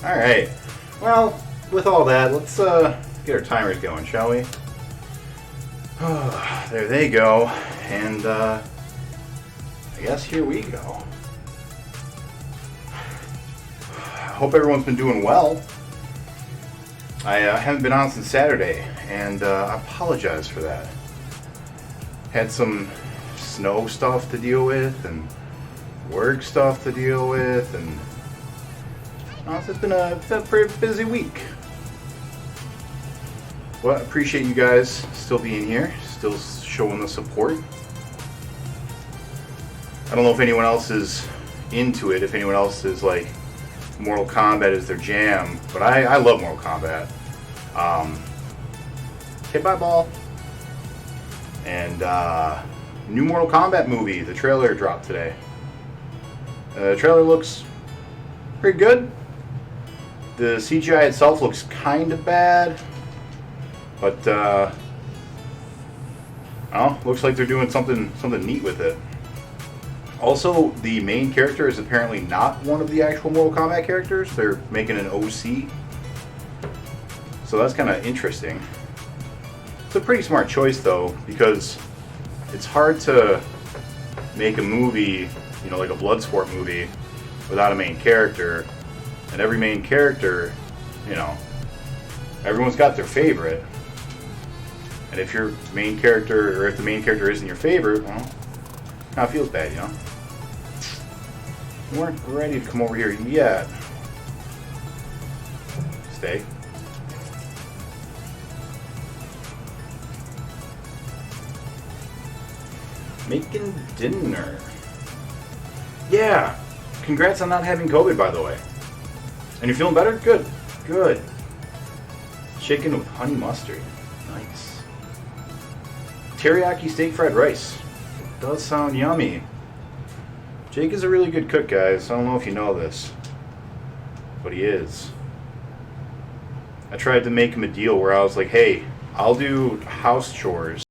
Alright. Well, with all that, let's get our timers going, shall we? There they go. And I guess here we go. I hope everyone's been doing well. I haven't been on since Saturday, and I apologize for that. Had some snow stuff to deal with, and work stuff to deal with, and it's been a pretty busy week. Well, I appreciate you guys still being here, still showing the support. I don't know if anyone else is into it, if anyone else is like Mortal Kombat is their jam, but I love Mortal Kombat. Hit by ball. And new Mortal Kombat movie, the trailer dropped today. The trailer looks pretty good. The CGI itself looks kind of bad, but looks like they're doing something neat with it. Also, the main character is apparently not one of the actual Mortal Kombat characters. They're making an OC. So that's kind of interesting. It's a pretty smart choice, though, because it's hard to make a movie, like a Bloodsport movie, without a main character. And every main character, everyone's got their favorite. And if your main character, or if the main character isn't your favorite, well, kind of feels bad, You weren't ready to come over here yet. Stay. Making dinner. Yeah. Congrats on not having COVID, by the way. And you're feeling better? Good. Good. Chicken with honey mustard. Nice. Teriyaki steak fried rice. It does sound yummy. Jake is a really good cook, guys. I don't know if you know this, but he is. I tried to make him a deal where I was like, hey, I'll do house chores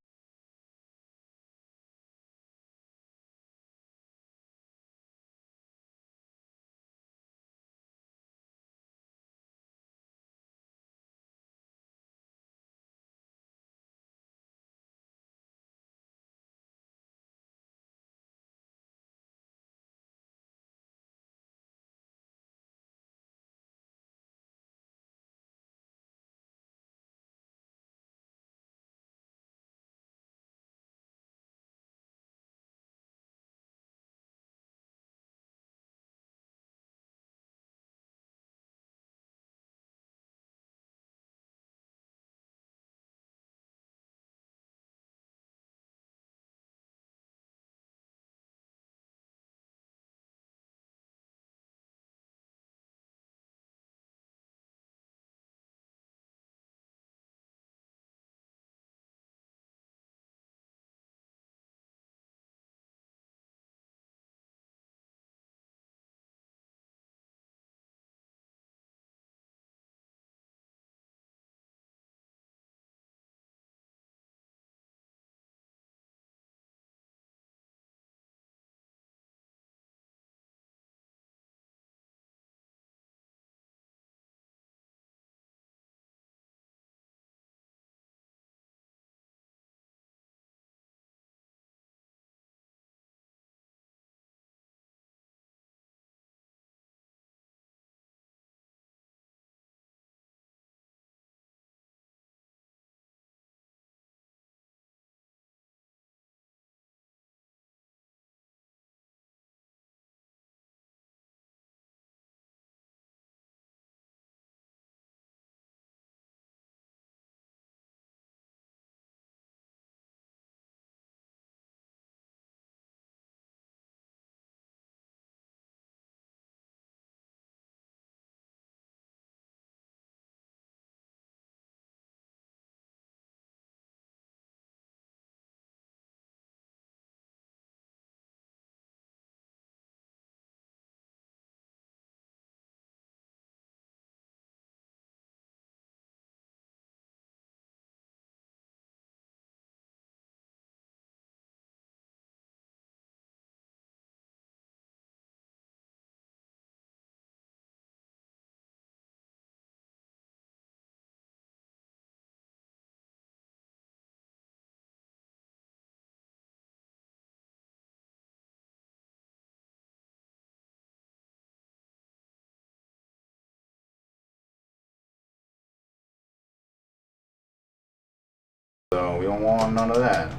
So we don't want none of that.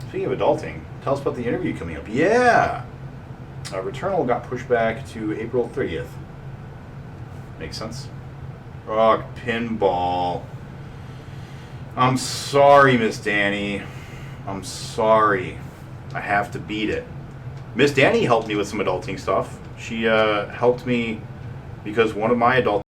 Speaking of adulting, tell us about the interview coming up. Yeah! Returnal got pushed back to April 30th. Makes sense. Oh, Pinball. I'm sorry, Miss Danny. I'm sorry. I have to beat it. Miss Danny helped me with some adulting stuff. She helped me because one of my adult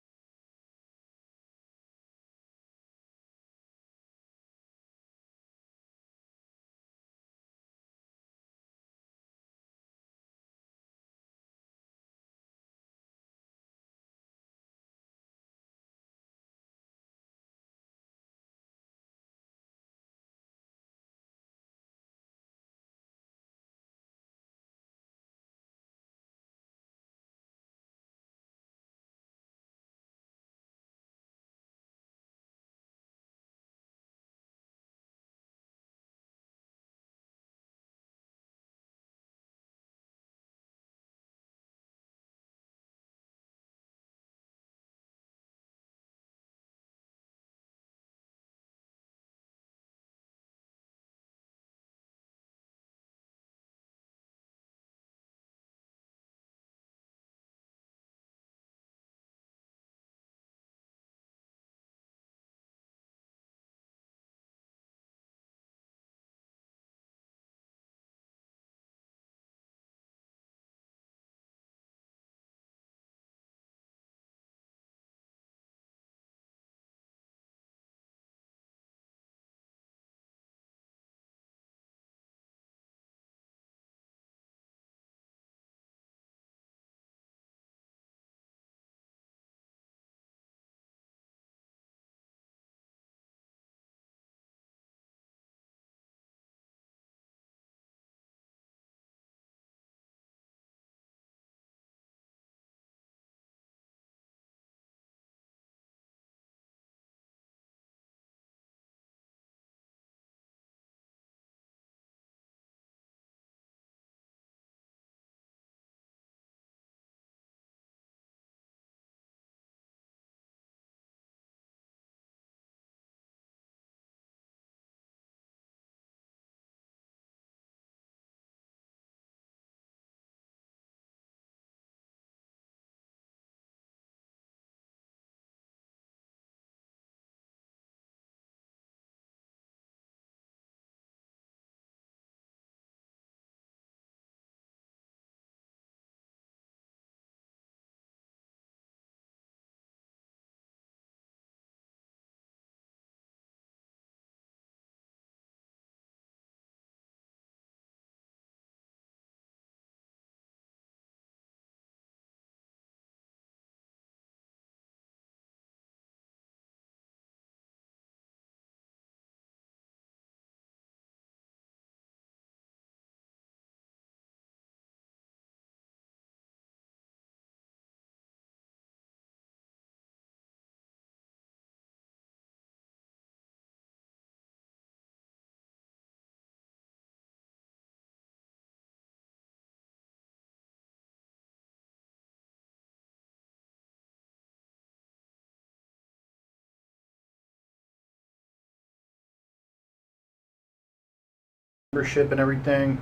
membership and everything.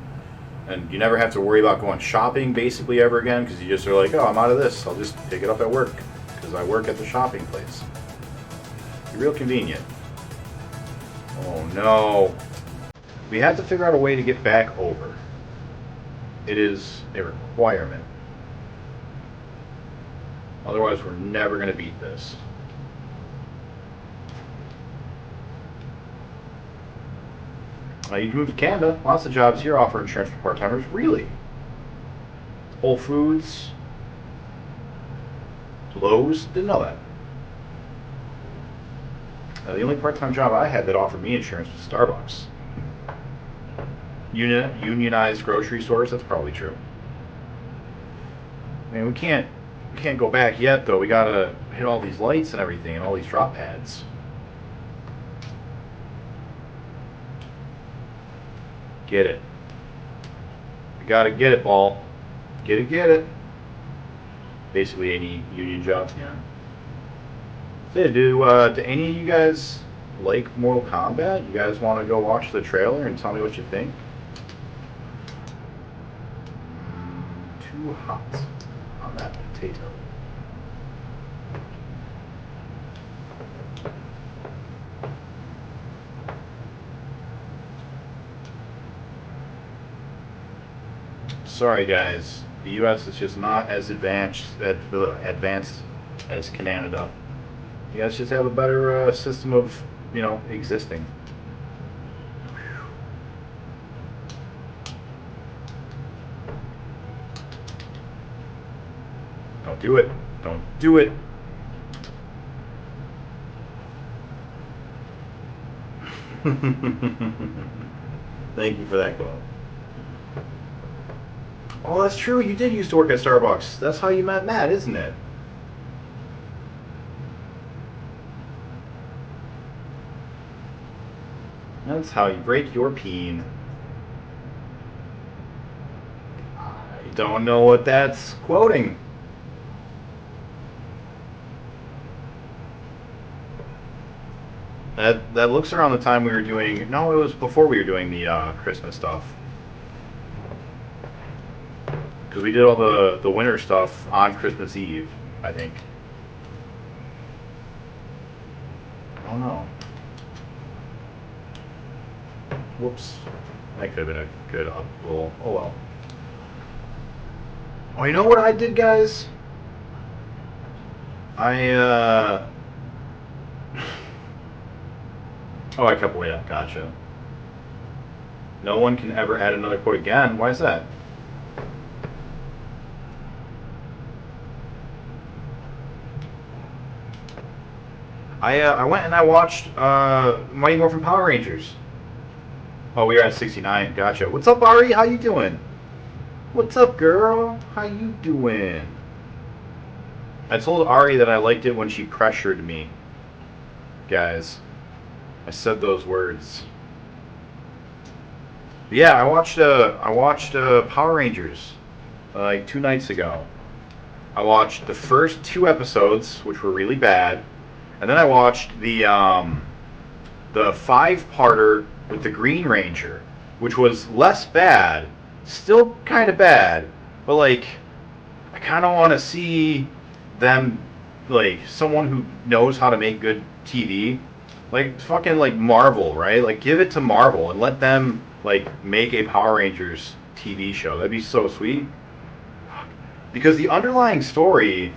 And you never have to worry about going shopping basically ever again because you just are like, oh, I'm out of this. I'll just pick it up at work because I work at the shopping place. Real convenient. Oh no. We have to figure out a way to get back over. It is a requirement. Otherwise, we're never going to beat this. You can move to Canada. Lots of jobs here offer insurance for part-timers. Really? Whole Foods, Lowe's, didn't know that. The only part-time job I had that offered me insurance was Starbucks. Unionized grocery stores, that's probably true. I mean, we can't go back yet, though. We gotta hit all these lights and everything and all these drop pads. Get it. We gotta get it, ball. Get it. Basically any union job, yeah. So, do any of you guys like Mortal Kombat? You guys want to go watch the trailer and tell me what you think? Too hot on that potato. Sorry, guys. The U.S. is just not as advanced as Canada. You guys just have a better system of, existing. Don't do it. Don't do it. Thank you for that quote. Oh, that's true. You did used to work at Starbucks. That's how you met Matt, isn't it? That's how you break your peen. I don't know what that's quoting. That looks around the time we were doing. No, it was before we were doing the Christmas stuff. Because we did all the winter stuff on Christmas Eve, I think. Oh no. Whoops. That could have been a good roll. Oh well. Oh, you know what I did, guys? I Oh, I kept away. Gotcha. No one can ever add another quote again. Why is that? I went and I watched Mighty Morphin Power Rangers. Oh, we are at 69. Gotcha. What's up, Ari? How you doing? What's up, girl? How you doing? I told Ari that I liked it when she pressured me. Guys, I said those words. Yeah, I watched Power Rangers like 2 nights ago. I watched the first 2 episodes, which were really bad, and then I watched the 5-parter with the Green Ranger, which was less bad, still kind of bad, but like I kind of want to see them, like someone who knows how to make good TV, like fucking like Marvel, right? Like give it to Marvel and let them like make a Power Rangers TV show. That'd be so sweet. Because the underlying story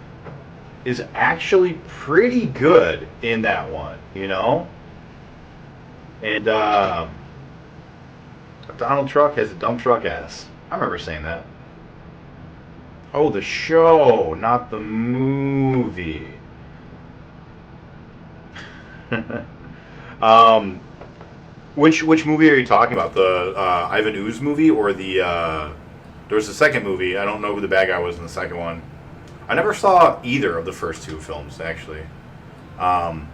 is actually pretty good in that one, And Donald Truck has a dump truck ass. I remember saying that. Oh, the show, not the movie. um, which movie are you talking about? The Ivan Ooze movie or the? There was a second movie. I don't know who the bad guy was in the second one. I never saw either of the first 2 films actually. Um,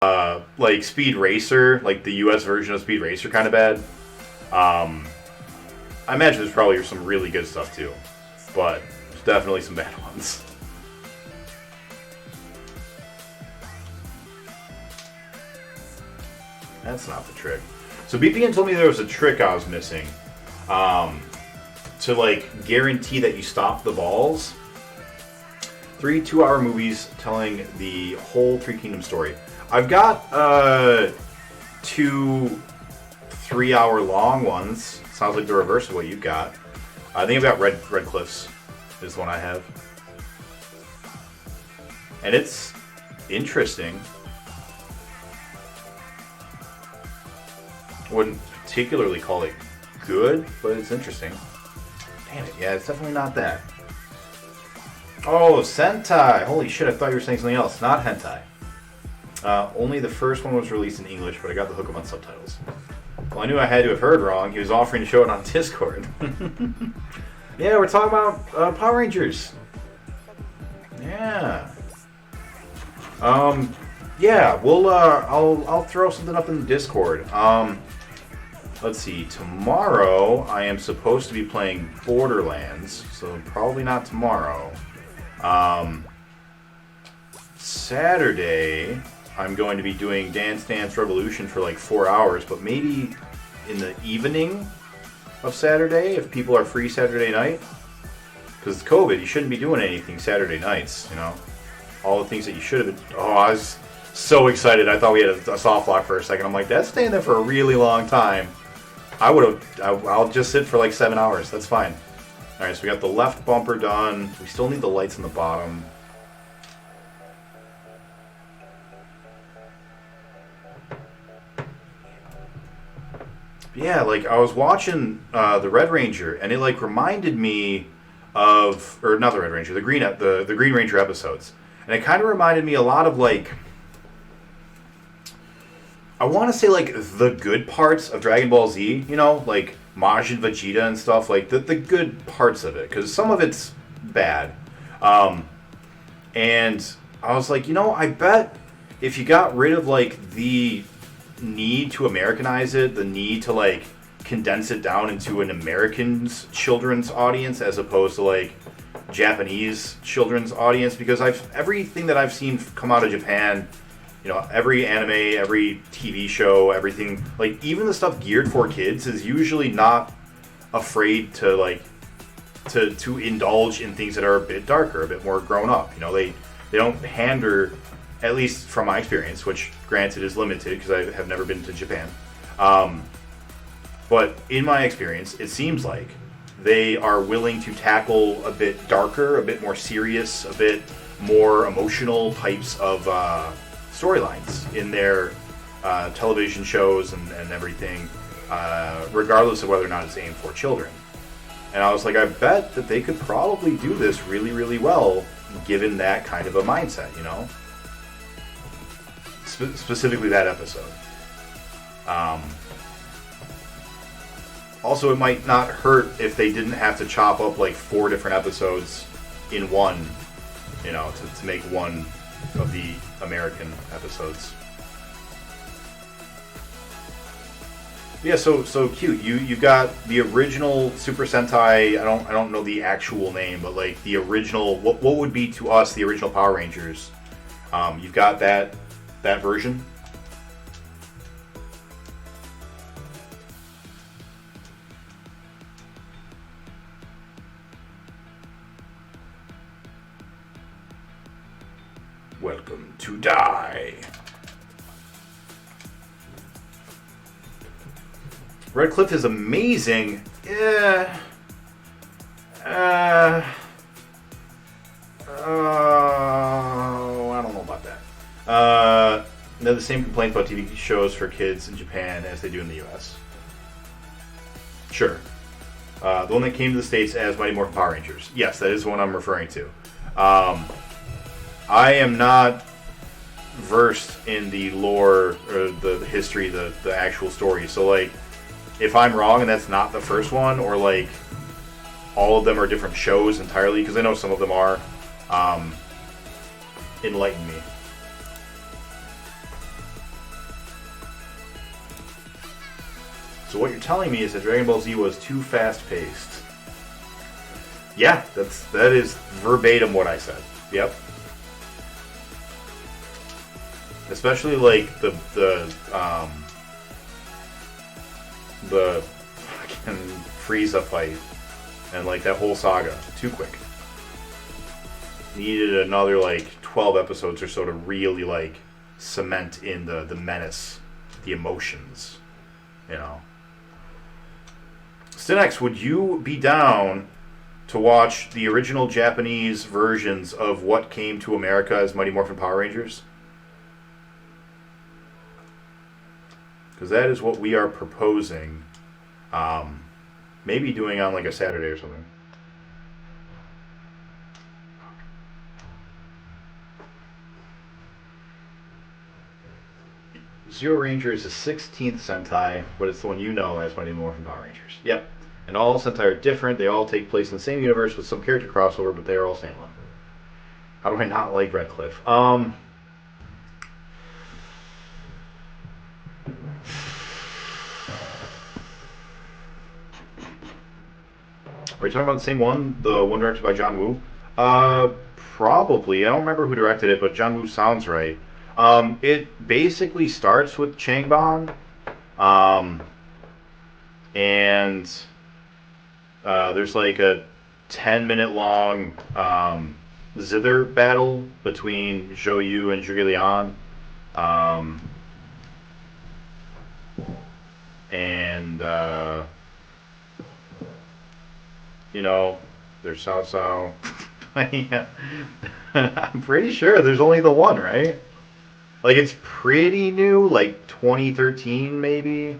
like Speed Racer, like the U.S. version of Speed Racer, kind of bad. I imagine there's probably some really good stuff too, but there's definitely some bad ones. That's not the trick. So BPN told me there was a trick I was missing, to like guarantee that you stop the balls. 3 2-hour movies telling the whole Three Kingdoms story. I've got 2 3-hour long ones. Sounds like the reverse of what you've got. I think I've got Red Cliffs is the one I have. And it's interesting. I wouldn't particularly call it good, but it's interesting. Damn it, yeah, it's definitely not that. Oh, Sentai! Holy shit, I thought you were saying something else. Not hentai. Only the first one was released in English, but I got the hookup on subtitles. Well, I knew I had to have heard wrong. He was offering to show it on Discord. Yeah, we're talking about Power Rangers. Yeah. Yeah, we'll I'll throw something up in the Discord. Let's see. Tomorrow I am supposed to be playing Borderlands, so probably not tomorrow. Saturday I'm going to be doing Dance Dance Revolution for like 4 hours, but maybe in the evening of Saturday if people are free Saturday night. Because it's COVID, you shouldn't be doing anything Saturday nights, you know. All the things that you should have been. Oh, I was so excited. I thought we had a soft lock for a second. I'm like, that's staying there for a really long time. I'll just sit for like 7 hours. That's fine. All right, so we got the left bumper done. We still need the lights on the bottom. Yeah, like I was watching the Red Ranger, and it like reminded me of, or not the Red Ranger, the Green Ranger episodes, and it kind of reminded me a lot of like, I want to say like the good parts of Dragon Ball Z, you know, like Majin Vegeta and stuff, like the good parts of it, because some of it's bad, and I was like, you know, I bet if you got rid of like the need to Americanize it, the need to like condense it down into an American's children's audience as opposed to like Japanese children's audience, because everything that I've seen come out of Japan, you know, every anime, every TV show, everything, like even the stuff geared for kids is usually not afraid to like to indulge in things that are a bit darker, a bit more grown up. You know, they don't pander, at least from my experience, which granted is limited because I have never been to Japan. But in my experience, it seems like they are willing to tackle a bit darker, a bit more serious, a bit more emotional types of storylines in their television shows and everything, regardless of whether or not it's aimed for children. And I was like, I bet that they could probably do this really, really well, given that kind of a mindset, you know? Specifically that episode. Also, it might not hurt if they didn't have to chop up like 4 different episodes in one, you know, to make one of the American episodes. Yeah, so cute. You've got the original Super Sentai. I don't know the actual name, but like the original, what would be to us the original Power Rangers. You've got that version. Welcome to die. Red Cliff is amazing. Yeah. I don't know about that. They have the same complaints about TV shows for kids in Japan as they do in the US. Sure. The one that came to the States as Mighty Morphin Power Rangers. Yes, that is the one I'm referring to. I am not versed in the lore or the history, the actual story. So, like, if I'm wrong and that's not the first one, or, like, all of them are different shows entirely, because I know some of them are, enlighten me. So what you're telling me is that Dragon Ball Z was too fast-paced. Yeah, that is verbatim what I said. Yep. Especially like the fucking Frieza fight and like that whole saga. Too quick. Needed another like 12 episodes or so to really like cement in the menace, the emotions, you know. Seganick, would you be down to watch the original Japanese versions of what came to America as Mighty Morphin Power Rangers? Because that is what we are proposing. Maybe doing on like a Saturday or something. Zero Ranger is the 16th Sentai, but it's the one you know as Mighty Morphin Power Rangers. Yep. And all Sentai are different. They all take place in the same universe with some character crossover, but they are all standalone. How do I not like Redcliffe? Are you talking about the same one? The one directed by John Woo? Probably. I don't remember who directed it, but John Woo sounds right. It basically starts with Changbang. And there's like a 10-minute long zither battle between Zhou Yu and Zhuge Liang. You know, there's Cao Cao. Yeah. I'm pretty sure there's only the one, right? Like, it's pretty new, like 2013 maybe,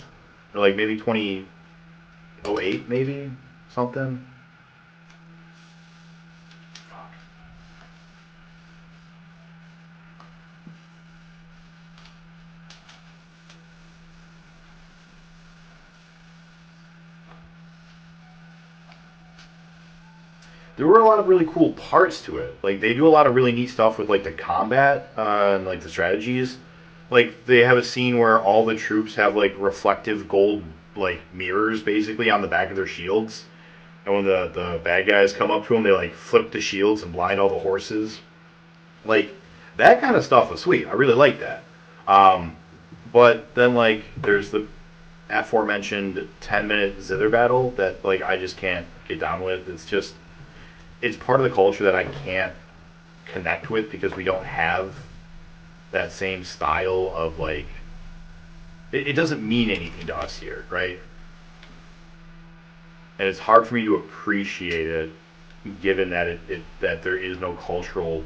or like maybe 2008 maybe, something. There were a lot of really cool parts to it. Like, they do a lot of really neat stuff with like the combat and like the strategies. Like, they have a scene where all the troops have like reflective gold like mirrors basically on the back of their shields, and when the bad guys come up to them, they like flip the shields and blind all the horses. Like, that kind of stuff was sweet. I really like that. Um, but then like there's the aforementioned 10-minute zither battle that like I just can't get down with. It's part of the culture that I can't connect with because we don't have that same style of like it doesn't mean anything to us here, right? And it's hard for me to appreciate it given that that there is no cultural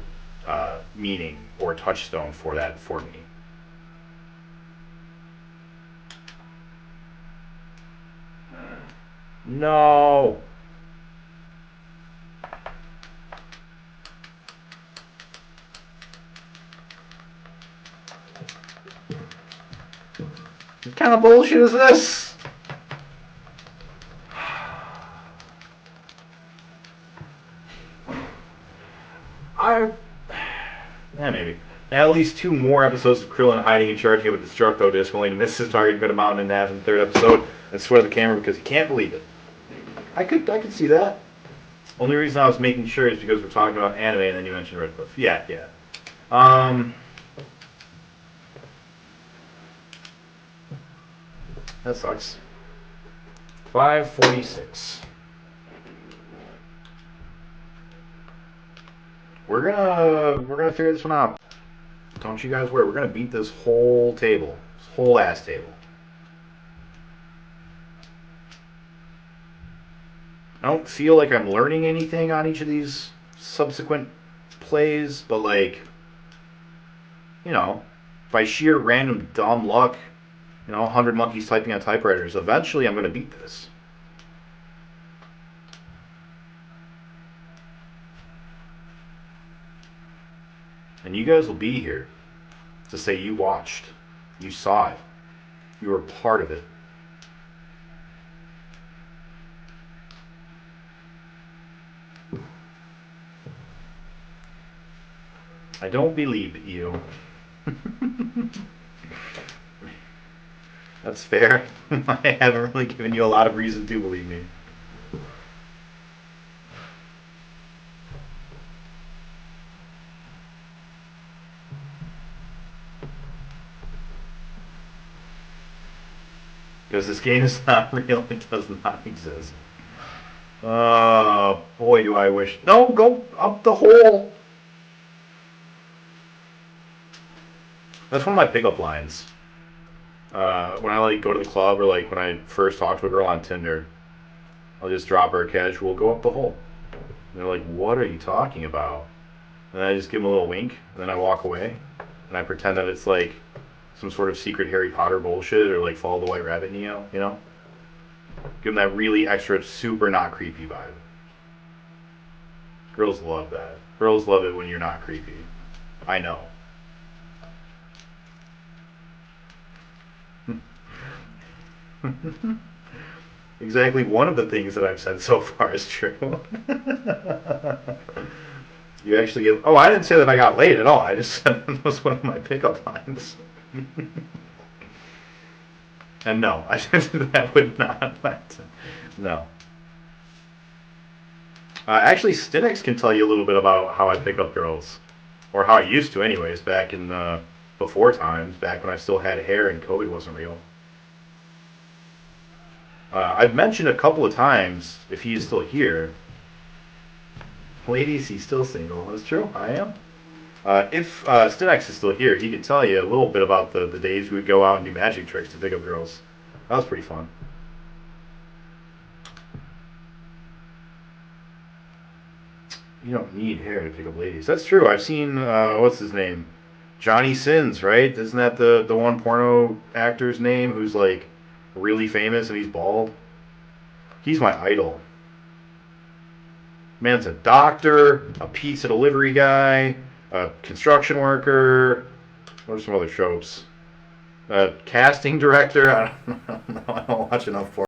meaning or touchstone for that for me. No. What kind of bullshit is this? Maybe. At least 2 more episodes of Krillin hiding and charging it with Destructo Disc, only to miss his target, cut him out in half in the 3rd episode, and swear to the camera because he can't believe it. I could see that. Only reason I was making sure is because we're talking about anime, and then you mentioned Redcliffe. Yeah. That sucks. 5:46. We're gonna figure this one out. Don't you guys worry. We're gonna beat this whole table, this whole ass table. I don't feel like I'm learning anything on each of these subsequent plays, but like, you know, by sheer random dumb luck, 100 monkeys typing on typewriters, eventually I'm gonna beat this. And you guys will be here to say you watched, you saw it, you were part of it. I don't believe you. That's fair. I haven't really given you a lot of reason to believe me. Because this game is not real. It does not exist. Boy, do I wish. No, go up the hole. That's one of my pickup lines. When I like go to the club or like when I first talk to a girl on Tinder, I'll just drop her a casual, go up the hole. And they're like, "What are you talking about?" And I just give them a little wink, and then I walk away, and I pretend that it's like some sort of secret Harry Potter bullshit or like Follow the White Rabbit Neo, you know? Give them that really extra, super not creepy vibe. Girls love that. Girls love it when you're not creepy. I know. Exactly one of the things that I've said so far is true. You actually get. Oh, I didn't say that I got laid at all. I just said that was one of my pickup lines. And no, that would not. No. Actually, Stinnix can tell you a little bit about how I pick up girls, or how I used to, anyways, back in before times, back when I still had hair and COVID wasn't real. I've mentioned a couple of times if he's still here. Ladies, he's still single. That's true. I am. If Stinnix is still here, he could tell you a little bit about the days we would go out and do magic tricks to pick up girls. That was pretty fun. You don't need hair to pick up ladies. That's true. I've seen what's his name, Johnny Sins, right? Isn't that the one porno actor's name who's like really famous and he's bald? He's my idol. Man's a doctor, a pizza delivery guy, a construction worker. What are some other tropes? A casting director. I don't know. I don't watch enough for.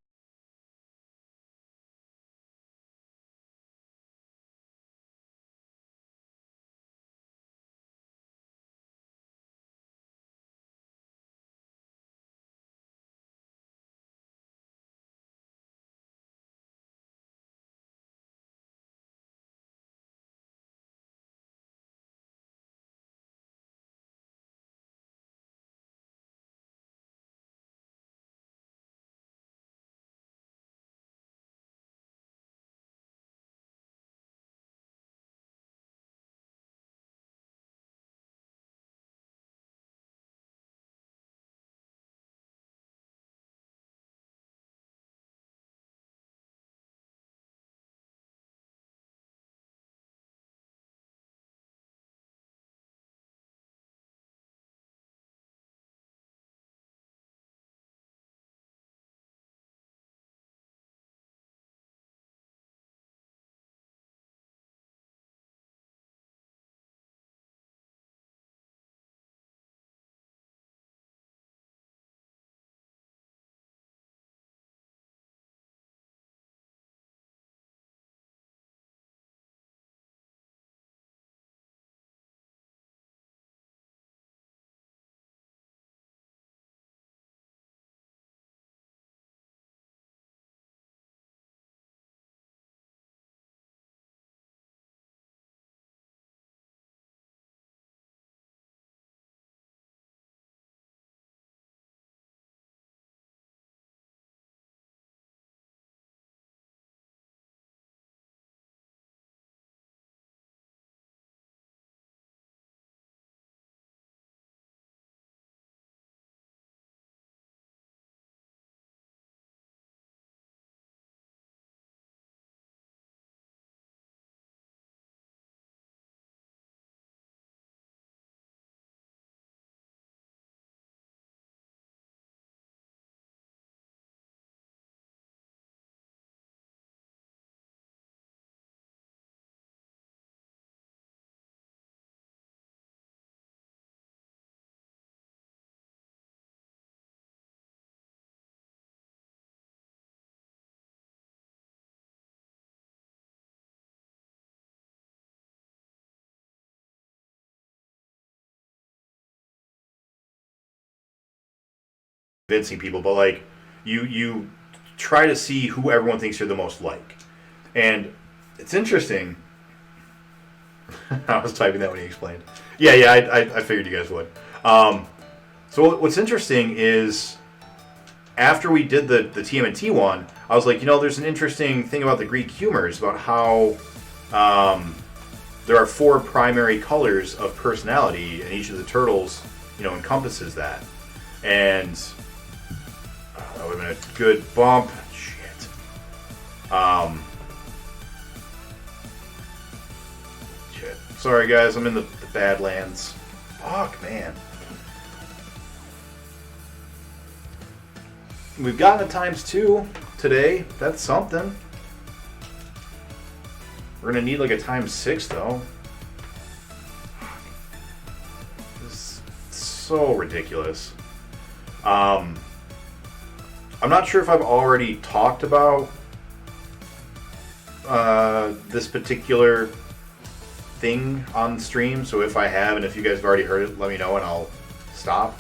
convincing people, but like you try to see who everyone thinks you're the most like, and it's interesting. I was typing that when he explained. Yeah, I figured you guys would. So what's interesting is after we did the TMNT one, I was like, there's an interesting thing about the Greek humors about how there are 4 primary colors of personality, and each of the turtles, encompasses that. And that would have been a good bump. Shit. Shit. Sorry, guys. I'm in the Badlands. Fuck, man. We've gotten a ×2 today. That's something. We're going to need like a ×6, though. This is so ridiculous. I'm not sure if I've already talked about this particular thing on stream, so if I have, and if you guys have already heard it, let me know and I'll stop.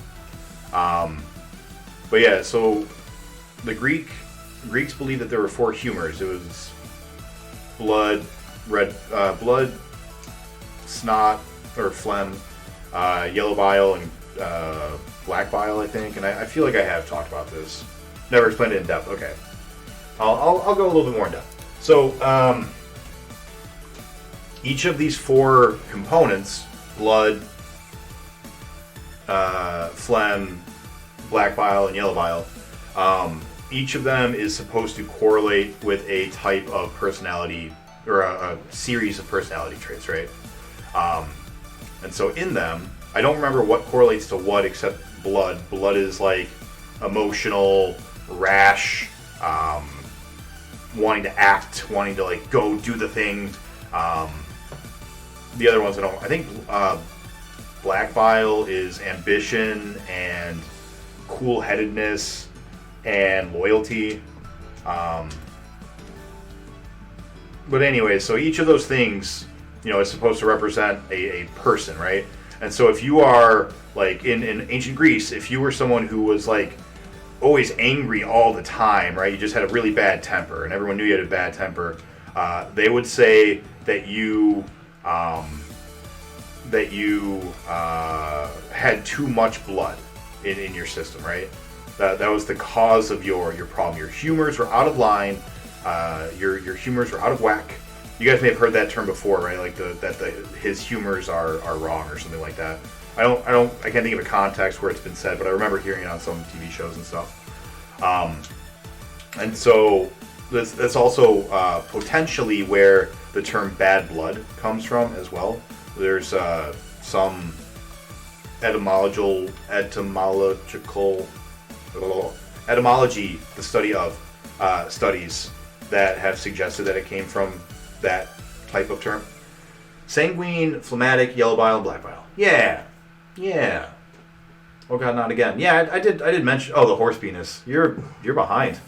But yeah, so the Greeks believed that there were 4 humors. It was blood, blood, snot or phlegm, yellow bile, and black bile, I think. And I feel like I have talked about this. Never explained it in depth. Okay, I'll go a little bit more in depth. So each of these 4 components, blood, phlegm, black bile, and yellow bile, each of them is supposed to correlate with a type of personality, or a series of personality traits, right? And so in them, I don't remember what correlates to what except blood. Blood is like emotional, rash, wanting to act, wanting to like go do the thing. The other ones I don't. I think black bile is ambition and cool-headedness and loyalty. But anyway, so each of those things, is supposed to represent a person, right? And so if you are, like, in ancient Greece, if you were someone who was, like, always angry all the time, right? You just had a really bad temper, and everyone knew you had a bad temper. They would say that you had too much blood in your system, right? That was the cause of your problem. Your humors were out of line. Your humors were out of whack. You guys may have heard that term before, right? Like his humors are wrong or something like that. I can't think of a context where it's been said, but I remember hearing it on some TV shows and stuff. And so that's also potentially where the term bad blood comes from as well. There's some etymology, the study of studies that have suggested that it came from that type of term. Sanguine, phlegmatic, yellow bile, and black bile. Yeah. Oh god, not again. Yeah, I did mention. Oh, the horse penis. You're behind.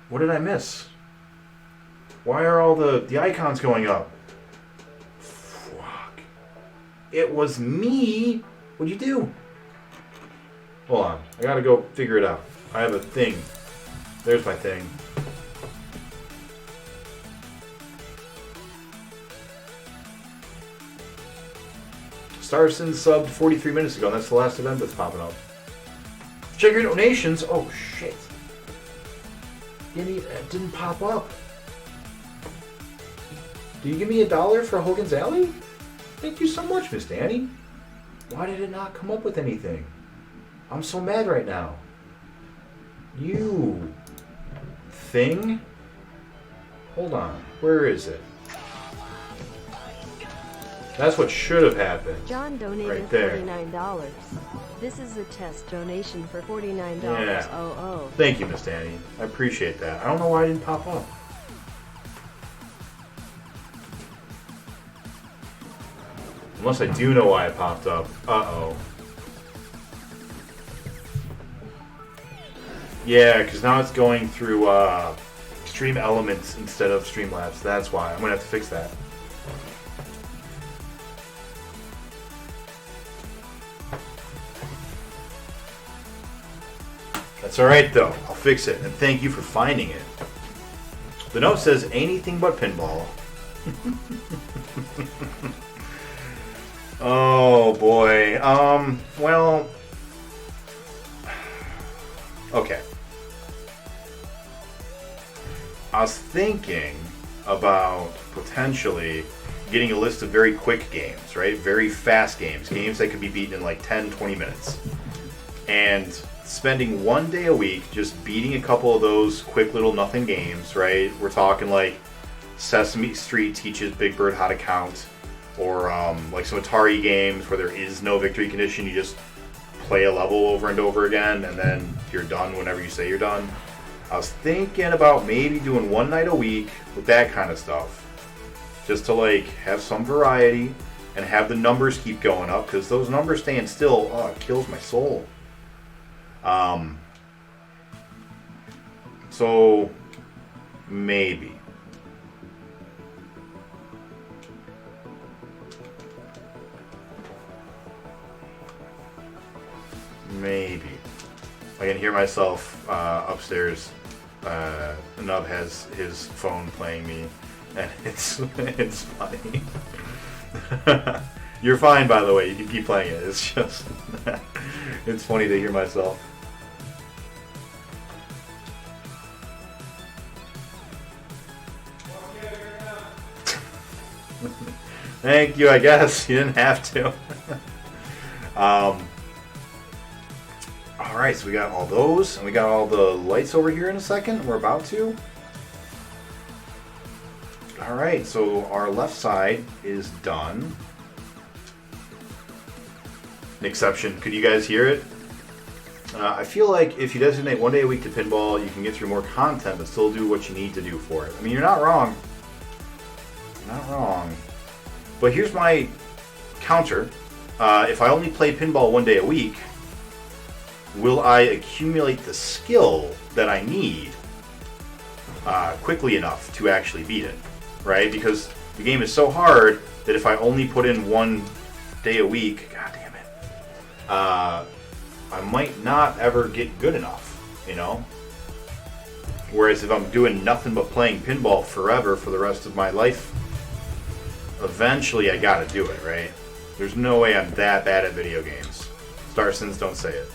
What did I miss? Why are all the icons going up? Fuck. It was me. What'd you do? Hold on. I gotta go figure it out. I have a thing. There's my thing. Starson subbed 43 minutes ago, and that's the last event that's popping up. Check your donations. Oh, shit. It didn't pop up. Do you give me $1 for Hogan's Alley? Thank you so much, Miss Danny. Why did it not come up with anything? I'm so mad right now. You thing? Hold on. Where is it? That's what should have happened. John donated right there. $49. This is a test donation for $49. Yeah. Oh. Thank you, Miss Danny. I appreciate that. I don't know why it didn't pop up. Unless I do know why it popped up. Uh-oh. Yeah, because now it's going through Stream Elements instead of Streamlabs. That's why. I'm going to have to fix that. That's alright, though. I'll fix it. And thank you for finding it. The note says, anything but pinball. Oh, boy. Well... Okay. I was thinking about potentially getting a list of very quick games, right? Very fast games. Games that could be beaten in like 10, 20 minutes. And spending one day a week just beating a couple of those quick little nothing games, right? We're talking like Sesame Street teaches Big Bird how to count, or like some Atari games where there is no victory condition. You just play a level over and over again, and then you're done whenever you say you're done. I was thinking about maybe doing one night a week with that kind of stuff, just to like have some variety and have the numbers keep going up, because those numbers staying still, oh, it kills my soul. So maybe. Maybe. I can hear myself upstairs. Nub has his phone playing me, and it's funny. You're fine, by the way. You can keep playing it. It's just it's funny to hear myself. Thank you. I guess you didn't have to. Alright, so we got all those, and we got all the lights over here in a second. We're about to. Alright, so our left side is done. An exception. Could you guys hear it? I feel like if you designate one day a week to pinball, you can get through more content, but still do what you need to do for it. I mean, you're not wrong. You're not wrong. But here's my counter. If I only play pinball one day a week, will I accumulate the skill that I need quickly enough to actually beat it, right? Because the game is so hard that if I only put in one day a week, god damn it, I might not ever get good enough, you know? Whereas if I'm doing nothing but playing pinball forever for the rest of my life, eventually I gotta do it, right? There's no way I'm that bad at video games. Starsons, don't say it.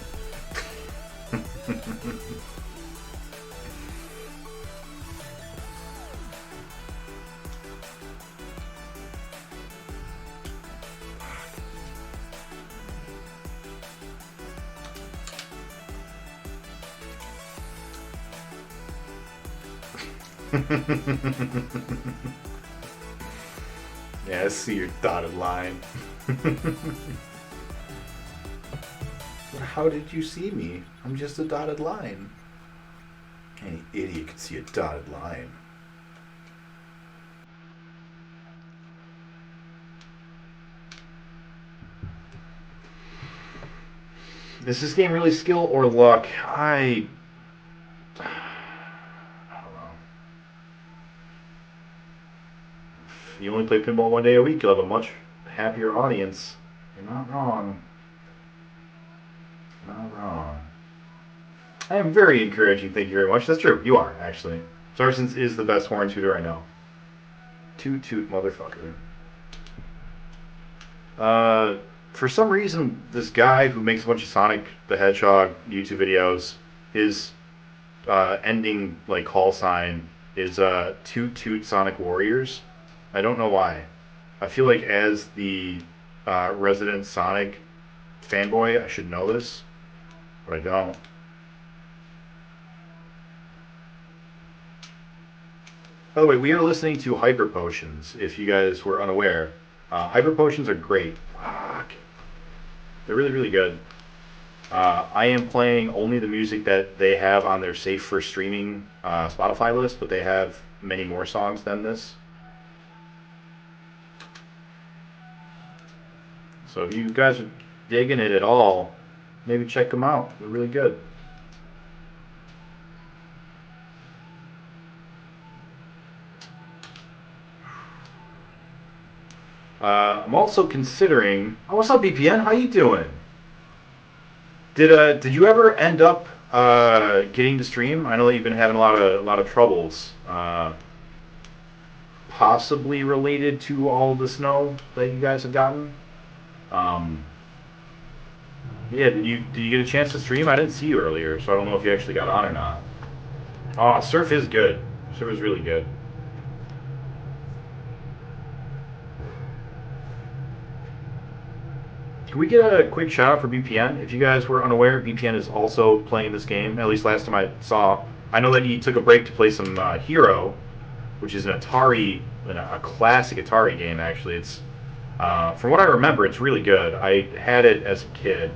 Yeah, I see your dotted line. How did you see me? I'm just a dotted line. Any idiot could see a dotted line. Is this game really skill or luck? I don't you only play pinball 1 day a week, you'll have a much happier audience. You're not wrong. Not wrong. I am very encouraging, thank you very much. That's true, you are, actually. Sarsens is the best horn tutor I know. Toot toot, motherfucker. For some reason, this guy who makes a bunch of Sonic the Hedgehog YouTube videos, his ending like call sign is Toot Toot Sonic Warriors. I don't know why. I feel like as the resident Sonic fanboy, I should know this, but I don't. By the way, we are listening to Hyper Potions, if you guys were unaware. Hyper Potions are great. Fuck. They're really, really good. I am playing only the music that they have on their Safe for Streaming Spotify list, but they have many more songs than this. So if you guys are digging it at all, maybe check them out. They're really good. I'm also considering. Oh, what's up, BPN? How you doing? Did you ever end up getting to stream? I know that you've been having a lot of troubles, possibly related to all the snow that you guys have gotten. Yeah, did you get a chance to stream? I didn't see you earlier, so I don't know if you actually got on or not. Oh, Surf is good. Surf is really good. Can we get a quick shout out for BPN? If you guys were unaware, BPN is also playing this game, at least last time I saw. I know that he took a break to play some Hero, which is an Atari, a classic Atari game, actually. It's, from what I remember, it's really good. I had it as a kid.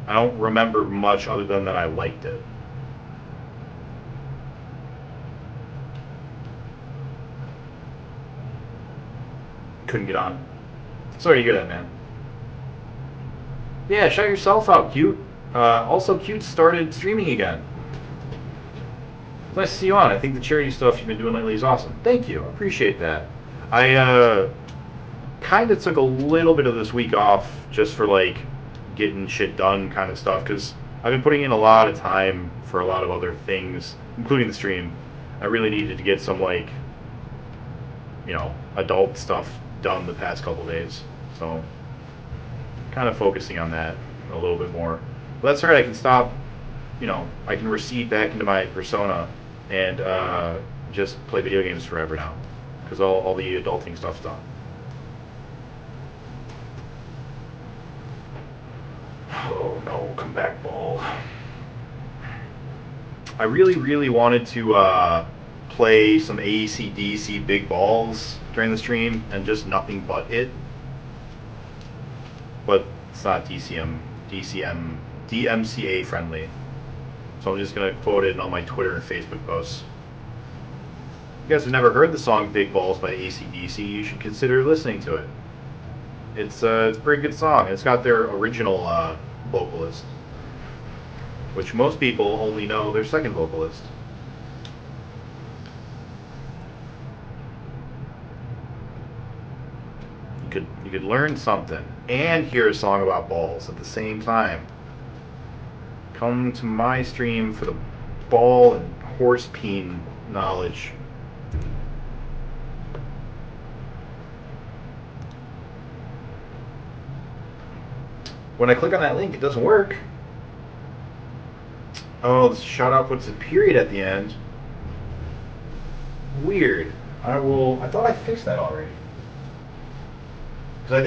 I don't remember much other than that I liked it. Couldn't get on. Sorry to hear that, man. Yeah, shout yourself out, Cute. Also, Cute started streaming again. Nice to see you on. I think the charity stuff you've been doing lately is awesome. Thank you. I appreciate that. I kind of took a little bit of this week off just for like getting shit done kind of stuff, because I've been putting in a lot of time for a lot of other things, including the stream. I really needed to get some like, you know, adult stuff done the past couple days. So kind of focusing on that a little bit more. But that's alright, I can stop, you know, I can recede back into my persona and just play video games forever now, because all the adulting stuff's done. Oh no, come back, ball. I really wanted to play some AC/DC Big Balls during the stream, and just nothing but it. But it's not DMCA friendly. So I'm just going to quote it on my Twitter and Facebook posts. If you guys have never heard the song Big Balls by AC/DC, you should consider listening to it. It's a pretty good song. It's got their original vocalist, which most people only know their second vocalist. You could learn something and hear a song about balls at the same time. Come to my stream for the ball and horse peen knowledge. When I click on that link, it doesn't work. Oh, the shout out puts a period at the end. Weird. I thought I fixed that already. Because I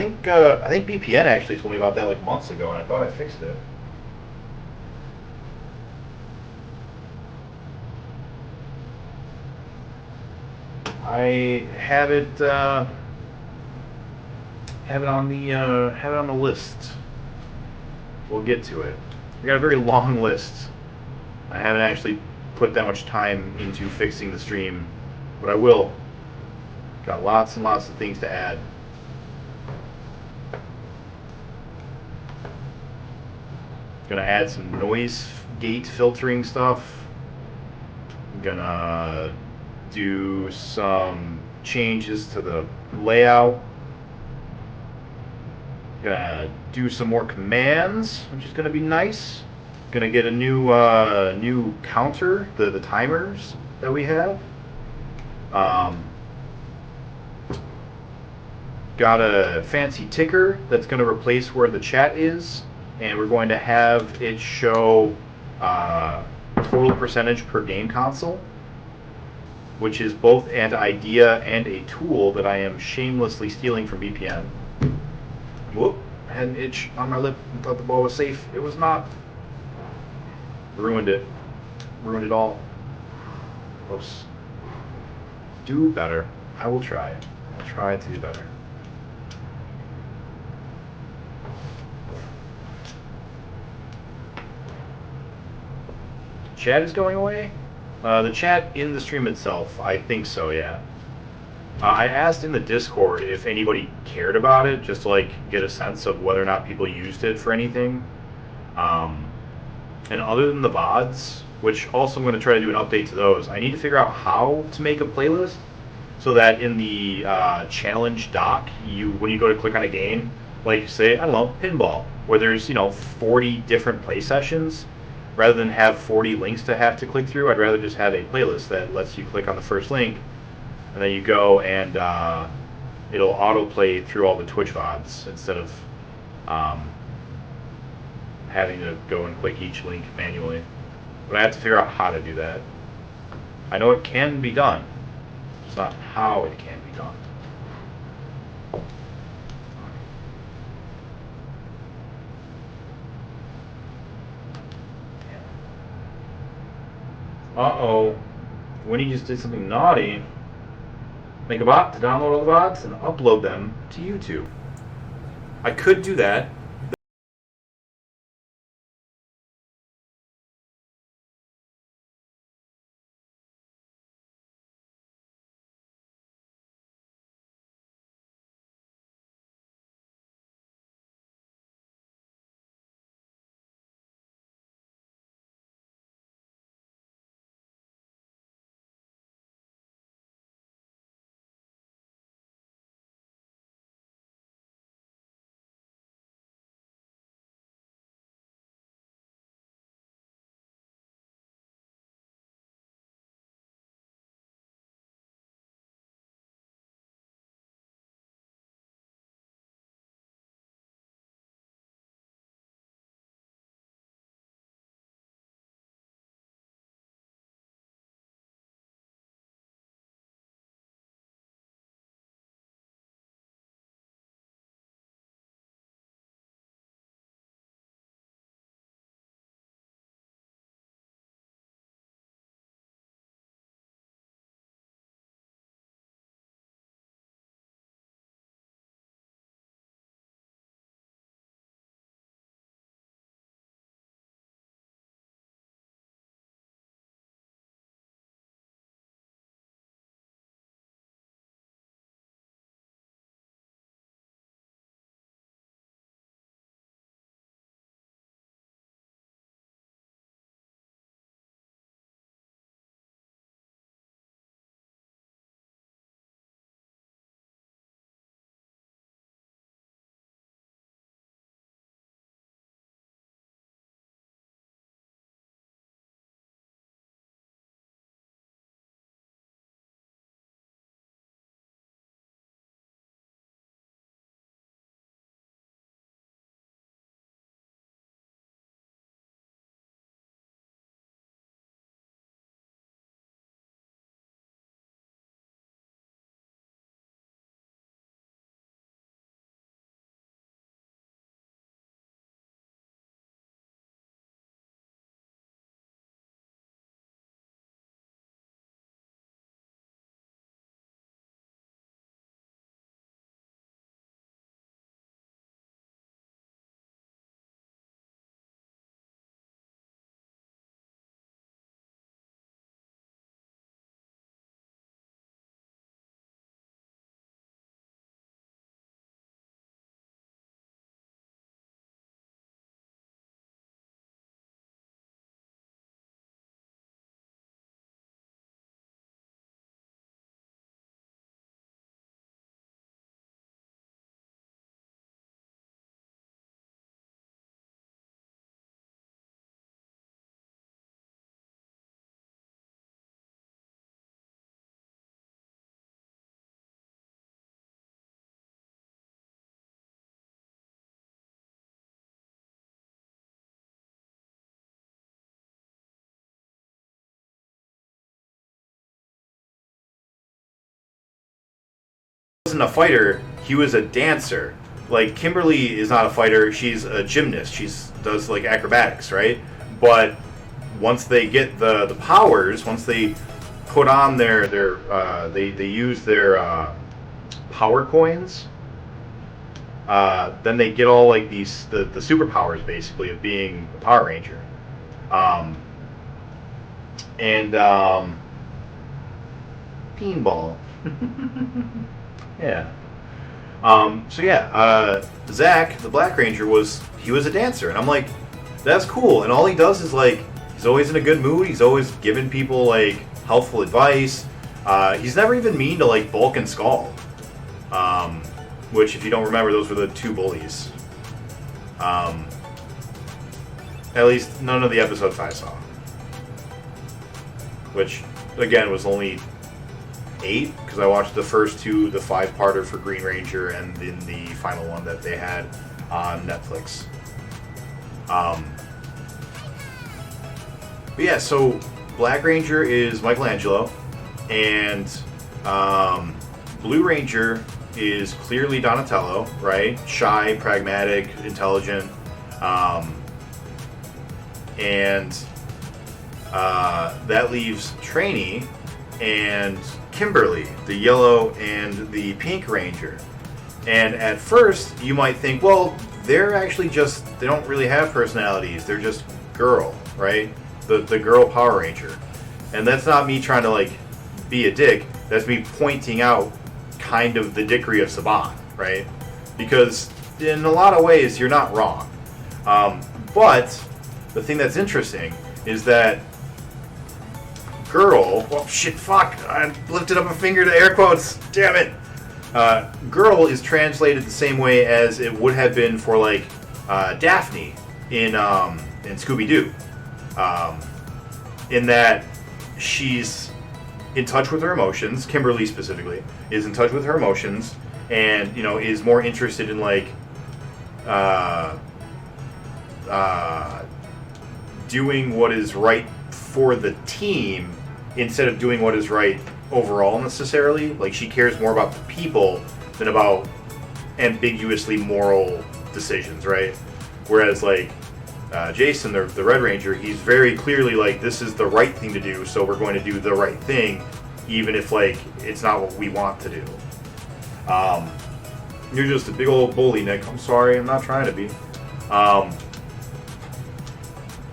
think BPN actually told me about that like months ago, and I thought I fixed it. I have it on the list. We'll get to it. We got a very long list. I haven't actually put that much time into fixing the stream, but I will. Got lots and lots of things to add. Gonna add some noise gate filtering stuff. I'm gonna do some changes to the layout. Gonna do some more commands, which is gonna be nice. Gonna get a new counter, the timers that we have. Got a fancy ticker that's gonna replace where the chat is, and we're going to have it show total percentage per game console, which is both an idea and a tool that I am shamelessly stealing from BPN. Whoop, I had an itch on my lip and thought the ball was safe. It was not. Ruined it. Ruined it all. Whoops. Do better. I will try. I'll try to do better. Chat is going away? The chat in the stream itself, I think so, yeah. I asked in the Discord if anybody cared about it, just to like get a sense of whether or not people used it for anything. And other than the VODs, which also I'm going to try to do an update to those, I need to figure out how to make a playlist so that in the challenge doc, when you go to click on a game, like say, I don't know, Pinball, where there's 40 different play sessions, rather than have 40 links to have to click through, I'd rather just have a playlist that lets you click on the first link, and then you go and it'll autoplay through all the Twitch VODs instead of having to go and click each link manually. But I have to figure out how to do that. I know it can be done. It's not how it can be done. Uh-oh. Winnie just did something naughty. Make a bot to download all the bots and upload them to YouTube. I could do that. wasn't a fighter, he was a dancer. Like, Kimberly is not a fighter, she's a gymnast. She does, like, acrobatics, right? But once they get the powers, once they put on they use their power coins, then they get all, like, the superpowers, basically, of being a Power Ranger. And Pinball. Yeah. So yeah, Zach, the Black Ranger, was a dancer, and I'm like, that's cool. And all he does is, like, he's always in a good mood. He's always giving people, like, helpful advice. He's never even mean to, like, Bulk and Skull, which, if you don't remember, those were the two bullies. At least none of the episodes I saw, which again was only 8, because I watched the first 2, the 5-parter for Green Ranger, and then the final one that they had on Netflix. But yeah, so Black Ranger is Michelangelo, and Blue Ranger is clearly Donatello, right? Shy, pragmatic, intelligent, and that leaves Trainee and Kimberly, the yellow and the pink ranger. And at first, you might think, well, they're actually just, they don't really have personalities. They're just girl, right? The girl Power Ranger. And that's not me trying to, like, be a dick. That's me pointing out kind of the dickery of Saban, right? Because in a lot of ways, you're not wrong. But the thing that's interesting is that girl, oh shit, fuck, I lifted up a finger to air quotes, damn it. Girl is translated the same way as it would have been for, like, Daphne in Scooby-Doo. In that she's in touch with her emotions, Kimberly specifically, is in touch with her emotions, and, you know, is more interested in, like, doing what is right for the team instead of doing what is right overall necessarily. Like, she cares more about the people than about ambiguously moral decisions, right? Whereas, like, Jason, the Red Ranger, he's very clearly like, this is the right thing to do, so we're going to do the right thing, even if, like, it's not what we want to do. You're just a big old bully, Nick. I'm sorry, I'm not trying to be.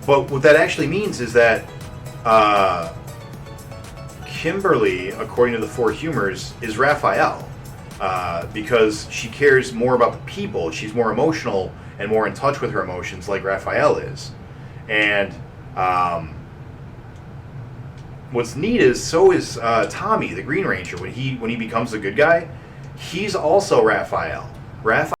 But what that actually means is that Kimberly, according to the Four Humors, is Raphael, because she cares more about the people. She's more emotional and more in touch with her emotions, like Raphael is. And what's neat is, so is Tommy, the Green Ranger. When he becomes a good guy, he's also Raphael. Raphael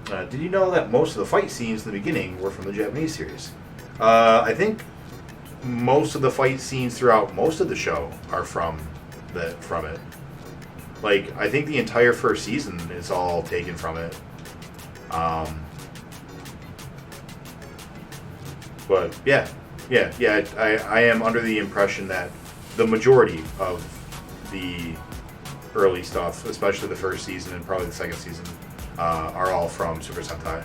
Did you know that most of the fight scenes in the beginning were from the Japanese series? I think most of the fight scenes throughout most of the show are from it. Like, I think the entire first season is all taken from it. But yeah, I am under the impression that the majority of the early stuff, especially the first season and probably the second season, are all from Super Sentai.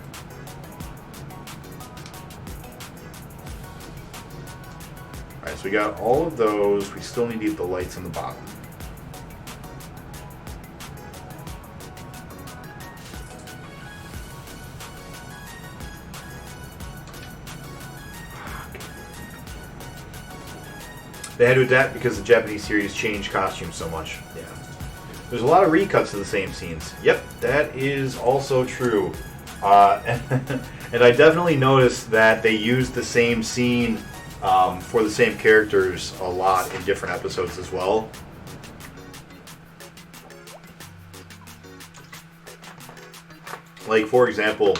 Alright, so we got all of those. We still need to get the lights on the bottom. They had to adapt because the Japanese series changed costumes so much. Yeah. There's a lot of recuts of the same scenes. Yep, that is also true. And I definitely noticed that they used the same scene for the same characters a lot in different episodes as well. Like, for example,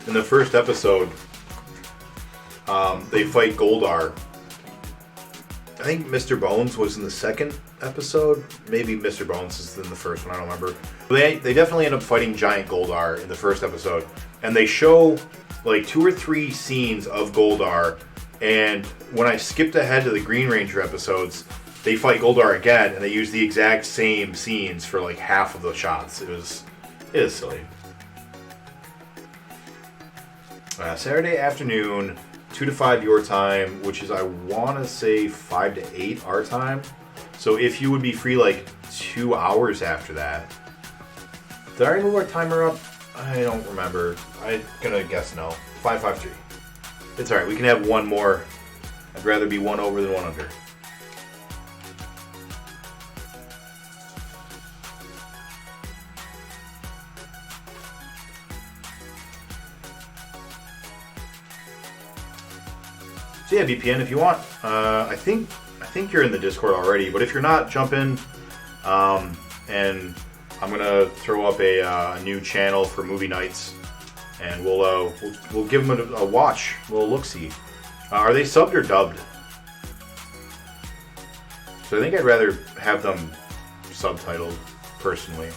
in the first episode, they fight Goldar. I think Mr. Bones was in the second episode. Maybe Mr. Bones is in the first one. I don't remember. They definitely end up fighting Giant Goldar in the first episode. And they show like 2 or 3 scenes of Goldar. And when I skipped ahead to the Green Ranger episodes, they fight Goldar again. And they use the exact same scenes for like half of the shots. It is silly. Saturday afternoon, 2 to 5 your time, which is, I want to say, 5 to 8 our time. So if you would be free like 2 hours after that. Did I already move our timer up? I don't remember. I'm going to guess no. 553. It's alright, we can have one more. I'd rather be one over than one under. So yeah, VPN if you want. I think you're in the Discord already, but if you're not, jump in. And I'm gonna throw up a new channel for movie nights, and we'll give them a watch. We'll look-see. Are they subbed or dubbed? So I think I'd rather have them subtitled personally,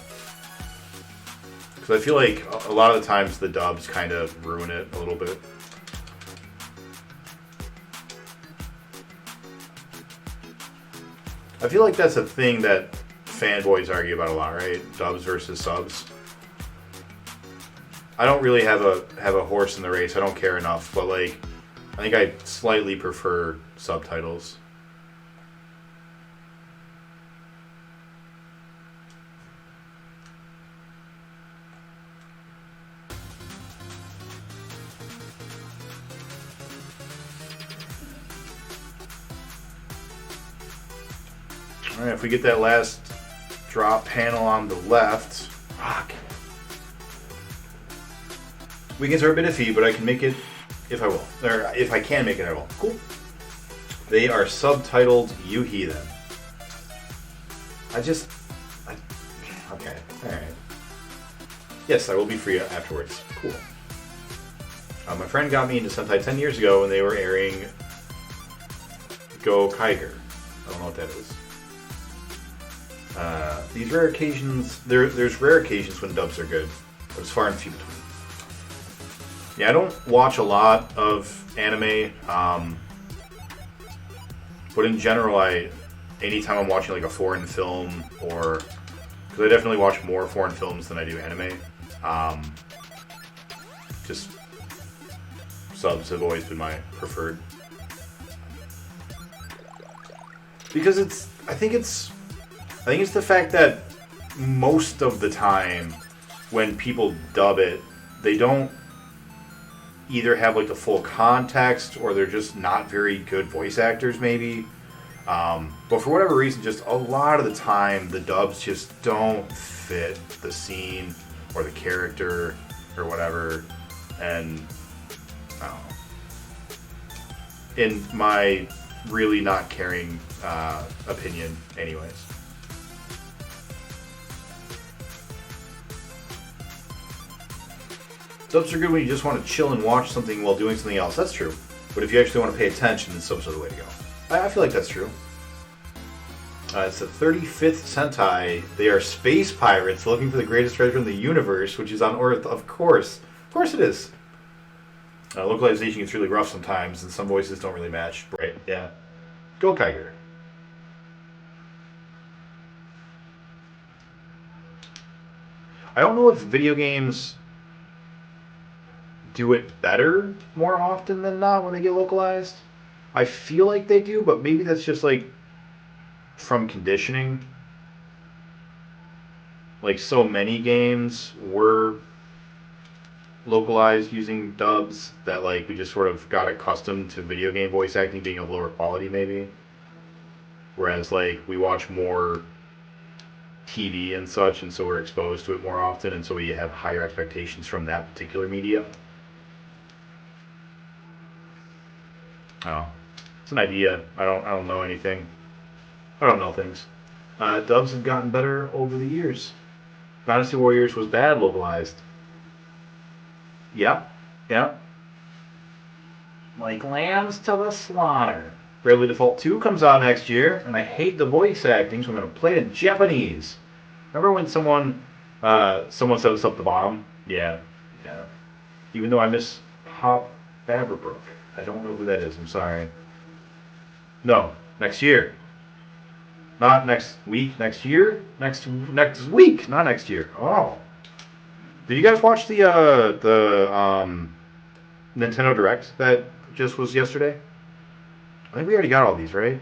because I feel like a lot of the times the dubs kind of ruin it a little bit. I feel like that's a thing that fanboys argue about a lot, right? Dubs versus subs. I don't really have a horse in the race. I don't care enough, but like, I think I slightly prefer subtitles. Alright, if we get that last drop panel on the left, fuck. We can start a bit iffy, but I can make it if I will. Or if I can make it, I will. Cool. They are subtitled You Heathen. Okay, alright. Yes, I will be free afterwards. Cool. My friend got me into Sentai 10 years ago when they were airing Go Kiger. I don't know what that is. These rare occasions, there's rare occasions when dubs are good, but it's far and few between. Yeah, I don't watch a lot of anime, but in general, anytime I'm watching like a foreign film, or because I definitely watch more foreign films than I do anime, just subs have always been my preferred, because I think it's the fact that most of the time when people dub it, they don't either have like the full context, or they're just not very good voice actors maybe. But for whatever reason, just a lot of the time the dubs just don't fit the scene or the character or whatever. And I don't know. In my really not caring opinion anyways. Subs are good when you just want to chill and watch something while doing something else. That's true. But if you actually want to pay attention, then subs are the way to go. I feel like that's true. It's the 35th Sentai. They are space pirates looking for the greatest treasure in the universe, which is on Earth, of course. Of course it is. Localization gets really rough sometimes, and some voices don't really match. Right, yeah. Go Kiger. I don't know if video games do it better more often than not when they get localized. I feel like they do, but maybe that's just like from conditioning. Like so many games were localized using dubs that like we just sort of got accustomed to video game voice acting being of lower quality maybe. Whereas like we watch more TV and such, and so we're exposed to it more often, and so we have higher expectations from that particular media. Oh, it's an idea. I don't know anything. I don't know things. Dubs have gotten better over the years. Dynasty Warriors was bad localized. Yep. Like lambs to the slaughter. Bravely Default 2 comes out next year, and I hate the voice acting, so I'm going to play it in Japanese. Remember when someone set us up the bottom? Yeah. Even though I miss Hop Faberbrook. I don't know who that is, I'm sorry. No, next year. Not next week, next year? Next week, not next year. Oh. Did you guys watch the Nintendo Direct that just was yesterday? I think we already got all these, right?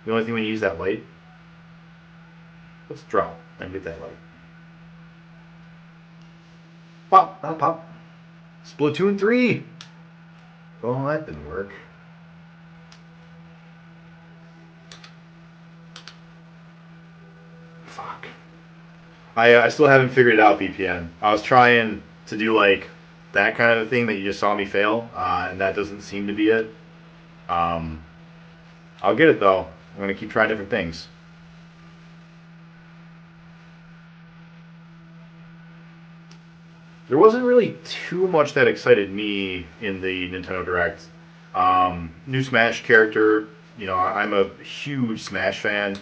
The only thing we need is that light. Let's drop and get that light. Pop, not pop. Splatoon 3! Oh, that didn't work. Fuck. I still haven't figured it out, VPN. I was trying to do like that kind of thing that you just saw me fail, and that doesn't seem to be it. I'll get it though. I'm going to keep trying different things. There wasn't really too much that excited me in the Nintendo Direct. New Smash character, you know, I'm a huge Smash fan.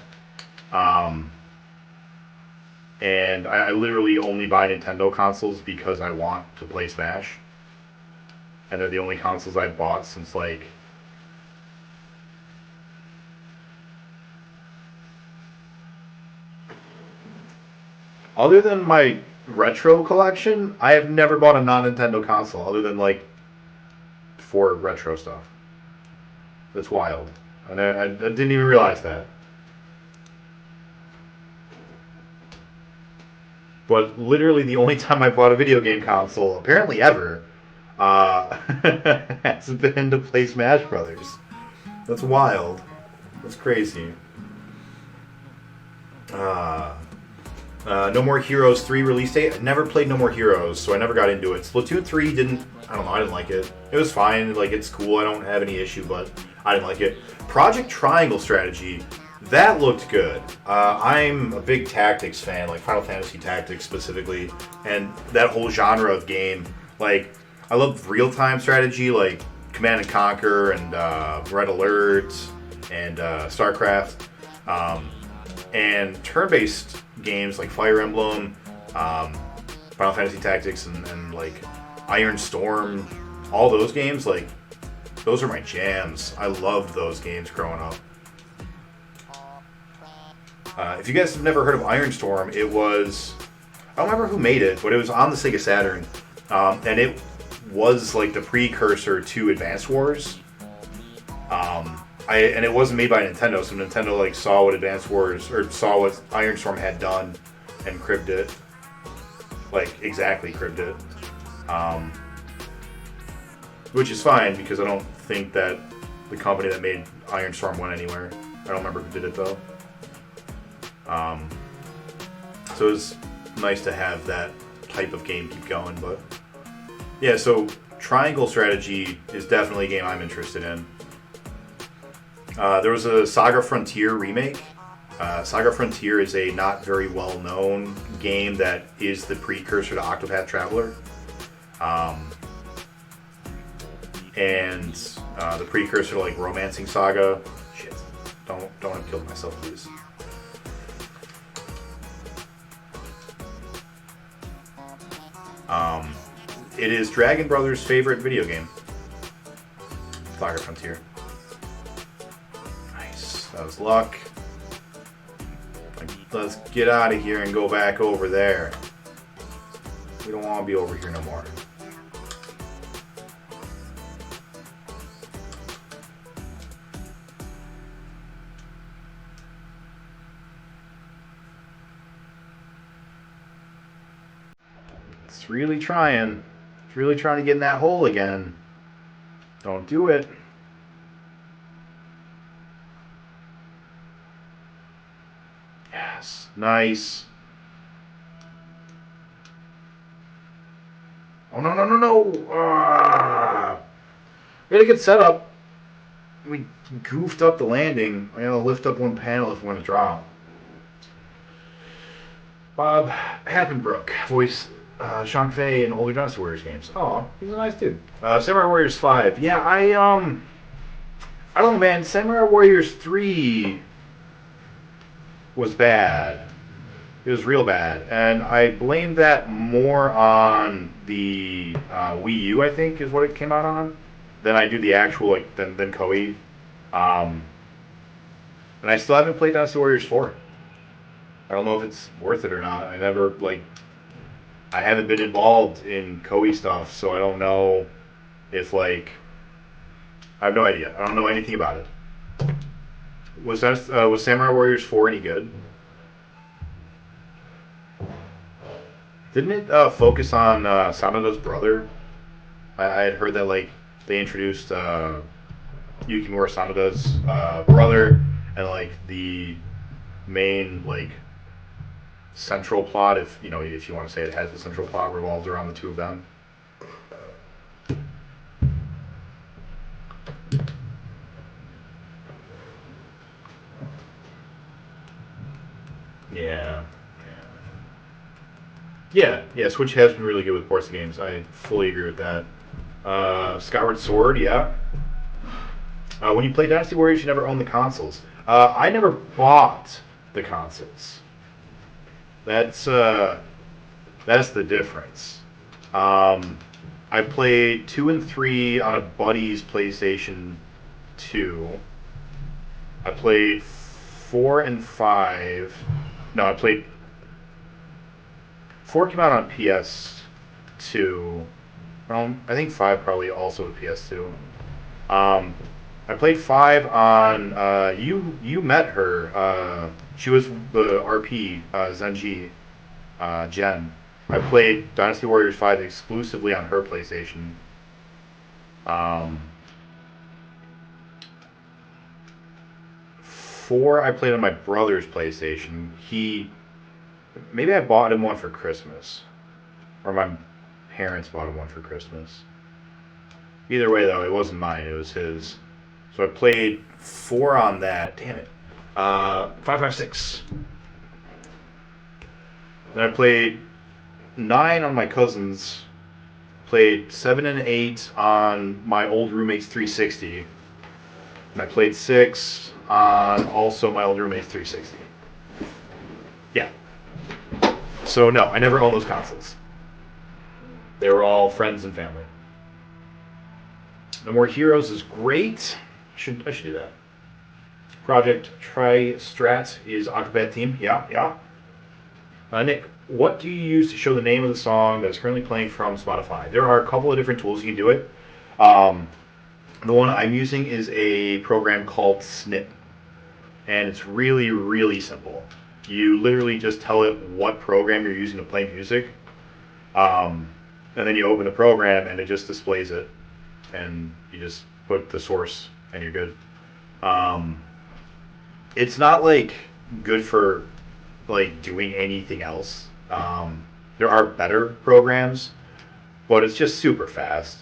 And I literally only buy Nintendo consoles because I want to play Smash. And they're the only consoles I've bought since like... Other than my retro collection, I have never bought a non-Nintendo console other than like for retro stuff. That's wild. And I didn't even realize that. But literally the only time I bought a video game console, apparently ever, has been to play Smash Brothers. That's wild. That's crazy. No More Heroes 3 release date. I never played No More Heroes, so I never got into it. Splatoon 3 I didn't like it. It was fine, like it's cool, I don't have any issue, but I didn't like it. Project Triangle Strategy, that looked good. I'm a big tactics fan, like Final Fantasy Tactics specifically, and that whole genre of game. Like, I love real-time strategy, like Command and Conquer and Red Alert and StarCraft. And turn-based games like Fire Emblem, Final Fantasy Tactics, and like Iron Storm, all those games, like, those are my jams. I loved those games growing up. If you guys have never heard of Iron Storm, it was... I don't remember who made it, but it was on the Sega Saturn. And it was like the precursor to Advance Wars. And it wasn't made by Nintendo, so Nintendo like saw what Advance Wars, or saw what Iron Storm had done and cribbed it. Like, exactly cribbed it. Which is fine, because I don't think that the company that made Iron Storm went anywhere. I don't remember who did it, though. So it was nice to have that type of game keep going, but... Yeah, so Triangle Strategy is definitely a game I'm interested in. There was a Saga Frontier remake. Saga Frontier is a not very well-known game that is the precursor to Octopath Traveler. And the precursor to like Romancing Saga. Shit, don't have killed myself, please. It is Dragon Brothers' favorite video game. Fire Frontier. Nice, that was luck. Let's get out of here and go back over there. We don't want to be over here no more. It's really trying. It's really trying to get in that hole again. Don't do it. Yes, nice. Oh, no, no, no, no. We had a good setup. We goofed up the landing. I'm going to lift up one panel if we're going to drop. Bob Happenbrook, voice Sean Fay in older Dynasty Warriors games. Oh, he's a nice dude. Samurai Warriors 5. Yeah, I don't know, man. Samurai Warriors 3 was bad. It was real bad, and I blame that more on the Wii U, I think, is what it came out on, than I do the actual, like, than Koei. And I still haven't played Dynasty Warriors 4. I don't know if it's worth it or not. I haven't been involved in Koei stuff, so I don't know if, like, I have no idea. I don't know anything about it. Was Samurai Warriors 4 any good? Didn't it focus on Sanada's brother? I had heard that like they introduced Yukimura Sanada's brother, and like the main like central plot, if you want to say it has a central plot, revolves around the two of them. Yeah. Yeah, Switch has been really good with ports of games. I fully agree with that. Skyward Sword, yeah. When you play Dynasty Warriors, you never own the consoles. I never bought the consoles. That's the difference. I played 2 and 3 on a buddy's PlayStation 2. I played 4 and 5. No, I played 4 came out on PS2. I think 5 probably also with PS2. I played 5 on. You met her. She was the RP Zenji Jen. I played Dynasty Warriors 5 exclusively on her PlayStation. 4 I played on my brother's PlayStation. Maybe I bought him one for Christmas, or my parents bought him one for Christmas. Either way, though, it wasn't mine; it was his. So I played 4 on that. Damn it. 556. Then I played 9 on my cousin's. Played 7 and 8 on my old roommate's 360. And I played 6 on also my old roommate's 360. Yeah. So no, I never owned those consoles. They were all friends and family. No More Heroes is great. I should do that. Project Tri-Strat is Octopath Team. Yeah. Nick, what do you use to show the name of the song that is currently playing from Spotify? There are a couple of different tools you can do it. The one I'm using is a program called Snip. And it's really, really simple. You literally just tell it what program you're using to play music. And then you open the program and it just displays it. And you just put the source and you're good. It's not like good for like doing anything else. There are better programs, but it's just super fast.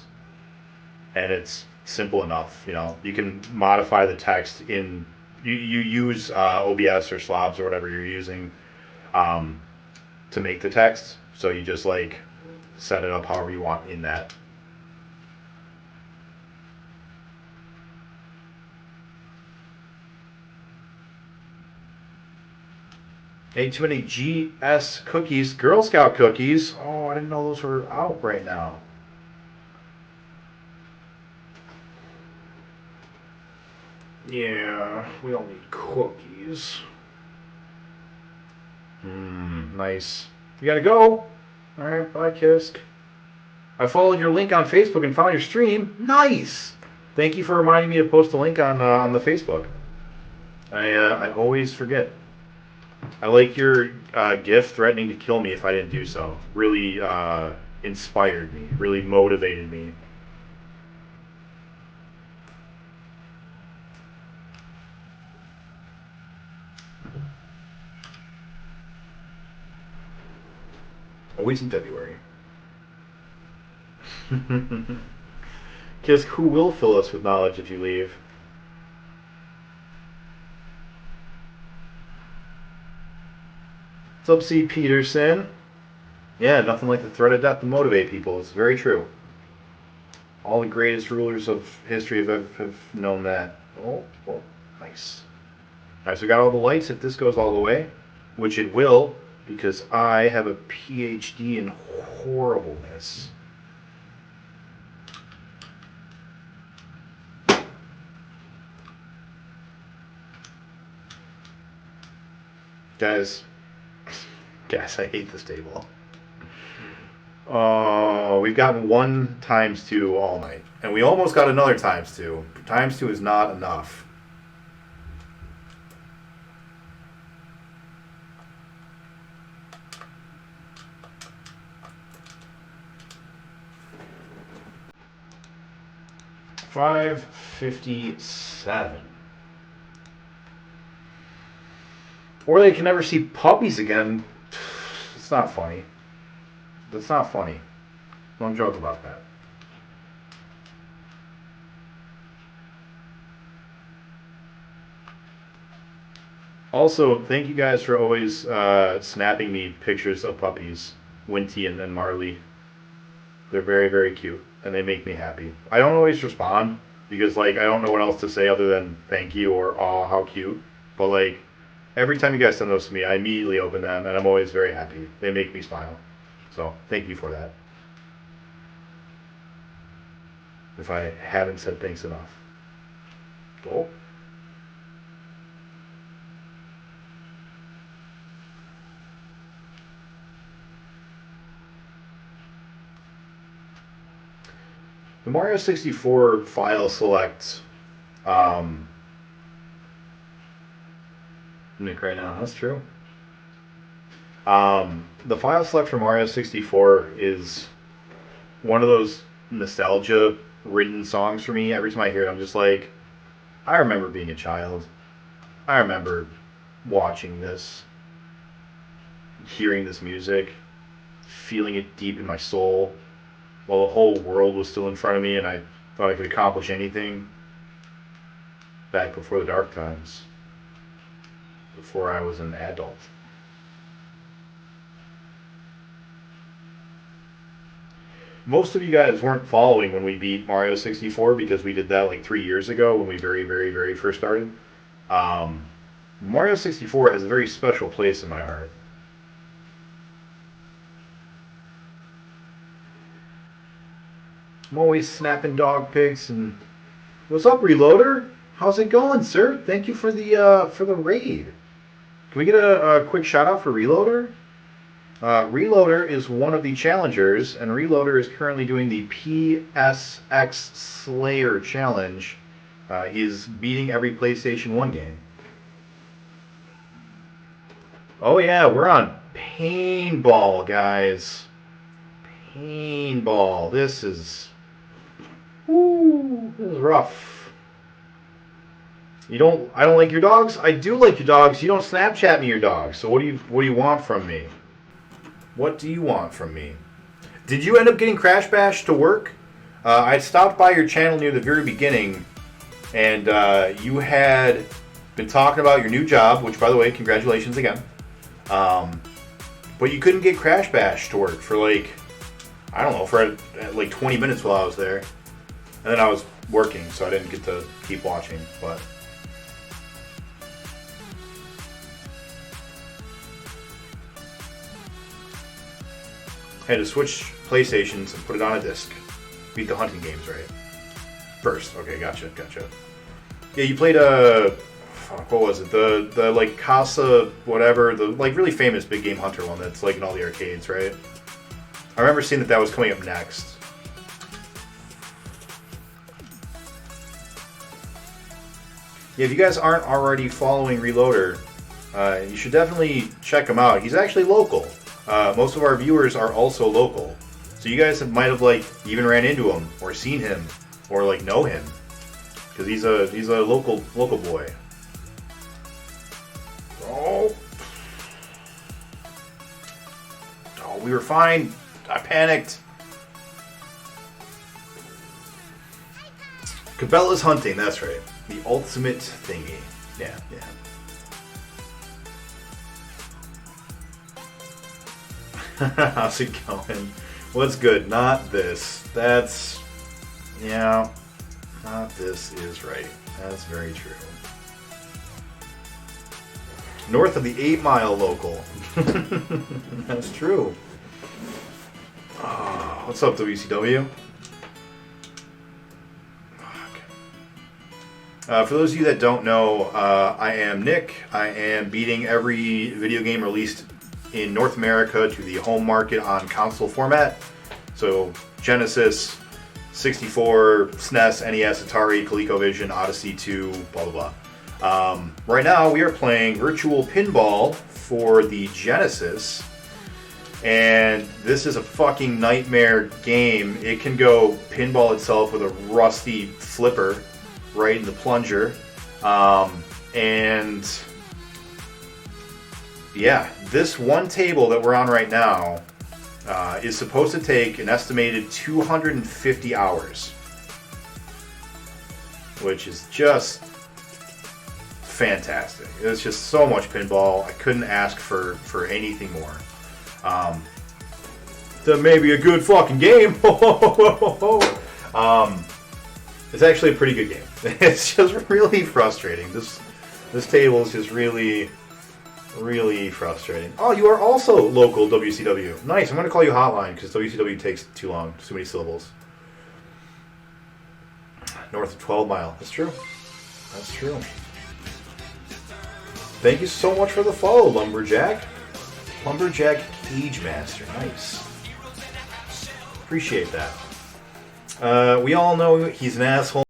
And it's simple enough. You can modify the text in you use OBS or Slobs or whatever you're using to make the text. So you just like set it up however you want in that. Hey, too many GS cookies, Girl Scout cookies. Oh, I didn't know those were out right now. Yeah, we all need cookies. Nice. You gotta go. Alright, bye, Kisk. I followed your link on Facebook and found your stream. Nice! Thank you for reminding me to post a link on the Facebook. I always forget. I like your GIF threatening to kill me if I didn't do so. Really inspired me. Really motivated me. Always in February. Kisk, who will fill us with knowledge if you leave? What's up, C. Peterson? Yeah, nothing like the threat of death to motivate people. It's very true. All the greatest rulers of history have known that. Oh, nice. Alright, so we got all the lights. If this goes all the way, which it will, because I have a PhD in horribleness. Guys, I hate this table. We've gotten 1 times 2 all night. And we almost got another times 2. Times 2 is not enough. $5.57. Or they can never see puppies again. It's not funny. That's not funny. Don't joke about that. Also, thank you guys for always snapping me pictures of puppies. Winty and Marley. They're very, very cute. And they make me happy. I don't always respond. Because, like, I don't know what else to say other than thank you or aw, how cute. But, like, every time you guys send those to me, I immediately open them, and I'm always very happy. They make me smile. So, thank you for that. If I haven't said thanks enough. Oh. The Mario 64 file select, Nick right now, that's true. The file select for Mario 64 is one of those nostalgia-ridden songs for me. Every time I hear it, I'm just like, I remember being a child. I remember watching this, hearing this music, feeling it deep in my soul, while the whole world was still in front of me and I thought I could accomplish anything. Back before the dark times. Before I was an adult. Most of you guys weren't following when we beat Mario 64 because we did that like 3 years ago when we very, very, very first started. Mario 64 has a very special place in my heart. I'm always snapping dog pics and what's up, Reloader? How's it going, sir? Thank you for the raid. Can we get a quick shout out for Reloader? Reloader is one of the challengers, and Reloader is currently doing the PSX Slayer challenge. He's beating every PlayStation 1 game. Oh yeah, we're on Paintball, guys. Paintball. This is rough. I don't like your dogs? I do like your dogs. You don't Snapchat me your dogs. So what do you want from me? What do you want from me? Did you end up getting Crash Bash to work? I stopped by your channel near the very beginning, and you had been talking about your new job, which, by the way, congratulations again. But you couldn't get Crash Bash to work for like I don't know, for like 20 minutes while I was there. And then I was working, so I didn't get to keep watching, but... I had to switch PlayStations and put it on a disc. Beat the hunting games, right? First. Okay, gotcha. Yeah, you played fuck, what was it? The like Casa whatever, the like really famous big game hunter one that's like in all the arcades, right? I remember seeing that was coming up next. Yeah, if you guys aren't already following Reloader, you should definitely check him out. He's actually local. Most of our viewers are also local, so you guys might have like even ran into him or seen him or like know him because he's a local boy. Oh, we were fine. I panicked. Cabela's hunting. That's right. The ultimate thingy. Yeah. How's it going? What's good? Not this. That's... Yeah. Not this is right. That's very true. North of the 8 Mile local. That's true. Oh, what's up, WCW? For those of you that don't know, I am Nick. I am beating every video game released in North America to the home market on console format. So Genesis, 64, SNES, NES, Atari, ColecoVision, Odyssey 2, blah blah blah. Right now we are playing Virtual Pinball for the Genesis. And this is a fucking nightmare game. It can go pinball itself with a rusty flipper right in the plunger. And yeah, this one table that we're on right now is supposed to take an estimated 250 hours, which is just fantastic. It's just so much pinball. I couldn't ask for anything more. That may be a good fucking game. It's actually a pretty good game. It's just really frustrating. This table is just really frustrating. Oh, you are also local WCW. Nice. I'm going to call you Hotline because WCW takes too long. Too many syllables. North of 12 Mile. That's true. That's true. Thank you so much for the follow, Lumberjack. Lumberjack Cage Master. Nice. Appreciate that. We all know he's an asshole.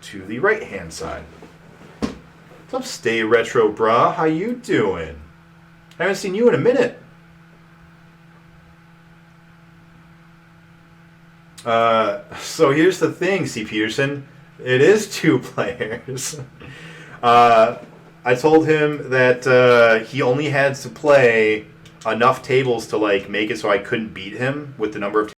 to the right-hand side. What's up, Stay Retro, brah? How you doing? I haven't seen you in a minute. So here's the thing, C. Peterson. It is 2 players. I told him that he only had to play enough tables to like make it so I couldn't beat him with the number of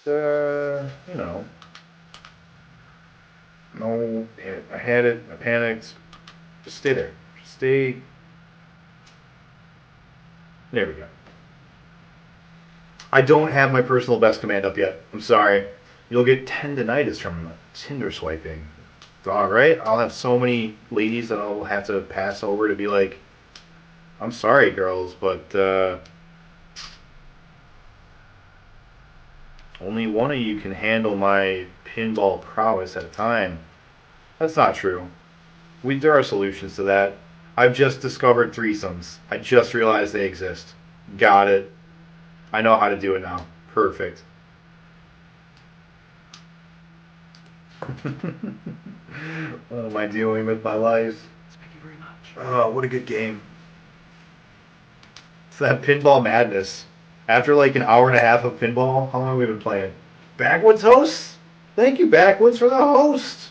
you know, no, I had it, I panicked. Just stay there. Just stay. There we go. I don't have my personal best command up yet. I'm sorry. You'll get tendinitis from Tinder swiping. Alright? I'll have so many ladies that I'll have to pass over to be like, I'm sorry, girls, but only one of you can handle my pinball prowess at a time. That's not true. There are solutions to that. I've just discovered threesomes. I just realized they exist. Got it. I know how to do it now. Perfect. What am I doing with my life? Thank you very much. Oh, what a good game. It's that pinball madness. After like an hour and a half of pinball, how long have we been playing? Backwoods host? Thank you, Backwoods, for the host.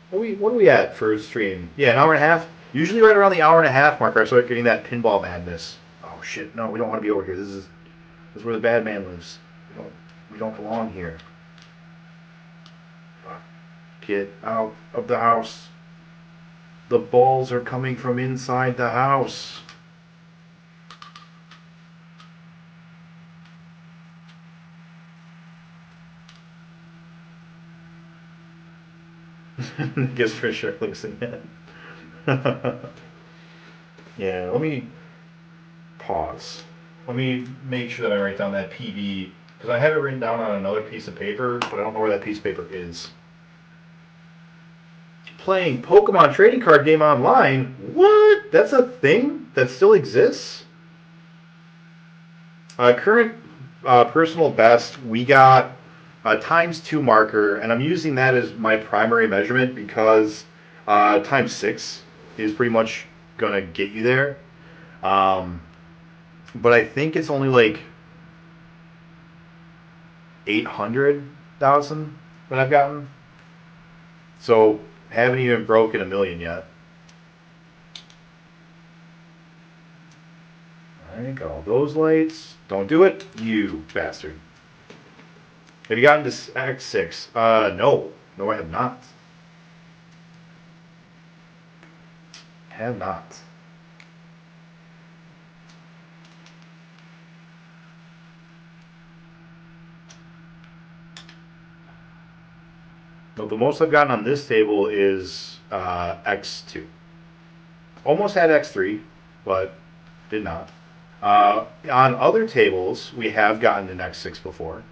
What are we at for stream? Yeah, an hour and a half. Usually right around the hour and a half mark, I start getting that pinball madness. Oh shit! No, we don't want to be over here. This is where the bad man lives. We don't belong here. Get out of the house. The balls are coming from inside the house. Guess for sure losing it. Yeah, let me pause. Let me make sure that I write down that PB because I have it written down on another piece of paper, but I don't know where that piece of paper is. Playing Pokemon trading card game online? What? That's a thing that still exists? Current personal best, we got a ×2 marker, and I'm using that as my primary measurement because ×6 is pretty much gonna get you there. But I think it's only like 800,000 that I've gotten. So haven't even broken 1,000,000 yet. There you go. Those lights. Don't do it, you bastard. Have you gotten to X6? No. No, I have not. Have not. No, the most I've gotten on this table is X2. Almost had X3, but did not. On other tables, we have gotten an X6 before.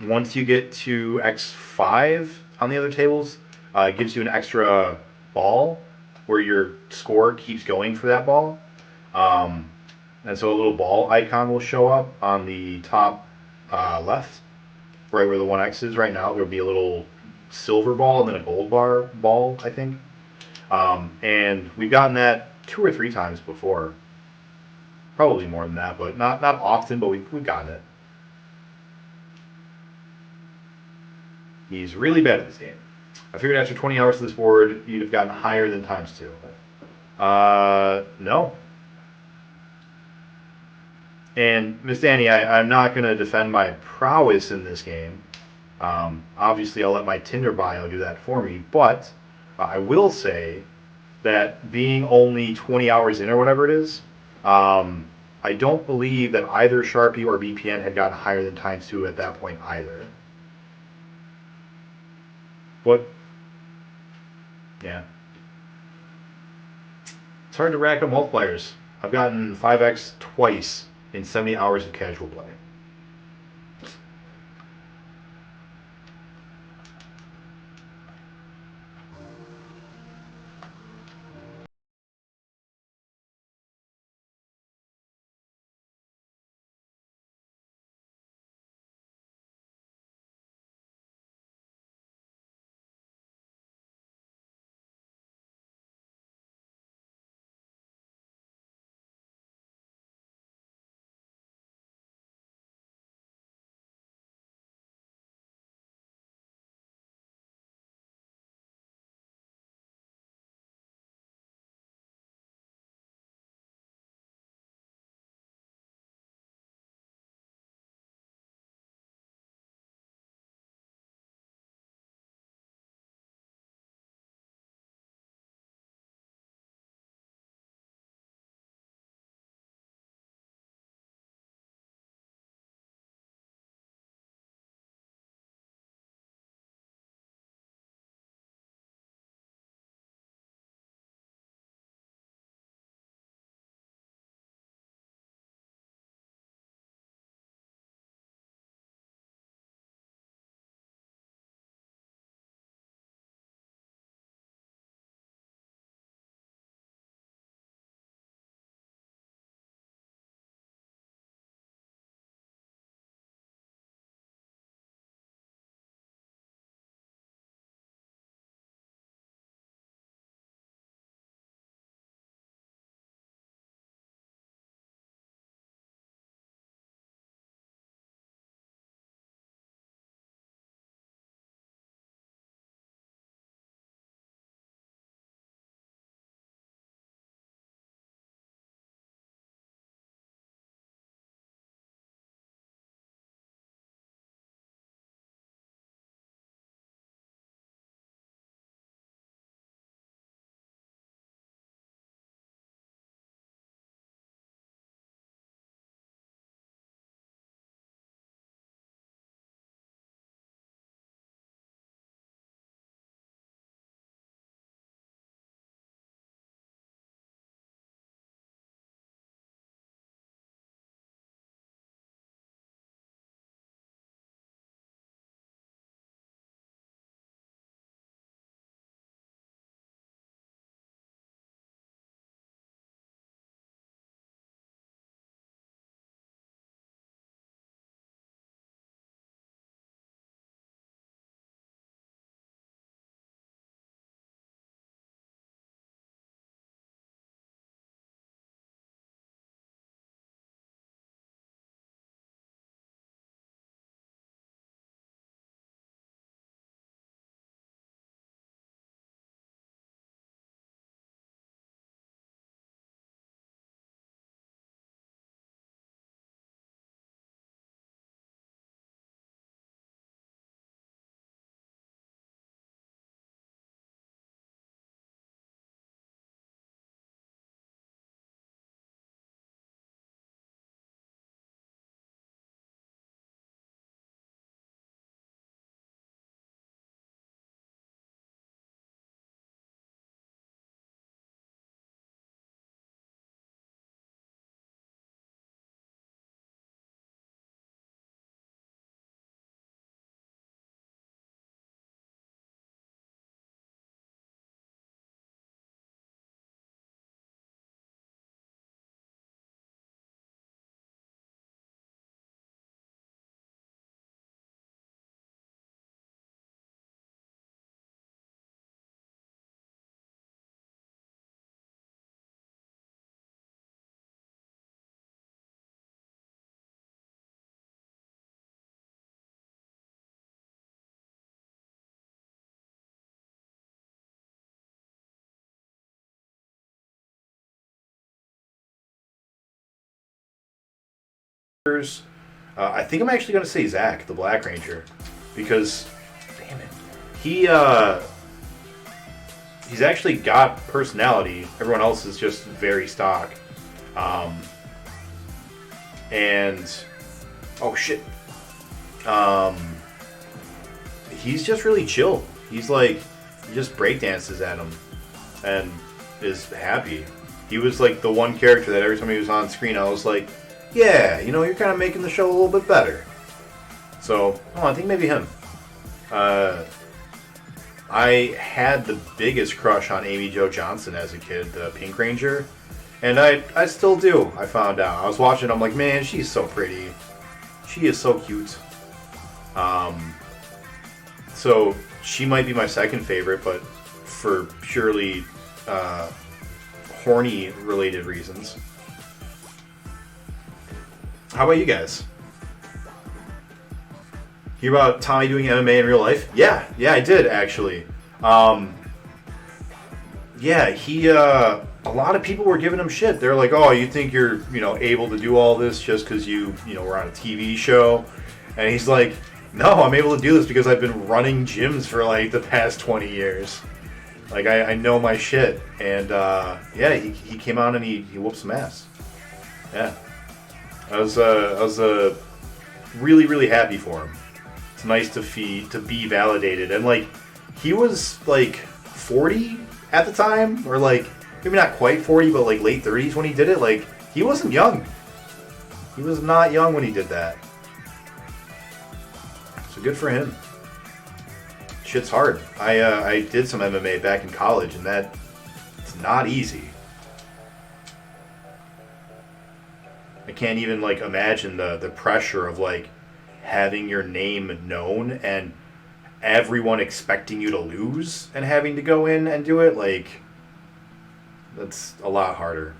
Once you get to X5 on the other tables, it gives you an extra ball where your score keeps going for that ball. And so a little ball icon will show up on the top left, right where the 1X is right now. There'll be a little silver ball and then a gold ball, I think. And we've gotten that 2 or 3 times before. Probably more than that, but not often, but we've gotten it. He's really bad at this game. I figured after 20 hours of this board, you'd have gotten higher than ×2. No. And Miss Danny, I'm not going to defend my prowess in this game. Obviously, I'll let my Tinder bio do that for me, but I will say that being only 20 hours in or whatever it is, I don't believe that either Sharpie or BPN had gotten higher than ×2 at that point either. What? Yeah. It's hard to rack up multipliers. I've gotten 5x twice in 70 hours of casual play. I think I'm actually going to say Zach, the Black Ranger, because, damn it, he's actually got personality. Everyone else is just very stock. And oh shit, he's just really chill. He's like, he just breakdances at him and is happy. He was like the one character that every time he was on screen, I was like, yeah, you know, you're kind of making the show a little bit better. So, I think maybe him. I had the biggest crush on Amy Jo Johnson as a kid, the Pink Ranger. And I still do, I found out. I was watching, I'm like, man, she's so pretty. She is so cute. So, she might be my second favorite, but for purely horny-related reasons. How about you guys? Hear about Tommy doing MMA in real life? Yeah, I did actually. Yeah, he. A lot of people were giving him shit. They're like, "Oh, you think you're, able to do all this just because you were on a TV show?" And he's like, "No, I'm able to do this because I've been running gyms for like the past 20 years. Like I know my shit." And yeah, he came out and he whooped some ass. Yeah, I was really, really happy for him. It's nice to be validated, and like he was like 40 at the time, or like maybe not quite 40, but like late 30s when he did it. Like he wasn't young. He was not young when he did that. So good for him. Shit's hard. I did some MMA back in college, and it's not easy. I can't even like imagine the pressure of like having your name known and everyone expecting you to lose and having to go in and do it. Like, that's a lot harder.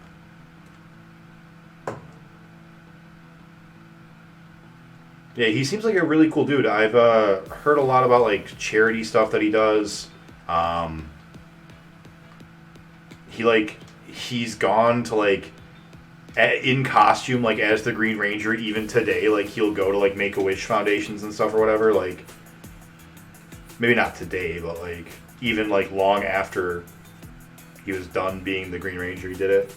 Yeah, he seems like a really cool dude. I've heard a lot about like charity stuff that he does. He's gone to like in costume, like as the Green Ranger, even today. Like he'll go to like Make-A-Wish foundations and stuff or whatever. Like maybe not today, but like even like long after he was done being the Green Ranger, he did it.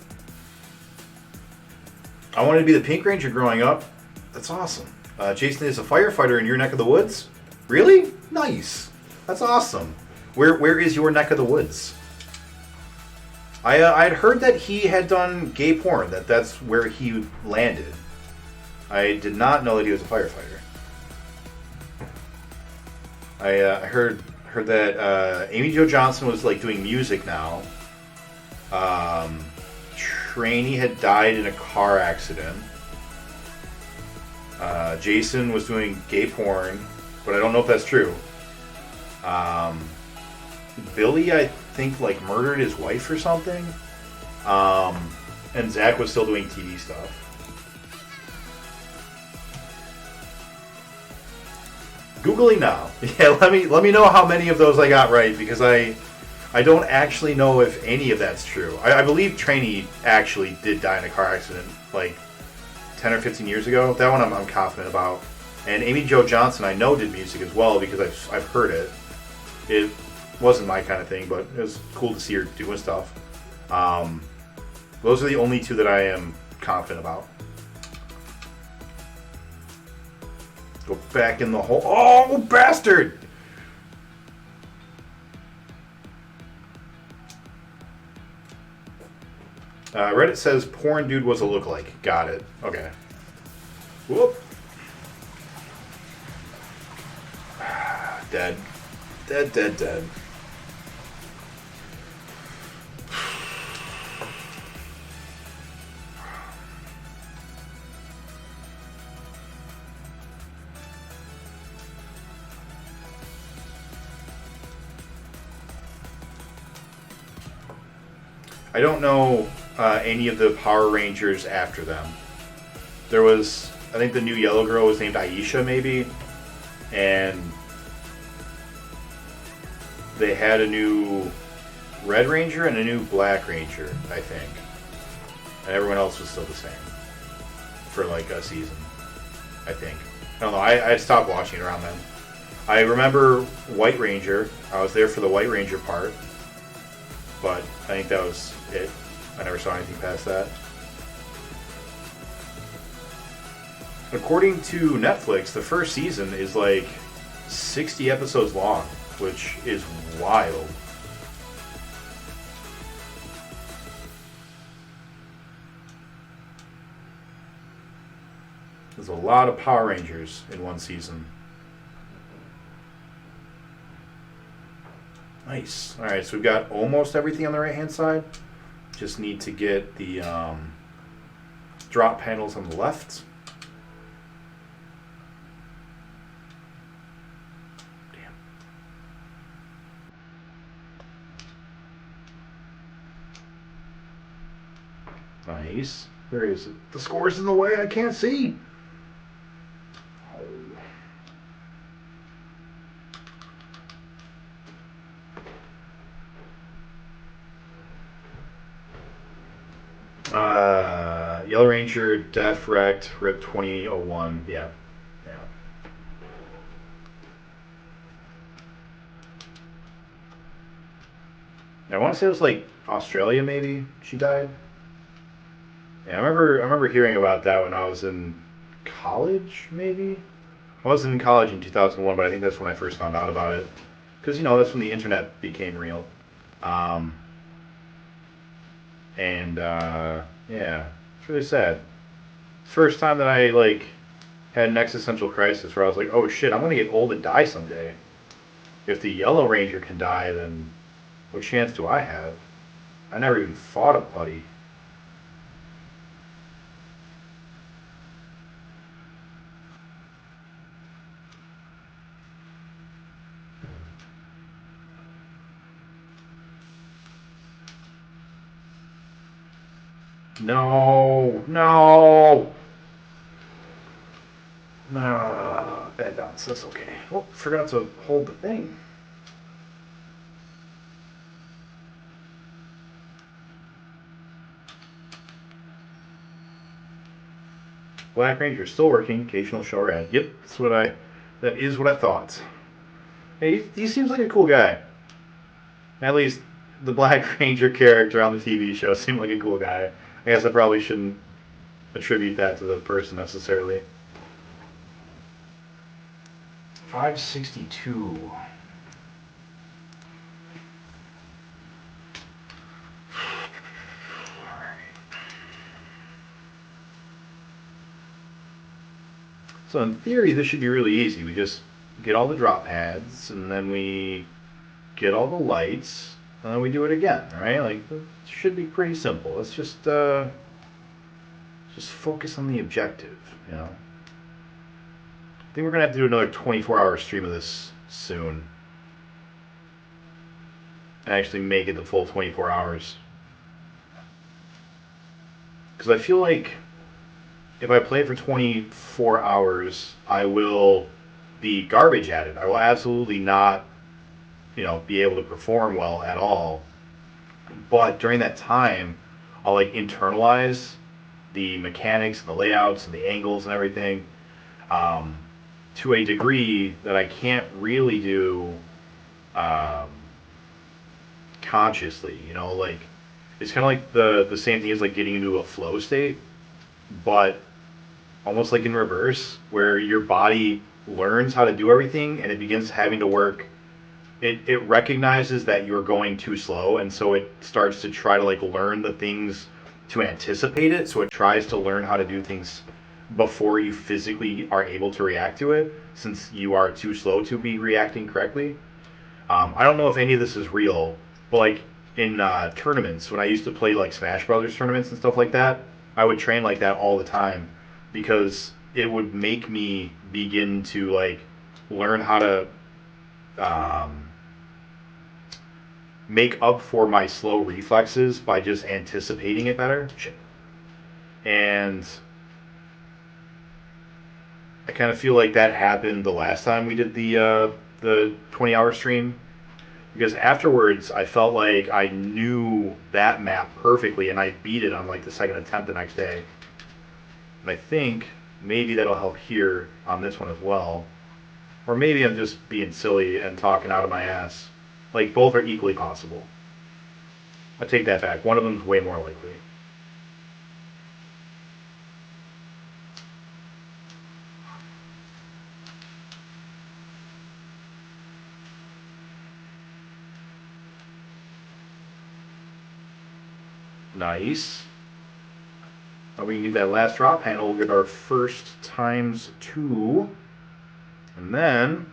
I wanted to be the Pink Ranger growing up. That's awesome. Jason is a firefighter in your neck of the woods. Really? Nice. That's awesome. Where is your neck of the woods? I'd heard that he had done gay porn. That's where he landed. I did not know that he was a firefighter. I heard that Amy Jo Johnson was like doing music now. Trainee had died in a car accident. Jason was doing gay porn, but I don't know if that's true. Billy, I think, like murdered his wife or something. And Zach was still doing TV stuff. Googling now. Yeah, let me know how many of those I got right, because I don't actually know if any of that's true. I believe Trainee actually did die in a car accident like 10 or 15 years ago. That one I'm confident about. And Amy Jo Johnson I know did music as well, because I've heard it. It wasn't my kind of thing, but it was cool to see her doing stuff. Those are the only two that I am confident about. Go back in the hole. Oh, bastard! Reddit says porn dude was a lookalike. Got it. Okay. Whoop. Dead. Dead. I don't know any of the Power Rangers after them. There was, I think the new yellow girl was named Aisha, maybe, and they had a new Red Ranger and a new Black Ranger, I think, and everyone else was still the same for like a season. I think. I don't know. I stopped watching it around then. I remember White Ranger. I was there for the White Ranger part, but I think that was it. I never saw anything past that. According to Netflix, the first season is like 60 episodes long, which is wild. There's a lot of Power Rangers in one season. Nice. Alright, so we've got almost everything on the right-hand side. Just need to get the drop panels on the left. Damn. Nice. Where is it? The score's in the way. I can't see. Yellow Ranger, Def Wrecked, Rip 2001. Yeah. I want to say it was like Australia, maybe she died. Yeah, I remember hearing about that when I was in college, maybe. I wasn't in college in 2001, but I think that's when I first found out about it. Because, that's when the internet became real. Yeah, it's really sad. First time that I, had an existential crisis where I was like, oh shit, I'm going to get old and die someday. If the Yellow Ranger can die, then what chance do I have? I never even fought a buddy. No. Bad bounce. That's okay. Oh, forgot to hold the thing. Black Ranger still working. Occasional show red. Yep, that is what I thought. Hey, he seems like a cool guy. At least the Black Ranger character on the TV show seemed like a cool guy. I guess I probably shouldn't attribute that to the person necessarily. 562. So in theory, this should be really easy. We just get all the drop pads, and then we get all the lights, and then we do it again, right? It should be pretty simple. Let's just focus on the objective, I think we're going to have to do another 24-hour stream of this soon. And actually make it the full 24 hours. Because I feel like if I play for 24 hours, I will be garbage at it. I will absolutely not, be able to perform well at all. But during that time, I'll internalize the mechanics and the layouts and the angles and everything to a degree that I can't really do consciously. It's kind of like the same thing as getting into a flow state, but almost like in reverse, where your body learns how to do everything and it begins having to work. It recognizes that you're going too slow, and so it starts to try to learn the things to anticipate it. So it tries to learn how to do things before you physically are able to react to it, since you are too slow to be reacting correctly. I don't know if any of this is real, but in tournaments, when I used to play Smash Brothers tournaments and stuff like that, I would train like that all the time, because it would make me begin to learn how to make up for my slow reflexes by just anticipating it better. And I kind of feel like that happened the last time we did the 20-hour stream, because afterwards I felt like I knew that map perfectly, and I beat it on the second attempt the next day. And I think Maybe that'll help here on this one as well. Or maybe I'm just being silly and talking out of my ass. Like, both are equally possible. I take that back. One of them's way more likely. Nice. Now we can get that last drop handle. We'll get our first times 2. And then...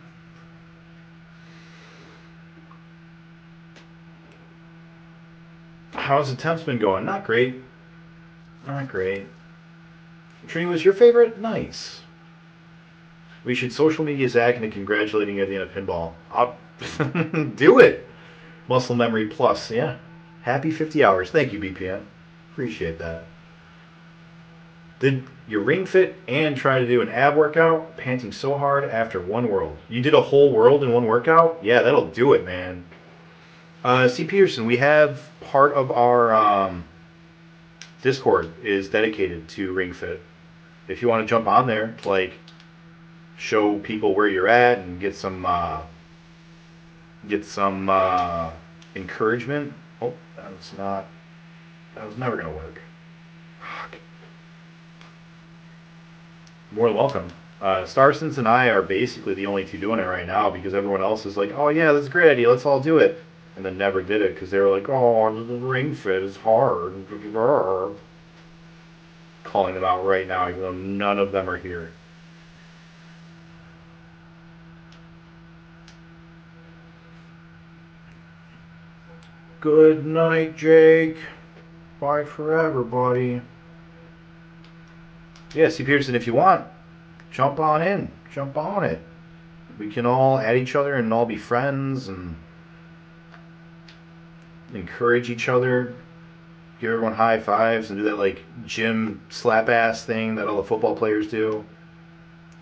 how's the temps been going? Not great. Not great. Trini was your favorite? Nice. We should social media Zach and congratulating you at the end of pinball. I'll do it. Muscle memory plus, yeah. Happy 50 hours. Thank you, BPN. Appreciate that. Did you ring fit and try to do an ab workout? Panting so hard after one world. You did a whole world in one workout? Yeah, that'll do it, man. C. Peterson, we have part of our Discord is dedicated to ring fit. If you want to jump on there, like, show people where you're at and get some encouragement. Oh, that was never gonna work. Fuck. More than welcome. Starsons and I are basically the only two doing it right now because everyone else is like, oh yeah, that's a great idea, let's all do it. And then never did it because they were like, oh, the ring fit is hard. Calling them out right now even though none of them are here. Good night, Jake. Bye forever, buddy. Yeah, C. Peterson, if you want, jump on in. Jump on it. We can all add each other and all be friends and encourage each other. Give everyone high fives and do that like gym slap ass thing that all the football players do.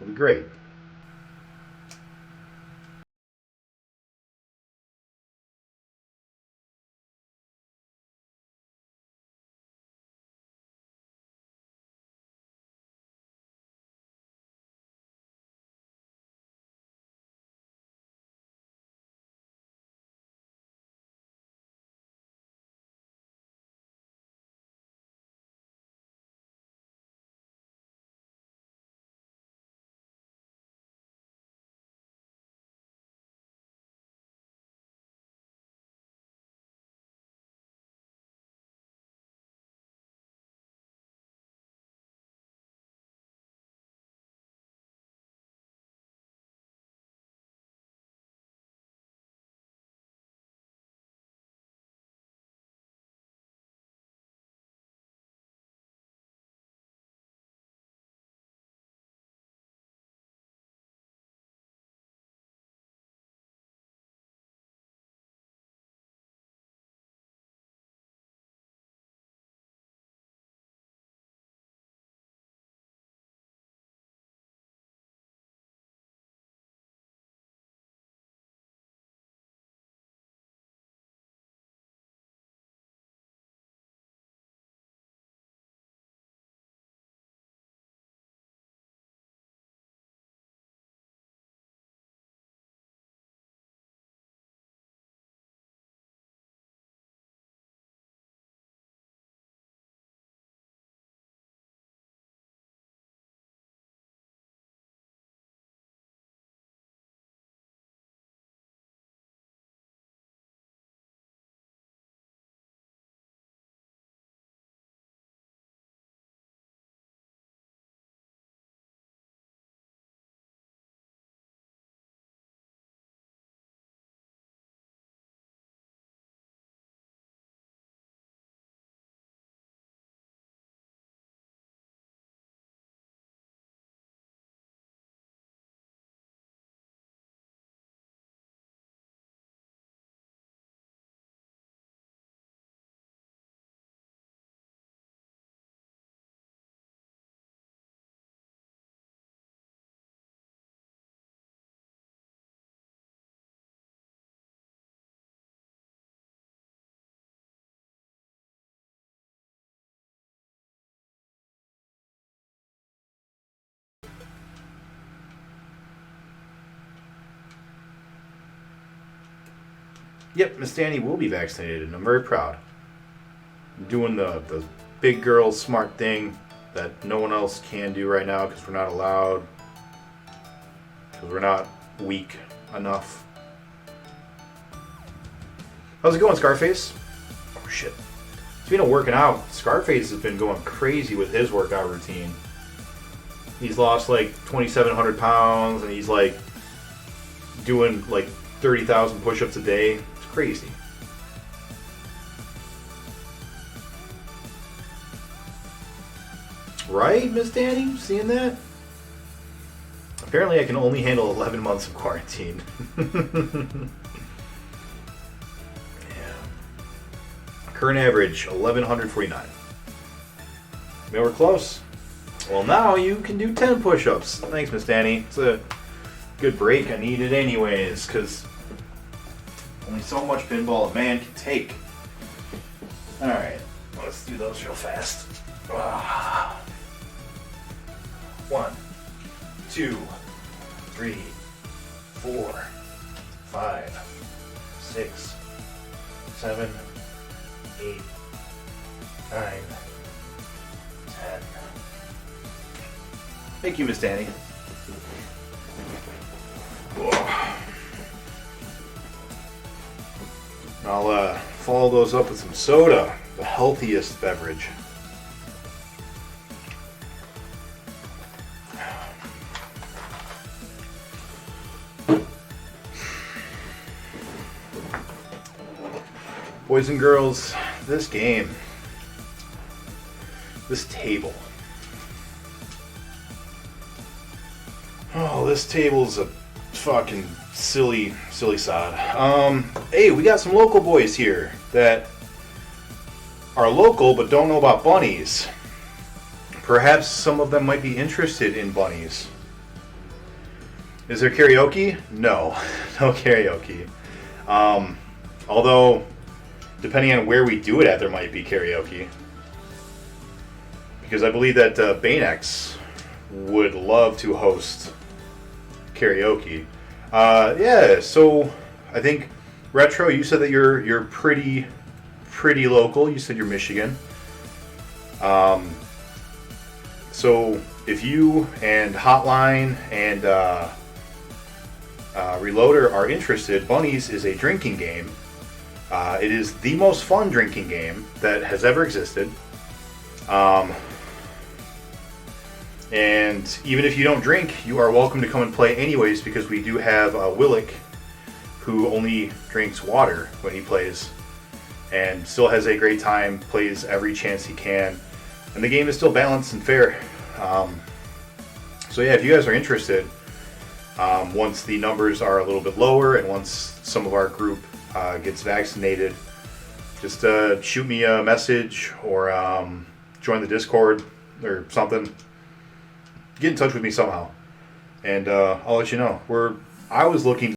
It'll be great. Yep, Miss Danny will be vaccinated, and I'm very proud. I'm doing the big girl smart thing that no one else can do right now because we're not allowed. Because we're not weak enough. How's it going, Scarface? Oh, shit. Speaking of working out, Scarface has been going crazy with his workout routine. He's lost like 2,700 pounds, and he's like doing like 30,000 push-ups a day. It's crazy. Right, Miss Danny? Seeing that? Apparently I can only handle 11 months of quarantine. Yeah. Current average, 1,149. Maybe we're close. Well, now you can do 10 push-ups. Thanks, Miss Danny. It's a good break. I need it anyways, because only so much pinball a man can take. Alright, let's do those real fast. 1, 2, 3, 4, 5, 6, 7, 8, 9, 10. Thank you, Miss Danny. I'll follow those up with some soda, the healthiest beverage. Boys and girls, this game, this table. Oh, this table's a fucking silly sod. Hey, we got some local boys here that are local but don't know about bunnies. Perhaps some of them might be interested in bunnies. Is there karaoke? No, no karaoke. Although, depending on where we do it at, there might be karaoke. Because I believe that Banex would love to host karaoke. Yeah, so I think Retro, you said that you're pretty local. You said you're Michigan. So if you and Hotline and Reloader are interested, Bunnies is a drinking game. It is the most fun drinking game that has ever existed. And even if you don't drink, you are welcome to come and play anyways, because we do have Willick, who only drinks water when he plays, and still has a great time, plays every chance he can, and the game is still balanced and fair. So yeah, if you guys are interested, once the numbers are a little bit lower and once some of our group gets vaccinated, just shoot me a message or join the Discord or something. Get in touch with me somehow, and I'll let you know. I was looking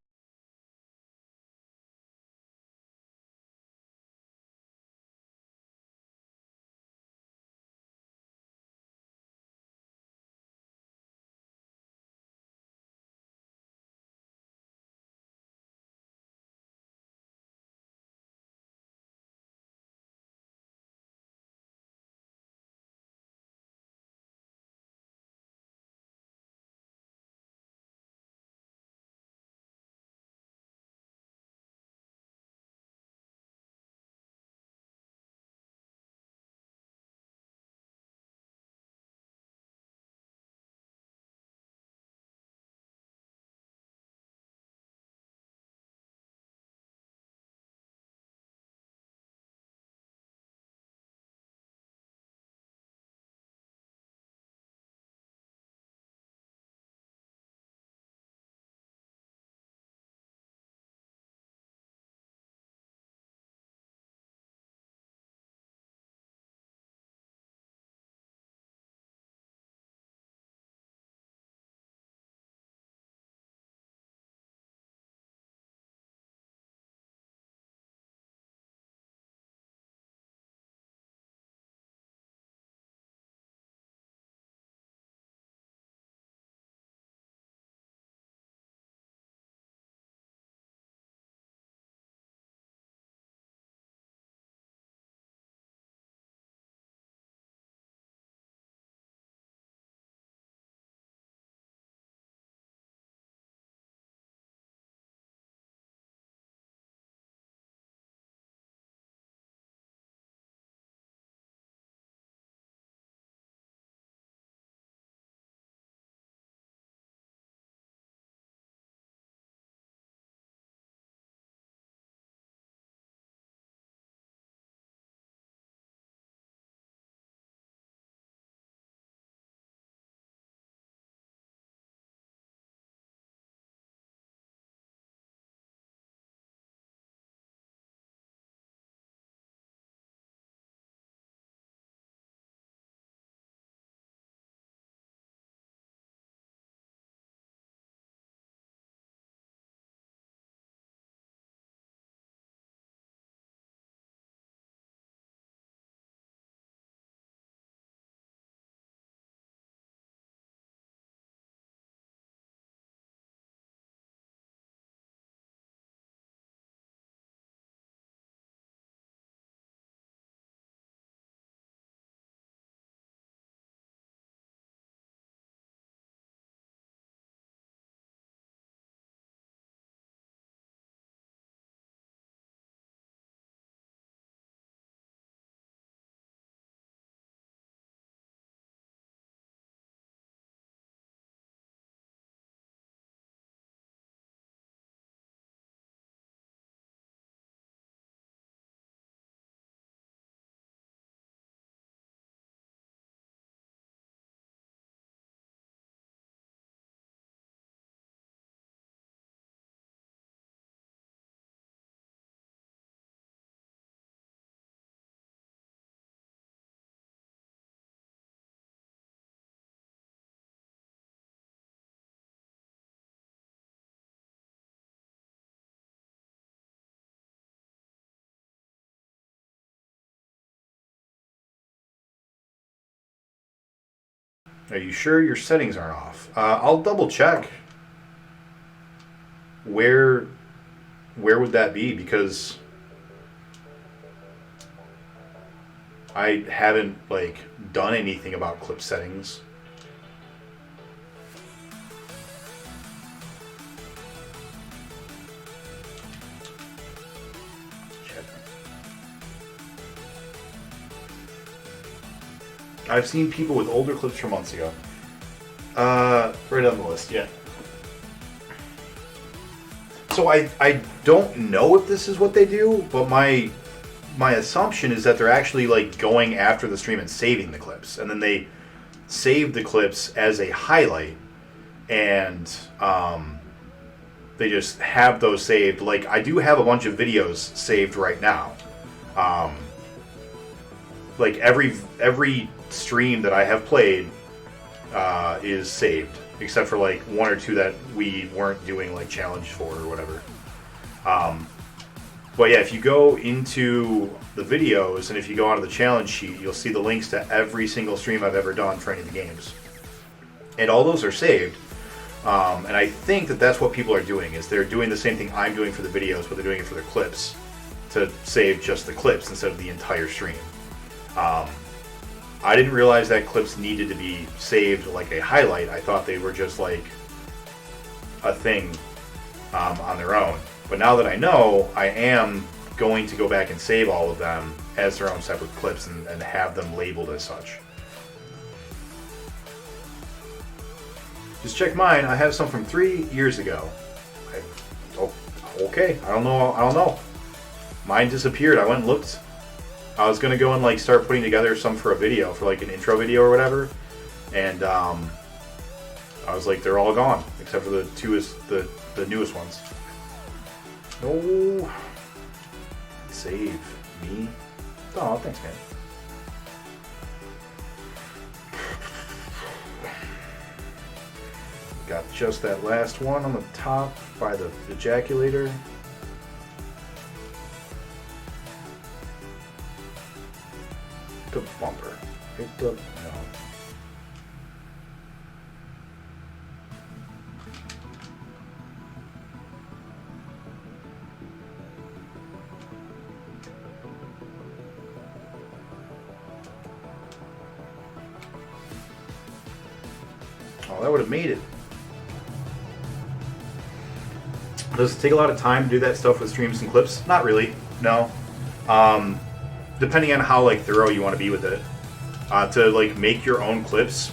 Are you sure your settings aren't off? I'll double check. Where would that be? Because I haven't like done anything about clip settings. I've seen people with older clips from months ago. Right on the list, yeah. So I don't know if this is what they do, but my assumption is that they're actually like going after the stream and saving the clips, and then they save the clips as a highlight, and they just have those saved. Like I do have a bunch of videos saved right now. Like every stream that I have played is saved, except for like one or two that we weren't doing like challenge for or whatever. But yeah, if you go into the videos and if you go onto the challenge sheet, you'll see the links to every single stream I've ever done for any of the games, and all those are saved. And I think that that's what people are doing, is they're doing the same thing I'm doing for the videos, but they're doing it for their clips, to save just the clips instead of the entire stream. I didn't realize that clips needed to be saved like a highlight. I thought they were just like a thing on their own. But now that I know, I am going to go back and save all of them as their own separate clips and have them labeled as such. Just check mine. I have some from 3 years ago. Okay. I don't know. Mine disappeared. I went and looked. I was gonna go and like start putting together some for a video, for like an intro video or whatever, and I was like, they're all gone except for the newest ones. No, save me. Oh, thanks, man. Got just that last one on the top by the ejaculator. The bumper. Hit the... no. Oh, that would have made it. Does it take a lot of time to do that stuff with streams and clips? Not really, no. Depending on how like thorough you want to be with it. To like make your own clips,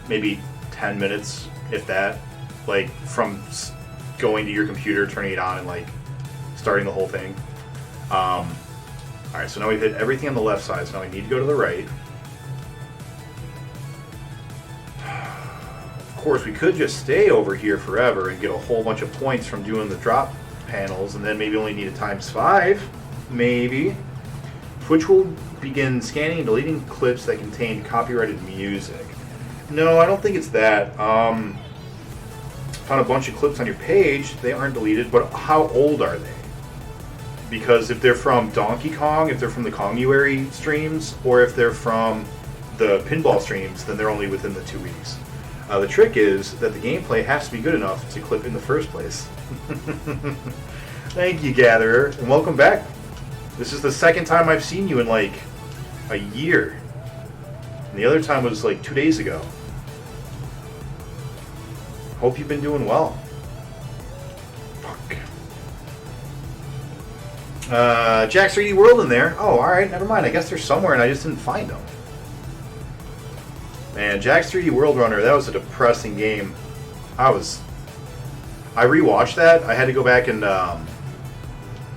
maybe 10 minutes, if that. Like from going to your computer, turning it on, and like starting the whole thing. Alright, so now we've hit everything on the left side, so now we need to go to the right. Of course, we could just stay over here forever and get a whole bunch of points from doing the drop panels, and then maybe only need a ×5. Maybe. Twitch will begin scanning and deleting clips that contain copyrighted music. No, I don't think it's that. Found a bunch of clips on your page. They aren't deleted, but how old are they? Because if they're from Donkey Kong, if they're from the Konguary streams, or if they're from the Pinball streams, then they're only within the 2 weeks. The trick is that the gameplay has to be good enough to clip in the first place. Thank you, Gatherer, and welcome back. This is the second time I've seen you in like a year. And the other time was like 2 days ago. Hope you've been doing well. Fuck. Jack's 3D World in there. Oh, alright, never mind. I guess they're somewhere and I just didn't find them. Man, Jack's 3D World Runner, that was a depressing game. I rewatched that. I had to go back and...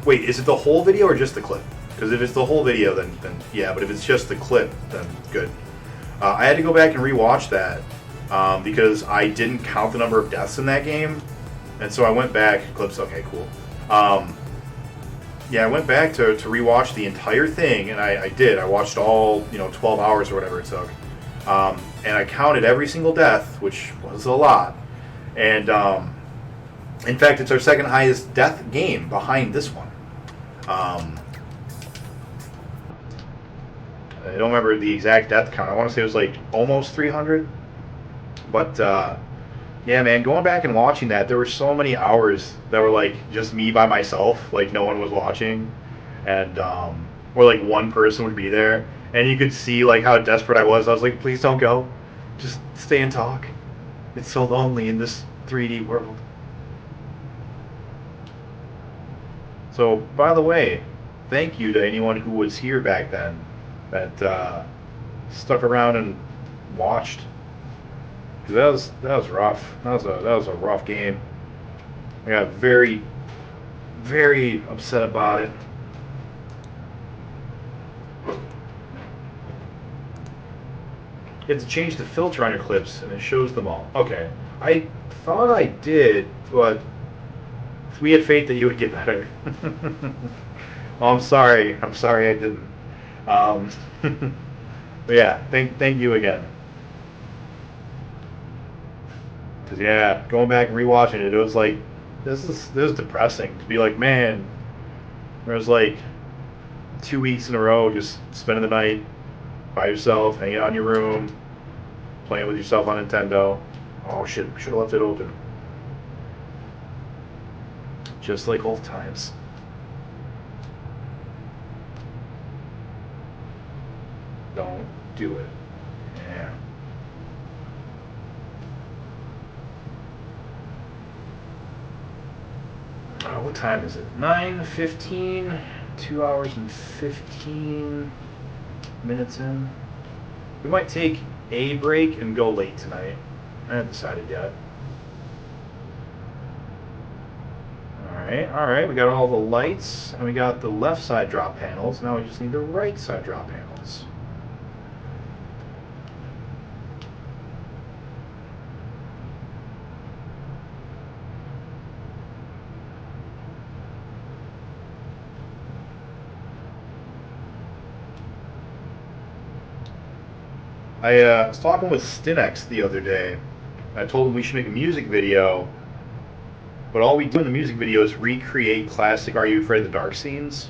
Wait, is it the whole video or just the clip? Because if it's the whole video, then yeah, but if it's just the clip, then good. I had to go back and rewatch that because I didn't count the number of deaths in that game. And so I went back, clips, okay, cool. Yeah, I went back to rewatch the entire thing, and I did. I watched all, 12 hours or whatever it took. And I counted every single death, which was a lot. And in fact, it's our second highest death game behind this one. I don't remember the exact death count. I want to say it was like almost 300. But yeah, man, going back and watching that, there were so many hours that were like just me by myself, like no one was watching, and or like one person would be there, and you could see like how desperate I was. I was like, please don't go, just stay and talk. It's so lonely in this 3D world. So, by the way, thank you to anyone who was here back then that stuck around and watched. 'Cause that was rough. That was a rough game. I got very very upset about it. You have to change the filter on your clips, and it shows them all. Okay, I thought I did, but we had faith that you would get better. Well, I'm sorry. I'm sorry I didn't. Um, but yeah, thank you again. Cause yeah, going back and rewatching it, it was like this is depressing to be like, man. There was like 2 weeks in a row just spending the night by yourself, hanging out in your room, playing with yourself on Nintendo. Oh shit, should have left it open. Just like old times. Don't do it. Yeah. Oh, what time is it? 9:15. 2 hours and 15 minutes in. We might take a break and go late tonight. I haven't decided yet. Alright, we got all the lights, and we got the left side drop panels. Now we just need the right side drop panels. I was talking with Stinex the other day. I told him we should make a music video, but all we do in the music video is recreate classic Are You Afraid of the Dark scenes.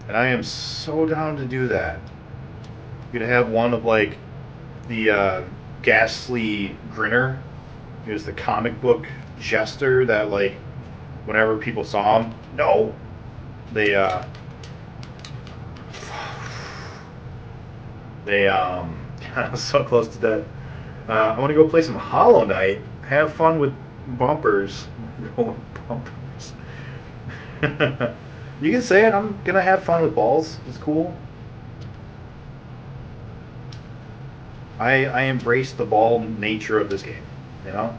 And I am so down to do that. We're gonna have one of like the ghastly grinner. He was the comic book jester that like whenever people saw him, no, they so close to death. I want to go play some Hollow Knight. Have fun with bumpers. Bumpers. You can say it. I'm gonna have fun with balls. It's cool. I embrace the ball nature of this game. You know.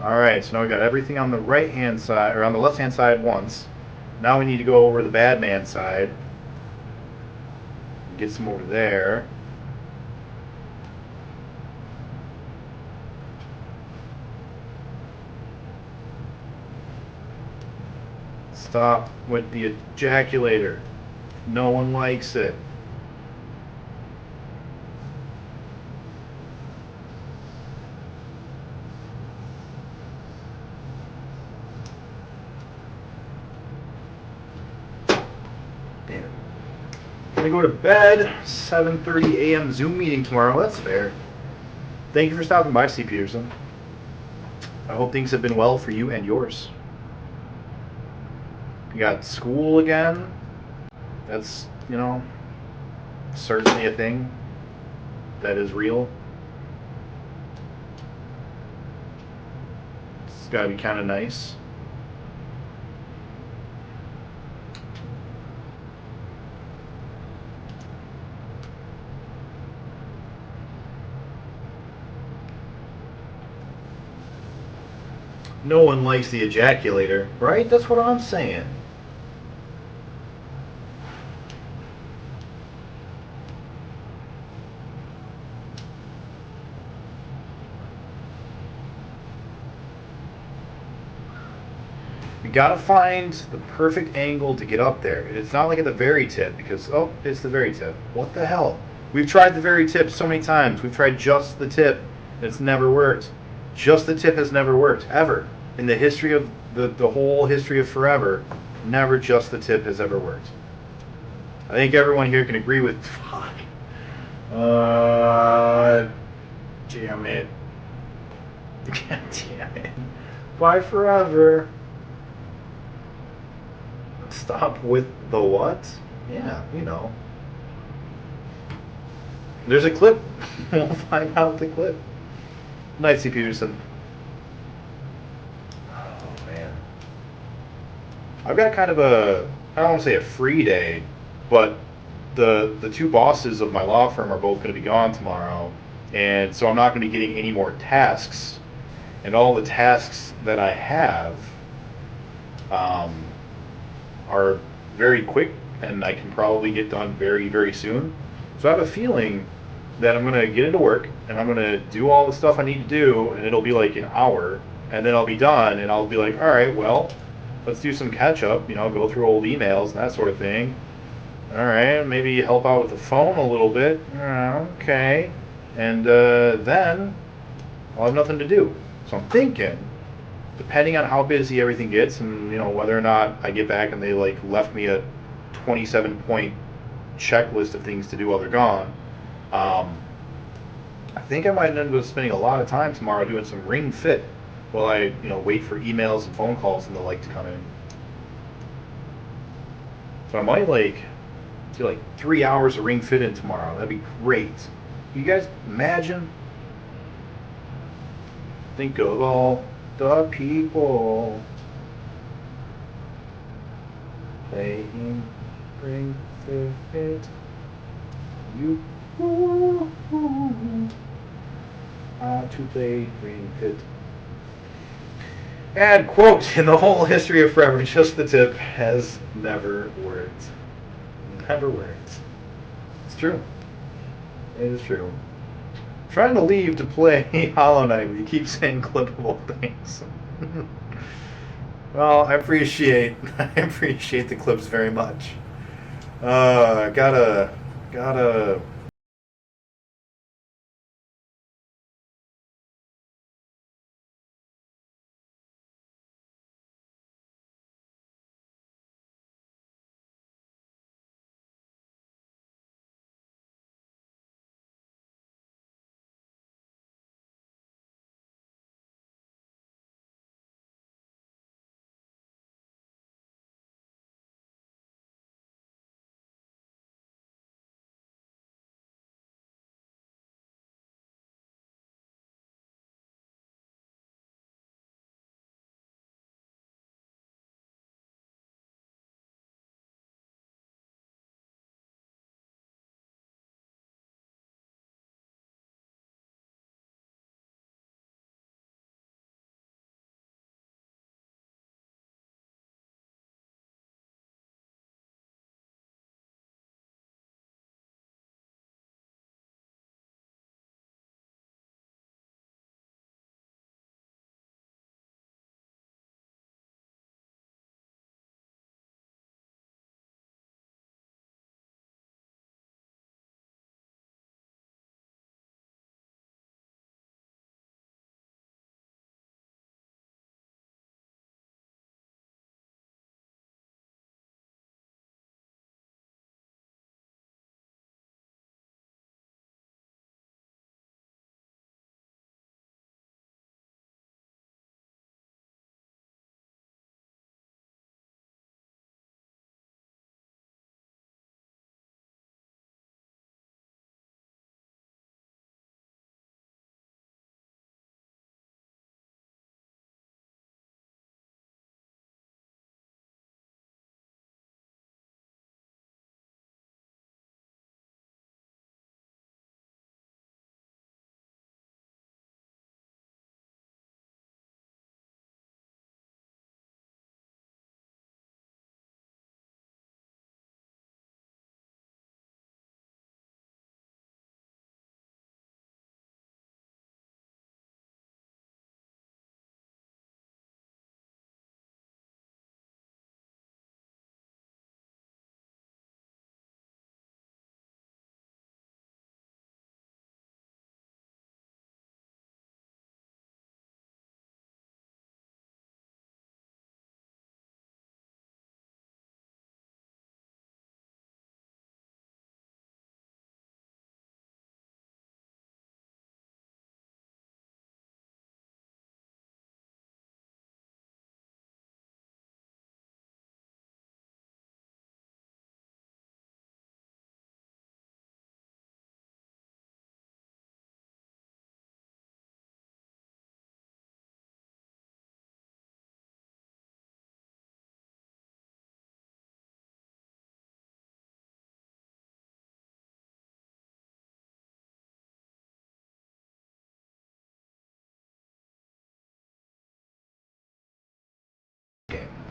All right. So now we got everything on the right hand side or on the left hand side once. Now we need to go over the bad man side. Get some over there. Stop with the ejaculator. No one likes it. Damn it. I'm gonna go to bed. 7:30 a.m. Zoom meeting tomorrow. That's fair. Thank you for stopping by, C. Peterson. I hope things have been well for you and yours. You got school again. That's, certainly a thing that is real. It's got to be kind of nice. No one likes the ejaculator, right? That's what I'm saying. You gotta find the perfect angle to get up there. It's not like at the very tip because, oh, it's the very tip. What the hell? We've tried the very tip so many times. We've tried just the tip. It's never worked. Just the tip has never worked, ever. In the history of the whole history of forever, never just the tip has ever worked. I think everyone here can agree with, fuck. Damn it. God damn it. Bye forever. Stop with the what? Yeah, you know. There's a clip. We'll find out the clip. Night, C. Peterson. Oh, man. I've got kind of I don't want to say a free day, but the two bosses of my law firm are both going to be gone tomorrow, and so I'm not going to be getting any more tasks, and all the tasks that I have are very quick, and I can probably get done very, very soon. So I have a feeling that I'm going to get into work, and I'm going to do all the stuff I need to do, and it'll be like an hour, and then I'll be done, and I'll be like, all right, well, let's do some catch up, go through old emails and that sort of thing. All right, maybe help out with the phone a little bit. Okay. And then I'll have nothing to do. So I'm thinking, depending on how busy everything gets and, whether or not I get back and they left me a 27-point checklist of things to do while they're gone, I think I might end up spending a lot of time tomorrow doing some ring fit while I, wait for emails and phone calls and the like to come in. So I might do 3 hours of ring fit in tomorrow. That'd be great. You guys imagine? Think of all the people playing ring fit. You how to play ring fit. And quote, in the whole history of forever, just the tip has never worked. Never worked. It's true. It is true. I'm trying to leave to play Hollow Knight, but you keep saying clippable things. Well, I appreciate the clips very much. Gotta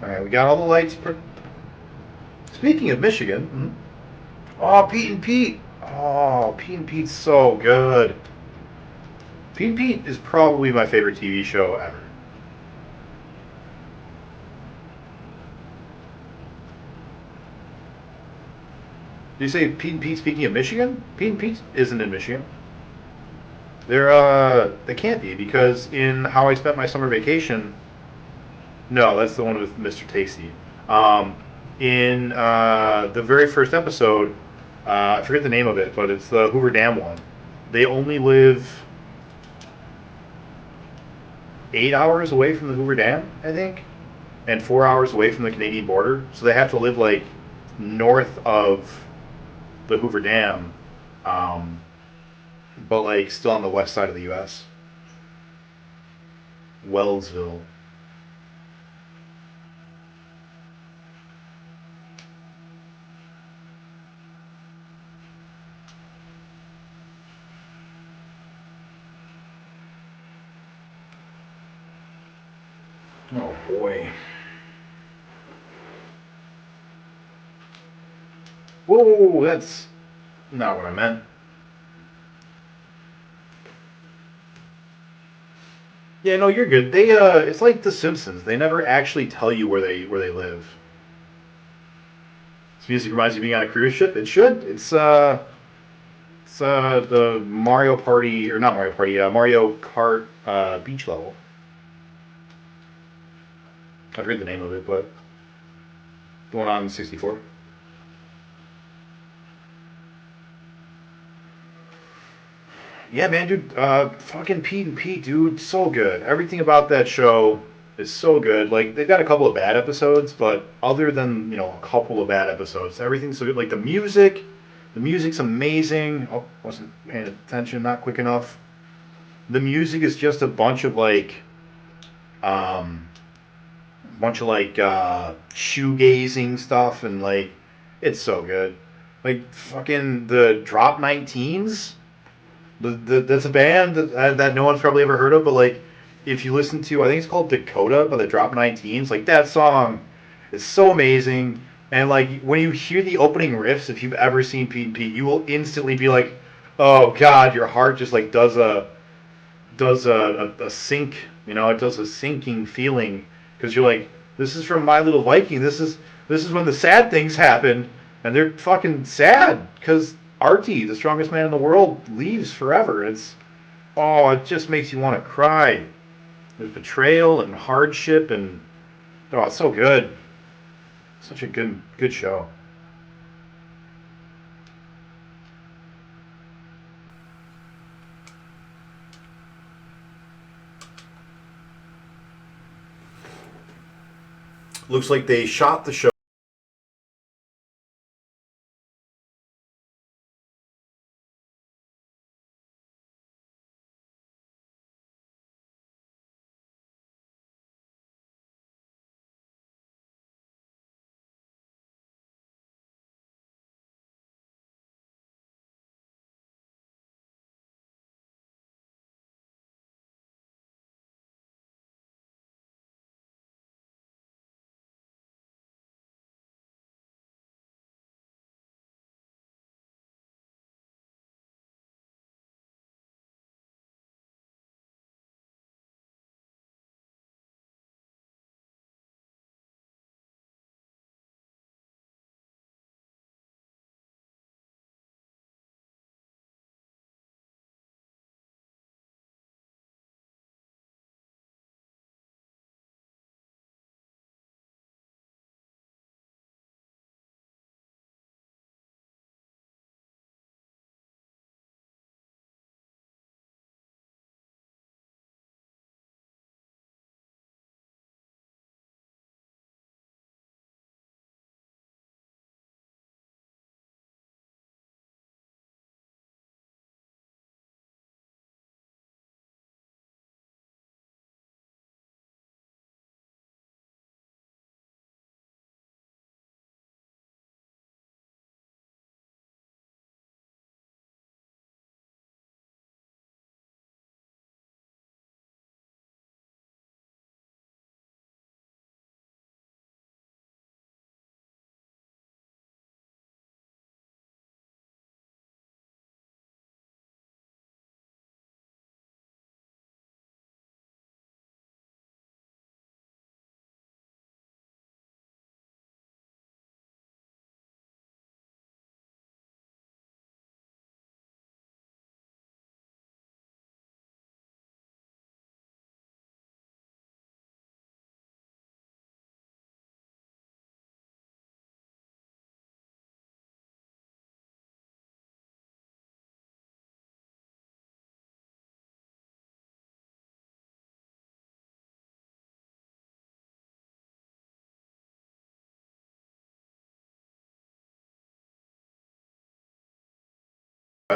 All right, we got all the lights. Speaking of Michigan, oh, Pete and Pete. Oh, Pete and Pete's so good. Pete and Pete is probably my favorite TV show ever. Did you say Pete and Pete speaking of Michigan? Pete and Pete isn't in Michigan. They can't be because in How I Spent My Summer Vacation, no, that's the one with Mr. Tasty. Um, in the very first episode, I forget the name of it, but it's the Hoover Dam one. They only live 8 hours away from the Hoover Dam, I think, and 4 hours away from the Canadian border. So they have to live like north of the Hoover Dam, um, but like still on the west side of the U.S. Wellsville. Oh boy. Whoa, that's not what I meant. Yeah, no, you're good. It's like The Simpsons. They never actually tell you where they live. This music reminds you of being on a cruise ship. It should. It's the Mario Party or not Mario Party, Mario Kart beach level. I forget the name of it, but the one on 64. Yeah, man, dude. Fucking Pete and Pete, dude, so good. Everything about that show is so good. Like they've got a couple of bad episodes, but other than a couple of bad episodes, everything's so good. Like the music's amazing. Oh, wasn't paying attention, not quick enough. The music is just a um, bunch of shoegazing stuff, and like it's so good. Like fucking the Drop 19s. That's a band that no one's probably ever heard of, but like if you listen to, I think it's called Dakota by the Drop 19s, like that song is so amazing. And like when you hear the opening riffs, if you've ever seen Pete and Pete, you will instantly be like, "Oh God!" Your heart just like does a sink. It does a sinking feeling because you're like, "This is from My Little Viking. This is when the sad things happen, and they're fucking sad because Artie, the strongest man in the world, leaves forever. It just makes you want to cry. There's betrayal and hardship, and it's so good. Such a good show. Looks like they shot the show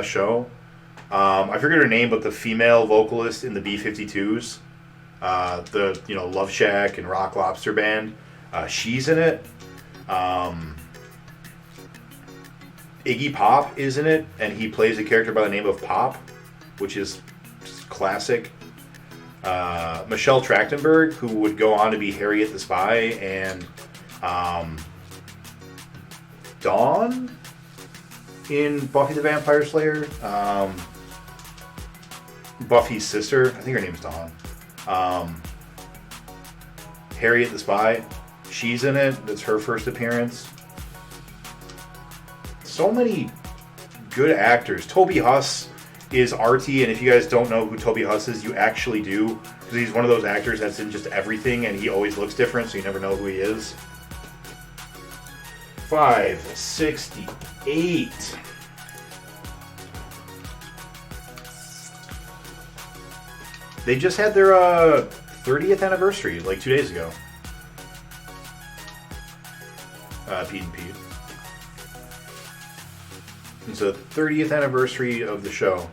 show. I forget her name, but the female vocalist in the B-52s, the Love Shack and Rock Lobster band, she's in it. Iggy Pop is in it, and he plays a character by the name of Pop, which is just classic. Michelle Trachtenberg, who would go on to be Harriet the Spy, and Dawn in Buffy the Vampire Slayer. Buffy's sister, I think her name's Dawn. Harriet the Spy, she's in it. That's her first appearance. So many good actors. Toby Huss is Artie, and if you guys don't know who Toby Huss is, you actually do, because he's one of those actors that's in just everything, and he always looks different, so you never know who he is. 568. They just had their 30th anniversary, like 2 days ago. Pete and Pete. It's the 30th anniversary of the show.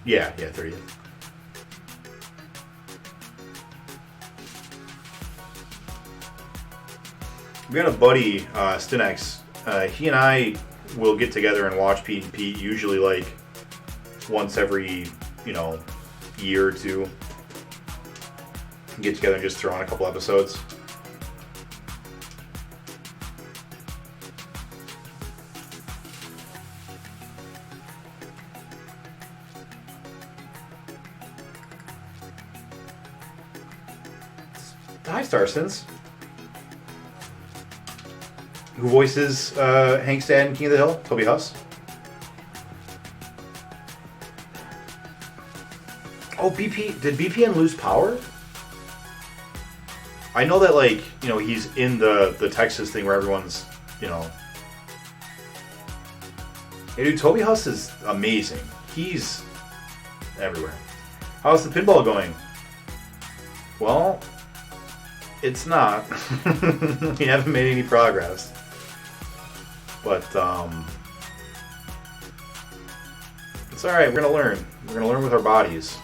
Yeah, 30th. We got a buddy, Stinex. He and I will get together and watch Pete and Pete, usually like once every, year or two. Get together and just throw on a couple episodes. Hi, Starsons. Who voices Hank's dad in King of the Hill? Toby Huss. Oh, did BPN lose power? I know that, he's in the Texas thing where everyone's, Hey, dude, Toby Huss is amazing. He's everywhere. How's the pinball going? Well, it's not. We haven't made any progress. But, it's alright, we're gonna learn. We're gonna learn with our bodies.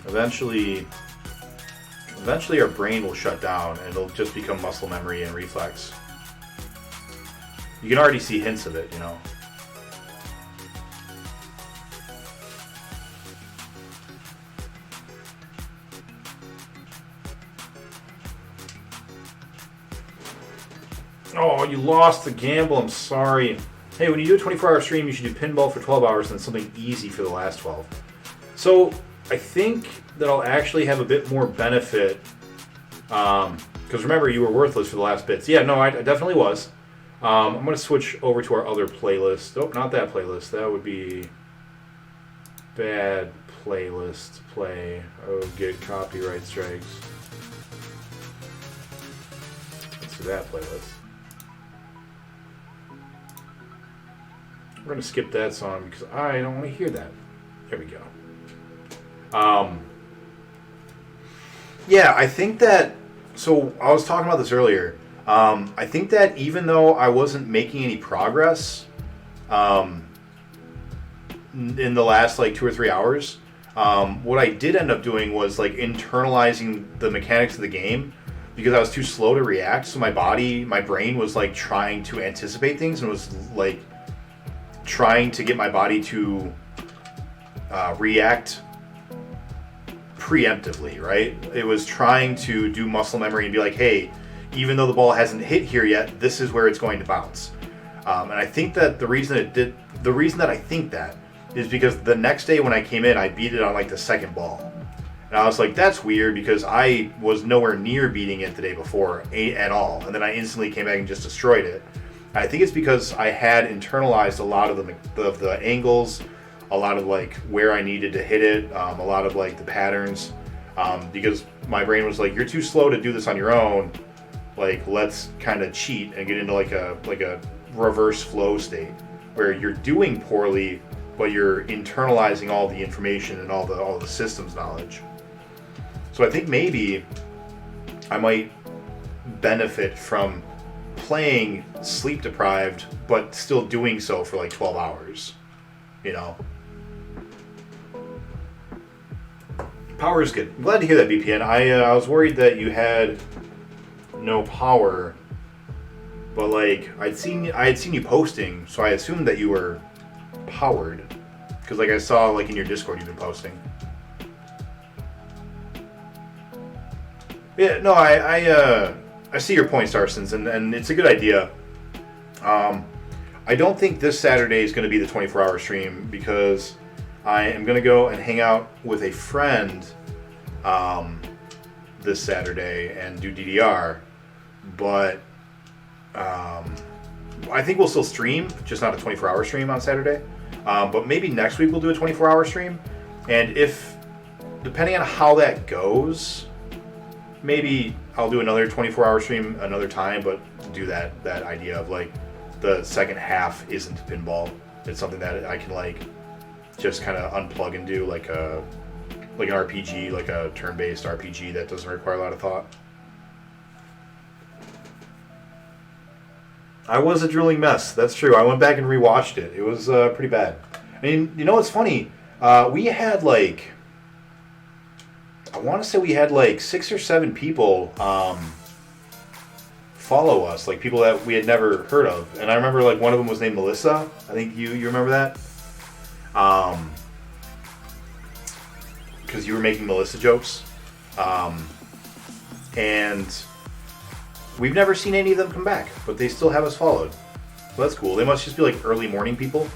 Eventually our brain will shut down and it'll just become muscle memory and reflex. You can already see hints of it, Oh, you lost the gamble. I'm sorry. Hey, when you do a 24-hour stream, you should do pinball for 12 hours and then something easy for the last 12. So, I think that I'll actually have a bit more benefit. Because remember, you were worthless for the last bits. Yeah, no, I definitely was. I'm going to switch over to our other playlist. Oh, not that playlist. That would be bad playlist play. Oh, get copyright strikes. Let's do that playlist. We're going to skip that song because I don't want to hear that. There we go. Yeah, I think that... So, I was talking about this earlier. I think that even though I wasn't making any progress in the last, 2 or 3 hours, what I did end up doing was, internalizing the mechanics of the game because I was too slow to react. So my brain was, trying to anticipate things and was, trying to get my body to react preemptively, right? It was trying to do muscle memory and be like, hey, even though the ball hasn't hit here yet, this is where it's going to bounce. And I think that the reason that I think that is because the next day when I came in, I beat it on the second ball. And I was like, that's weird because I was nowhere near beating it the day before at all. And then I instantly came back and just destroyed it. I think it's because I had internalized a lot of the angles, a lot of where I needed to hit it, a lot of the patterns, because my brain was like, you're too slow to do this on your own. Let's kind of cheat and get into a reverse flow state where you're doing poorly, but you're internalizing all the information and all the systems knowledge. So I think maybe I might benefit from playing sleep deprived, but still doing so for like 12 hours. You know? Power is good. I'm glad to hear that, BPN. I was worried that you had no power, but like I had seen you posting, so I assumed that you were powered, because like I saw like in your Discord you've been posting. Yeah, no, I see your point, Starsons, and it's a good idea. I don't think this Saturday is going to be the 24-hour stream, because I am going to go and hang out with a friend this Saturday and do DDR, but I think we'll still stream, just not a 24-hour stream on Saturday. But maybe next week we'll do a 24-hour stream, and depending on how that goes, maybe I'll do another 24-hour stream another time, but do that idea of like the second half isn't pinball. It's something that I can like just kind of unplug and do like an RPG, like a turn-based RPG that doesn't require a lot of thought. I was a drooling mess. That's true. I went back and rewatched it. It was pretty bad. I mean, you know what's funny? We had like, I want to say we had like 6 or 7 people follow us, like people that we had never heard of. And I remember like one of them was named Melissa. I think you remember that? Because you were making Melissa jokes. And we've never seen any of them come back, but they still have us followed. So that's cool. They must just be like early morning people.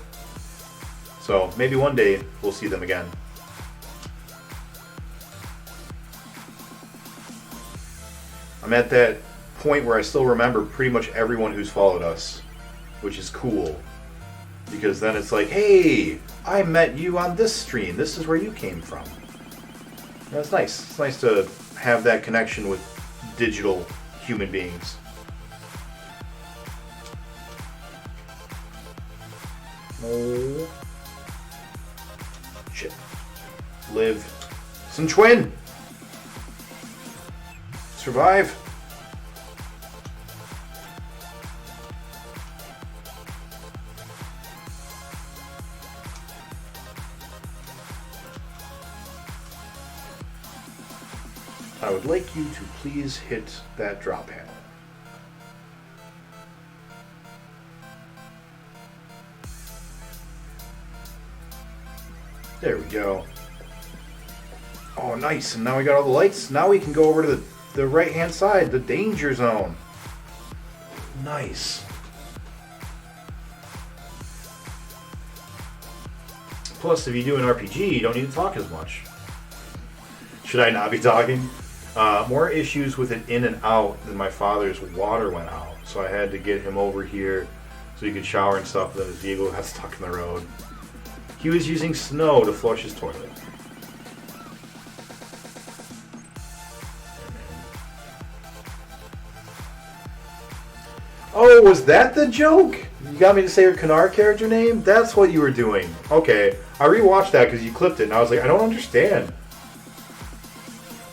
So maybe one day we'll see them again. I'm at that point where I still remember pretty much everyone who's followed us, which is cool. Because then it's like, hey, I met you on this stream. This is where you came from. And that's nice. It's nice to have that connection with digital human beings. Oh. Shit. Live. Some twin. Survive. I would like you to please hit that drop panel. There we go. Oh, nice. And now we got all the lights. Now we can go over to the right-hand side, the danger zone. Nice. Plus, if you do an RPG, you don't need to talk as much. Should I not be talking? More issues with it in and out than my father's water went out. So I had to get him over here so he could shower and stuff, then his vehicle got stuck in the road. He was using snow to flush his toilet. Oh, was that the joke? You got me to say your Kanar character name? That's what you were doing. Okay. I rewatched that because you clipped it, and I was like, I don't understand.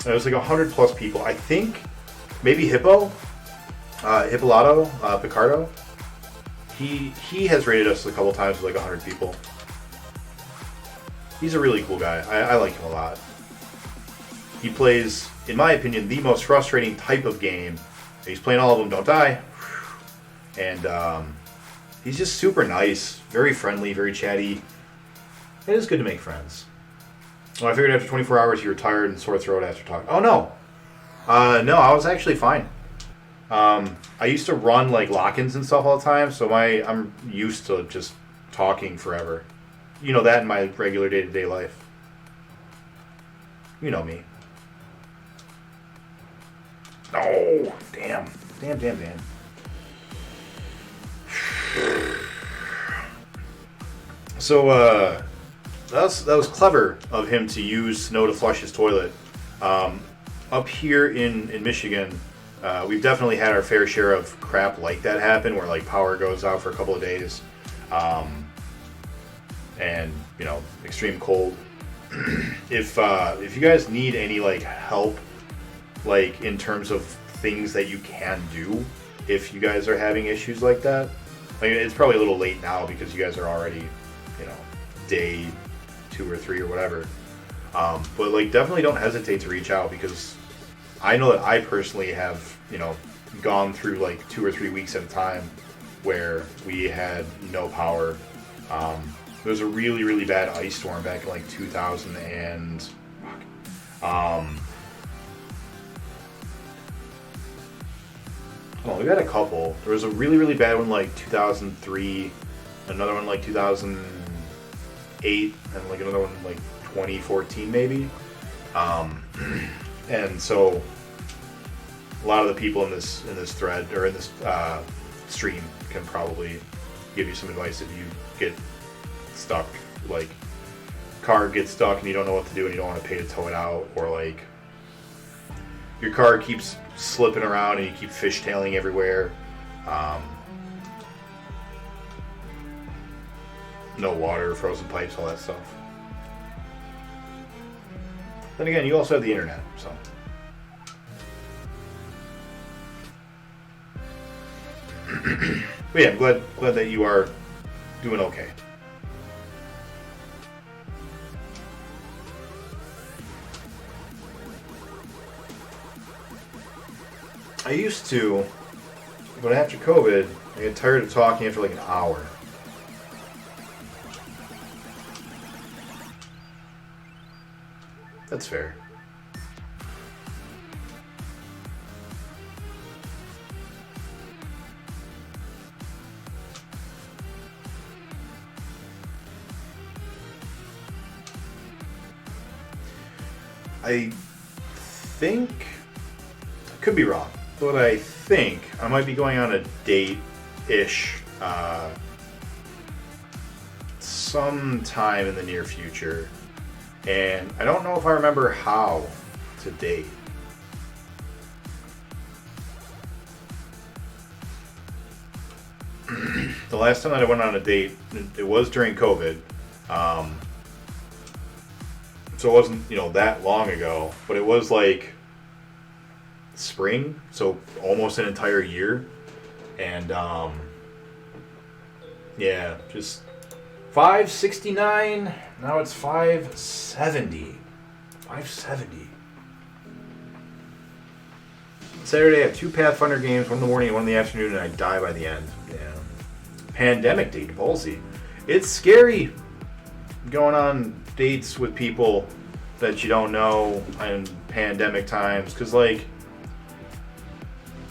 And it was like 100 plus people. I think maybe Hippo, Hippolato, Picardo. He has rated us a couple times with like 100 people. He's a really cool guy. I like him a lot. He plays, in my opinion, the most frustrating type of game. He's playing all of them, don't die. And he's just super nice, very friendly, very chatty. It is good to make friends. Well, I figured after 24 hours you were tired and sore throat after talking. Oh, no. No, I was actually fine. I used to run like lock-ins and stuff all the time, so I'm used to just talking forever. You know that in my regular day-to-day life. You know me. Oh, damn. Damn. So, that was clever of him to use snow to flush his toilet. Up here in Michigan, we've definitely had our fair share of crap like that happen, where like power goes out for a couple of days, and you know, extreme cold. If you guys need any like help, like in terms of things that you can do, if you guys are having issues like that. Like, it's probably a little late now because you guys are already, day 2 or 3 or whatever. But like, definitely don't hesitate to reach out, because I know that I personally have, gone through like 2 or 3 weeks at a time where we had no power. There was a really, really bad ice storm back in like 2000 and well, we've had a couple. There was a really, really bad one like 2003, another one like 2008, and like another one like 2014 maybe. And so a lot of the people in this thread or in this stream can probably give you some advice if you get stuck, like car gets stuck and you don't know what to do and you don't want to pay to tow it out, or like your car keeps slipping around and you keep fishtailing everywhere. No water, frozen pipes, all that stuff. Then again, you also have the internet, so. But yeah, I'm glad that you are doing okay. I used to, but after COVID, I get tired of talking after like an hour. That's fair. I think, I could be wrong, but I think I might be going on a date-ish sometime in the near future. And I don't know if I remember how to date. The last time that I went on a date, it was during COVID. So it wasn't, that long ago, but it was like spring, so almost an entire year. And yeah, just 569. Now it's 570. 570. Saturday I have 2 Pathfinder games, one in the morning and one in the afternoon, and I die by the end. Yeah. Pandemic date, ballsy. It's scary going on dates with people that you don't know in pandemic times, because like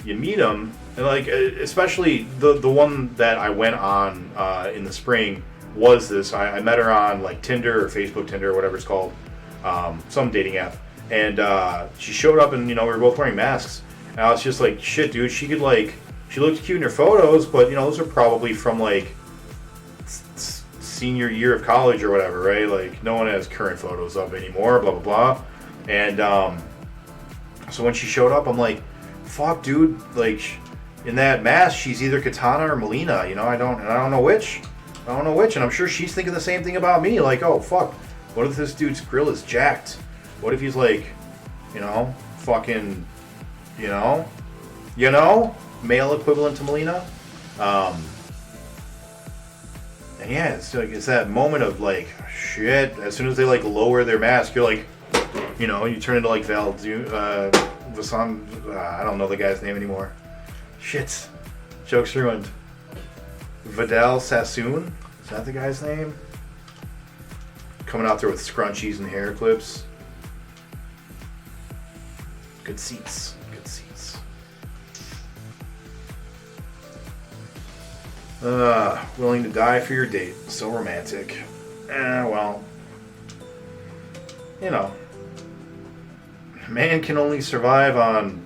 you meet them and like, especially the one that I went on in the spring was this. I met her on like Tinder or Facebook Tinder or whatever it's called, some dating app, and she showed up and we were both wearing masks, and I was just like, shit dude, she looked cute in her photos, but those are probably from like senior year of college or whatever, right? Like, no one has current photos up anymore, blah, blah, blah. And so when she showed up, I'm like, fuck, dude, like, in that mask, she's either Katana or Melina, I don't know which. And I'm sure she's thinking the same thing about me. Like, oh, fuck, what if this dude's grill is jacked? What if he's like, fucking, male equivalent to Melina? And yeah, it's that moment of like, shit, as soon as they like lower their mask, you're like, you turn into like Vasan, I don't know the guy's name anymore. Shit. Joke's ruined. Vidal Sassoon? Is that the guy's name? Coming out there with scrunchies and hair clips. Good seats. Good seats. Willing to die for your date. So romantic. Well. Man can only survive on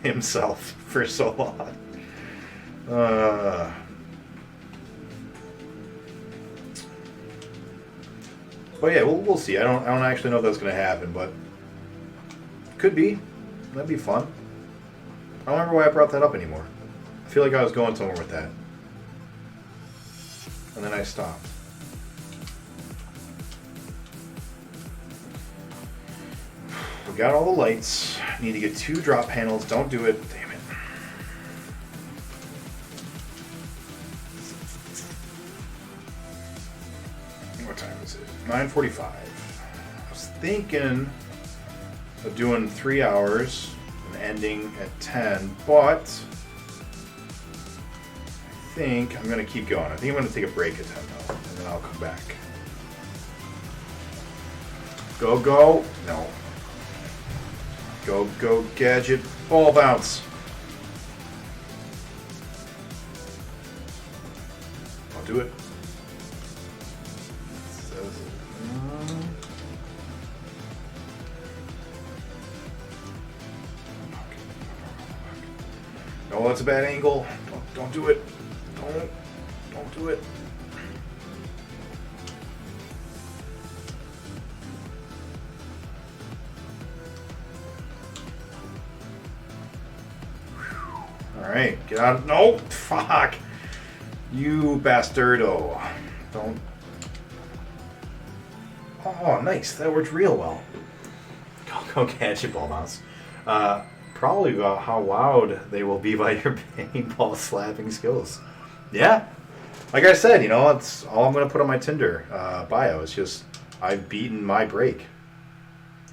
himself for so long. But yeah, we'll see. I don't actually know if that's gonna happen, but could be. That'd be fun. I don't remember why I brought that up anymore. I feel like I was going somewhere with that, and then I stopped. We got all the lights. Need to get 2 drop panels. Don't do it. Damn it. What time is it? 9:45. I was thinking of doing 3 hours and ending at 10, but I think I'm going to keep going. I think I'm going to take a break at 10 though, and then I'll come back. Go, go. No. Go, go, gadget. Ball bounce. I'll do it. No, that's a bad angle. Don't do it. Don't do it. Alright, get out of... No! Fuck! You bastardo. Don't... Oh, nice. That worked real well. Go catch it, ball mouse. Probably about how wowed they will be by your paintball slapping skills. Yeah. Like I said, you know, that's all I'm going to put on my Tinder bio. It's just, I've beaten my break.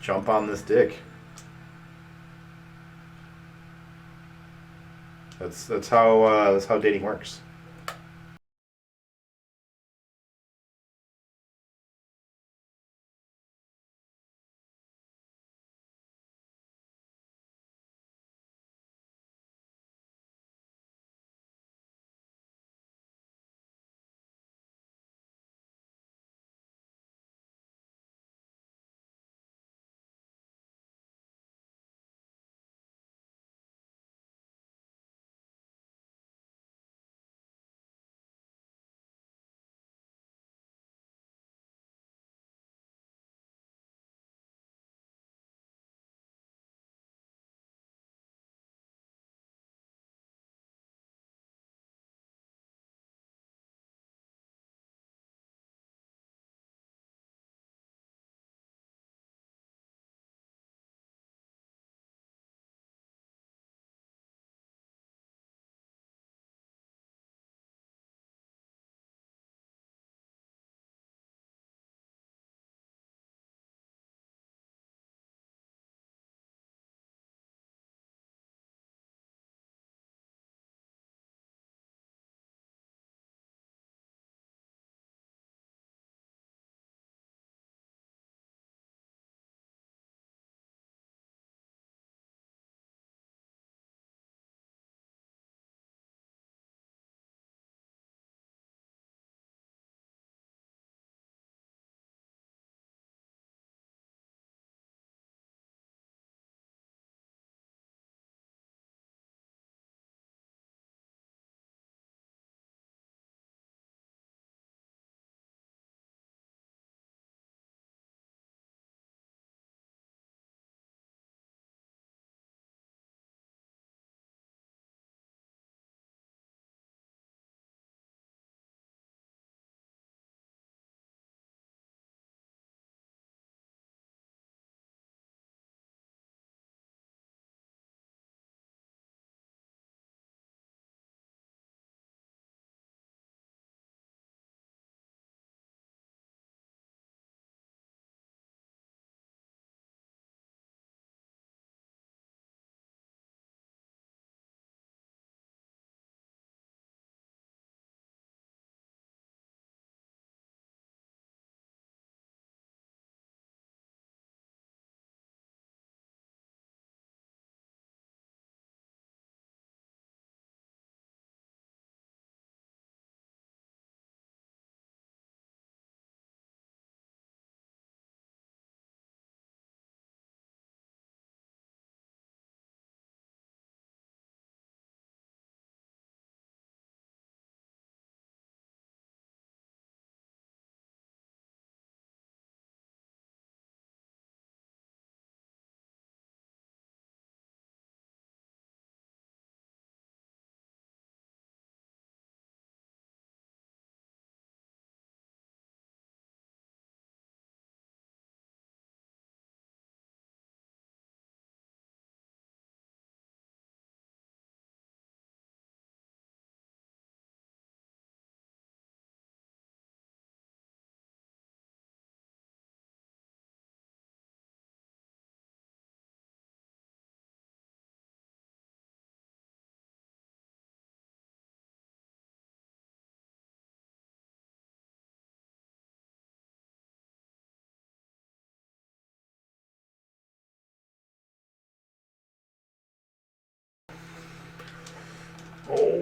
Jump on this dick. That's how dating works.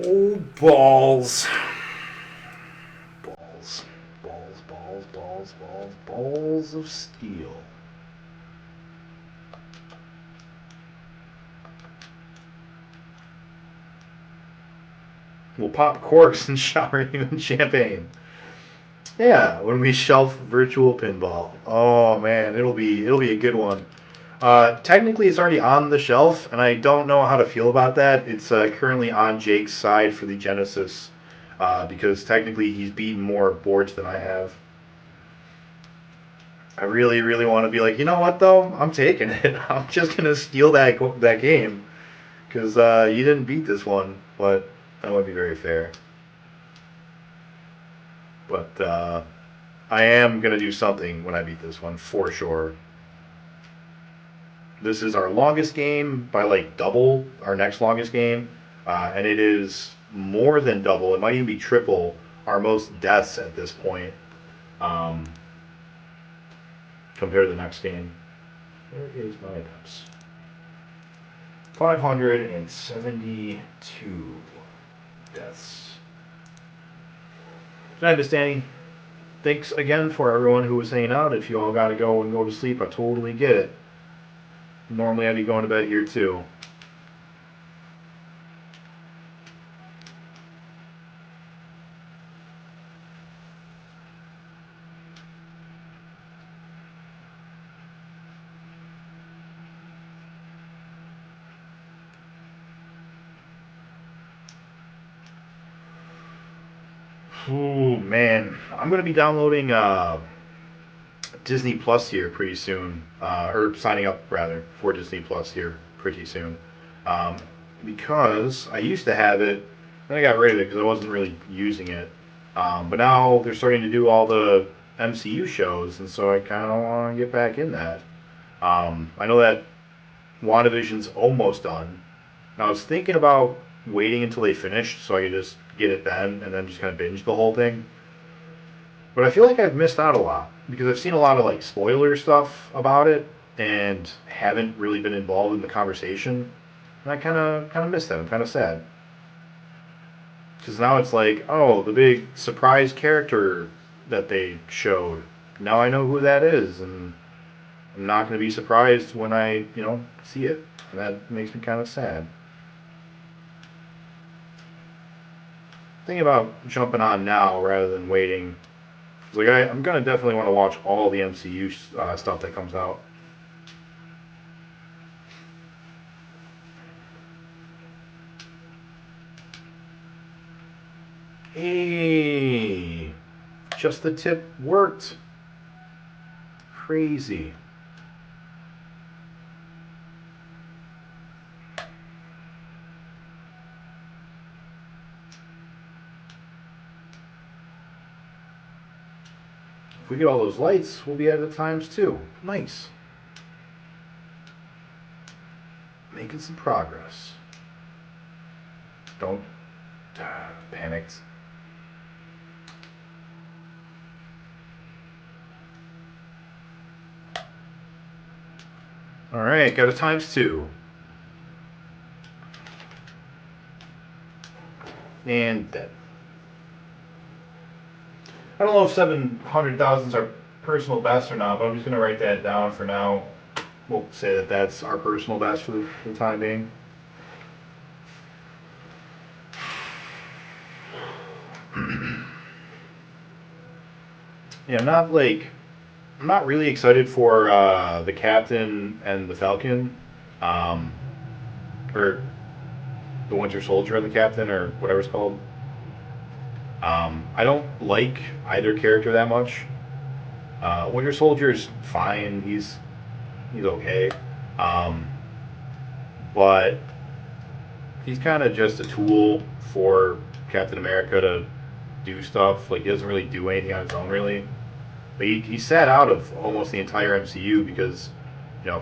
Oh, balls. Balls. Balls, balls, balls, balls, balls of steel. We'll pop corks and shower you in champagne. Yeah, when we shelf virtual pinball. Oh man, it'll be a good one. Technically, it's already on the shelf, and I don't know how to feel about that. It's currently on Jake's side for the Genesis, because technically he's beaten more boards than I have. I really, really want to be like, you know what though? I'm taking it. I'm just gonna steal that game, because you didn't beat this one, but that would be very fair. But I am gonna do something when I beat this one for sure. This is our longest game by like double our next longest game, and it is more than double. It might even be triple our most deaths at this point, um, compared to the next game. Where is my attempts? 572 deaths. My understanding. Thanks again for everyone who was hanging out. If you all got to go and go to sleep, I totally get it. Normally I'd be going to bed here too. Ooh, man. I'm going to be downloading Disney Plus here pretty soon. Or signing up, rather, for Disney Plus here pretty soon. Um, because I used to have it, then I got rid of it because I wasn't really using it. But now they're starting to do all the MCU shows, and so I kind of want to get back in that. I know that WandaVision's almost done. And I was thinking about waiting until they finished so I could just get it then and then just kind of binge the whole thing. But I feel like I've missed out a lot because I've seen a lot of like spoiler stuff about it and haven't really been involved in the conversation. And I kind of missed that. I'm kind of sad because now it's like, oh, the big surprise character that they showed. Now I know who that is, and I'm not going to be surprised when I see it. And that makes me kind of sad. Thinking about jumping on now rather than waiting. Like I'm gonna definitely want to watch all the MCU stuff that comes out. Hey, just the tip worked. Crazy. If we get all those lights, we'll be at the times too. Nice. Making some progress. Don't panicked. All right, got a times 2. And dead. I don't know if 700,000 is our personal best or not, but I'm just going to write that down for now. We'll say that that's our personal best for the time being. Yeah, I'm not really excited for the Captain and the Falcon, or the Winter Soldier and the Captain, or whatever it's called. I don't like either character that much. Winter Soldier's fine. He's okay. But he's kind of just a tool for Captain America to do stuff. Like, he doesn't really do anything on his own, really. But he sat out of almost the entire MCU because,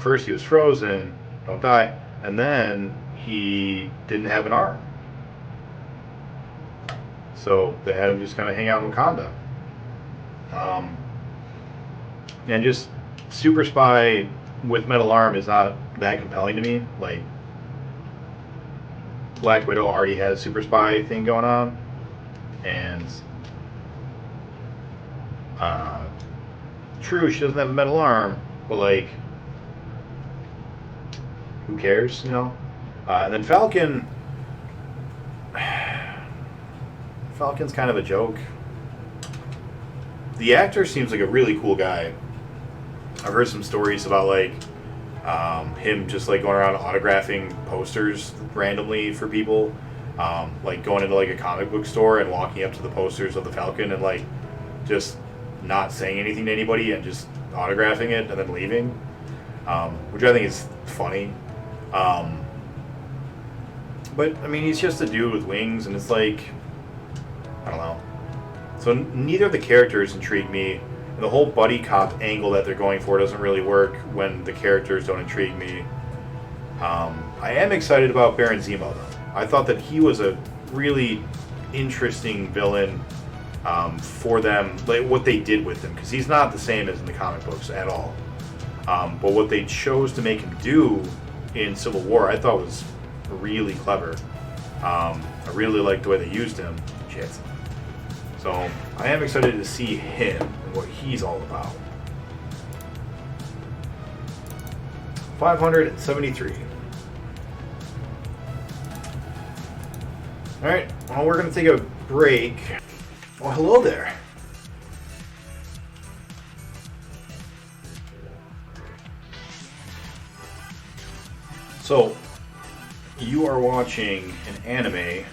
first he was frozen, don't die, and then he didn't have an arm. So they had him just kind of hang out in Wakanda. And just Super Spy with metal arm is not that compelling to me. Black Widow already has super spy thing going on, and true, she doesn't have a metal arm, but like, who cares, you know? And then Falcon. Falcon's kind of a joke. The actor seems like a really cool guy. I've heard some stories about like him just like going around autographing posters randomly for people, like going into like a comic book store and walking up to the posters of the Falcon and like just not saying anything to anybody and just autographing it and then leaving, which I think is funny. But I mean, he's just a dude with wings, and it's like, I don't know. So neither of the characters intrigue me. And the whole buddy cop angle that they're going for doesn't really work when the characters don't intrigue me. I am excited about Baron Zemo, though. I thought that he was a really interesting villain for them, like what they did with him, because he's not the same as in the comic books at all. But what they chose to make him do in Civil War, I thought was really clever. I really liked the way they used him. Shit. So I am excited to see him and what he's all about. 573. Alright, well, we're going to take a break. Well, hello there. So, you are watching an anime.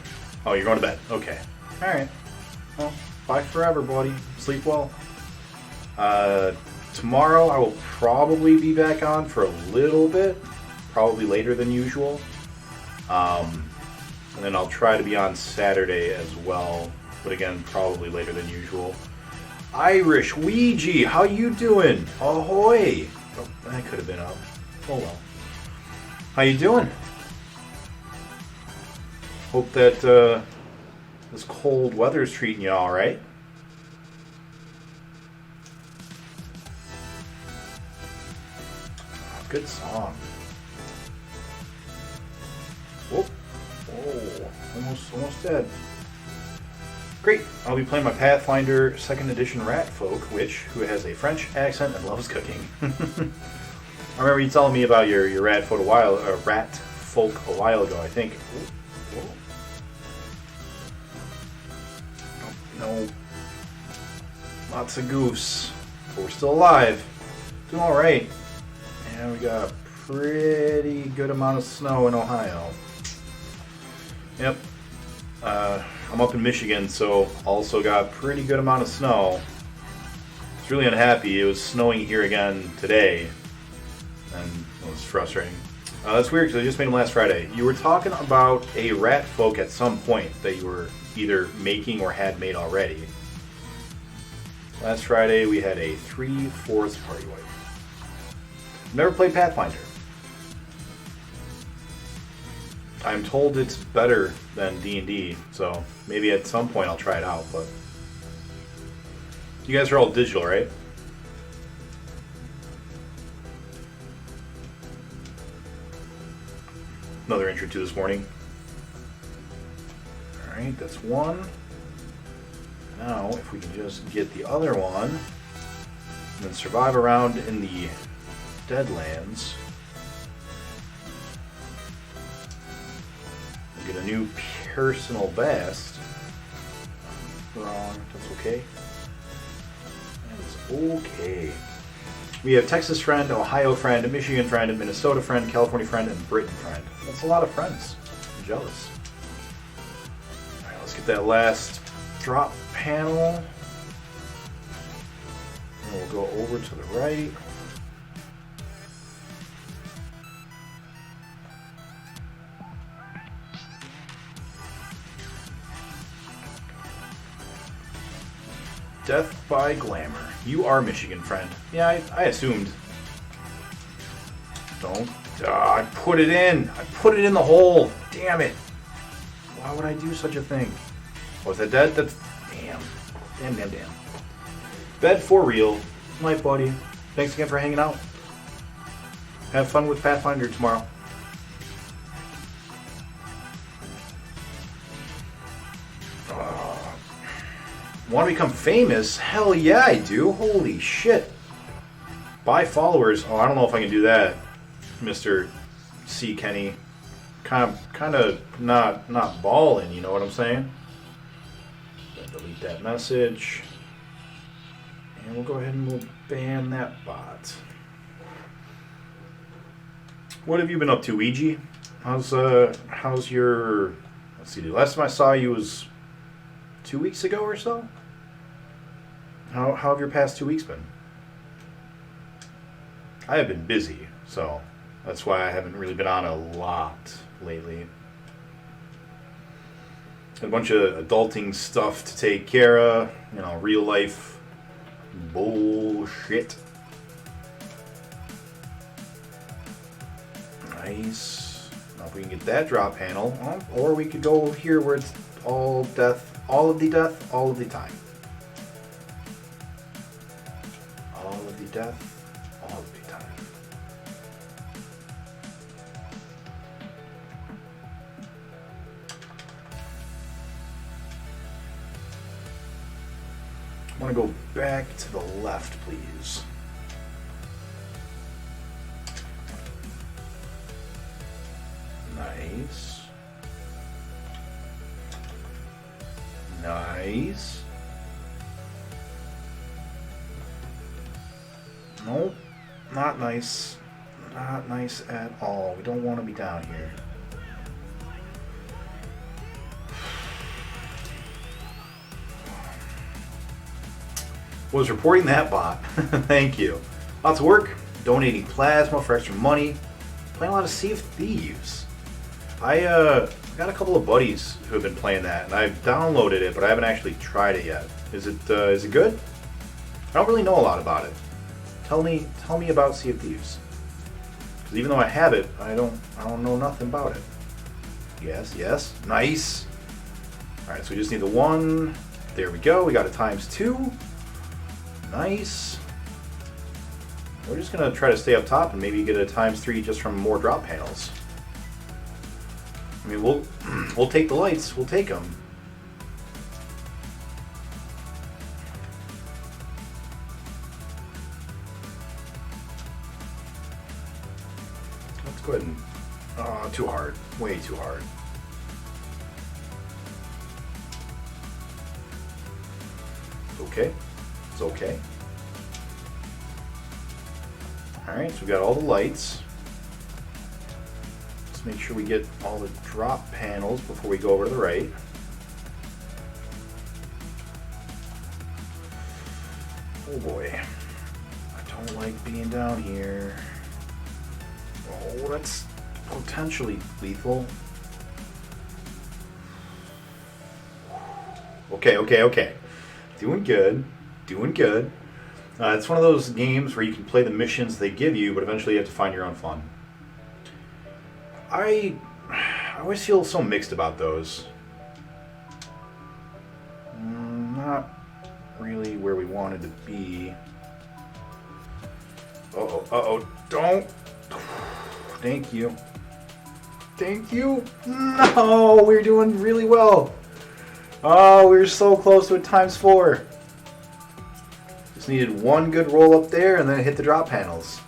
Oh, you're going to bed. Okay. Alright. Well, bye forever, buddy. Sleep well. Tomorrow I will probably be back on for a little bit. Probably later than usual. And then I'll try to be on Saturday as well. But again, probably later than usual. Irish Ouija, how you doing? Ahoy! Oh, that could have been up. Oh well. How you doing? Hope that this cold weather's treating you all right. Good song. Whoop. Oh, almost dead. Great. I'll be playing my Pathfinder 2nd Edition Rat Folk, who has a French accent and loves cooking. I remember you telling me about your Rat Folk a while ago, I think. Whoa. No. Lots of goose. But we're still alive. Doing alright. And we got a pretty good amount of snow in Ohio. Yep. I'm up in Michigan, so also got pretty good amount of snow. I was really unhappy. It was snowing here again today. And it was frustrating. That's weird because I just made them last Friday. You were talking about a Rat Folk at some point that you were either making or had made already. Last Friday we had a 3/4 party wipe. Never played Pathfinder. I'm told it's better than D&D, so maybe at some point I'll try it out, but you guys are all digital, right? Another entry to this morning. Alright, that's one. Now, if we can just get the other one, and then survive around in the Deadlands. We'll get a new personal best. Wrong, that's okay. That is okay. We have Texas friend, Ohio friend, Michigan friend, Minnesota friend, California friend, and Britain friend. That's a lot of friends. I'm jealous. Alright, let's get that last drop panel. And we'll go over to the right. Death by Glamour. You are Michigan friend. Yeah, I assumed. Don't. I put it in. I put it in the hole. Damn it. Why would I do such a thing? Was that dead? That's... Damn. Damn. Bed for real. Night, buddy. Thanks again for hanging out. Have fun with Pathfinder tomorrow. Want to become famous? Hell yeah, I do. Holy shit. Buy followers. Oh, I don't know if I can do that, Mr. C. Kenny. Kind of not balling, you know what I'm saying? Delete that message. And we'll go ahead and we'll ban that bot. What have you been up to, Ouija? How's your... Let's see, the last time I saw you was 2 weeks ago or so? How have your past 2 weeks been? I have been busy, so that's why I haven't really been on a lot lately. A bunch of adulting stuff to take care of, you know, real life bullshit. Nice. Now if we can get that drop panel, or we could go here where it's all death, all of the death, all of the time. All of the death, all of the time. I want to go back to the left, please. Nice. Nice. Nope, not nice. Not nice at all. We don't want to be down here. Was reporting that bot. Thank you. Lots of work. Donating plasma for extra money. Playing a lot of Sea of Thieves. I got a couple of buddies who have been playing that, and I've downloaded it, but I haven't actually tried it yet. Is it good? I don't really know a lot about it. Tell me about Sea of Thieves. Because even though I have it, I don't know nothing about it. Yes. Nice. All right, so we just need the one. There we go. We got it ×2. Nice. We're just gonna try to stay up top and maybe get a ×3 just from more drop panels. I mean, we'll take the lights. We'll take them. Let's go ahead and... Oh, too hard. Way too hard. It's okay. It's okay. Alright, so we got all the lights. Let's make sure we get all the drop panels before we go over to the right. Oh boy. I don't like being down here. Oh, that's potentially lethal. Okay. Doing good. It's one of those games where you can play the missions they give you, but eventually you have to find your own fun. I always feel so mixed about those. Not really where we wanted to be. Uh-oh, don't. Thank you. No, we're doing really well. Oh, we're so close to a ×4. Just needed one good roll up there and then it hit the drop panels.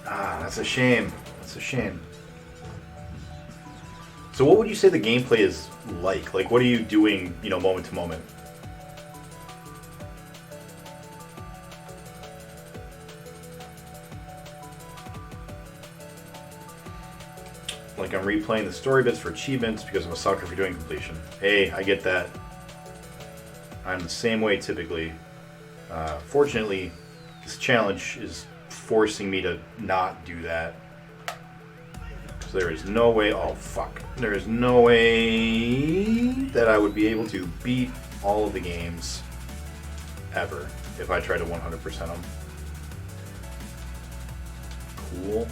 Ah, that's a shame. So what would you say the gameplay is like? Like, what are you doing, moment to moment? Like, I'm replaying the story bits for achievements because I'm a sucker for doing completion. Hey, I get that. I'm the same way typically. Fortunately, this challenge is forcing me to not do that. Because there is no way... Oh, fuck. There is no way that I would be able to beat all of the games ever if I try to 100% them. Cool.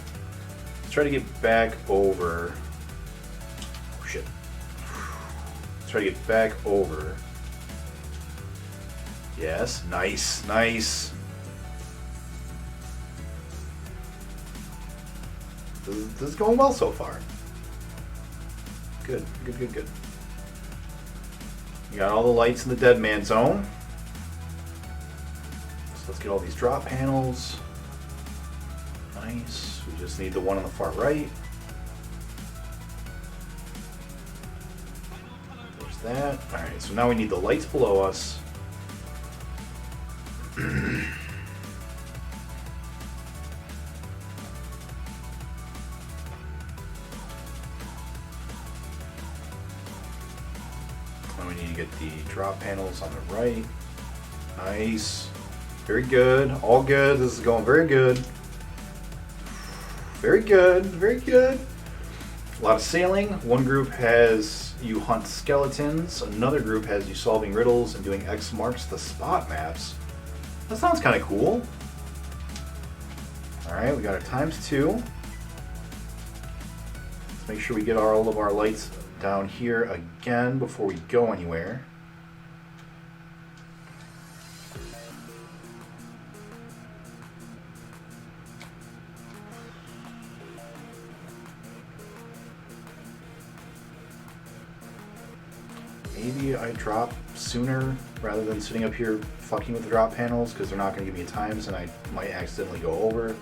Let's try to get back over... Oh, shit. Let's try to get back over... Yes, nice. This is going well so far. Good. You got all the lights in the dead man zone. So let's get all these drop panels. Nice. We just need the one on the far right. There's that. Alright, so now we need the lights below us. Now we need to get the drop panels on the right. Nice. Very good. All good. This is going very good. Very good. Very good. A lot of sailing. One group has you hunt skeletons. Another group has you solving riddles and doing X marks the spot maps. That sounds kind of cool. Alright, we got our ×2. Let's make sure we get all of our lights down here again before we go anywhere. Maybe I drop sooner rather than sitting up here fucking with the drop panels because they're not going to give me times and I might accidentally go over.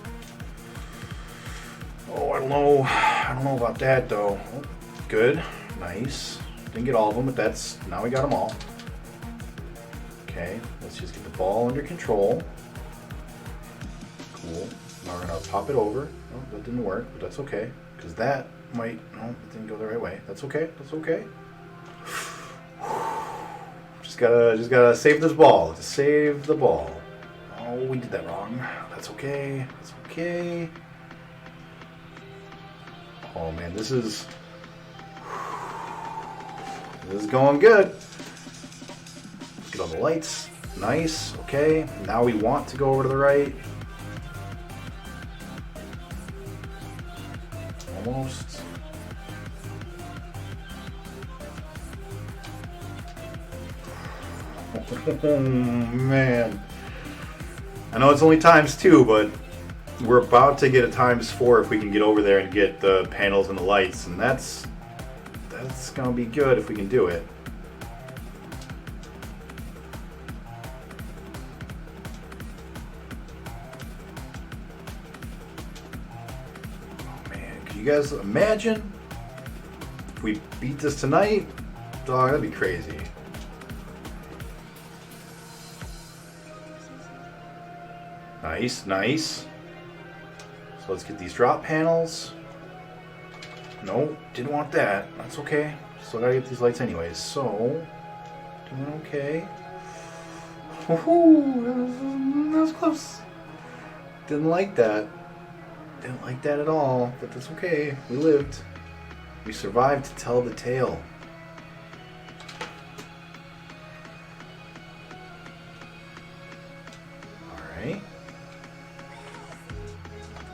Oh, I don't know about that though. Oh, good. Nice. Didn't get all of them, but that's, now we got them all. Okay, let's just get the ball under control. Cool. Now we're going to pop it over. Oh, that didn't work, but that's okay. Because that might, no, it didn't go the right way. That's okay, that's okay. Just gotta save this ball. Just save the ball. Oh, we did that wrong. That's okay. That's okay. Oh man, this is going good. Get all the lights. Nice. Okay. Now we want to go over to the right. Almost. Oh man. I know it's only ×2, but we're about to get a ×4 if we can get over there and get the panels and the lights, and that's gonna be good if we can do it. Oh man, can you guys imagine if we beat this tonight? Dog, that'd be crazy. Nice, nice. So let's get these drop panels. Nope, didn't want that. That's okay. Still gotta get these lights anyways. So, doing okay. Woohoo! That was close. Didn't like that. Didn't like that at all. But that's okay. We lived. We survived to tell the tale. Alright.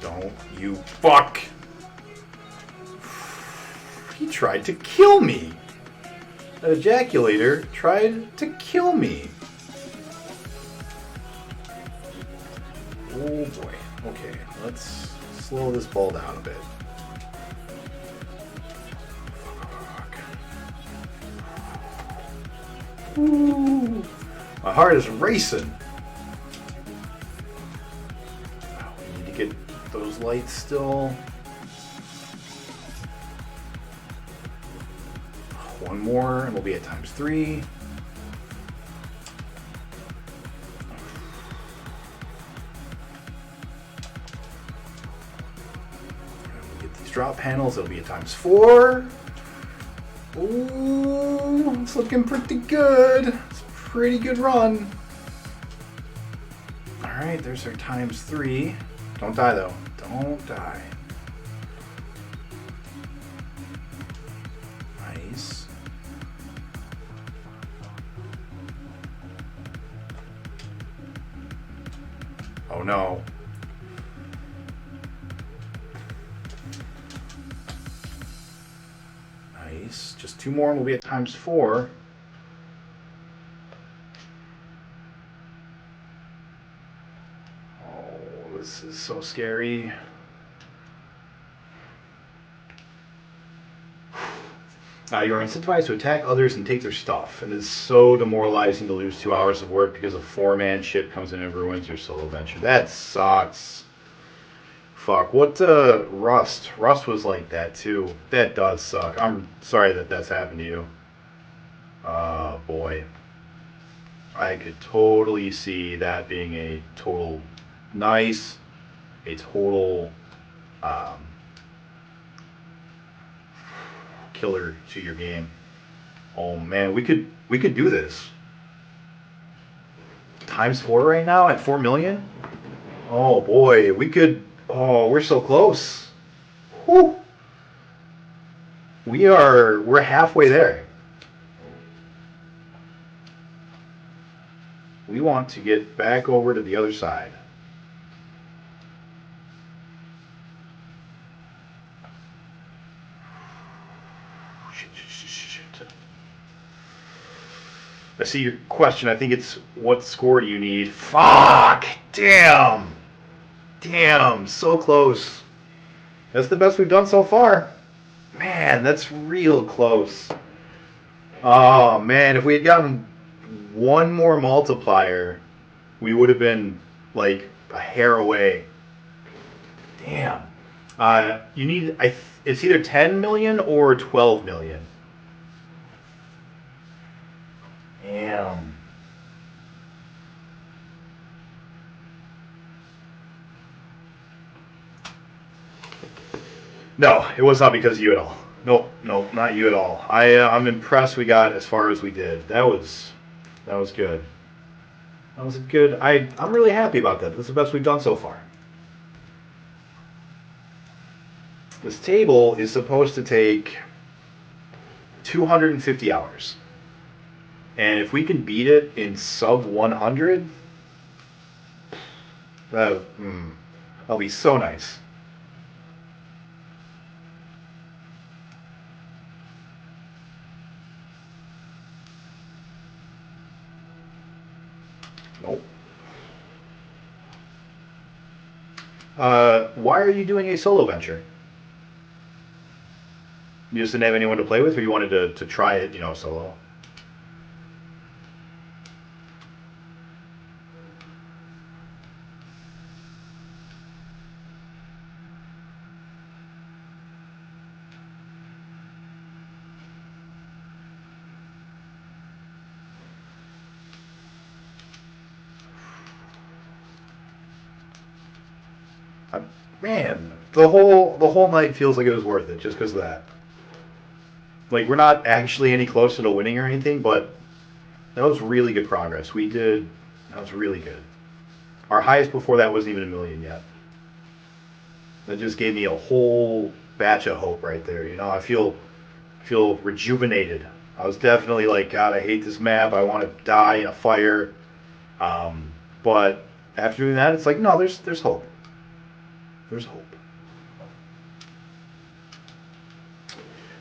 Don't you fuck! He tried to kill me! That ejaculator tried to kill me! Oh boy. Okay, let's slow this ball down a bit. Fuck. Ooh. My heart is racing. We need to get those lights still. One more and we'll be at ×3. Get these drop panels, it'll be a ×4. Ooh, it's looking pretty good. It's a pretty good run. Alright, there's our ×3. Don't die though. Don't die. Nice. Oh no. Nice. Just 2 more and we'll be at ×4. Oh, this is so scary. You are incentivized to attack others and take their stuff, and it's so demoralizing to lose 2 hours of work because a 4-man ship comes in and ruins your solo venture. That sucks. Fuck. What, Rust? Rust was like that, too. That does suck. I'm sorry that that's happened to you. Boy. I could totally see that being a total nice, a total, killer to your game. Oh man, we could do this. Times 4 right now at 4 million? Oh boy, we could. Oh, we're so close. Whew. We're halfway there. We want to get back over to the other side. I see your question. I think it's what score do you need? Fuck! Damn! Damn, so close. That's the best we've done so far. Man, that's real close. Oh man, if we had gotten one more multiplier, we would have been like a hair away. Damn. You need. It's either 10 million or 12 million. Damn. No, it was not because of you at all. Nope, not you at all. I'm impressed we got as far as we did. That was good. That was good. I'm really happy about that. That's the best we've done so far. This table is supposed to take 250 hours. And if we can beat it in sub 100, that'll be so nice. Nope. Why are you doing a solo venture? You just didn't have anyone to play with, or you wanted to try it, solo? Man, the whole night feels like it was worth it just because of that. Like, we're not actually any closer to winning or anything, but that was really good progress. That was really good. Our highest before that wasn't even 1 million yet. That just gave me a whole batch of hope right there. I feel rejuvenated. I was definitely like, God, I hate this map. I want to die in a fire. But after doing that, it's like, no, there's hope. There's hope.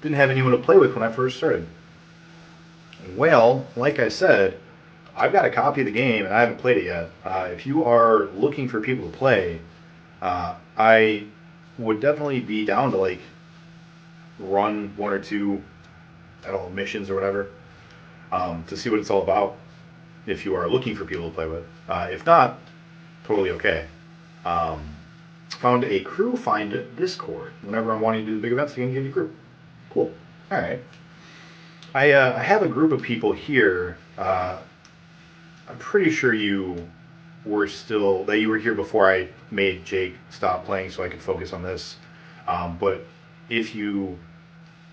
Didn't have anyone to play with when I first started. Well, like I said, I've got a copy of the game and I haven't played it yet. If you are looking for people to play, I would definitely be down to like run 1 or 2, I don't know, missions or whatever, to see what it's all about. If you are looking for people to play with, if not, totally okay. Found a crew find Discord. Whenever I'm wanting to do the big events, I can give you a group. Cool. All right. I have a group of people here. I'm pretty sure you were here before I made Jake stop playing so I could focus on this. But if you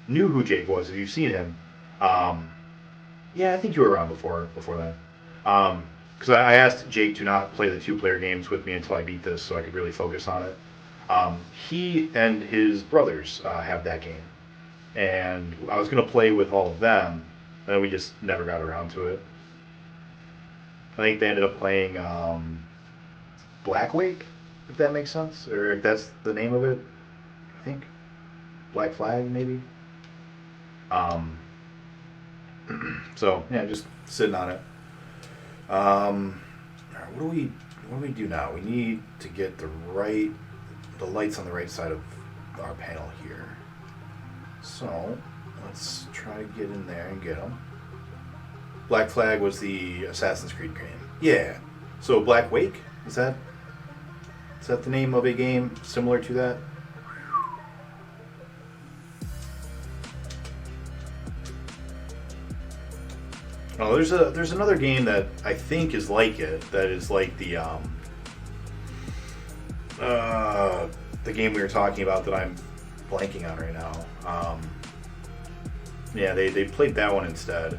knew who Jake was, if you've seen him, yeah, I think you were around before then. Because I asked Jake to not play the 2-player games with me until I beat this so I could really focus on it. He and his brothers have that game. And I was going to play with all of them, and we just never got around to it. I think they ended up playing Black Wake, if that makes sense, or if that's the name of it, I think. Black Flag, maybe. So, yeah, just sitting on it. What do we do now? We need to get the lights on the right side of our panel here. So, Let's try to get in there and get them. Black Flag was the Assassin's Creed game. Yeah. So Black Wake, is that the name of a game similar to that? Oh, there's another game that I think is like it. That is like the game we were talking about that I'm blanking on right now. Yeah, they played that one instead.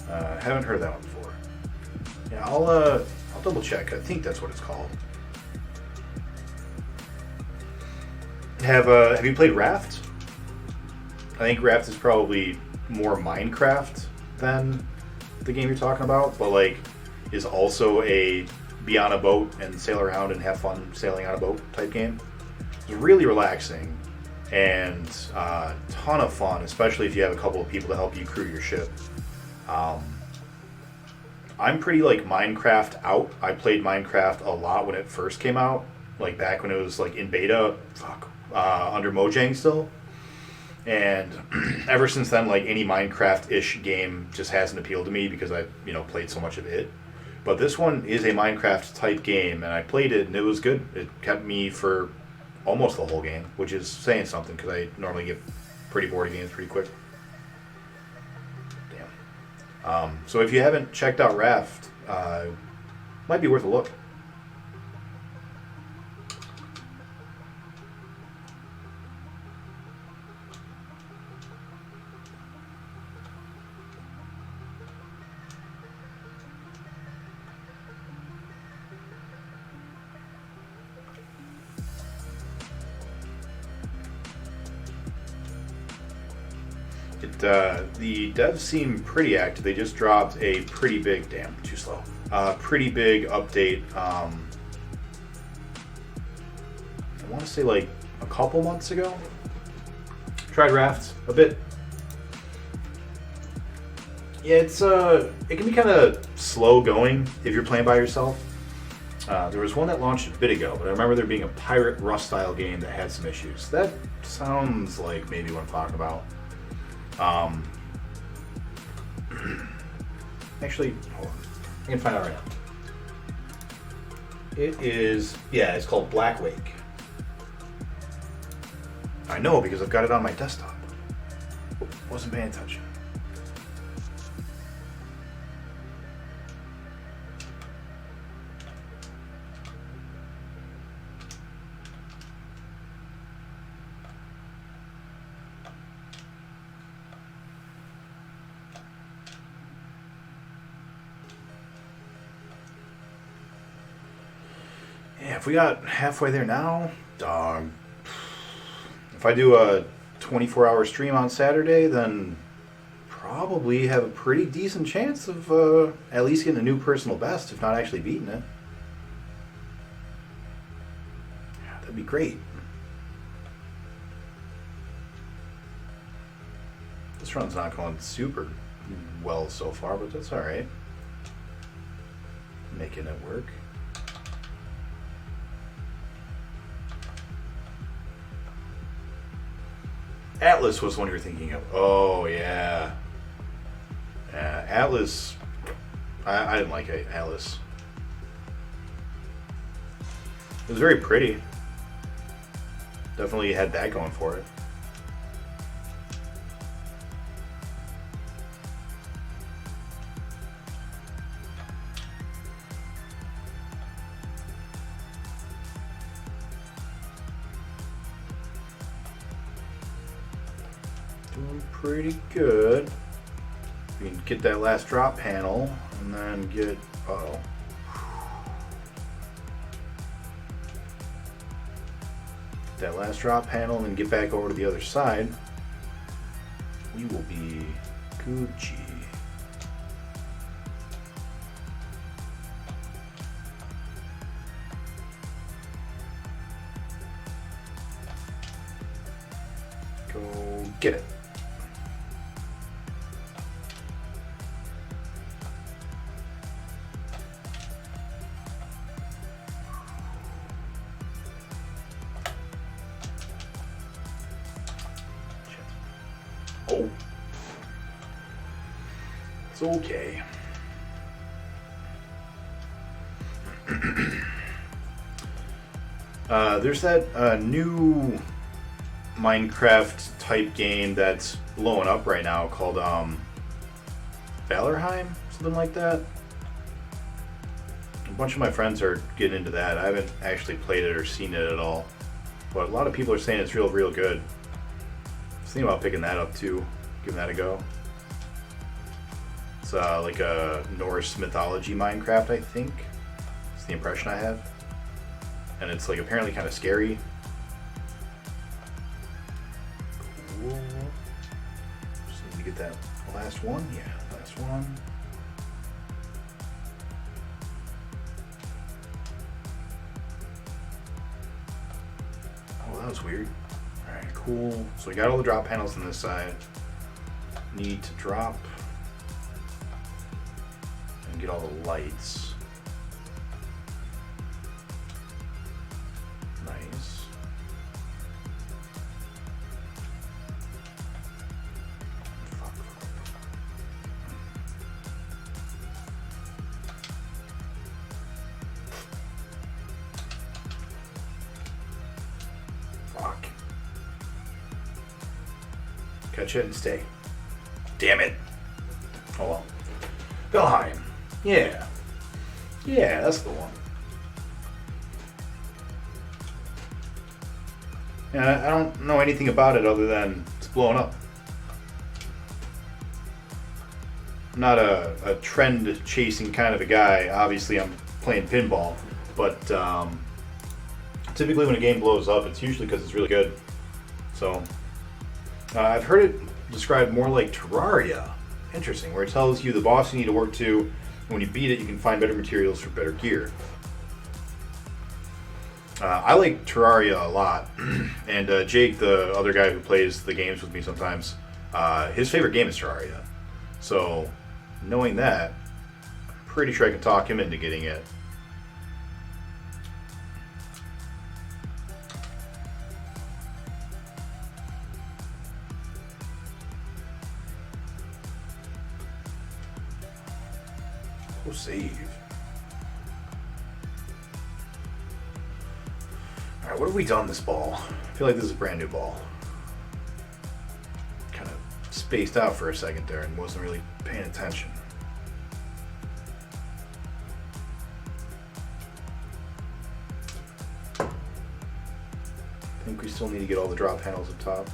Haven't heard that one before. Yeah, I'll double check. I think that's what it's called. Have you played Raft? I think Raft is probably more Minecraft than the game you're talking about, but like is also a be on a boat and sail around and have fun sailing on a boat type game. It's really relaxing and a ton of fun, especially if you have a couple of people to help you crew your ship. I'm pretty like Minecraft out. I played Minecraft a lot when it first came out, like back when it was like in beta, under Mojang still. And ever since then, like any Minecraft-ish game just hasn't appealed to me because I, played so much of it. But this one is a Minecraft type game, and I played it and it was good. It kept me for almost the whole game, which is saying something because I normally get pretty bored of games pretty quick. Damn. So if you haven't checked out Raft, might be worth a look. The devs seem pretty active. They just dropped a pretty big, too slow. Pretty big update. I want to say like a couple months ago. Tried Raft a bit. Yeah, it can be kind of slow going if you're playing by yourself. There was one that launched a bit ago, but I remember there being a pirate Rust style game that had some issues. That sounds like maybe what I'm talking about. Actually, hold on. I can find out right now. It is, it's called Black Wake. I know because I've got it on my desktop. Wasn't paying attention. Yeah, if we got halfway there now, dog. If I do a 24-hour stream on Saturday, then probably have a pretty decent chance of at least getting a new personal best, if not actually beating it. Yeah, that'd be great. This run's not going super well so far, but that's alright. Making it work. Atlas was one you were thinking of. Oh, yeah. Atlas. I didn't like Atlas. It was very pretty. Definitely had that going for it. Doing pretty good. We can get that last drop panel and then get, that last drop panel and then get back over to the other side. We will be Gucci. Go get it. Oh. It's okay. There's that new Minecraft type game that's blowing up right now called Valorheim, something like that. A bunch of my friends are getting into that. I haven't actually played it or seen it at all, but a lot of people are saying it's real good. I was thinking about picking that up too, giving that a go. It's like a Norse mythology Minecraft, I think. It's the impression I have. And it's like apparently kind of scary. Cool. Just need to get that last one. Yeah, last one. Oh, that was weird. Alright, cool. So we got all the drop panels on this side. Need to drop and get all the lights. Nice. Fuck. Fuck. Catch it and stay. Damn it. Oh well. Valheim. Yeah. Yeah, that's the one. Yeah, I don't know anything about it other than it's blowing up. I'm not a trend chasing kind of a guy. Obviously, I'm playing pinball, but typically when a game blows up, it's usually because it's really good. So I've heard it described more like Terraria. Interesting, where it tells you the boss you need to work to, and when you beat it, you can find better materials for better gear. I like Terraria a lot, and Jake, the other guy who plays the games with me sometimes, his favorite game is Terraria. So, knowing that, I'm pretty sure I can talk him into getting it. Go save. Alright, what have we done this ball? I feel like this is a brand new ball. Kind of spaced out for a second there and wasn't really paying attention. I think we still need to get all the drop panels up top.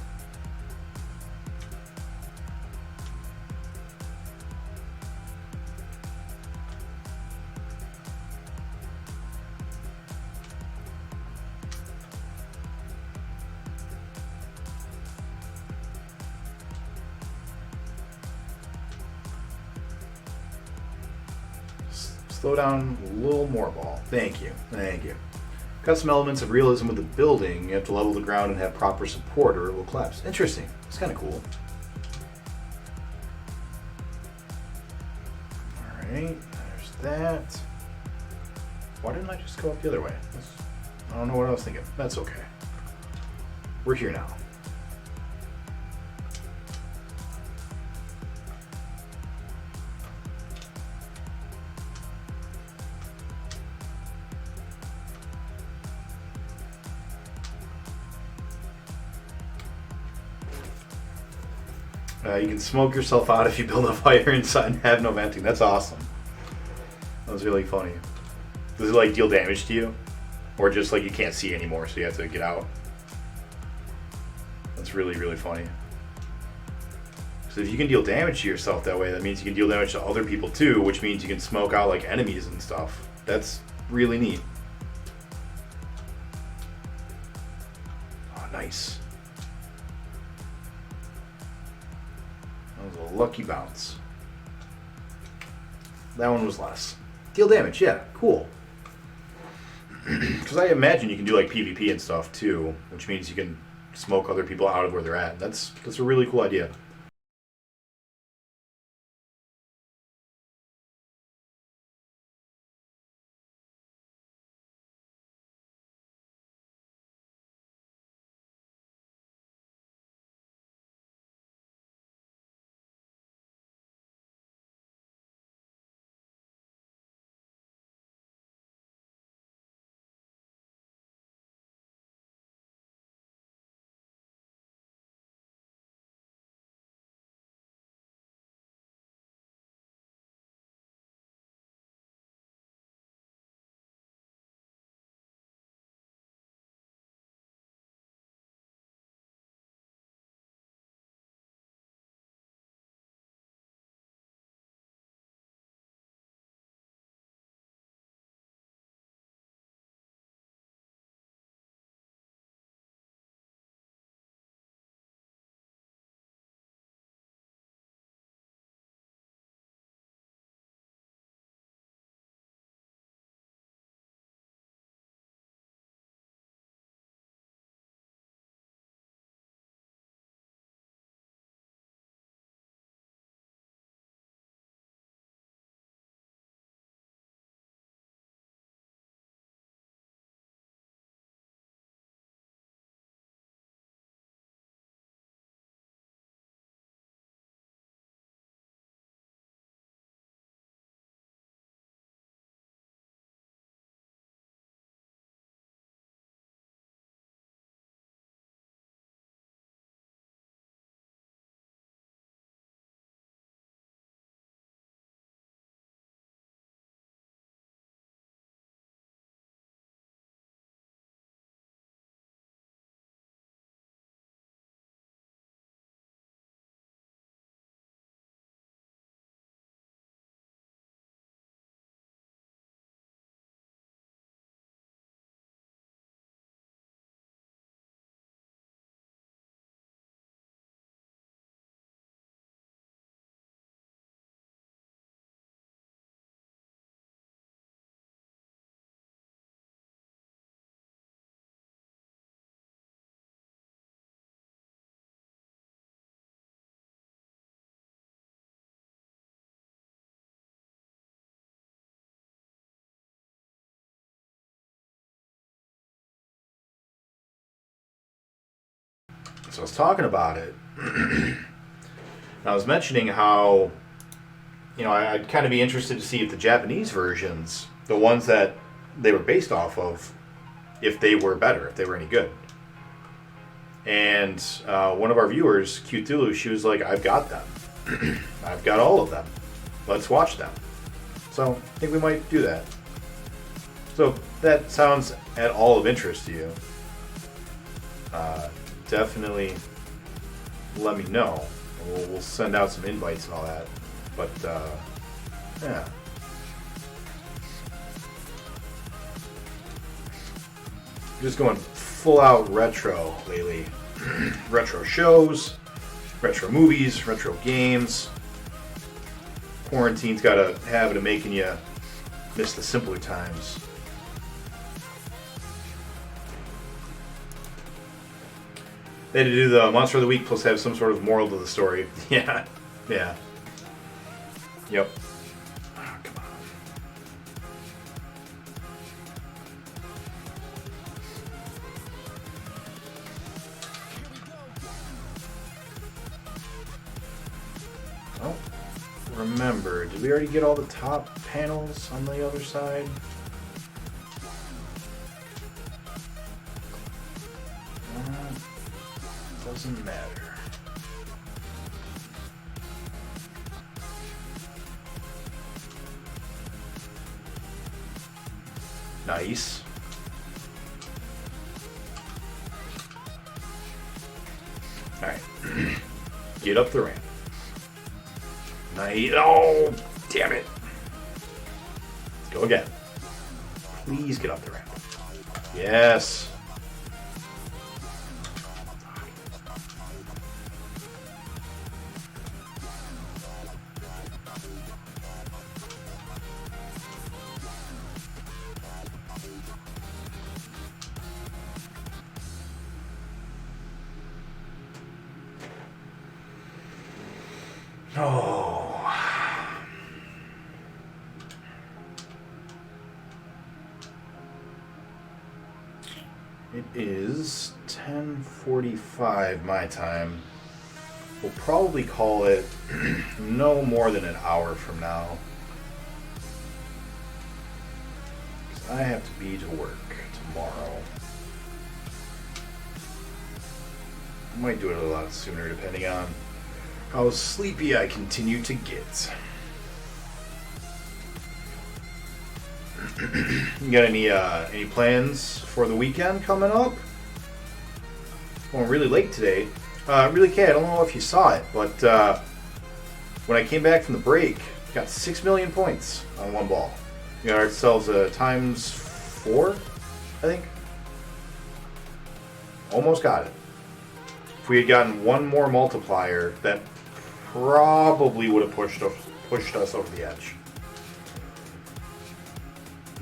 Slow down a little more, ball. Thank you. Thank you. Got some elements of realism with the building. You have to level the ground and have proper support or it will collapse. Interesting. It's kind of cool. Alright, there's that. Why didn't I just go up the other way? I don't know what I was thinking. That's okay. We're here now. You can smoke yourself out if you build a fire inside and have no venting. That's awesome. That was really funny. Does it like deal damage to you? Or just like you can't see anymore so you have to get out? That's really funny. So if you can deal damage to yourself that way, that means you can deal damage to other people too, which means you can smoke out like enemies and stuff. That's really neat. Oh, nice. That was a lucky bounce. That one was less. Deal damage, yeah, cool. Because I imagine you can do like PvP and stuff too, which means you can smoke other people out of where they're at. That's a really cool idea. So I was talking about it. And I was mentioning how, I'd kind of be interested to see if the Japanese versions, the ones that they were based off of, if they were better, if they were any good. And one of our viewers, Cthulhu, she was like, I've got them. I've got all of them. Let's watch them. So I think we might do that. So if that sounds at all of interest to you, definitely let me know. We'll send out some invites and all that. But, yeah. Just going full out retro lately. Retro shows, retro movies, retro games. Quarantine's got a habit of making you miss the simpler times. They had to do the Monster of the Week plus have some sort of moral to the story. Yeah. Yeah. Yep. Oh, come on. Oh, remember, did we already get all the top panels on the other side? Doesn't matter. Nice. Alright. Get up the ramp. Nice. Oh, damn it. Let's go again. Please get up the ramp. Yes. Oh. It is 10:45 my time. We'll probably call it no more than an hour from now. 'Cause I have to be to work tomorrow. I might do it a lot sooner depending on how sleepy I continue to get. You got any plans for the weekend coming up? Going really late today. Really, Kay, I don't know if you saw it, but when I came back from the break, got 6 million points on one ball. We got ourselves a times 4, I think. Almost got it. If we had gotten one more multiplier, that probably would have pushed us over the edge.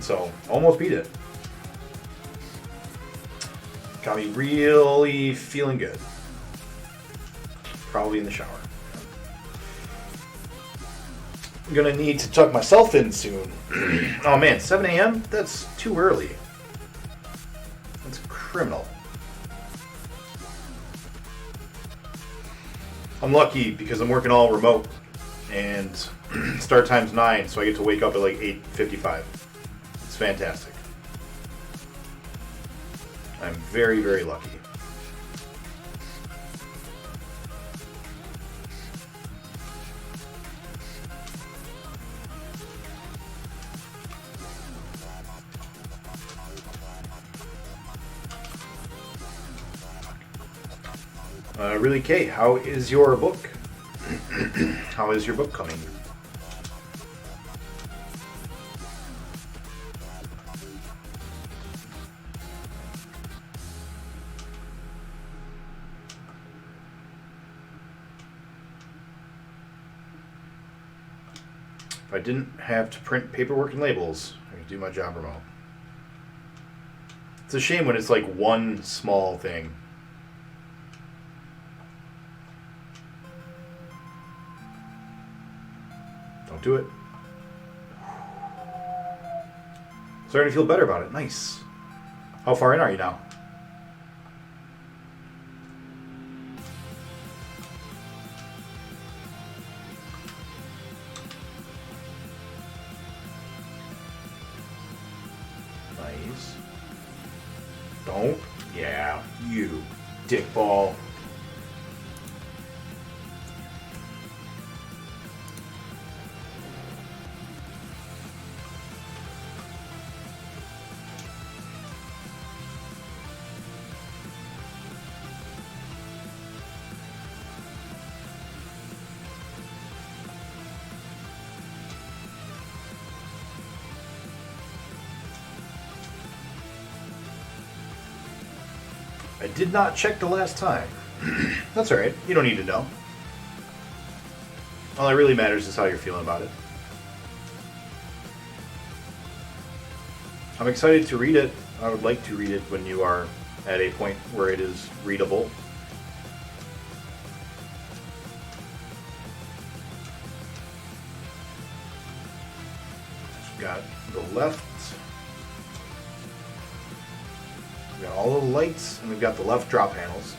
So, almost beat it. Got me really feeling good. Probably in the shower. I'm gonna need to tuck myself in soon. Oh man, 7 a.m.? That's too early. That's criminal. I'm lucky because I'm working all remote and start time's 9, so I get to wake up at like 8:55. It's fantastic. I'm very, very lucky. Really, Kay, how is your book? How is your book coming? If I didn't have to print paperwork and labels, I could do my job remote. It's a shame when it's like one small thing. Don't do it. Starting to feel better about it. Nice. How far in are you now? Dick ball. I did not check the last time. That's alright. You don't need to know. All that really matters is how you're feeling about it. I'm excited to read it. I would like to read it when you are at a point where it is readable. We've got the left. We've got all the lights, and we've got the left drop panels.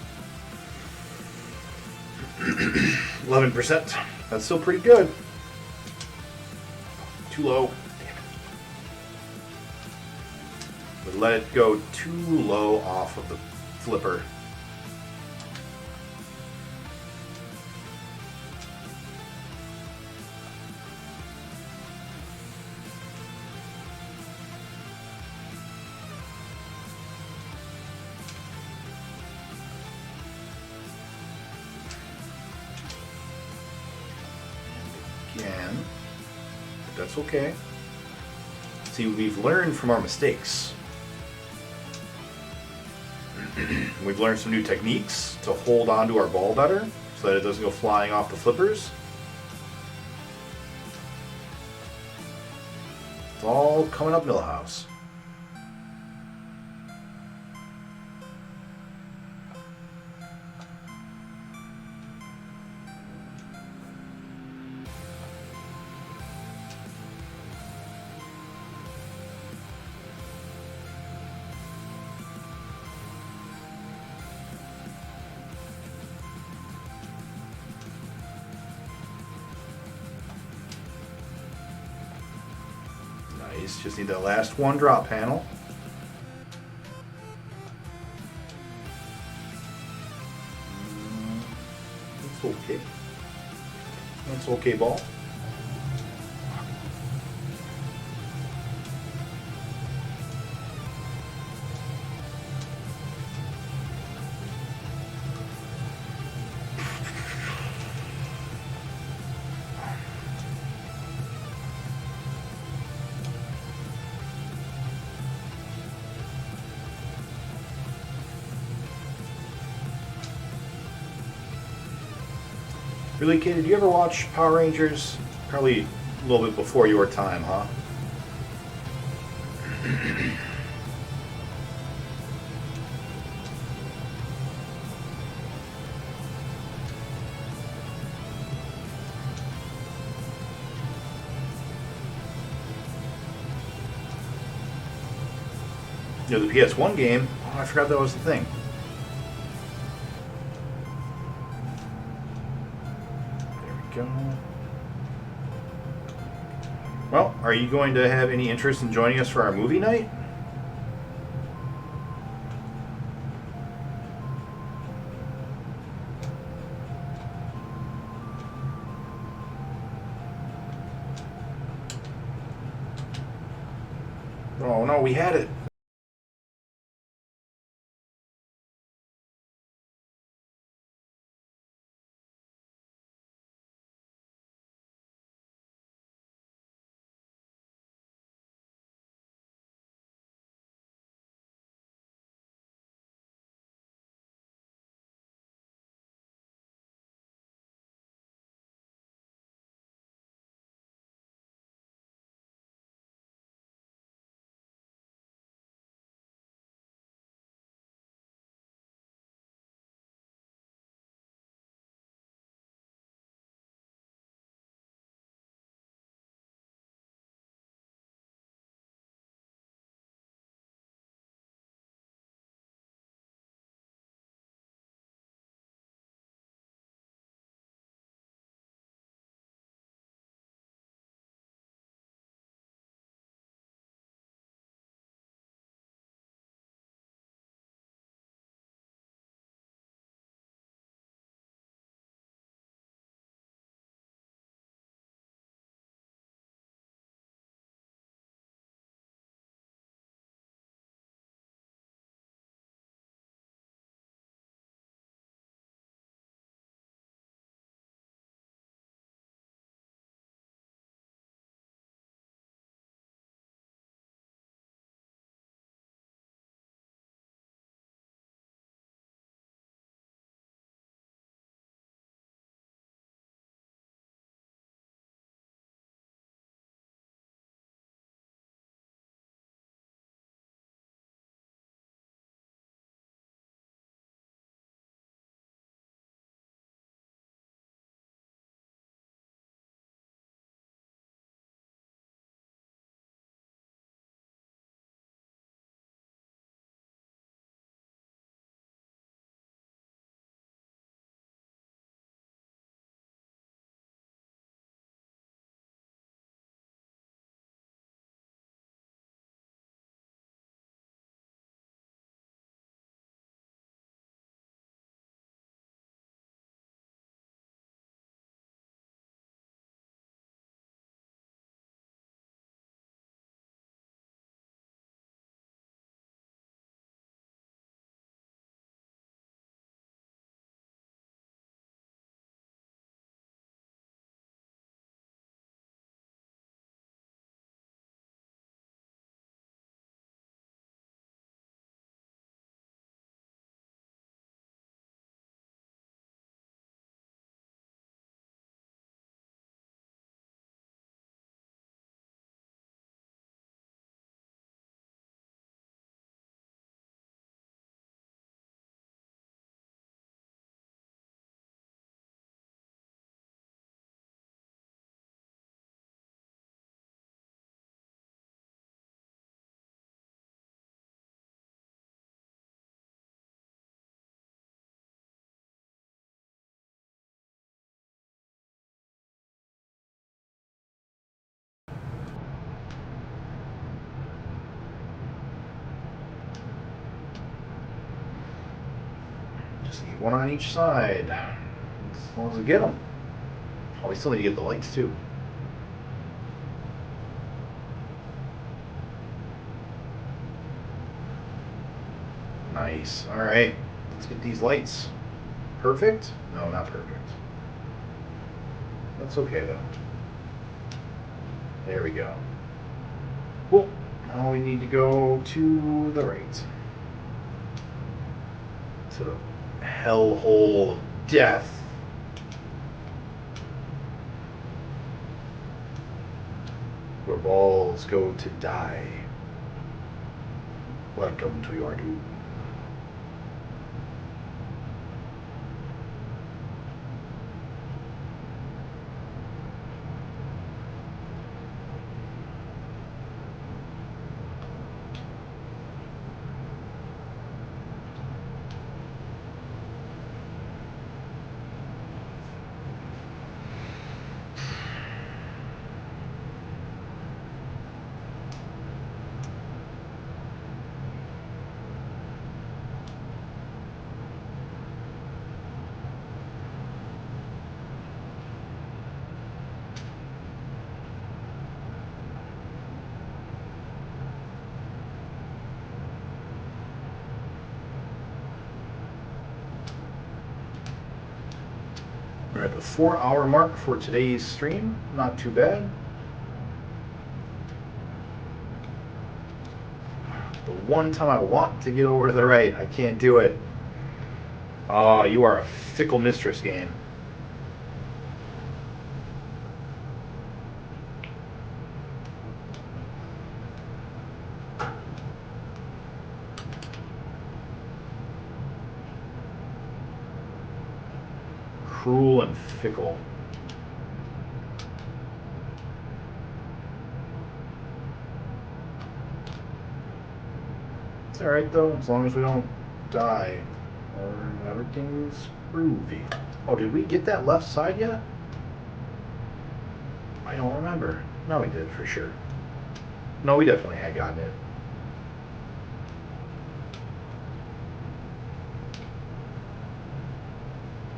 11%. That's still pretty good. Too low. Damn it. But let it go too low off of the flipper. Again, but that's okay. See, we've learned from our mistakes. We've learned some new techniques to hold onto our ball better so that it doesn't go flying off the flippers. It's all coming up Millhouse. Nice, just need that last one drop panel. That's okay. That's okay, ball. Really, kid, did you ever watch Power Rangers? Probably a little bit before your time, huh? You know, the PS1 game, oh, I forgot that was the thing. There we go. Well, are you going to have any interest in joining us for our movie night? Oh no, we had it. one on each side. As long as we get them. Oh, we still need to get the lights too. Nice. All right, let's get these lights. Perfect? No, not perfect. That's okay though. There we go. Cool. Now we need to go to the right. To the hellhole of death. Where balls go to die. Welcome to your doom. We're at the 4-hour mark for today's stream. Not too bad. The one time I want to get over to the right, I can't do it. Oh, you are a fickle mistress, game. Cruel and fickle. It's alright though, as long as we don't die. Or everything's groovy. Oh, did we get that left side yet? I don't remember. No, we did, for sure. No, we definitely had gotten it.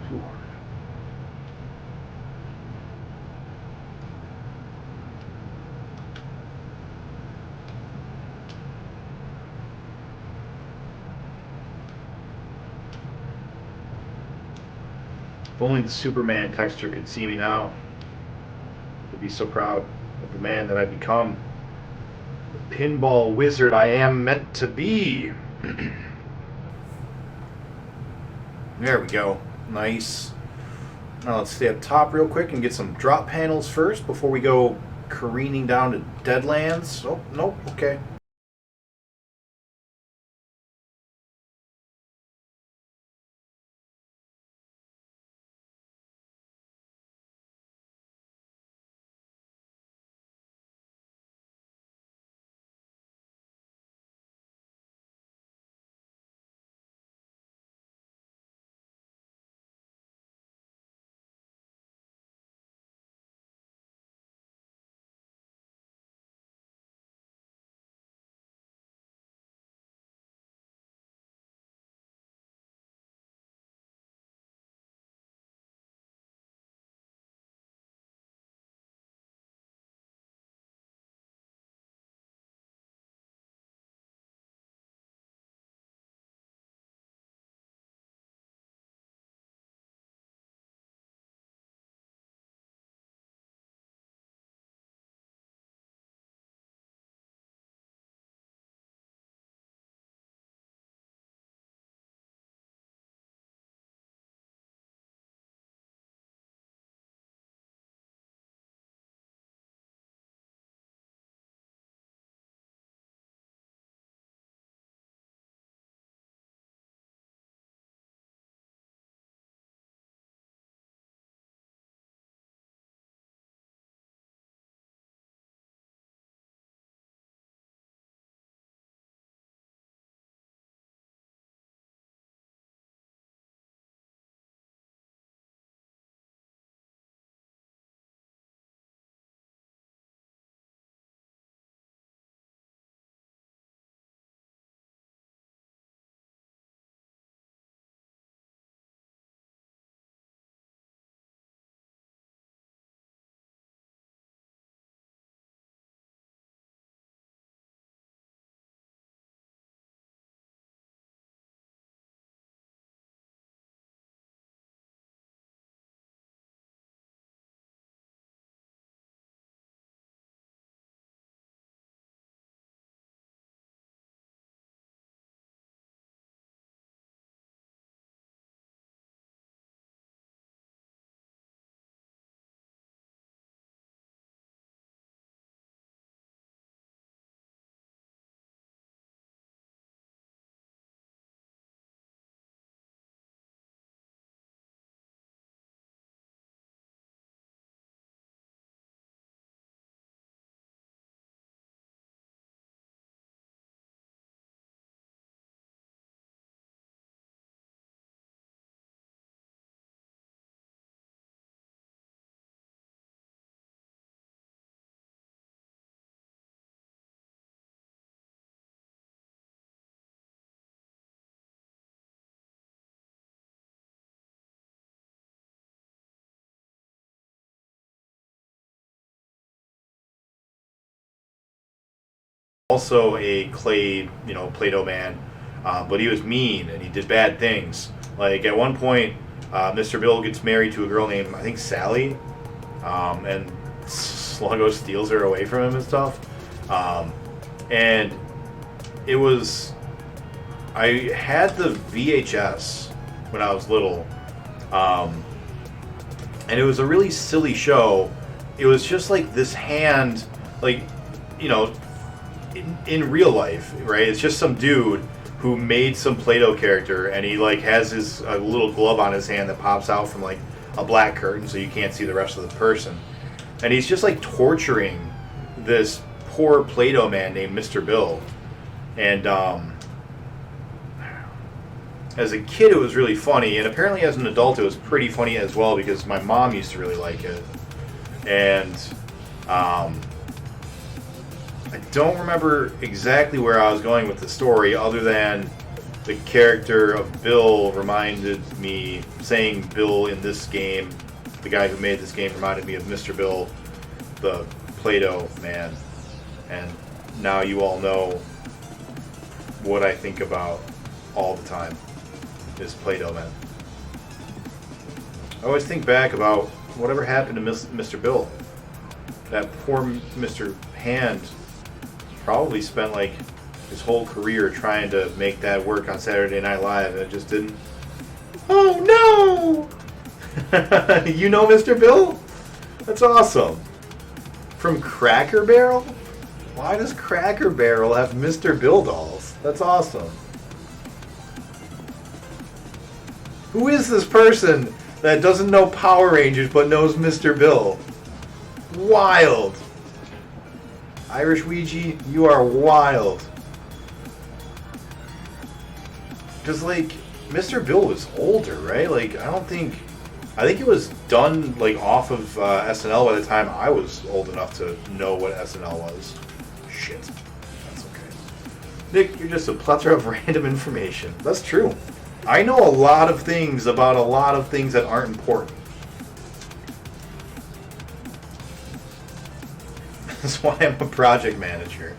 Too hard. If only the Superman texture could see me now. I'd be so proud of the man that I've become. The pinball wizard I am meant to be. There we go. Nice. Now let's stay up top real quick and get some drop panels first before we go careening down to Deadlands. Oh, nope, okay. also a clay, Play-Doh man, but he was mean and he did bad things. Like at one point, Mr. Bill gets married to a girl named, I think, Sally, and Sluggo steals her away from him and stuff. And it was, I had the VHS when I was little, and it was a really silly show. It was just like this hand, like, in real life, right? It's just some dude who made some Play-Doh character, and he like has his a little glove on his hand that pops out from like a black curtain, so you can't see the rest of the person. And he's just like torturing this poor Play-Doh man named Mr. Bill. And as a kid, it was really funny, and apparently as an adult, it was pretty funny as well because my mom used to really like it. And I don't remember exactly where I was going with the story, other than the character of Bill reminded me, saying Bill in this game, the guy who made this game reminded me of Mr. Bill, the Play-Doh man. And now you all know what I think about all the time is Play-Doh man. I always think back about whatever happened to Mr. Bill. That poor Mr. Hand probably spent like his whole career trying to make that work on Saturday Night Live, and it just didn't. Oh no! You know Mr. Bill? That's awesome. From Cracker Barrel? Why does Cracker Barrel have Mr. Bill dolls? That's awesome. Who is this person that doesn't know Power Rangers but knows Mr. Bill? Wild. Irish Ouija, you are wild. Because, like, Mr. Bill was older, right? Like, I think it was done, like, off of SNL by the time I was old enough to know what SNL was. Shit. That's okay. Nick, you're just a plethora of random information. That's true. I know a lot of things about a lot of things that aren't important. That's why I'm a project manager.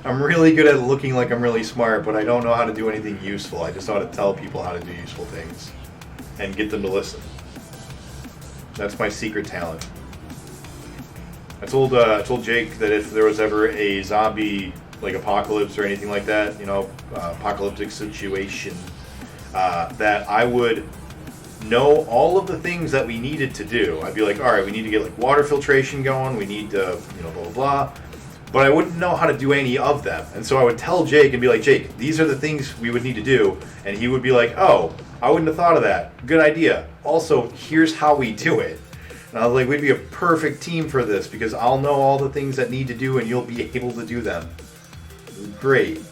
I'm really good at looking like I'm really smart, but I don't know how to do anything useful. I just know how to tell people how to do useful things and get them to listen. That's my secret talent. I told Jake that if there was ever a zombie like apocalypse or anything like that, apocalyptic situation, that I would know all of the things that we needed to do. I'd be like, all right, we need to get like water filtration going, we need to, blah, blah, blah. But I wouldn't know how to do any of them. And so I would tell Jake and be like, Jake, these are the things we would need to do. And he would be like, oh, I wouldn't have thought of that. Good idea. Also, here's how we do it. And I was like, we'd be a perfect team for this because I'll know all the things that need to do and you'll be able to do them. Great.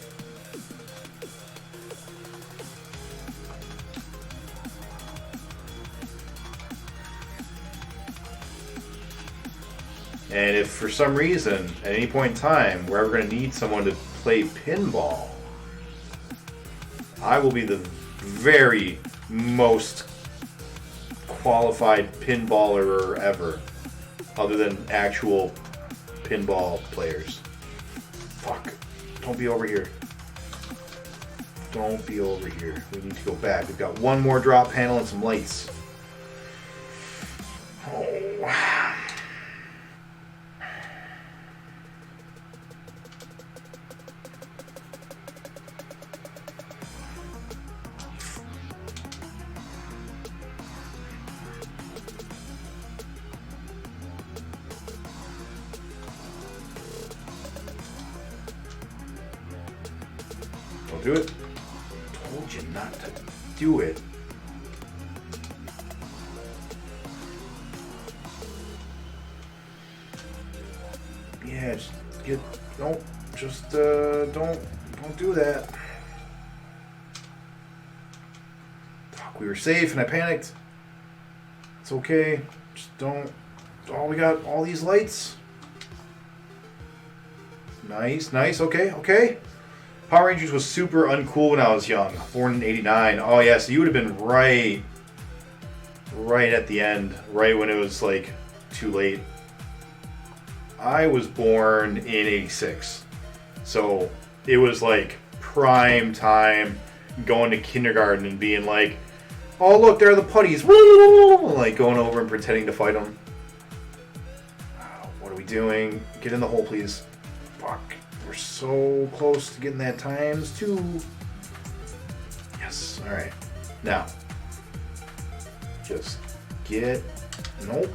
And if for some reason, at any point in time, we're ever going to need someone to play pinball, I will be the very most qualified pinballer ever, other than actual pinball players. Fuck. Don't be over here. Don't be over here. We need to go back. We've got one more drop panel and some lights. Oh. Don't do it. I told you not to do it. Yeah, just don't do that. Fuck, we were safe and I panicked. It's okay. Just don't. Oh, we got all these lights. Nice. Okay. Power Rangers was super uncool when I was young. Born in '89. Oh yeah, so you would have been right at the end, right when it was like too late. I was born in '86, so it was like prime time going to kindergarten and being like, oh look, there are the putties, like going over and pretending to fight them. What are we doing? Get in the hole, please. Fuck, we're so close to getting that ×2. Yes, all right. Now, just get, nope.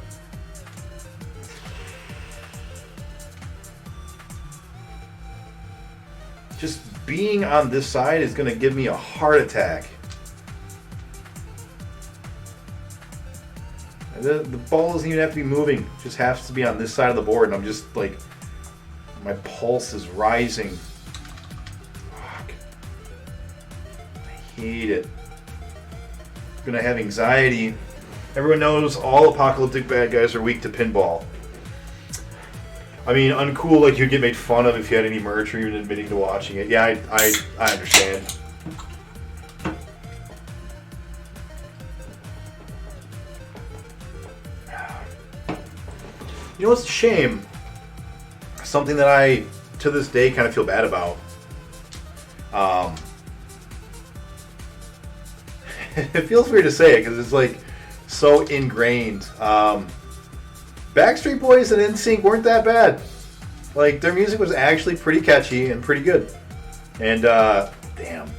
Just being on this side is going to give me a heart attack. The ball doesn't even have to be moving. It just has to be on this side of the board, and I'm just like, my pulse is rising. Fuck. I hate it. I'm going to have anxiety. Everyone knows all apocalyptic bad guys are weak to pinball. I mean, uncool, like you'd get made fun of if you had any merch or even admitting to watching it. Yeah, I understand. You know what's a shame? Something that I, to this day, kind of feel bad about. It feels weird to say it because it's like so ingrained. Backstreet Boys and NSYNC weren't that bad. Like, their music was actually pretty catchy and pretty good. And, damn.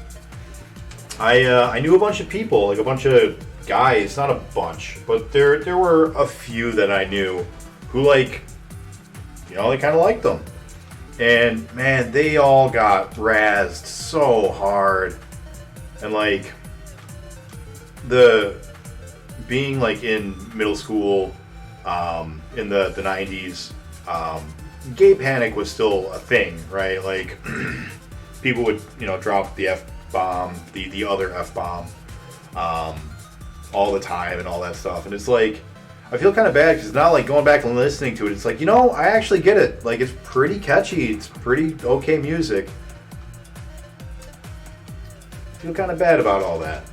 I knew a bunch of people, like a bunch of guys, not a bunch, but there were a few that I knew who, like, you know, they kind of liked them. And, man, they all got razzed so hard. And, like, being, like, in middle school, in the 90s, gay panic was still a thing, right? Like, people would, you know, drop the F-bomb, the other F-bomb, all the time and all that stuff. And it's like, I feel kind of bad because now, like, going back and listening to it, it's like, you know, I actually get it. Like, it's pretty catchy. It's pretty okay music. I feel kind of bad about all that.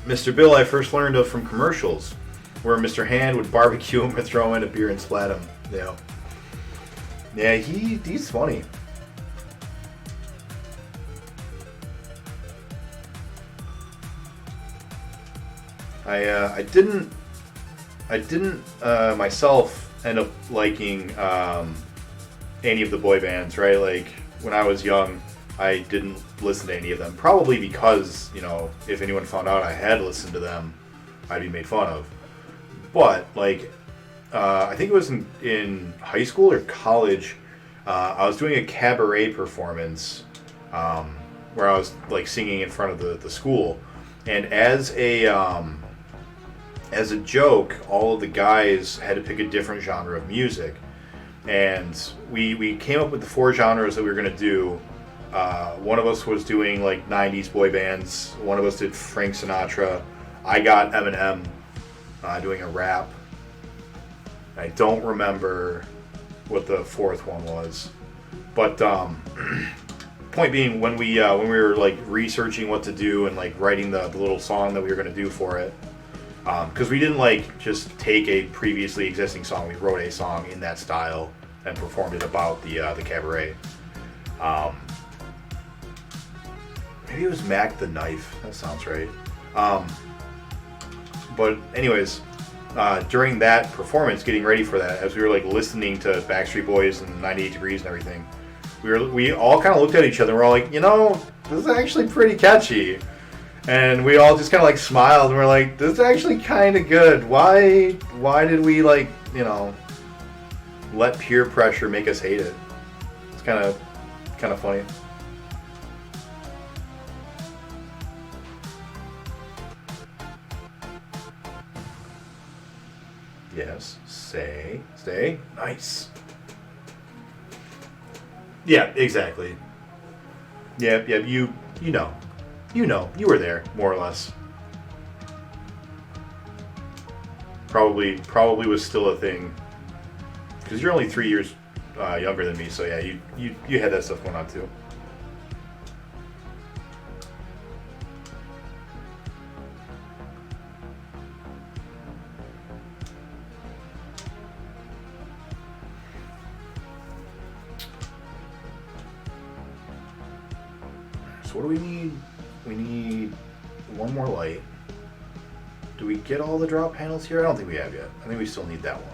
Mr. Bill I first learned of from commercials, where Mr. Hand would barbecue him or throw in a beer and splat him. Yeah. Yeah, he's funny. I didn't myself end up liking any of the boy bands, right? Like, when I was young, I didn't listen to any of them. Probably because, you know, if anyone found out I had listened to them, I'd be made fun of. But, like, I think it was in high school or college, I was doing a cabaret performance where I was, like, singing in front of the school. And as a joke, all of the guys had to pick a different genre of music. And we came up with the 4 genres that we were going to do. One of us was doing, like, 90s boy bands. One of us did Frank Sinatra. I got Eminem. Doing a rap. I don't remember what the 4th one was, but point being, when we were, like, researching what to do and, like, writing the little song that we were going to do for it, because we didn't, like, just take a previously existing song. We wrote a song in that style and performed it about the cabaret. Maybe it was Mac the Knife. That sounds right. But anyways, during that performance, getting ready for that, as we were, like, listening to Backstreet Boys and 98 Degrees and everything, we all kind of looked at each other and we're all like, you know, this is actually pretty catchy. And we all just kind of, like, smiled and we're like, this is actually kind of good. Why did we, like, you know, let peer pressure make us hate it? It's kind of funny. Yes. Stay. Nice. Yeah, exactly. Yeah, you know. You were there, more or less. Probably was still a thing. Because you're only 3 years younger than me, so yeah, you had that stuff going on too. So what do we need? We need one more light. Do we get all the drop panels here? I don't think we have yet. I think we still need that one.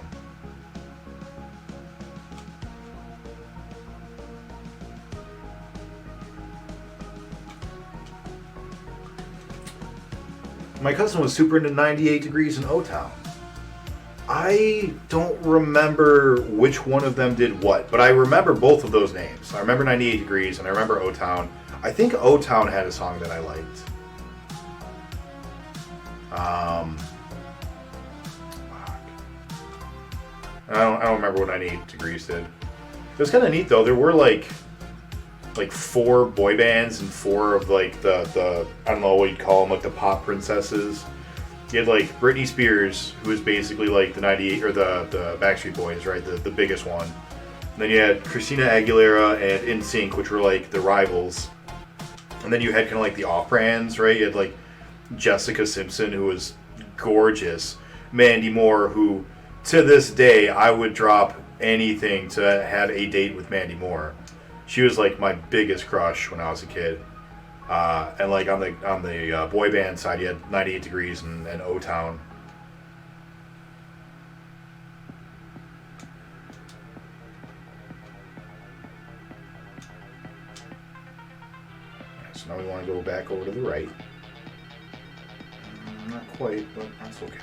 My cousin was super into 98 Degrees in O-Town. I don't remember which one of them did what, but I remember both of those names. I remember 98 Degrees and I remember O-Town. I think O-Town had a song that I liked. I don't remember what 98 Degrees did. It was kind of neat though. There were like 4 boy bands and 4 of like the I don't know what you'd call them, like the pop princesses. You had like Britney Spears, who was basically like the 98 or the Backstreet Boys, right? The biggest one. And then you had Christina Aguilera and NSYNC, which were like the rivals. And then you had kind of like the off-brands, right? You had like Jessica Simpson, who was gorgeous. Mandy Moore, who to this day I would drop anything to have a date with Mandy Moore. She was like my biggest crush when I was a kid. And like on the boy band side, you had 98 Degrees and O-Town. So now we want to go back over to the right. Not quite, but that's okay.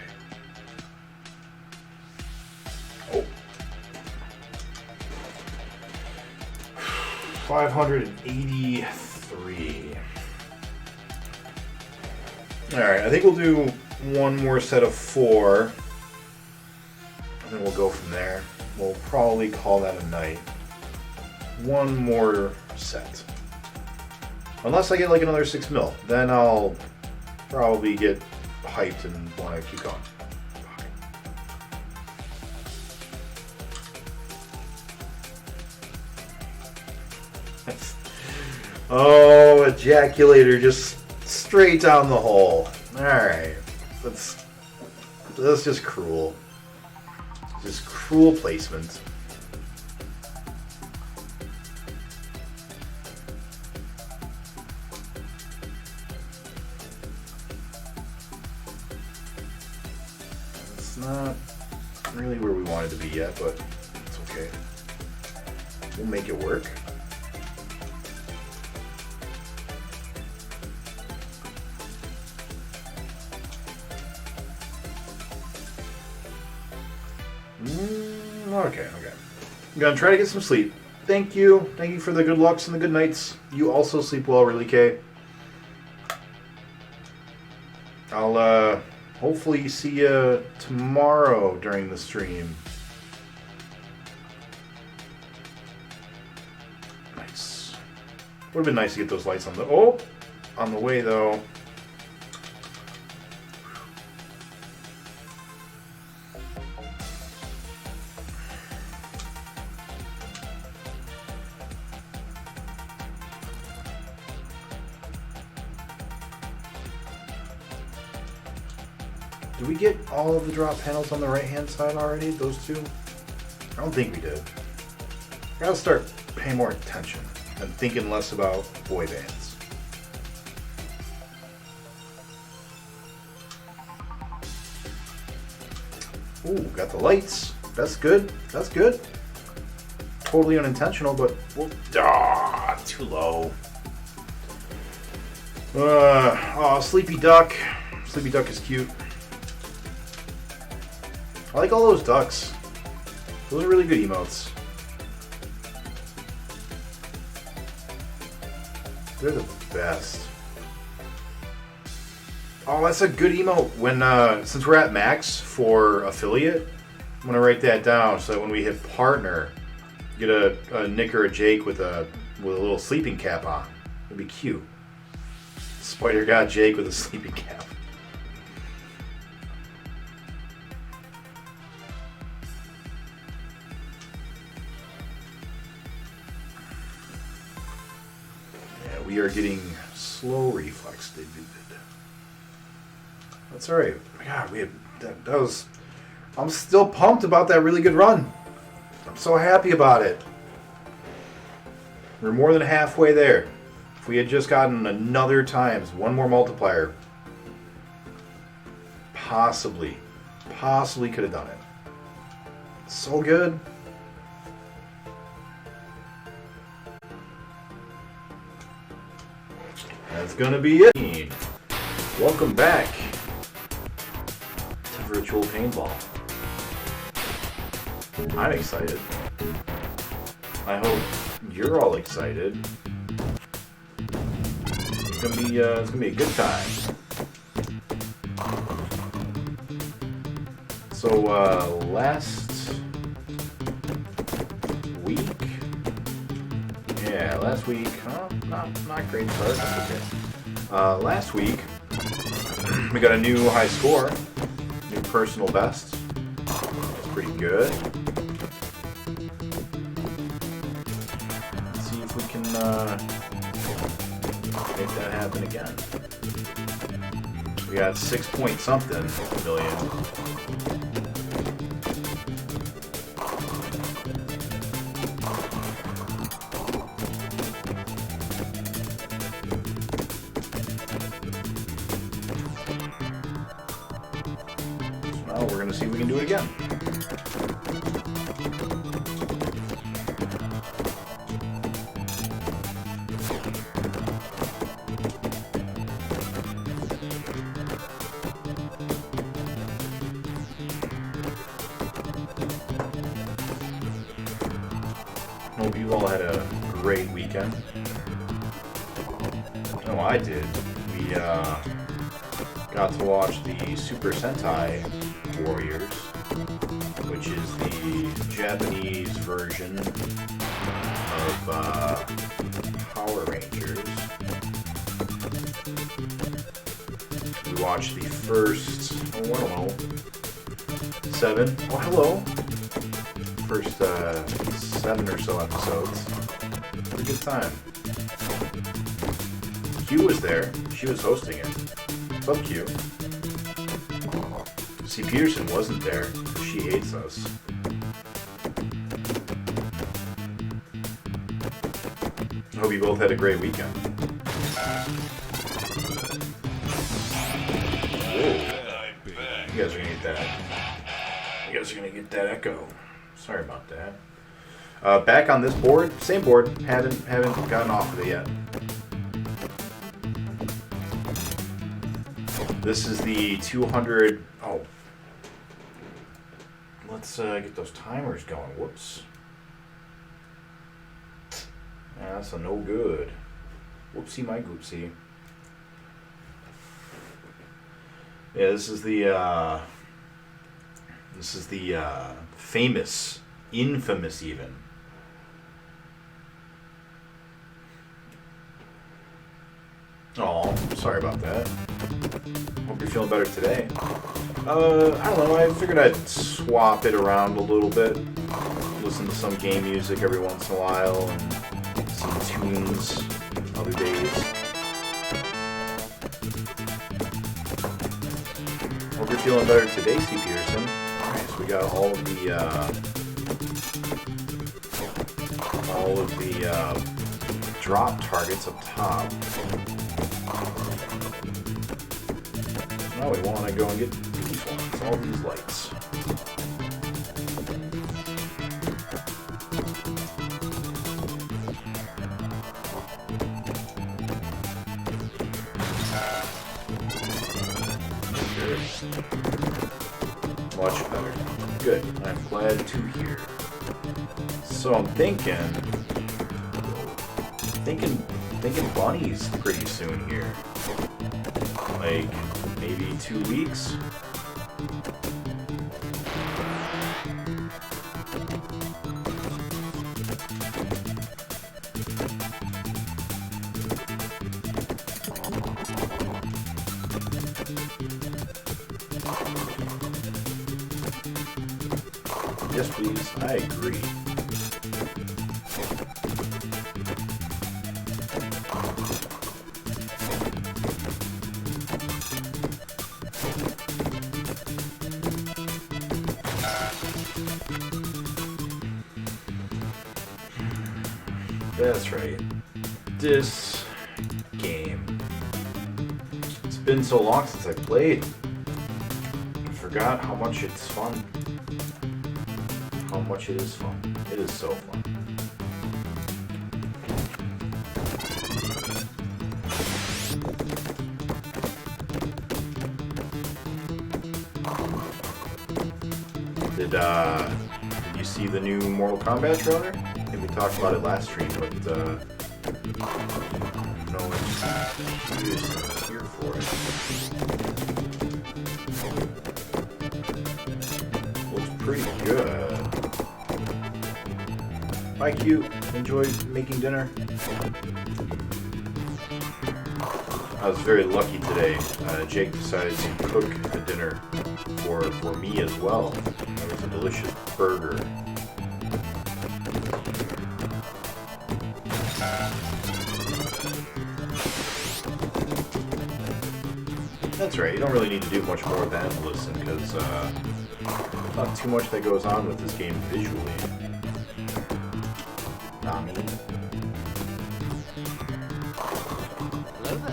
Oh. 583. Alright, I think we'll do one more set of 4. And then we'll go from there. We'll probably call that a night. One more set. Unless I get like another 6 mil. Then I'll probably get hyped and want to keep going. Oh, ejaculator just straight down the hole. Alright. That's just cruel. Just cruel placement. It's not really where we wanted to be yet, but it's okay. We'll make it work. Okay. I'm gonna try to get some sleep. Thank you for the good lucks and the good nights. You also sleep well, really, Kay. I'll hopefully see you tomorrow during the stream. Nice. Would have been nice to get those lights on the way though. Did we get all of the drop panels on the right-hand side already? Those 2? I don't think we did. I gotta start paying more attention and thinking less about boy bands. Ooh, got the lights. That's good. That's good. Totally unintentional, but too low. Sleepy Duck. Sleepy Duck is cute. I like all those ducks. Those are really good emotes. They're the best. Oh, that's a good emote. When since we're at max for affiliate, I'm gonna write that down so that when we hit partner, get a Nick or a Jake with a little sleeping cap on. It'd be cute. Spider God Jake with a sleeping cap. We are getting slow reflex, dude. That's all right. God, we had that was. I'm still pumped about that really good run. I'm so happy about it. We're more than halfway there. If we had just gotten another times, one more multiplier, possibly could have done it. So good. That's gonna be it. Welcome back to Virtual Paintball. I'm excited. I hope you're all excited. It's gonna be a good time. So last week, not great start. That's okay. Last week we got a new high score, new personal best. That's pretty good. Let's see if we can make that happen again. We got 6 point something million. So now we're gonna see if we can do it again. Hope you all had a great weekend. Oh, I did. We got to watch the Super Sentai Warriors, which is the Japanese version of Power Rangers. We watched the first, seven. Oh, hello. First 7 or so episodes. Pretty good time. Q was there. She was hosting it. What's up, Q? C. Peterson wasn't there. She hates us. I hope you both had a great weekend. Whoa. You guys are gonna get that. You guys are gonna get that echo. Sorry about that. Back on this board, same board. Haven't gotten off of it yet. This is the 200. Oh, let's get those timers going. Whoops. Yeah, that's a no good. Whoopsie my goopsie. Yeah, this is the famous, infamous even. Oh, sorry about that. Hope you're feeling better today. I don't know, I figured I'd swap it around a little bit. Listen to some game music every once in a while, and some tunes other days. Hope you're feeling better today, C. Peterson. Alright, so we got all of the drop targets up top. Now we want to go and get these ones, all these lights. Good. Much better. Good. I'm glad to hear. So I'm thinking bunnies pretty soon here. Like maybe 2 weeks. Yes, please. I agree. That's right. been so long since I played. I forgot how much it's fun. How much it is fun. It is so fun. Did you see the new Mortal Kombat trailer? I think we talked about it last stream, but no one's here for it. Looks pretty good. Bye, cute. Enjoy making dinner. I was very lucky today. Jake decided to cook the dinner for me as well. It was a delicious burger. That's right, you don't really need to do much more than listen, because not too much that goes on with this game visually. Not me.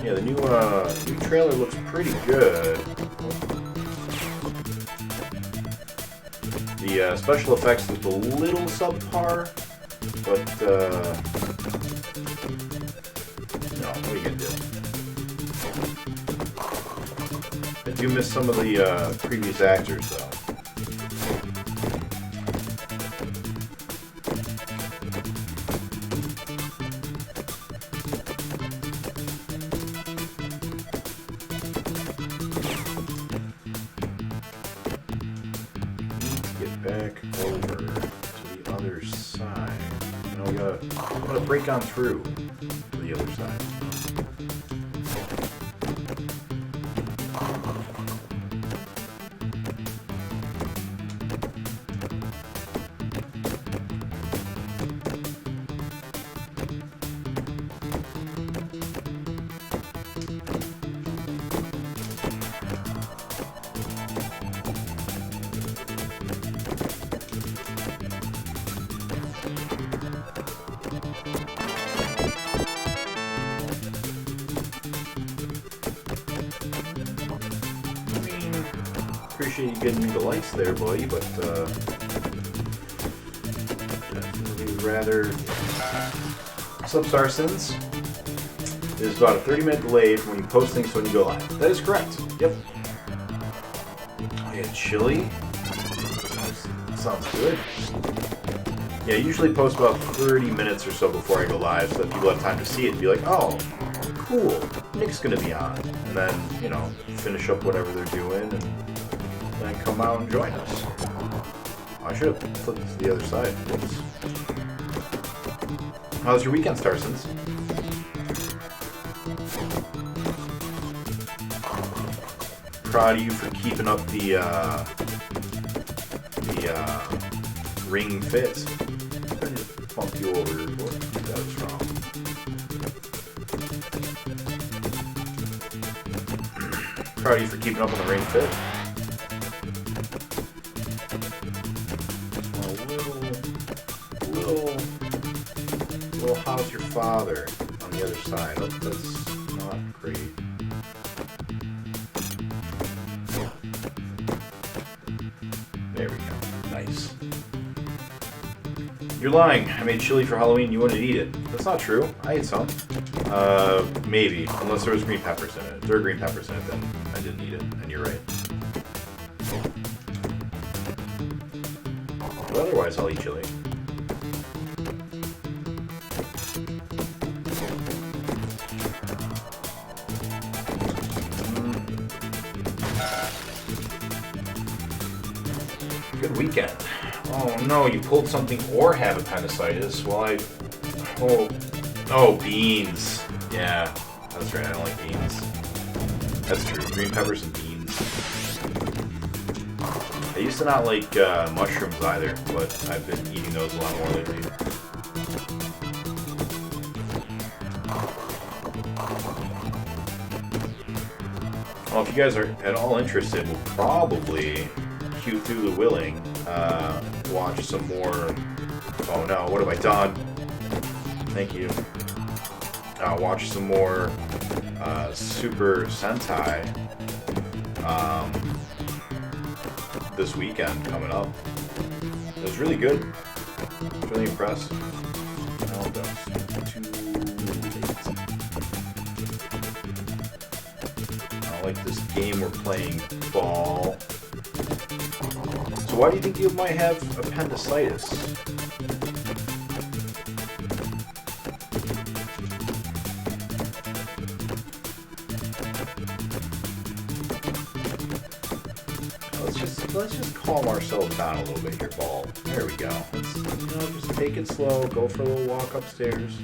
Yeah, the new trailer looks pretty good. The special effects look a little subpar, but no, what are you gonna do? I do miss some of the previous actors, though. Back over to the other side. You know, I'm gonna break on through to the other side. Appreciate you getting me the lights there, buddy, but definitely rather. Substarsons is about a 30-minute delay from when you post things to when you go live. That is correct. Yep. Oh yeah, chili. Sounds good. Yeah, I usually post about 30 minutes or so before I go live, so that people have time to see it and be like, oh, cool, Nick's gonna be on, and then finish up whatever they're doing and then come out and join us. I should have flipped to the other side. Whoops. How was your weekend, Starsons? Proud of you for keeping up the ring fit. I just bumped you over. That was wrong. Proud of you for keeping up on the ring fit. Little how's your father on the other side? Oh, that's not great. There we go. Nice. You're lying. I made chili for Halloween. You wouldn't eat it. That's not true. I ate some. Maybe. Unless there was green peppers in it. If there were green peppers in it, then I didn't eat it. And you're right. But otherwise, I'll eat chili. Good weekend. Oh no, you pulled something or have appendicitis. Well, Oh, beans. Yeah, that's right, I don't like beans. That's true, green peppers and beans. I used to not like mushrooms either, but I've been eating those a lot more lately. Well, if you guys are at all interested, we'll probably queue through the willing, watch some more. Oh no, what have I done? Thank you. watch some more Super Sentai this weekend coming up. It was really good. I was really impressed. Oh, that's too late. I like this game we're playing, Ball. So why do you think you might have appendicitis? Let's just calm ourselves down a little bit here, Ball. There we go. Let's, just take it slow. Go for a little walk upstairs.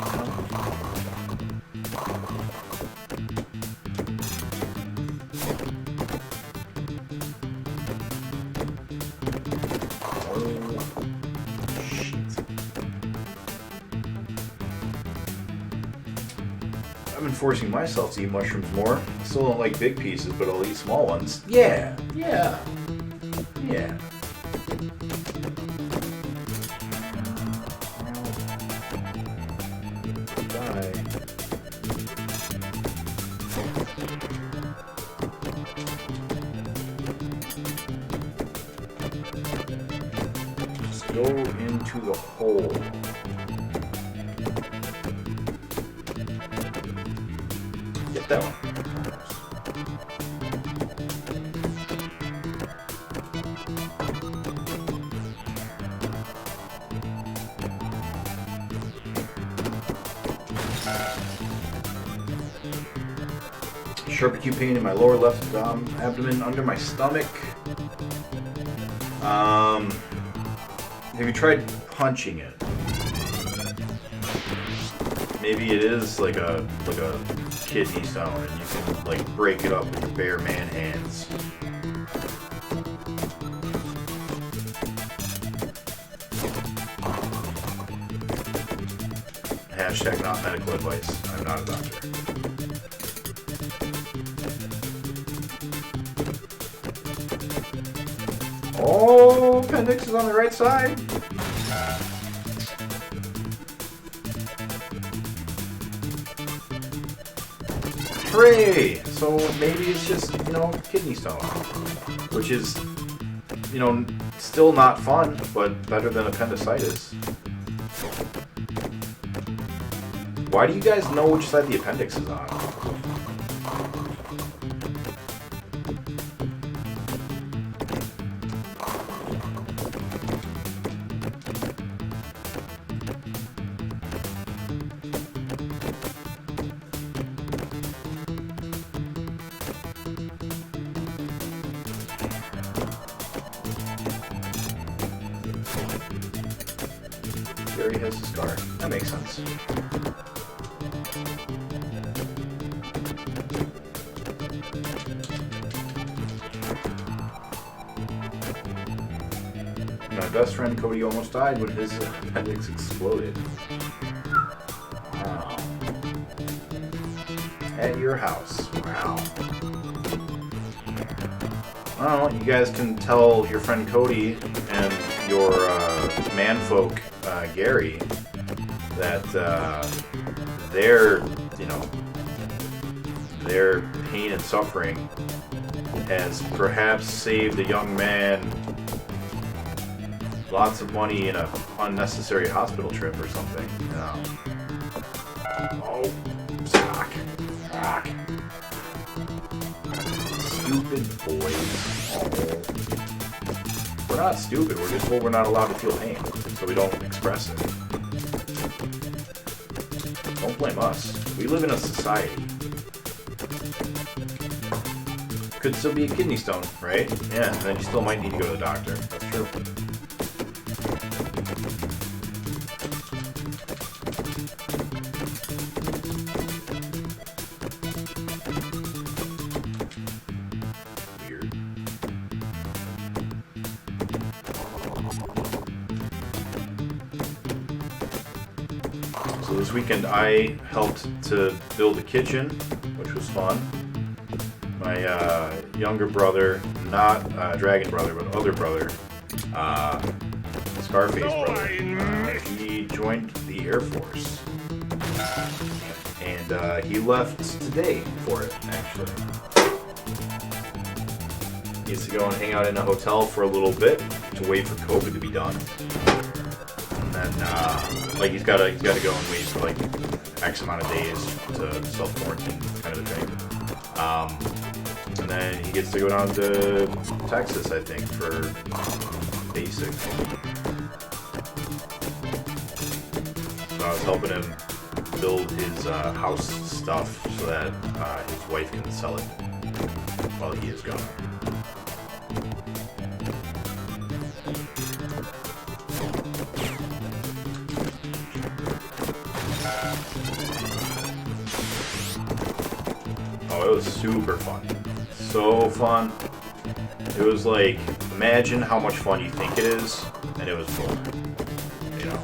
I've been forcing myself to eat mushrooms more. I still don't like big pieces, but I'll eat small ones. Yeah. Yeah. Bye. Just go into the hole. Get that one. Sharp acute pain in my lower left abdomen, under my stomach. Have you tried punching it? Maybe it is like a kidney stone, and you can like break it up with your bare man hands. Hashtag not medical advice. I'm not a doctor. Oh, appendix is on the right side. Hooray! So maybe it's just, kidney stone. Which is, still not fun, but better than appendicitis. Why do you guys know which side the appendix is on? Gary has a scar. That makes sense. My best friend Cody almost died when his appendix exploded. Wow. At your house. Wow. Well, you guys can tell your friend Cody and your manfolk Gary that their pain and suffering has perhaps saved a young man lots of money in an unnecessary hospital trip or something. Oh, sock. Stupid boys. Oh. We're not stupid, we're just told we're not allowed to feel pain, so we don't express it. Don't blame us. We live in a society. Could still be a kidney stone, right? Yeah, and then you still might need to go to the doctor. That's true. So this weekend I helped to build a kitchen, which was fun. My younger brother, not Dragon brother, but other brother, Scarface brother, he joined the Air Force. And and he left today for it, actually. He needs to go and hang out in a hotel for a little bit to wait for COVID to be done. And then, like, he's gotta go and wait for, like, X amount of days to self-quarantine, kind of a thing. And then he gets to go down to Texas, I think, for basic. So I was helping him build his house stuff so that his wife can sell it while he is gone. Oh, it was super fun. So fun. It was like, imagine how much fun you think it is, and it was more. You know.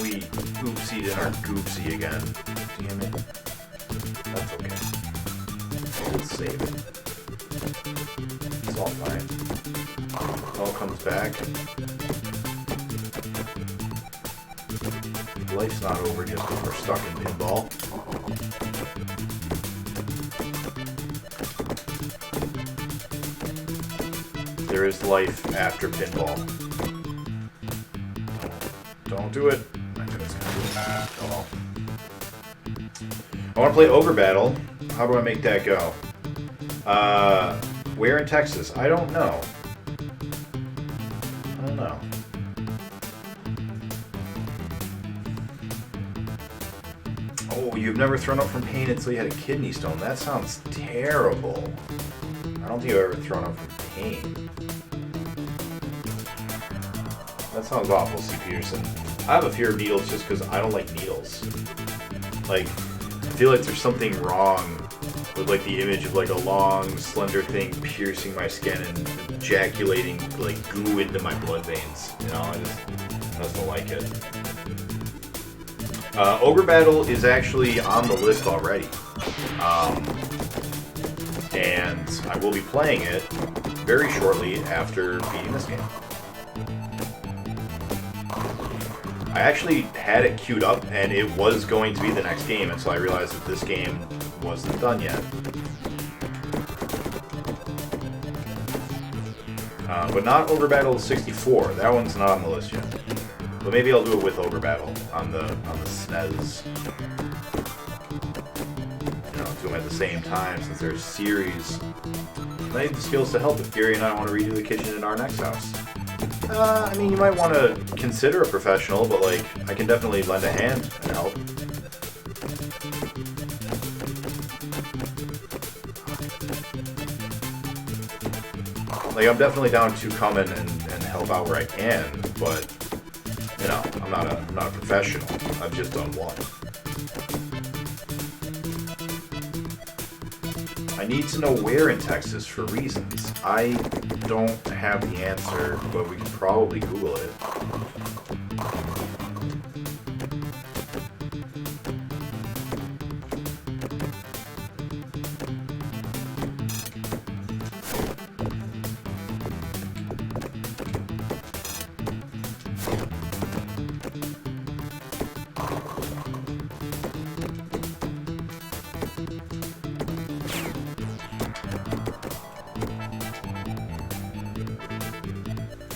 We oopsied in our goopsie again. Damn it. That's okay. We'll save it. It's all fine. It all comes back. Life's not over just because we're stuck in pinball. There is life after pinball. Don't do it. Oh. I want to play Ogre Battle. How do I make that go? Where in Texas? I don't know. Oh, you've never thrown up from pain until you had a kidney stone. That sounds terrible. I don't think I've ever thrown up from pain. That sounds awful, C. Peterson. I have a fear of needles just because I don't like needles. Like, I feel like there's something wrong with, like, the image of, like, a long, slender thing piercing my skin and ejaculating, like, goo into my blood veins. You know, I just don't like it. Ogre Battle is actually on the list already. And I will be playing it very shortly after beating this game. I actually had it queued up, and it was going to be the next game until I realized that this game wasn't done yet. But not Ogre Battle 64. That one's not on the list yet. But maybe I'll do it with Ogre Battle on the SNES. You know, do them at the same time since they're a series. I need the skills to help if Gary and I want to redo the kitchen in our next house. I mean, you might want to consider a professional, but, like, I can definitely lend a hand and help. Like, I'm definitely down to come in and help out where I can, but, you know, I'm not a professional. I've just done one. I need to know where in Texas for reasons. I don't have the answer, but we can probably Google it.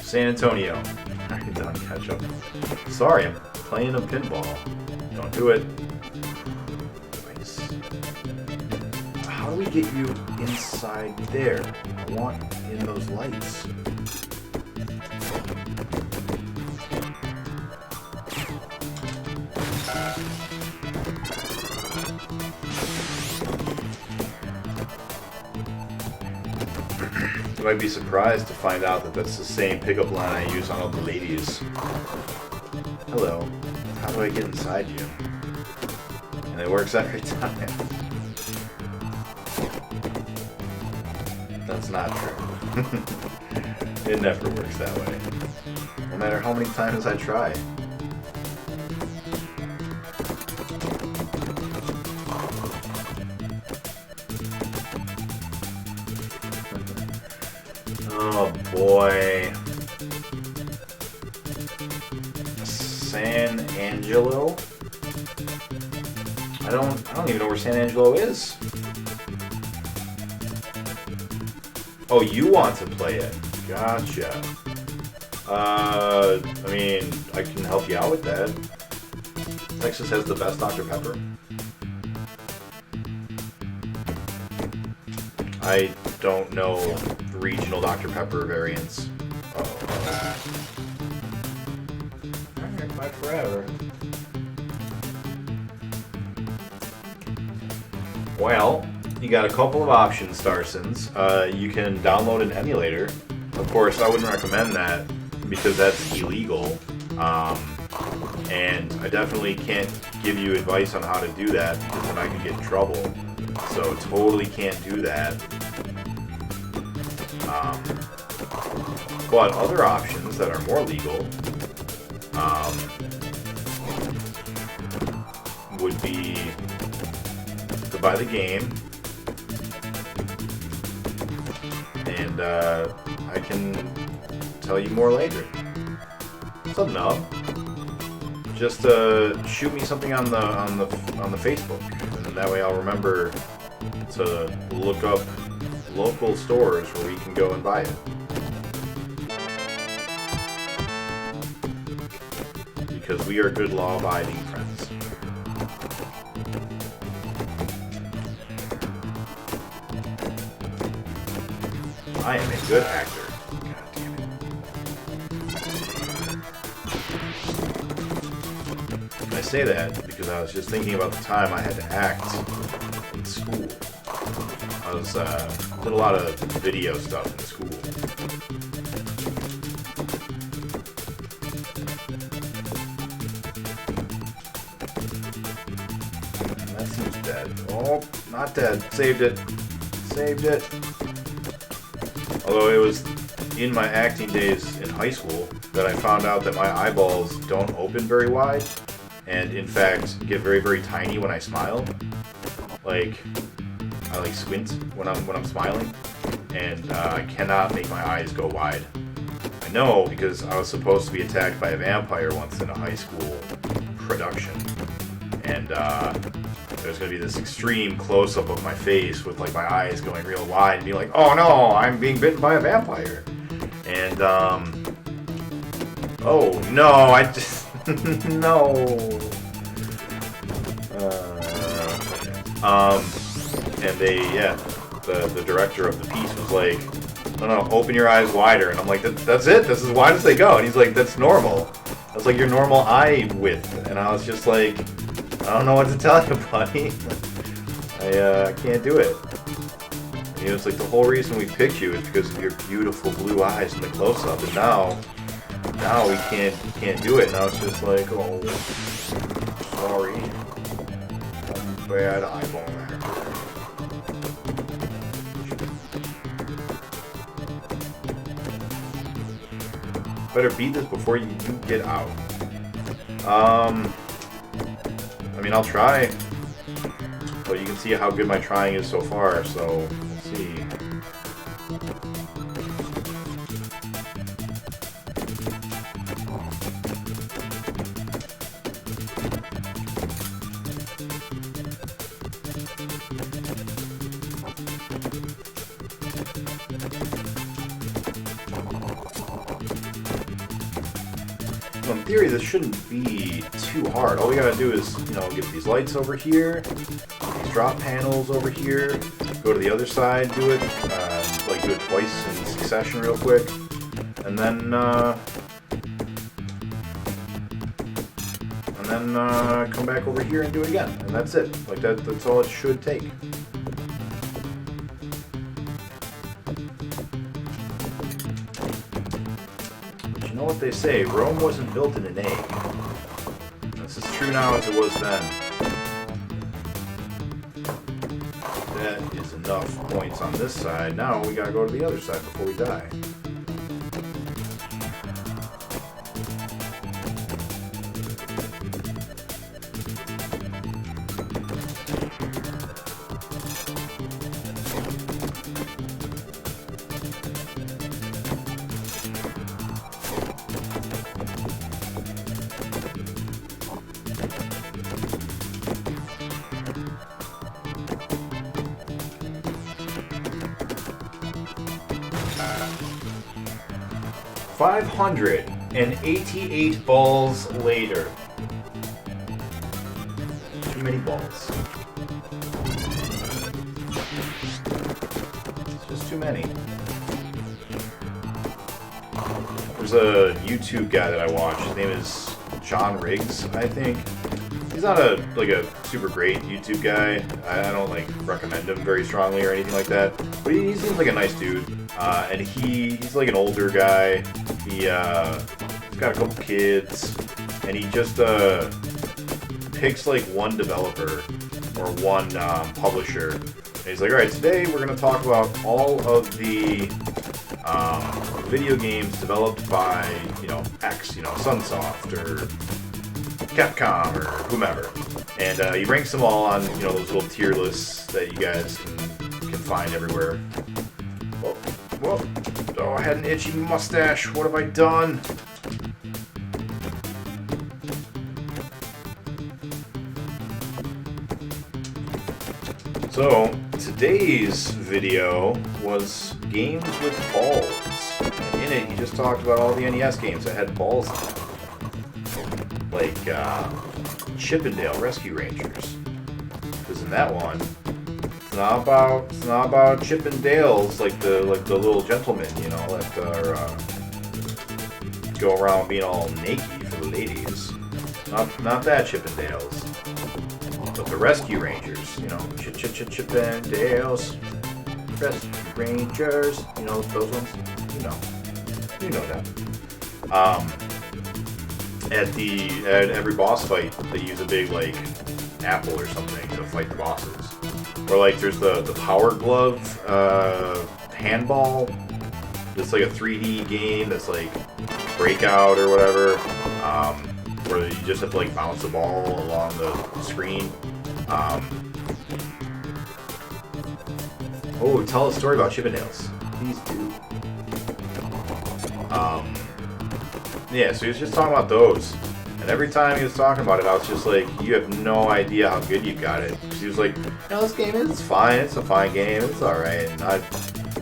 San Antonio. Alright, done. Catch up. Sorry, I'm playing a pinball. Don't do it. Nice. How do we get you inside there? I want in those lights. You might be surprised to find out that that's the same pickup line I use on all the ladies. Hello, how do I get inside you? And it works every time. That's not true. It never works that way. No matter how many times I try. Oh boy. San Angelo. I don't even know where San Angelo is. Oh, you want to play it? Gotcha. I mean, I can help you out with that. Texas has the best Dr. Pepper. I don't know regional Dr. Pepper variants. Oh. Alright, bye forever. Well, you got a couple of options, Starsons. You can download an emulator. Of course, I wouldn't recommend that because that's illegal. And I definitely can't give you advice on how to do that because then I could get in trouble. So totally can't do that. But other options that are more legal would be to buy the game, and I can tell you more later. Something up. Just shoot me something on the Facebook, and that way I'll remember to look up local stores where we can go and buy it. Because we are good law-abiding friends. I am a good actor. God damn it. I say that because I was just thinking about the time I had to act in school. I was did a lot of video stuff in school. And that seems dead. Oh, not dead. Saved it. Saved it. Although it was in my acting days in high school that I found out that my eyeballs don't open very wide, and in fact get very, very tiny when I smile. Like, I like squint when I'm smiling, and I cannot make my eyes go wide. I know because I was supposed to be attacked by a vampire once in a high school production, and there's gonna be this extreme close-up of my face with like my eyes going real wide and be like, oh no, I'm being bitten by a vampire. And oh no, I just no. And the director of the piece was like, no, open your eyes wider. And I'm like, that's it? That's as wide as they go? And he's like, that's normal. That's like your normal eye width. And I was just like, I don't know what to tell you, buddy. I can't do it. You know, it's like the whole reason we picked you is because of your beautiful blue eyes in the close-up. And now we can't do it. Now it's just like, oh, sorry. I'm bad eyeball actor. Better beat this before you get out. I mean, I'll try, but you can see how good my trying is so far, so we'll see. In theory, this shouldn't be too hard. All we gotta do is, you know, get these lights over here, these drop panels over here, go to the other side, do it, like do it twice in succession real quick, and then come back over here and do it again, and that's it. Like that's all it should take. You know what they say, Rome wasn't built in an egg. This is true now as it was then. That is enough points on this side. Now we gotta go to the other side before we die. 588 balls later. Too many balls. It's just too many. There's a YouTube guy that I watch. His name is John Riggs, I think. He's not a super great YouTube guy. I don't recommend him very strongly or anything like that. But he seems like a nice dude. And he's like an older guy. He's got a couple kids, and he just picks one developer or one publisher. And he's like, all right, today we're gonna talk about all of the video games developed by X, Sunsoft or Capcom or whomever, and he ranks them all on those little tier lists that you guys can find everywhere. Whoa. Oh, I had an itchy mustache. What have I done? So, today's video was games with balls. And in it, he just talked about all the NES games that had balls in them. Like, Chippendale Rescue Rangers. Because in that one, it's not about Chippendales like the little gentlemen, that are go around being all naked for the ladies. Not that Chippendales, but the Rescue Rangers. Chippendales, Rescue Rangers. Those ones. You know that. At every boss fight, they use a big apple or something to fight the bosses. Or there's the Power Glove handball. It's like a 3D game that's Breakout or whatever, where you just have to bounce the ball along the screen. Oh, tell a story about Chippendales. Please do. Yeah, so he was just talking about those. And every time he was talking about it, I was just like, you have no idea how good you got it. He was like, this game is fine. It's a fine game. It's alright. And I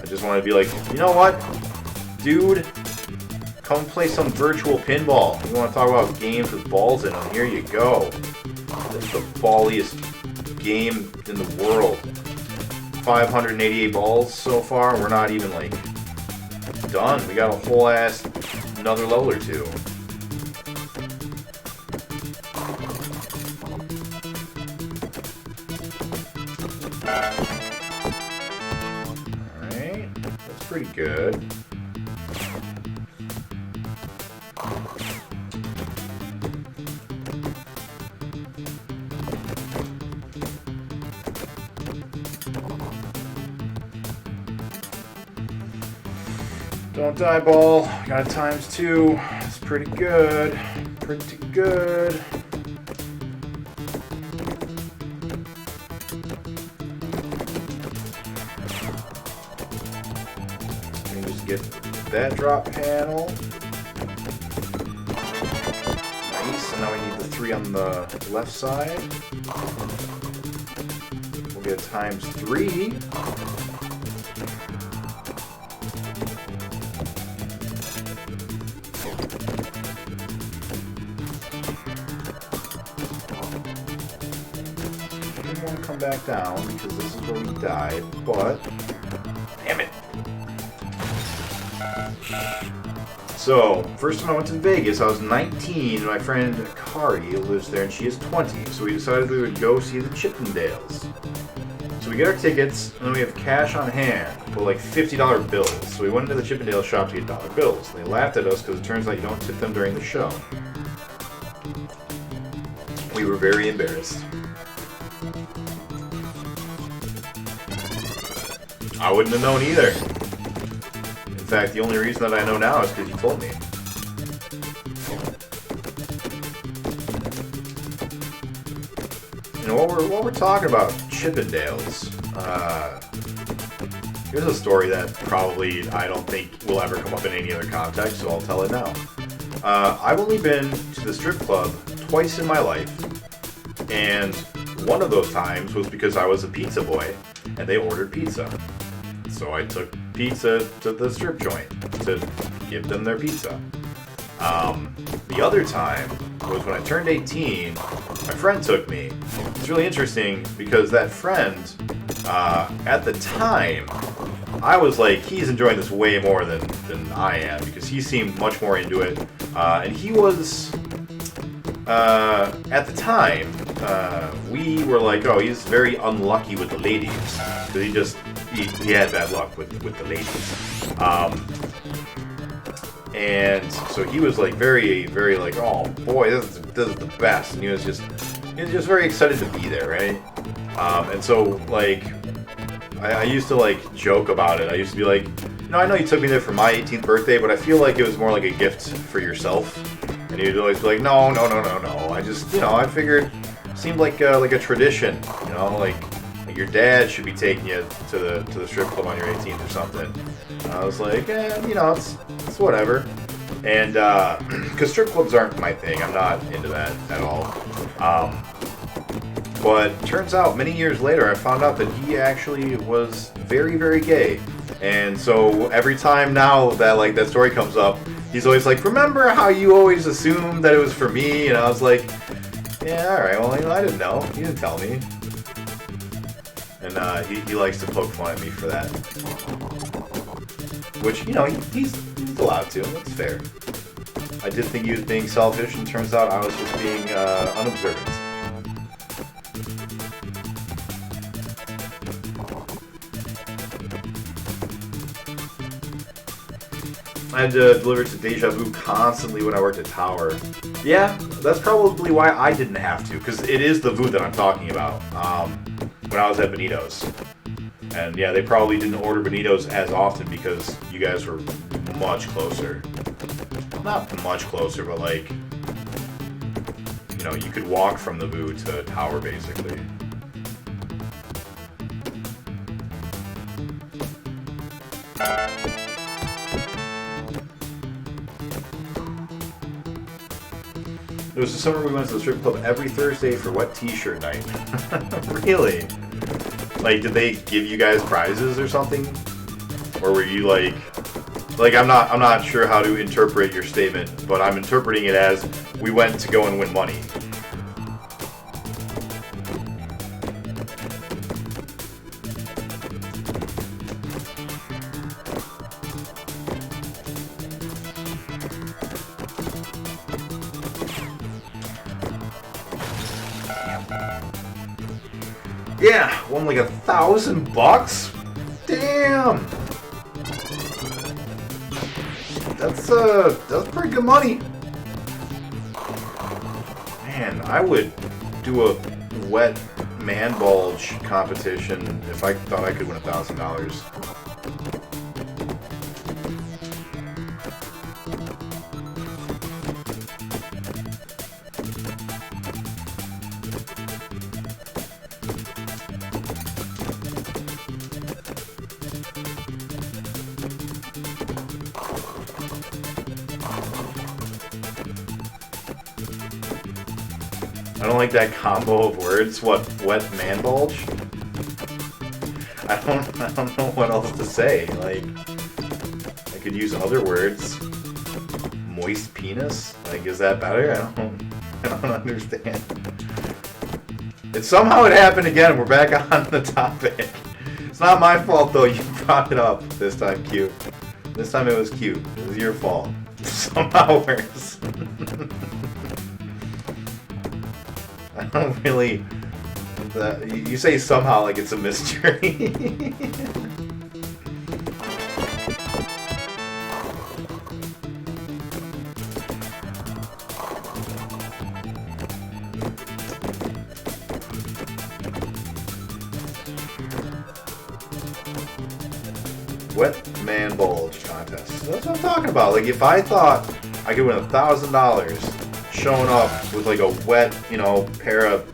just wanted to be like, you know what? Dude, come play some virtual pinball. You want to talk about games with balls in them? Here you go. It's the balliest game in the world. 588 balls so far. We're not even done. We got a whole ass another level or two. Alright, that's pretty good. Don't die, ball. Got a ×2. That's pretty good. Pretty good. Let me just get that drop panel. Nice. And now we need the 3 on the left side. We'll get ×3. Come back down because this is where we died, but damn it. So, first time I went to Vegas, I was 19, and my friend Kari lives there, and she is 20, so we decided we would go see the Chippendales. So we get our tickets, and then we have cash on hand, but $50 bills. So we went into the Chippendale shop to get dollar bills. And they laughed at us because it turns out you don't tip them during the show. We were very embarrassed. I wouldn't have known either. In fact, the only reason that I know now is because you told me. While we're talking about Chippendales, here's a story that probably I don't think will ever come up in any other context, so I'll tell it now. I've only been to the strip club twice in my life, and one of those times was because I was a pizza boy, and they ordered pizza. So I took pizza to the strip joint to give them their pizza. The other time was when I turned 18, my friend took me. It's really interesting because that friend, at the time, I was like, he's enjoying this way more than I am because he seemed much more into it. And he was, at the time, we were like, oh, he's very unlucky with the ladies. Because he had bad luck with the ladies. And so he was like very, very like, oh boy, this is the best. And he was just very excited to be there, right? And so like, I used to like joke about it. I used to be like, I know you took me there for my 18th birthday, but I feel like it was more like a gift for yourself. And he'd always be like, no. I just, I figured it seemed like a tradition, like your dad should be taking you to the strip club on your 18th or something. And I was like, it's whatever. And because strip clubs aren't my thing, I'm not into that at all. But turns out many years later, I found out that he actually was very, very gay. And so every time now that like that story comes up, he's always like, remember how you always assumed that it was for me? And I was like, yeah, all right, well, I didn't know. You didn't tell me. And he likes to poke fun at me for that. Which, he's allowed to. That's fair. I did think he was being selfish, and turns out I was just being unobservant. I had to deliver to Deja Vu constantly when I worked at Tower. Yeah, that's probably why I didn't have to, because it is the Vu that I'm talking about. When I was at Benito's. And yeah, they probably didn't order Benito's as often because you guys were much closer. Not much closer, but like, you could walk from the Vu to Tower basically. There was a summer we went to the strip club every Thursday for wet t-shirt night. Really? Like, did they give you guys prizes or something? Or were you like I'm not sure how to interpret your statement, but I'm interpreting it as we went to go and win money. Yeah, won like $1,000? Damn! That's pretty good money. Man, I would do a wet man bulge competition if I thought I could win $1,000. I don't like that combo of words. What, wet man bulge? I don't know what else to say. Like, I could use other words. Moist penis? Like, is that better? I don't understand. Somehow it happened again. We're back on the topic. It's not my fault though. You brought it up this time, Q. This time it was cute. It was your fault. Somehow worse. I don't really... you say somehow like it's a mystery. Wet man bulge contest. That's what I'm talking about. Like, if I thought I could win $1,000 showing up with like a wet, pair of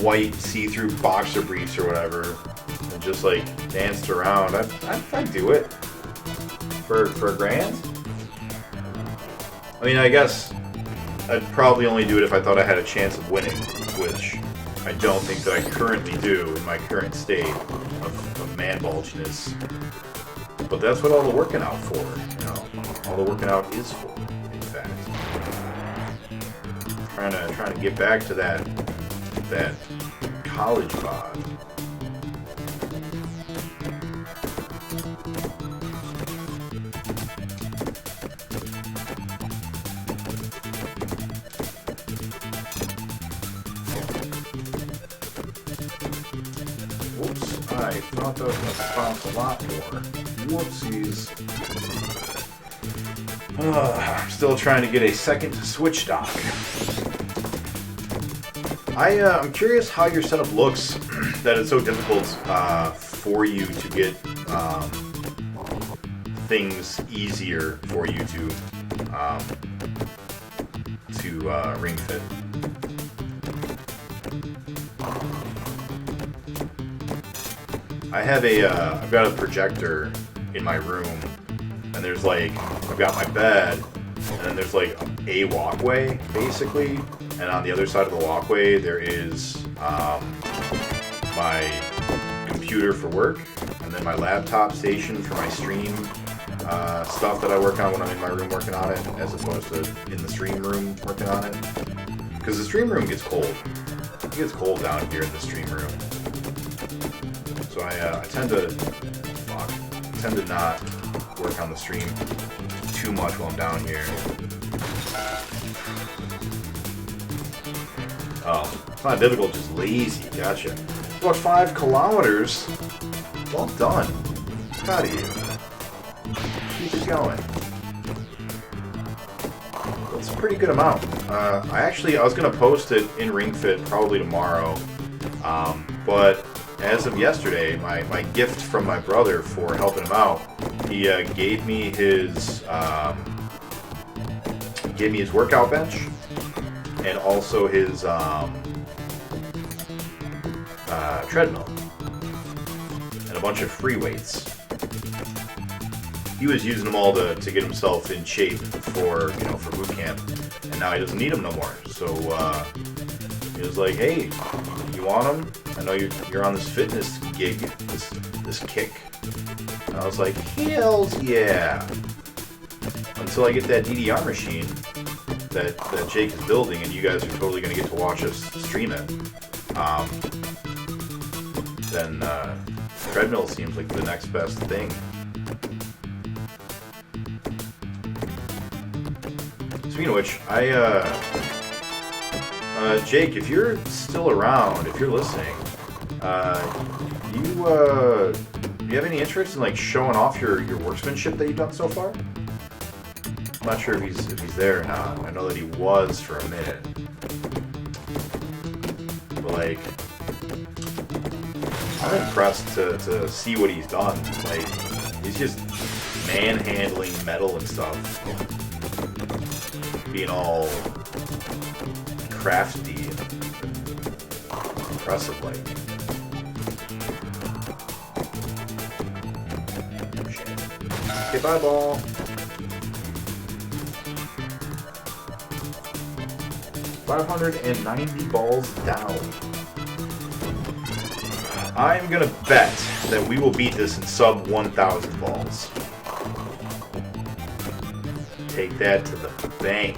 white see-through boxer briefs or whatever, and just like danced around, I'd do it for $1,000. I mean, I guess I'd probably only do it if I thought I had a chance of winning, which I don't think that I currently do in my current state of man bulginess. But that's what all the working out for, you know. All the working out is for, in fact. Trying to get back to that college bod. Whoops, I thought that was going to bounce a lot more. Whoopsies. I'm still trying to get a second switch dock. I'm curious how your setup looks that it's so difficult for you to get things easier for you to ring fit. I've got a projector in my room, and there's like, I've got my bed, and then there's like a walkway, basically, and on the other side of the walkway there is my computer for work, and then my laptop station for my stream stuff that I work on when I'm in my room working on it, as opposed to in the stream room working on it. Because the stream room gets cold. It gets cold down here in the stream room. So I tend to not work on the stream too much while I'm down here. Oh, it's not difficult, just lazy. Gotcha. It's about 5 kilometers. Well done. Proud of you. Keep it going. That's a pretty good amount. I was gonna post it in Ring Fit probably tomorrow, but as of yesterday, my gift from my brother for helping him out, he gave me his workout bench and also his treadmill and a bunch of free weights. He was using them all to get himself in shape for boot camp, and now he doesn't need them no more. So he was like, "Hey, you want them? I know you're on this fitness gig, this kick." And I was like, "Hells yeah!" Until I get that DDR machine that Jake is building, and you guys are totally going to get to watch us stream it. Then treadmill seems like the next best thing. Speaking of which, Jake, if you're still around, if you're listening, do you have any interest in like showing off your workmanship that you've done so far? I'm not sure if he's there or not. I know that he was for a minute, but like, I'm impressed to see what he's done. Like, he's just manhandling metal and stuff, being all crafty and impressive like. Okay, bye ball. $590 balls down. I'm gonna bet that we will beat this in sub 1,000 balls. Take that to the bank.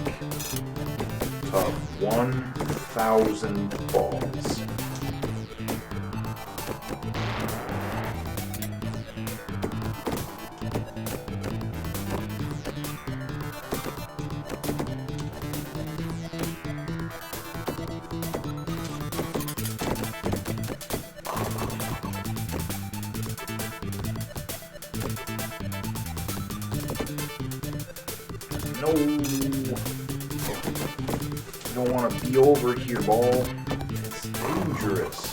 Of 1,000 balls. No. You don't want to be over here, ball. It's dangerous.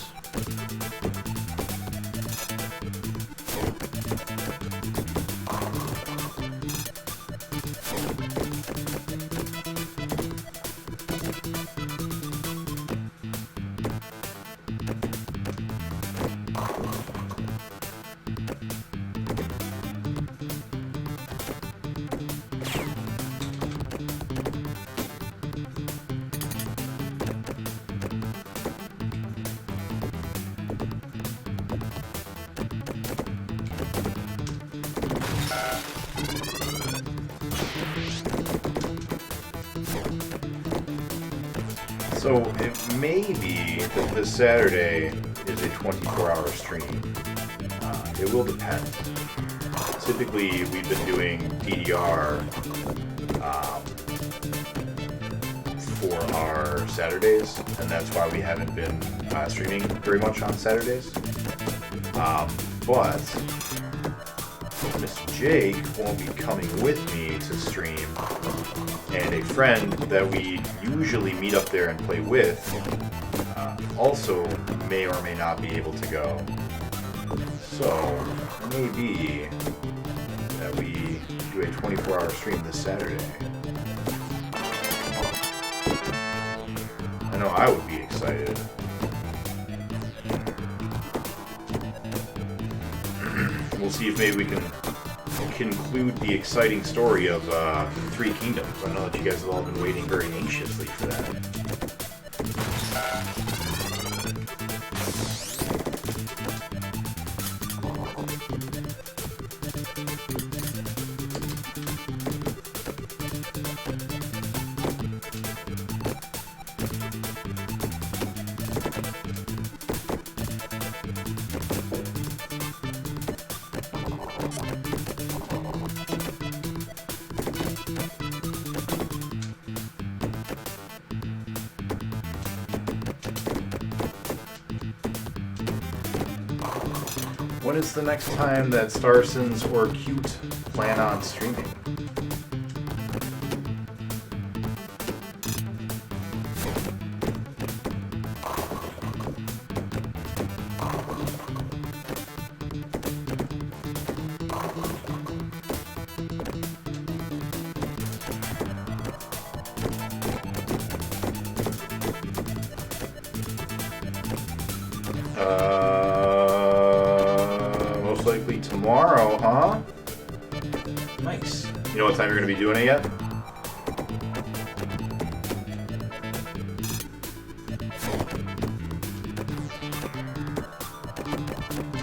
So it may be that this Saturday is a 24-hour stream. It will depend. Typically, we've been doing DDR for our Saturdays, and that's why we haven't been streaming very much on Saturdays. But Mr. Jake won't be coming with me to stream, and a friend that we usually meet up there and play with also may or may not be able to go. So it may be that we do a 24-hour stream this Saturday. I know I would be excited. We'll see if maybe we can conclude the exciting story of Three Kingdoms. I know that you guys have all been waiting very anxiously for that. When is the next time that Starsons or Cute plan on streaming? Most likely tomorrow, huh? Nice. You know what time you're going to be doing it yet?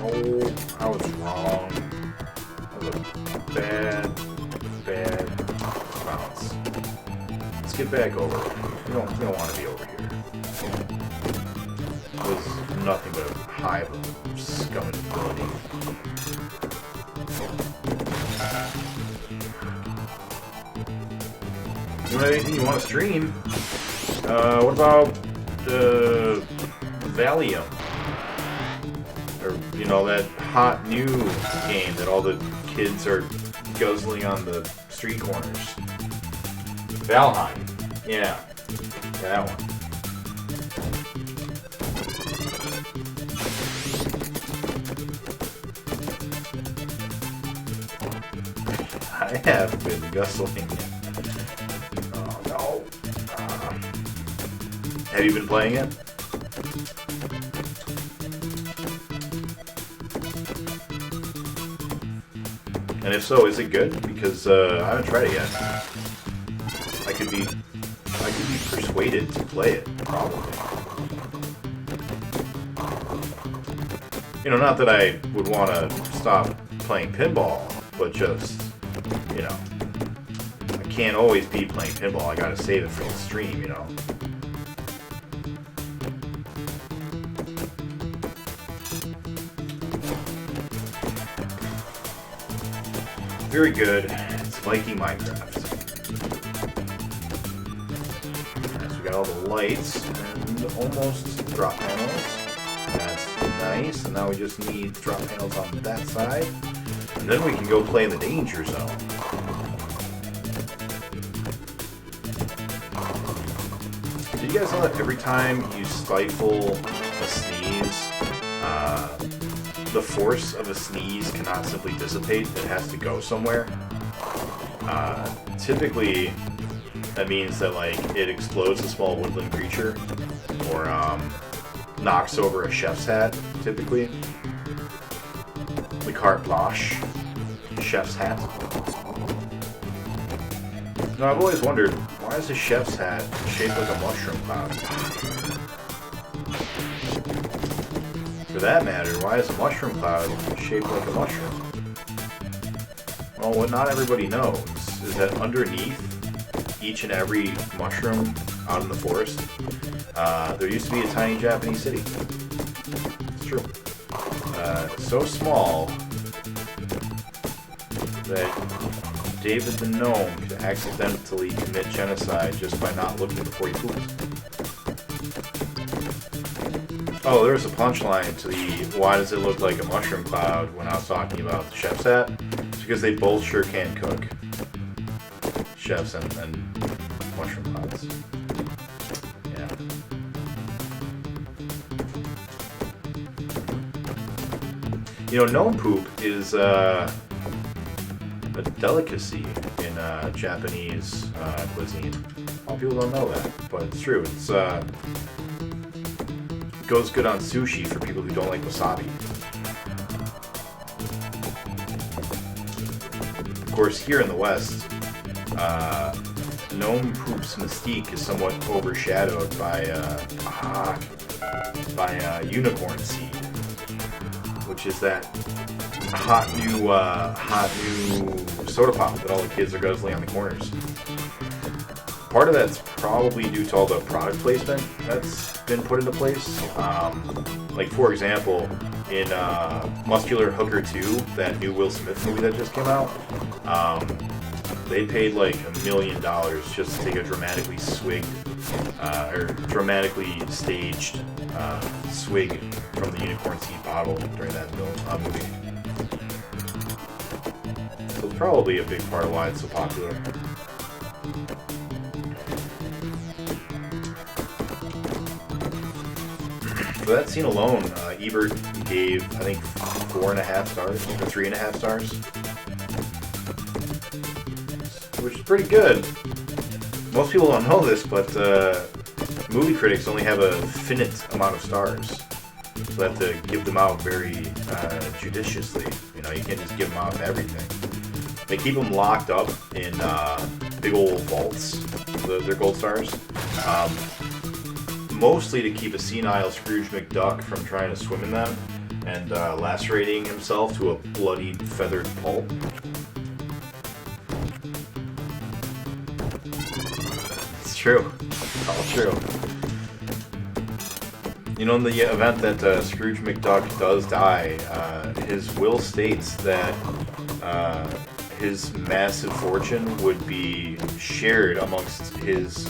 Oh, I was wrong. That was a bad bounce. Let's get back over. We don't want to be over here. It was nothing but a hive of scum and villainy. You want anything you want to stream? What about Valium? Or, you know, that hot new game that all the kids are guzzling on the street corners. Valheim. Yeah, that one. I have been guzzling it. Oh no. Have you been playing it? And if so, is it good? Because I haven't tried it yet. I could be persuaded to play it, probably. You know, not that I would want to stop playing pinball, but just, you know, I can't always be playing pinball. I gotta save it for the stream, you know. Very good. It's liking Minecraft. Alright, so we got all the lights and almost drop panels. That's nice. And now we just need drop panels on that side. And then we can go play in the danger zone. Did you guys know that every time you stifle a sneeze, the force of a sneeze cannot simply dissipate, it has to go somewhere? Typically, that means that, like, it explodes a small woodland creature, or knocks over a chef's hat, typically. The carte blanche, chef's hat. Now, I've always wondered, why is a chef's hat shaped like a mushroom cloud? For that matter, why is a mushroom cloud shaped like a mushroom? Well, Well, what not everybody knows is that underneath each and every mushroom out in the forest, there used to be a tiny Japanese city. It's true. So small that David the Gnome could accidentally commit genocide just by not looking before he pooped. Oh, there was a punchline to the why does it look like a mushroom cloud when I was talking about the chef's hat. It's because they both sure can cook. Chefs and mushroom clouds. Yeah. You know, gnome poop is a delicacy in Japanese cuisine. A lot of people don't know that, but it's true. It's goes good on sushi for people who don't like wasabi. Of course, here in the West, gnome poop's mystique is somewhat overshadowed by unicorn seed, which is that hot new soda pop that all the kids are guzzling on the corners. Part of that's probably due to all the product placement that's been put into place. Like, for example, in Muscular Hooker 2, that new Will Smith movie that just came out, they paid like $1 million just to take a dramatically staged swig from the unicorn seed bottle during that movie. So it's probably a big part of why it's so popular. For that scene alone, Ebert gave, I think, 4.5 stars, or 3.5 stars. Which is pretty good. Most people don't know this, but movie critics only have a finite amount of stars. So they have to give them out very judiciously. You know, you can't just give them out to everything. They keep them locked up in big old vaults, their gold stars. Mostly to keep a senile Scrooge McDuck from trying to swim in them and lacerating himself to a bloodied, feathered pulp. It's true. It's all true. You know, in the event that Scrooge McDuck does die, his will states that his massive fortune would be shared amongst his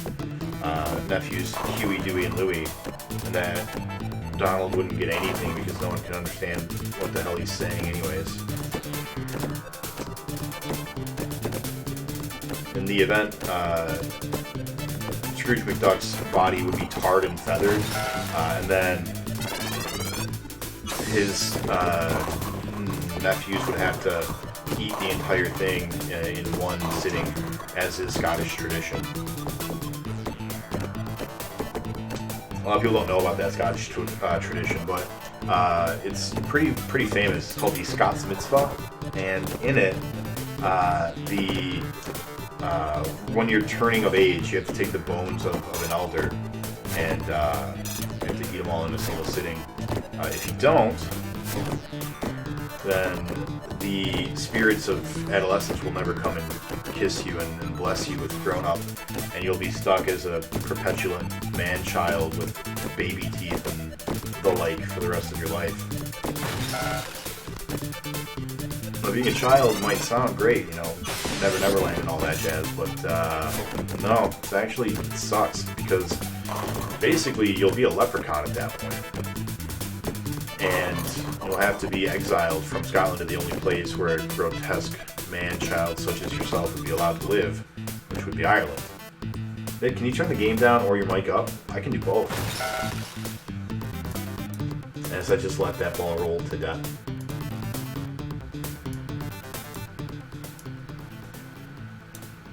nephews Huey, Dewey, and Louie, and that Donald wouldn't get anything because no one can understand what the hell he's saying anyways. In the event, Scrooge McDuck's body would be tarred and feathered, and then his nephews would have to eat the entire thing in one sitting, as is Scottish tradition. A lot of people don't know about that Scottish tradition, but it's pretty famous. It's called the Scots Mitzvah, and in it, when you're turning of age, you have to take the bones of an elder, and you have to eat them all in a single sitting. If you don't, then the spirits of adolescence will never come and kiss you and bless you with grown up, and you'll be stuck as a perpetual man-child with baby teeth and the like for the rest of your life. Now, being a child might sound great, you know, Never Neverland and all that jazz, but no, it sucks, because basically you'll be a leprechaun at that point. And you'll have to be exiled from Scotland to the only place where a grotesque man-child such as yourself would be allowed to live, which would be Ireland. Nick, can you turn the game down or your mic up? I can do both. As I just let that ball roll to death.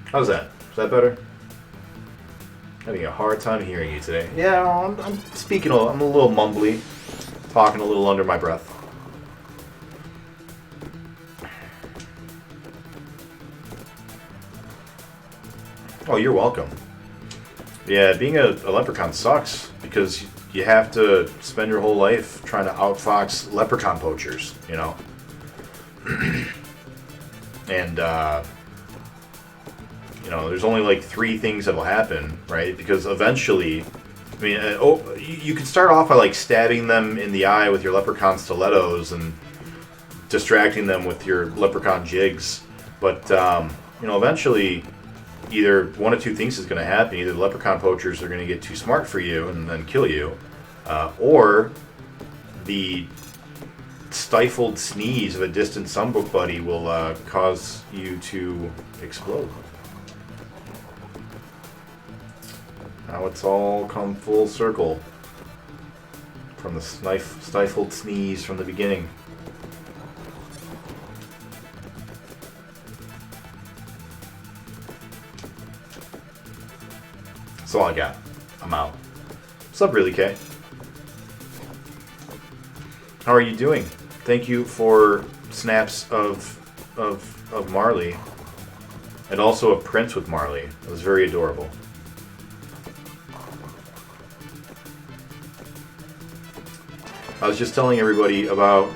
How's that? Is that better? Having a hard time hearing you today. Yeah, I'm speaking. I'm a little mumbly, talking a little under my breath. Oh, you're welcome. Yeah, being a leprechaun sucks because you have to spend your whole life trying to outfox leprechaun poachers. You know. And, you know, there's only like 3 things that'll happen, right? Because eventually, I mean, you can start off by like stabbing them in the eye with your leprechaun stilettos and distracting them with your leprechaun jigs. But, you know, eventually, either one of 2 things is going to happen. Either the leprechaun poachers are going to get too smart for you and then kill you, or the stifled sneeze of a distant songbook buddy will cause you to explode. Now it's all come full circle from the stifled sneeze from the beginning. That's all I got. I'm out. What's up, Really K? How are you doing? Thank you for snaps of Marley, and also a print with Marley. It was very adorable. I was just telling everybody about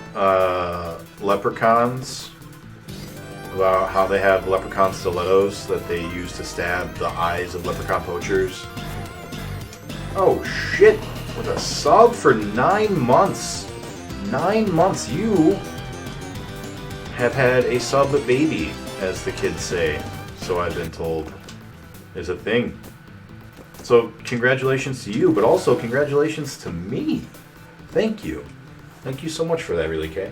leprechauns, about how they have leprechaun stilettos that they use to stab the eyes of leprechaun poachers. Oh shit! With a sub for 9 months. 9 months. You have had a sub baby, as the kids say. So I've been told is a thing. So congratulations to you, but also congratulations to me. Thank you. Thank you so much for that, Really K.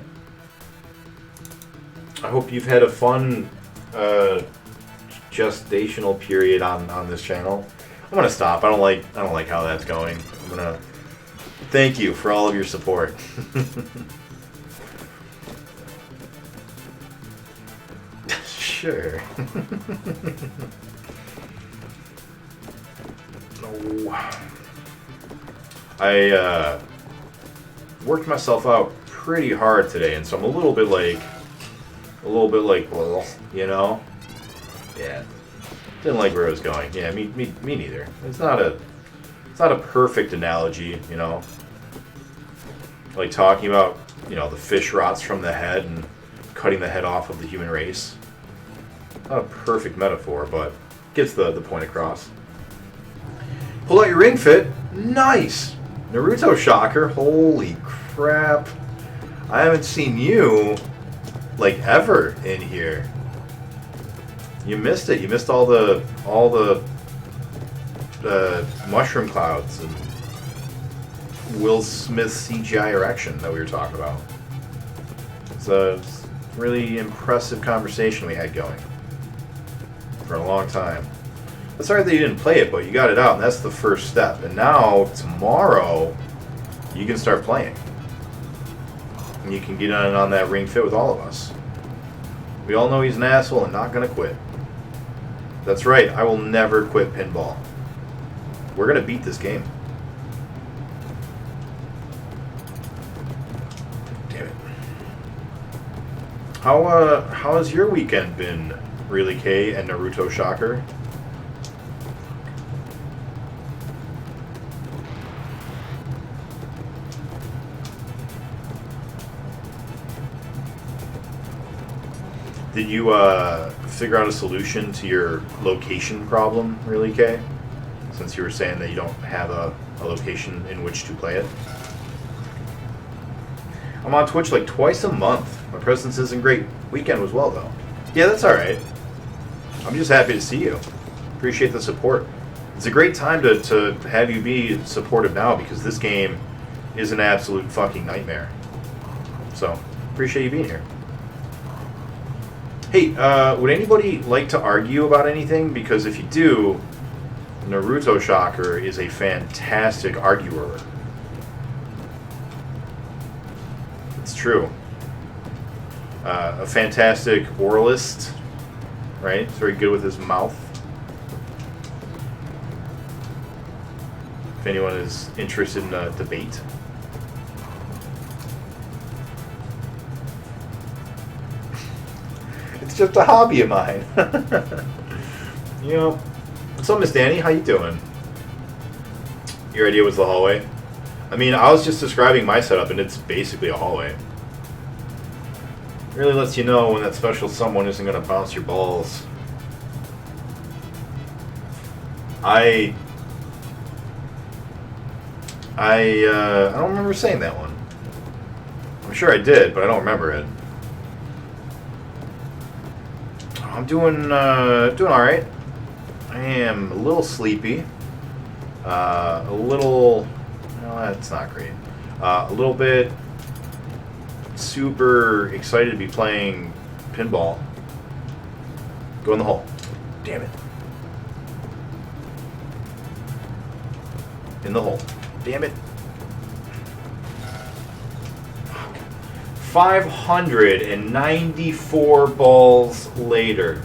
I hope you've had a fun gestational period on this channel. I'm gonna stop. I don't like how that's going. I'm gonna thank you for all of your support. Sure. No. I worked myself out pretty hard today, and so I'm a little bit like, well, you know, yeah, didn't like where it was going. Yeah, me neither. It's not a perfect analogy, you know, like talking about, you know, the fish rots from the head and cutting the head off of the human race. Not a perfect metaphor, but gets the point across. Pull out your ring fit. Nice. Naruto Shocker. Holy crap. I haven't seen you, like, ever in here. You missed it. You missed all the mushroom clouds and Will Smith CGI erection that we were talking about. It's a really impressive conversation we had going for a long time. It's sorry that you didn't play it, but you got it out, and that's the first step. And now, tomorrow, you can start playing. And you can get on that ring fit with all of us. We all know he's an asshole and not going to quit. That's right, I will never quit pinball. We're going to beat this game. Damn it. How has your weekend been, Really K and Naruto Shocker? Did you figure out a solution to your location problem, Really K? Since you were saying that you don't have a location in which to play it. I'm on Twitch like twice a month. My presence isn't great. Weekend was well, though. Yeah, that's alright. I'm just happy to see you. Appreciate the support. It's a great time to have you be supportive now, because this game is an absolute fucking nightmare. So, appreciate you being here. Hey, would anybody like to argue about anything? Because if you do, Naruto Shocker is a fantastic arguer. It's true. A fantastic oralist, right? He's very good with his mouth. If anyone is interested in a debate. It's just a hobby of mine. You know. What's up, Miss Danny? How you doing? Your idea was the hallway? I mean, I was just describing my setup, and it's basically a hallway. Really lets you know when that special someone isn't going to bounce your balls. I don't remember saying that one. I'm sure I did, but I don't remember it. I'm doing all right. I am a little sleepy. A little. No, that's not great. A little bit super excited to be playing pinball. Go in the hole. Damn it. In the hole. Damn it. 594 balls later.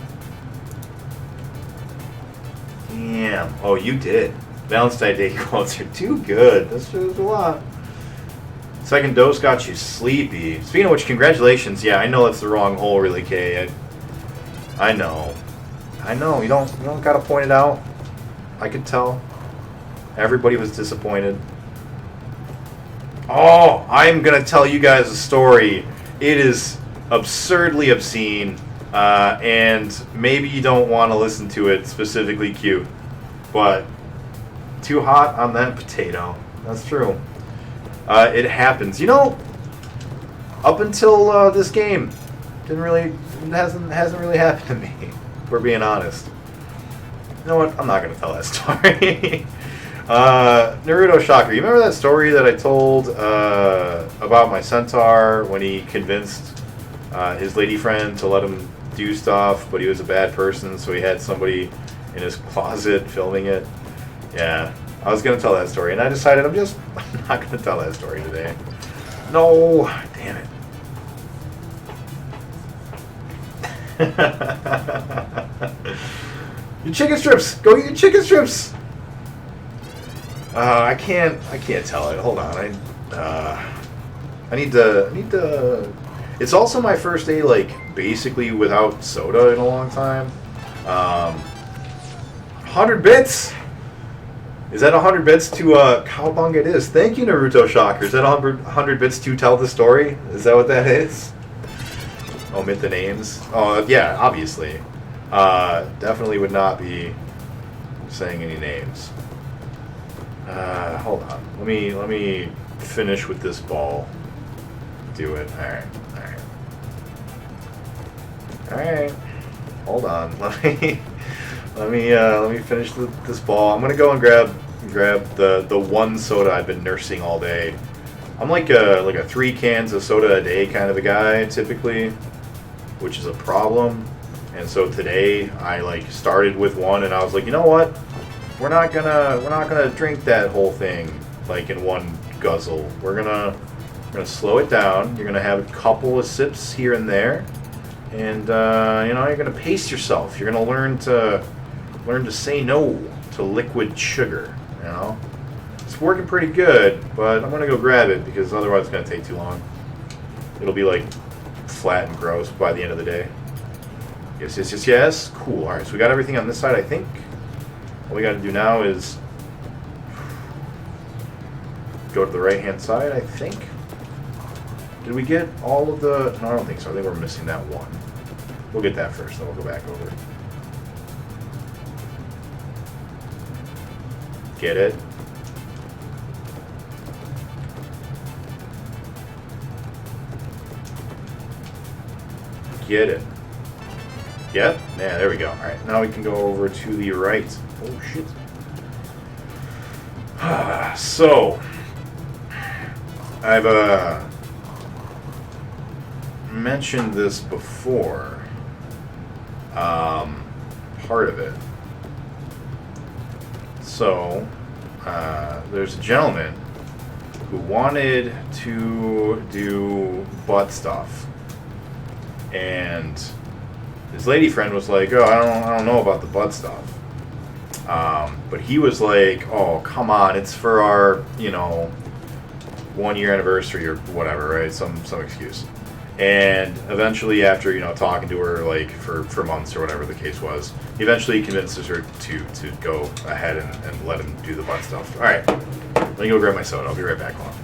Damn. Oh, you did. Valentine's Day quotes are too good. This shows a lot. Second dose got you sleepy. Speaking of which, congratulations. Yeah, I know that's the wrong hole, really, Kay. I know. I know. You don't gotta point it out. I could tell. Everybody was disappointed. Oh, I'm gonna tell you guys a story. It is absurdly obscene, and maybe you don't want to listen to it specifically cute, but too hot on that potato. That's true. It happens. You know, up until this game, hasn't really happened to me. If we're being honest. You know what? I'm not gonna tell that story. Naruto Shocker, you remember that story that I told about my centaur when he convinced his lady friend to let him do stuff, but he was a bad person, so he had somebody in his closet filming it? Yeah, I was going to tell that story, and I decided I'm not going to tell that story today. No, damn it. Your chicken strips! Go get your chicken strips! I can't tell it. Hold on. I need to. It's also my first day, like, basically without soda in a long time. 100 bits. Is that 100 bits to Cowabunga? It is. Thank you, Naruto Shocker. Is that 100 bits to tell the story? Is that what that is? Omit the names. Oh yeah, obviously. Definitely would not be saying any names. Hold on. Let me finish with this ball. Do it. All right. Hold on. Let me finish this ball. I'm gonna go and grab the one soda I've been nursing all day. I'm like a 3 cans of soda a day kind of a guy typically, which is a problem. And so today I like started with one, and I was like, you know what? We're not gonna drink that whole thing like in one guzzle. We're gonna slow it down. You're gonna have a couple of sips here and there, and you're gonna pace yourself. You're gonna learn to say no to liquid sugar. You know, it's working pretty good, but I'm gonna go grab it because otherwise it's gonna take too long. It'll be like flat and gross by the end of the day. Yes. Cool. All right, so we got everything on this side, I think. All we got to do now is go to the right-hand side, I think. Did we get all of the... No, I don't think so. I think we're missing that one. We'll get that first, then we'll go back over. Get it? Get it. Yep. Yeah, there we go. All right, now we can go over to the right. Oh, shit. So, I've mentioned this before. Part of it. So, there's a gentleman who wanted to do butt stuff. And his lady friend was like, oh, I don't know about the butt stuff. But he was like, oh, come on, it's for our, 1 year anniversary or whatever, right? Some excuse. And eventually, after, talking to her, like, for months or whatever the case was, he eventually convinces her to go ahead and let him do the butt stuff. All right, let me go grab my soda. I'll be right back. Hold on.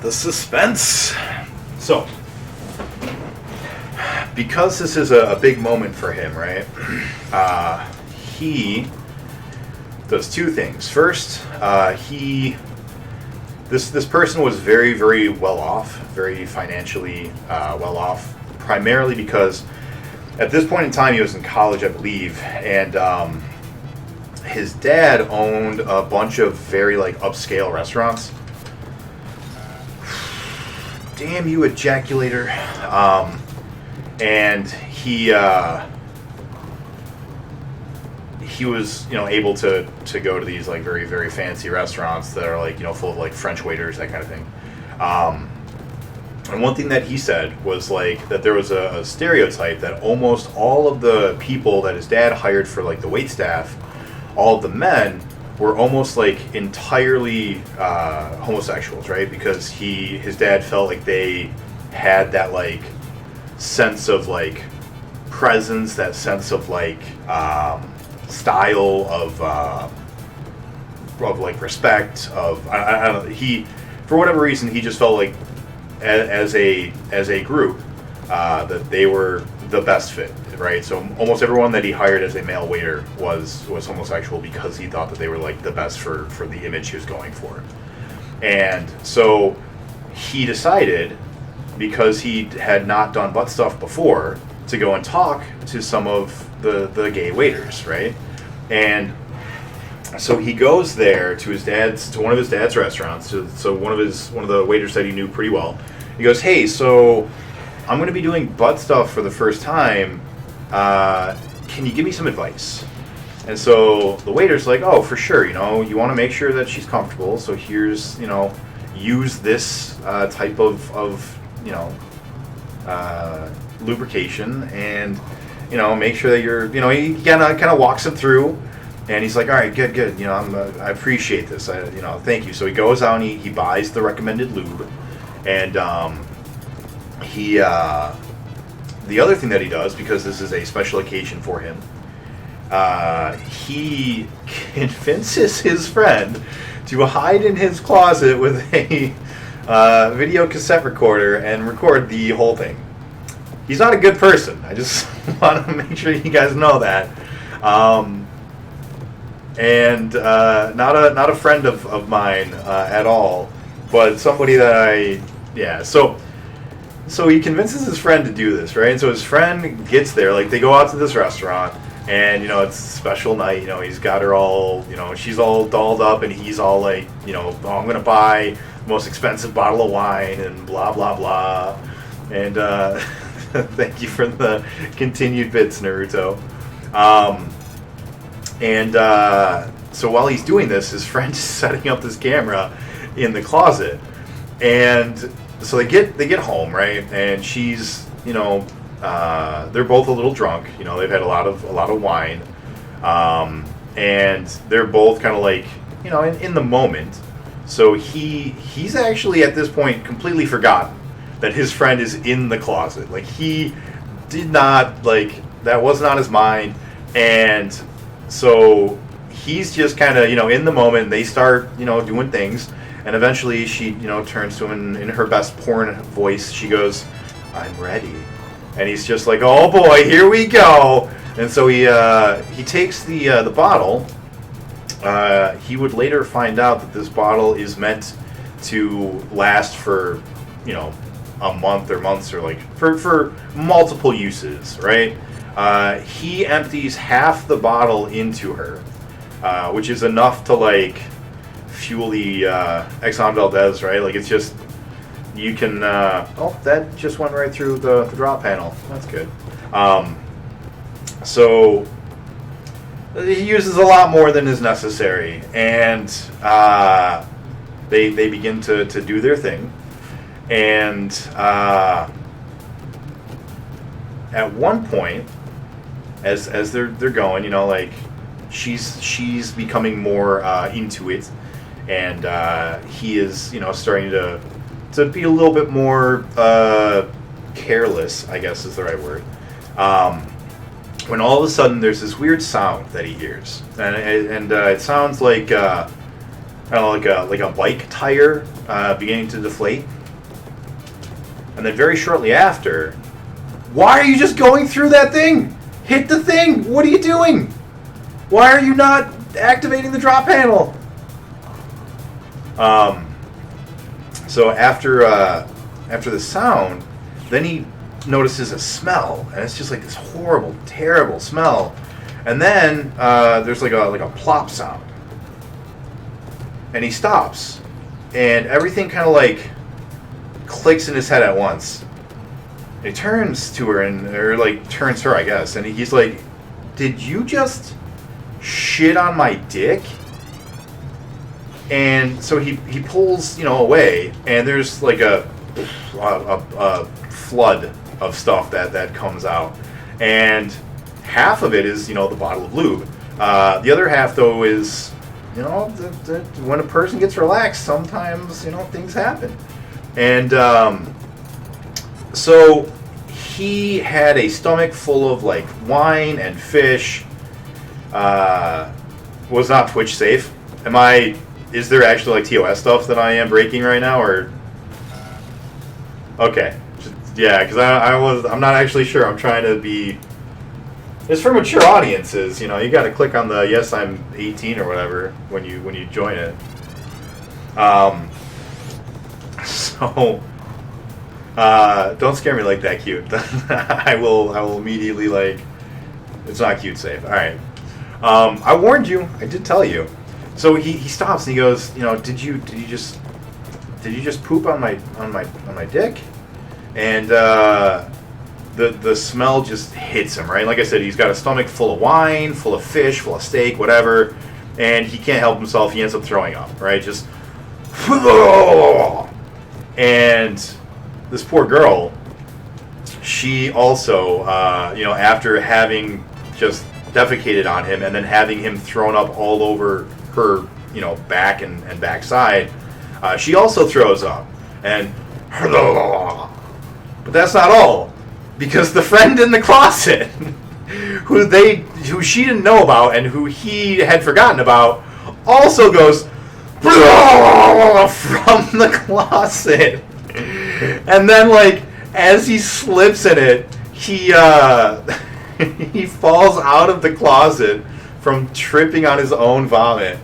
The suspense. So, because this is a big moment for him, right? He does two things. First, this person was very, very well off, very financially well off, primarily because at this point in time he was in college, I believe, and his dad owned a bunch of very like upscale restaurants. Damn you, ejaculator! And he was, you know, able to go to these like very, very fancy restaurants that are like, you know, full of like French waiters, that kind of thing. And one thing that he said was like that there was a stereotype that almost all of the people that his dad hired for like the wait staff, all of the men were almost like entirely homosexuals, right? Because his dad felt like they had that like sense of like presence, that sense of like style of like respect of I don't know, he, for whatever reason, he just felt like as a group that they were the best fit, right? So almost everyone that he hired as a male waiter was homosexual because he thought that they were like the best for the image he was going for. And so he decided, because he had not done butt stuff before, to go and talk to some of the gay waiters, right? And so he goes there to one of his dad's restaurants, so one of the waiters that he knew pretty well. He goes, "Hey, so I'm going to be doing butt stuff for the first time. Can you give me some advice?" And so the waiter's like, "Oh, for sure. You know, you want to make sure that she's comfortable. So here's, you know, use this type of you know, lubrication, and you know, make sure that you're, you know," he kind of walks him through, and he's like, "All right, good, you know, I appreciate this, you know, thank you." So he goes out and he buys the recommended lube, and the other thing that he does, because this is a special occasion for him, he convinces his friend to hide in his closet with a video cassette recorder and record the whole thing. He's not a good person. I just want to make sure you guys know that. And not a friend of mine at all, but somebody that so he convinces his friend to do this, right? And so his friend gets there, like they go out to this restaurant, and you know, it's a special night, you know, he's got her all, you know, she's all dolled up, and he's all like, you know, "Oh, I'm gonna buy the most expensive bottle of wine," and blah blah blah. And thank you for the continued bits, Naruto. So while he's doing this, his friend's setting up this camera in the closet, and so they get home, right? And she's, you know, they're both a little drunk. You know, they've had a lot of wine, and they're both kind of like, you know, in the moment. So he's actually at this point completely forgotten that his friend is in the closet. Like, he did not, like, that wasn't on his mind, and so he's just kind of, you know, in the moment. They start, you know, doing things, and eventually she, you know, turns to him in her best porn voice. She goes, "I'm ready." And he's just like, "Oh boy, here we go." And so he takes the bottle. He would later find out that this bottle is meant to last for, you know, a month or months, or like for multiple uses, right? He empties half the bottle into her, which is enough to like fuel the Exxon Valdez, right? Like, it's just, you can oh, that just went right through the drop panel. That's good. So he uses a lot more than is necessary, and they begin to do their thing. And at one point, as they're going, you know, like, she's becoming more into it, and he is, you know, starting to be a little bit more careless, I guess is the right word. When all of a sudden there's this weird sound that he hears, and it sounds like kind of like a bike tire beginning to deflate. And then very shortly after, why are you just going through that thing? Hit the thing! What are you doing? Why are you not activating the drop panel? So after the sound, then he notices a smell, and it's just like this horrible, terrible smell. And then there's like a plop sound, and he stops, and everything kind of like clicks in his head at once. He turns to her, or like turns her, I guess, and he's like, "Did you just shit on my dick?" And so he pulls, away, and there's like a flood of stuff that comes out, and half of it is the bottle of lube. The other half though is when a person gets relaxed, sometimes things happen, and so he had a stomach full of like wine and fish. Was not Twitch safe. Is there actually like TOS stuff that I am breaking right now, or? Okay, yeah, because I'm not actually sure. I'm trying to be. It's for mature audiences, you got to click on the yes, I'm 18 or whatever when you join it. So don't scare me like that, cute. I will immediately like. It's not cute safe. All right. I warned you. I did tell you. So he stops and he goes, did you just poop on my dick? And the smell just hits him, right? Like I said, he's got a stomach full of wine, full of fish, full of steak, whatever, and he can't help himself. He ends up throwing up, right? Just and this poor girl, she also, after having just defecated on him and then having him thrown up all over her, back and backside, she also throws up. And but that's not all, because the friend in the closet who she didn't know about and who he had forgotten about also goes from the closet. And then like as he slips in it, he he falls out of the closet from tripping on his own vomit,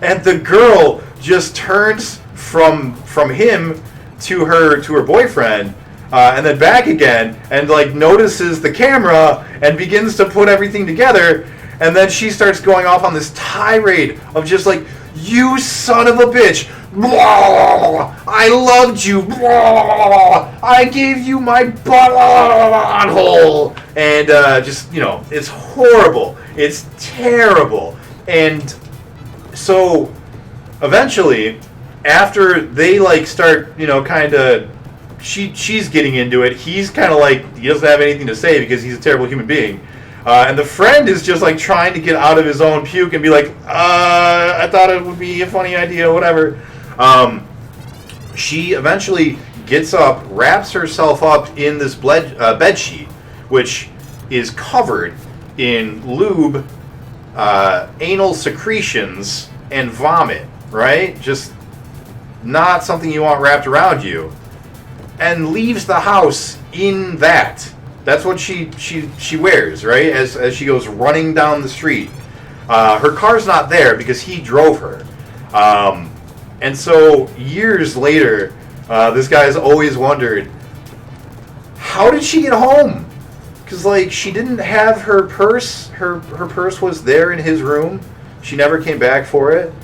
and the girl just turns from him to her boyfriend, and then back again, and like notices the camera and begins to put everything together, and then she starts going off on this tirade of just like, "You son of a bitch! I loved you! I gave you my butthole!" And just it's horrible. It's terrible. And so eventually, after they like start, kind of, she's getting into it. He's kind of like, he doesn't have anything to say because he's a terrible human being. And the friend is just like trying to get out of his own puke and be like, I thought it would be a funny idea, whatever. She eventually gets up, wraps herself up in this bed sheet, which is covered in lube, anal secretions, and vomit, right? Just not something you want wrapped around you. And leaves the house in that. That's what she wears, right? As she goes running down the street. Her car's not there because he drove her. And so years later, this guy's always wondered, how did she get home? Because like she didn't have her purse. Her purse was there in his room. She never came back for it.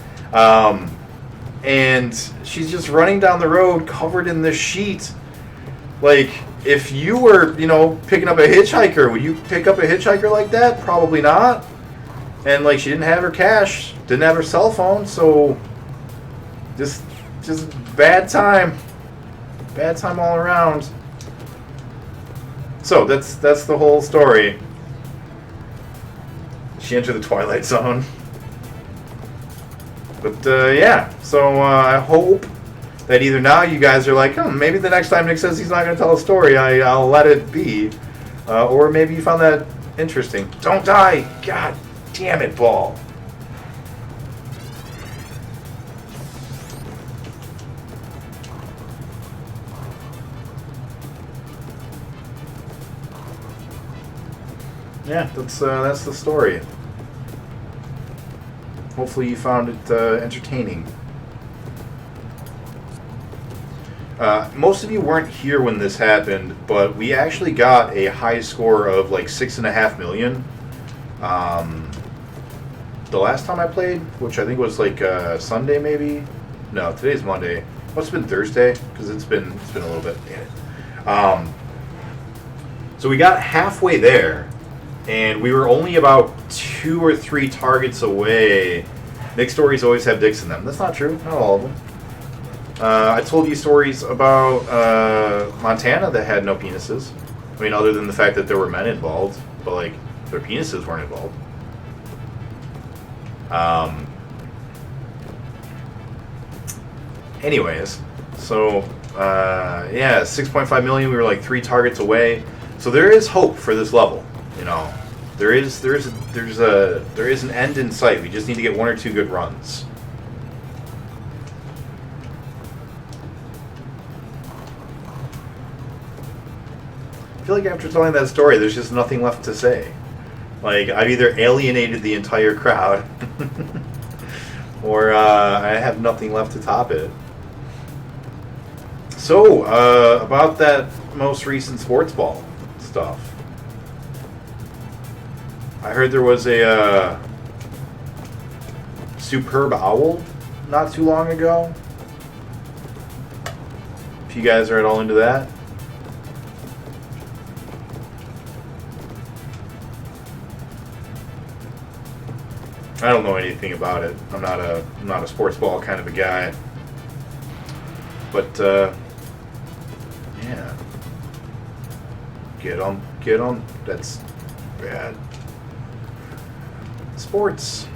And she's just running down the road covered in this sheet. Like, if you were, picking up a hitchhiker, would you pick up a hitchhiker like that? Probably not. And like, she didn't have her cash, didn't have her cell phone, so just bad time all around. So that's the whole story. She entered the Twilight Zone. But yeah, so I hope that either now you guys are like, maybe the next time Nick says he's not going to tell a story, I'll let it be. Or maybe you found that interesting. Don't die! God damn it, Ball. yeah, that's the story. Hopefully you found it entertaining. Most of you weren't here when this happened, but we actually got a high score of like 6.5 million. The last time I played, which I think was like Sunday maybe. No, today's Monday. Must have been Thursday because it's been a little bit. Damn it. So we got halfway there, and we were only about 2 or 3 targets away. Nick stories always have dicks in them. That's not true. Not all of them. I told you stories about Montana that had no penises. I mean, other than the fact that there were men involved, but like their penises weren't involved. Anyways, so yeah, 6.5 million. We were like 3 targets away. So there is hope for this level. You know, there is an end in sight. We just need to get 1 or 2 good runs. I feel like after telling that story, there's just nothing left to say. Like, I've either alienated the entire crowd, or I have nothing left to top it. So, about that most recent sports ball stuff. I heard there was a superb owl not too long ago. If you guys are at all into that. I don't know anything about it. I'm not a sports ball kind of a guy. But yeah, get on. That's bad. Sports.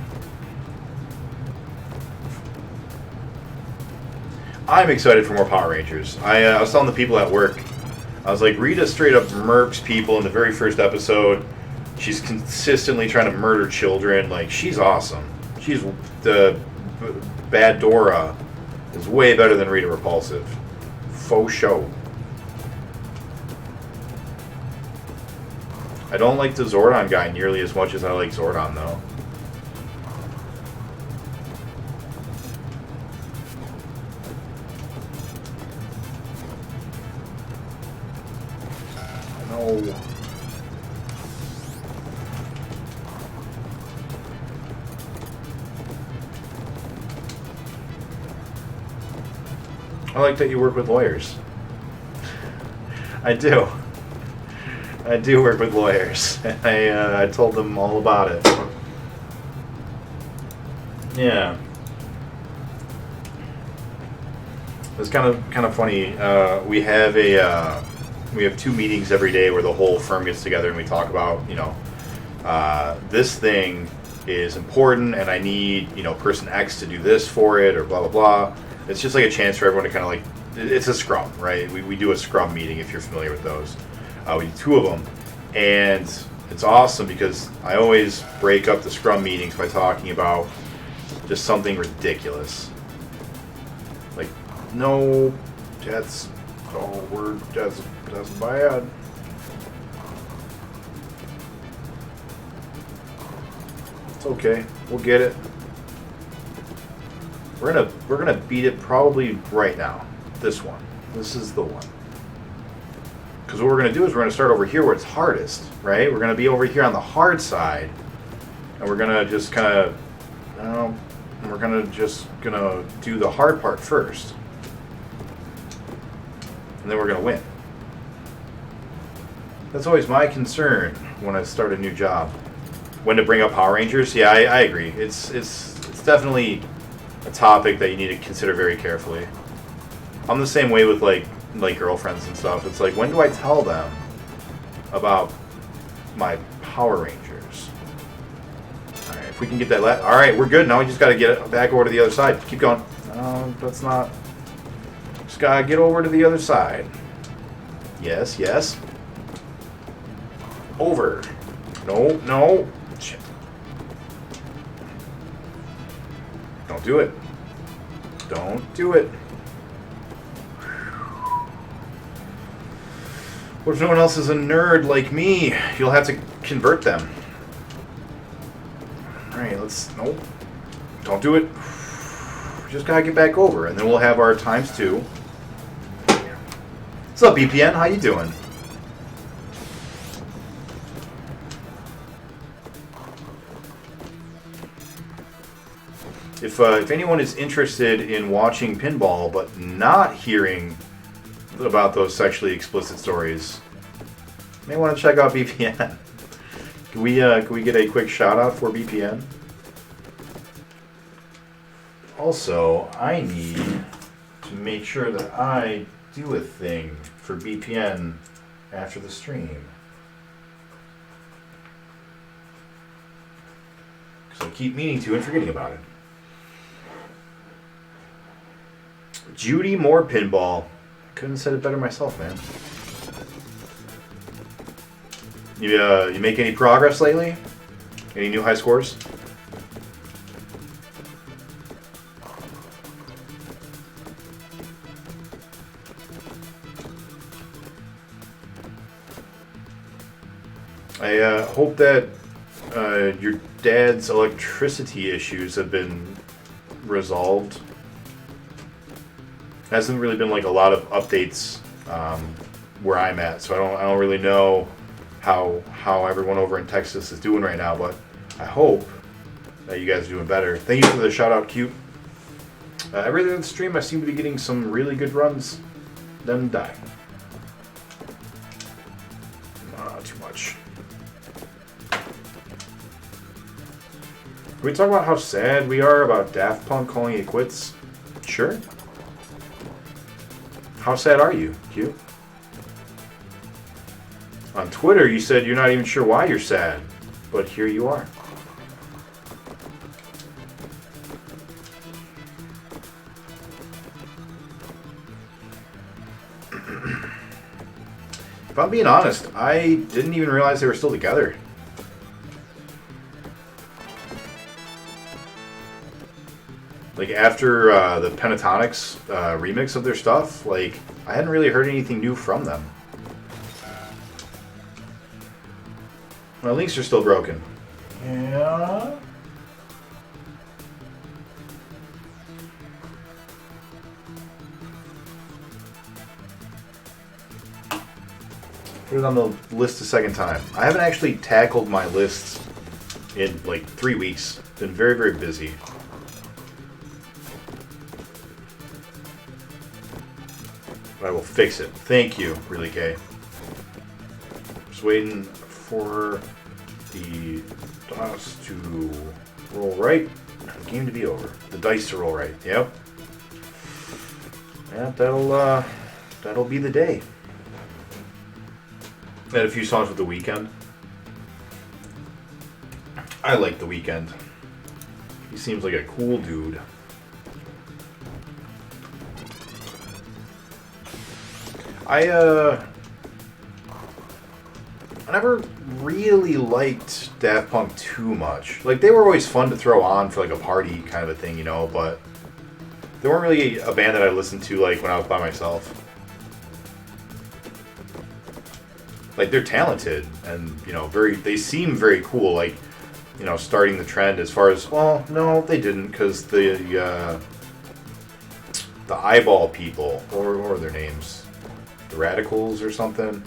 I'm excited for more Power Rangers. I was telling the people at work, I was like, Rita straight up murks people in the very first episode. She's consistently trying to murder children. Like, she's awesome. She's the Bad Dora is way better than Rita Repulsive. Faux show. I don't like the Zordon guy nearly as much as I like Zordon, though. No. I like that you work with lawyers. I do. I do work with lawyers. I told them all about it. Yeah. It's kind of funny. We have 2 meetings every day where the whole firm gets together and we talk about, you know, this thing is important and I need, you know, person X to do this for it or blah blah blah. It's just like a chance for everyone to kind of like, it's a scrum, right? We do a scrum meeting if you're familiar with those. We do 2 of them, and it's awesome because I always break up the scrum meetings by talking about just something ridiculous. Like, no, that's bad. It's okay, we'll get it. We're gonna beat it probably right now. This one. This is the one. Because what we're gonna do is we're gonna start over here where it's hardest, right? We're gonna be over here on the hard side, and we're gonna just kind of, we're gonna do the hard part first, and then we're gonna win. That's always my concern when I start a new job. When to bring up Power Rangers? Yeah, I agree. It's definitely a topic that you need to consider very carefully. I'm the same way with like girlfriends and stuff. It's like, when do I tell them about my Power Rangers? All right, if we can get that all right, we're good. Now we just got to get it back over to the other side. Keep going. That's not. Just gotta get over to the other side. Yes, yes. Over. No. Shit. Don't do it. Don't do it. What if no one else is a nerd like me? You'll have to convert them. Alright, let's... Nope. Don't do it. We just gotta get back over, and then we'll have our ×2. What's up, BPN? How you doing? If anyone is interested in watching Pinball but not hearing about those sexually explicit stories, you may want to check out BPN. Can we get a quick shout out for BPN? Also, I need to make sure that I do a thing for BPN after the stream. Because I keep meaning to and forgetting about it. Judy Moore Pinball. Couldn't have said it better myself, man. You make any progress lately? Any new high scores? I hope that your dad's electricity issues have been resolved. Hasn't really been like a lot of updates where I'm at, so I don't really know how everyone over in Texas is doing right now. But I hope that you guys are doing better. Thank you for the shout out, cute. Every other stream, I seem to be getting some really good runs, then die. Not too much. Can we talk about how sad we are about Daft Punk calling it quits? Sure. How sad are you, Q? On Twitter, you said you're not even sure why you're sad, but here you are. If I'm being honest, I didn't even realize they were still together. Like, after the Pentatonics remix of their stuff, like, I hadn't really heard anything new from them. My links are still broken. Yeah. Put it on the list a second time. I haven't actually tackled my lists in, like, 3 weeks. Been very, very busy. I will fix it. Thank you, Really K. Just waiting for the dice to roll right. The game to be over. The dice to roll right. Yep. Yeah, that'll be the day. I had a few songs with The Weeknd. I like The Weeknd. He seems like a cool dude. I never really liked Daft Punk too much. Like, they were always fun to throw on for like a party kind of a thing, you know, but they weren't really a band that I listened to like when I was by myself. Like, they're talented and, you know, they seem very cool, like, you know, starting the trend as far as, well, no, they didn't, because the Eyeball people, or what were their names? The Radicals or something.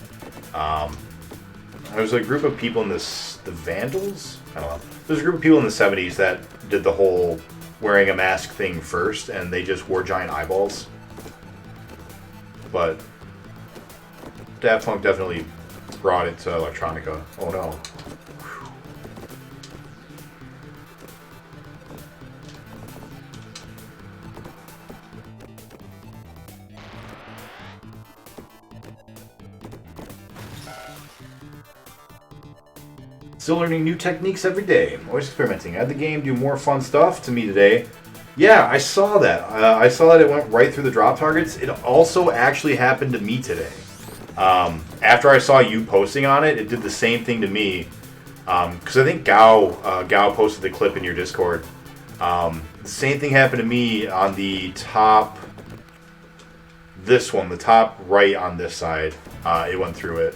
There was a group of people in the Vandals? I don't know. There's a group of people in the 70s that did the whole wearing a mask thing first, and they just wore giant eyeballs. But Daft Punk definitely brought it to electronica. Oh no. Still learning new techniques every day. Always experimenting. I had the game do more fun stuff to me today. Yeah, I saw that. I saw that it went right through the drop targets. It also actually happened to me today. After I saw you posting on it, it did the same thing to me. Because I think Gao posted the clip in your Discord. The same thing happened to me on the top... This one, the top right on this side. It went through it.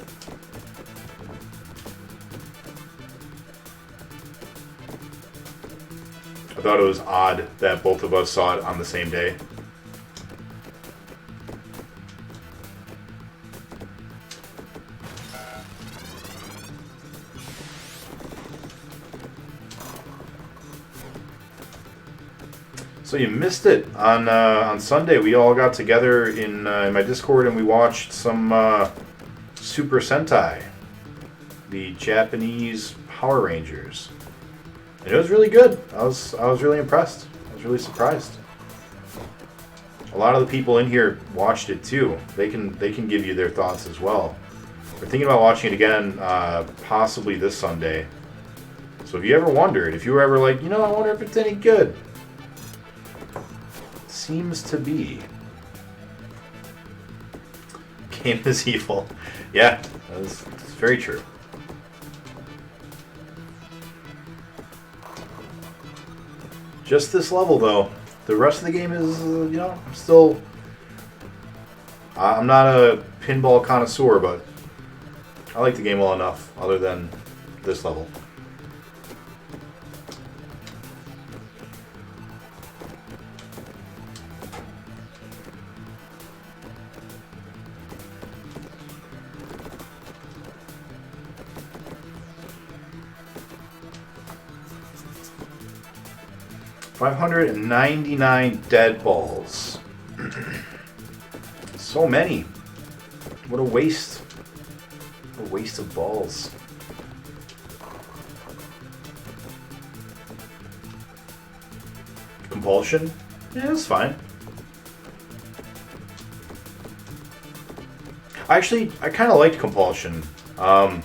I thought it was odd that both of us saw it on the same day. So you missed it on Sunday. We all got together in my Discord and we watched some Super Sentai, the Japanese Power Rangers, and it was really good. I was really impressed. I was really surprised. A lot of the people in here watched it too. They can give you their thoughts as well. We're thinking about watching it again, possibly this Sunday. So if you ever wondered, if you were ever like, I wonder if it's any good. Seems to be. Game is evil. Yeah, that's very true. Just this level, though. The rest of the game is, still... I'm not a pinball connoisseur, but I like the game well enough, other than this level. $599 dead balls. So many. What a waste. What a waste of balls. Compulsion? Yeah, it's fine. I kind of liked Compulsion. It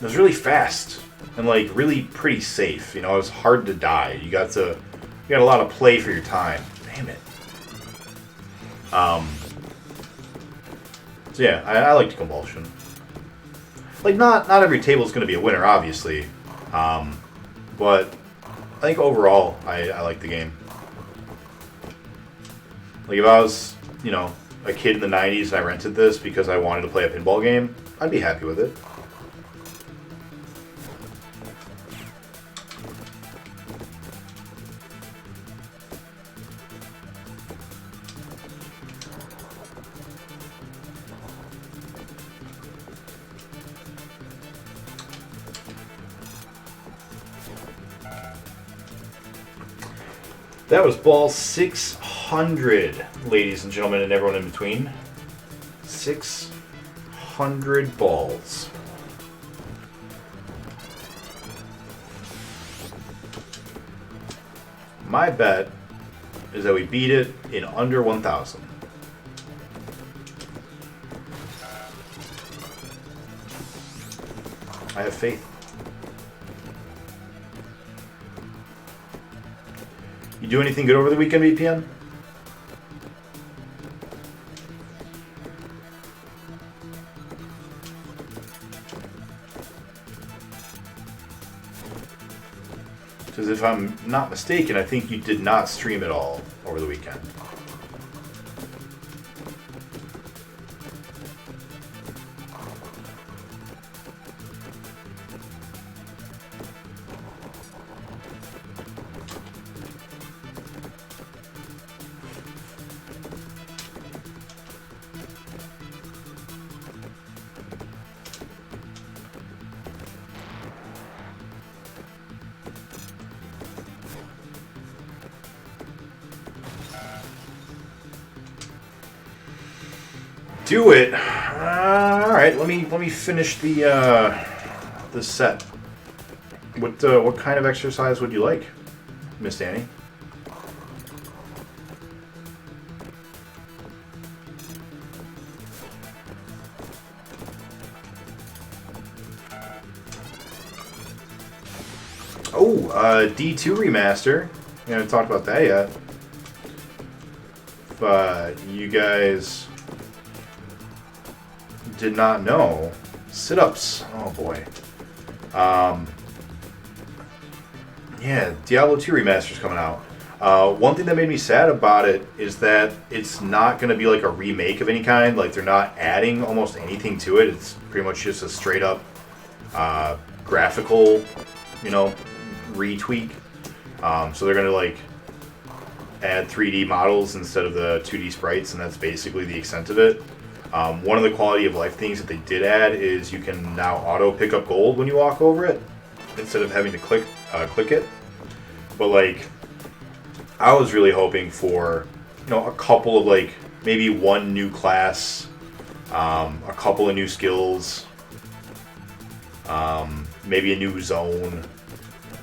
was really fast and really pretty safe. It was hard to die. You got a lot of play for your time. Damn it. So yeah, I liked Compulsion. Not every table is going to be a winner, obviously. But I think overall, I like the game. If I was, a kid in the 90s and I rented this because I wanted to play a pinball game, I'd be happy with it. That was ball 600, ladies and gentlemen, and everyone in between. 600 balls. My bet is that we beat it in under 1,000. I have faith. You do anything good over the weekend, VPN? Because if I'm not mistaken, I think you did not stream at all over the weekend. Do it. All right. Let me finish the set. What kind of exercise would you like, Miss Danny? Oh, D2 remaster. We haven't talked about that yet. But you guys did not know. Sit-ups. Oh boy. Yeah, Diablo 2 Remaster's coming out. One thing that made me sad about it is that it's not going to be like a remake of any kind. They're not adding almost anything to it. It's pretty much just a straight up graphical, retweak. So they're gonna like add 3D models instead of the 2D sprites, and that's basically the extent of it. One of the quality of life things that they did add is you can now auto pick up gold when you walk over it instead of having to click it. But like, I was really hoping for, you know, a couple of like maybe one new class, a couple of new skills, maybe a new zone.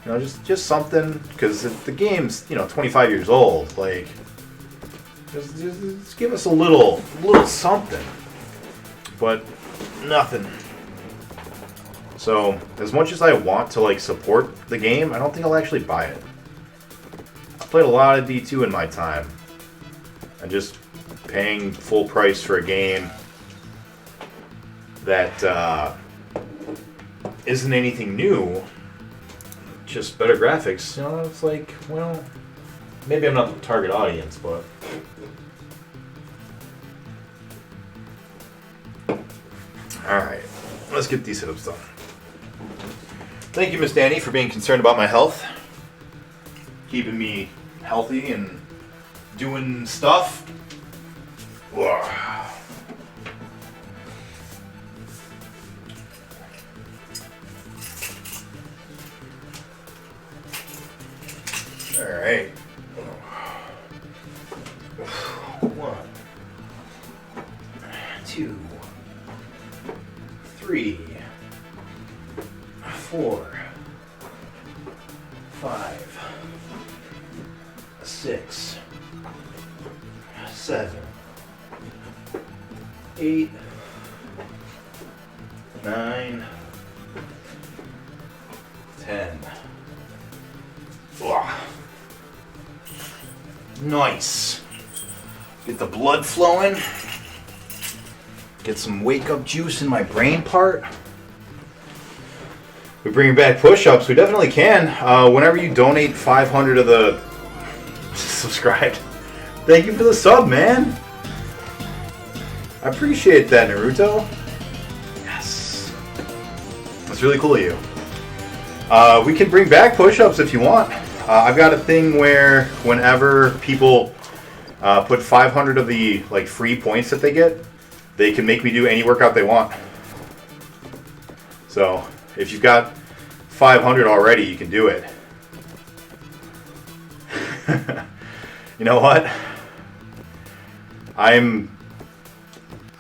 You know, just something, because the game's, you know, 25 years old. Like, just give us a little something. But nothing. So, as much as I want to like support the game, I don't think I'll actually buy it. I played a lot of D2 in my time, and just paying full price for a game that isn't anything new, just better graphics. You know, it's like, well, maybe I'm not the target audience, but. Alright, let's get these sit-ups done. Thank you, Miss Danny, for being concerned about my health. Keeping me healthy and doing stuff. Whoa. Alright. 1, 2, 3, 4, 5, 6, 7, 8, 9, 10. Ugh. Nice. Get the blood flowing. Get some wake-up juice in my brain part. We bringing back push-ups. We definitely can. Whenever you donate 500 of the subscribed. Thank you for the sub, man. I appreciate that, Naruto. Yes. That's really cool of you. We can bring back push-ups if you want. I've got a thing where whenever people put 500 of the like free points that they get, they can make me do any workout they want. So if you've got 500 already, you can do it. You know what?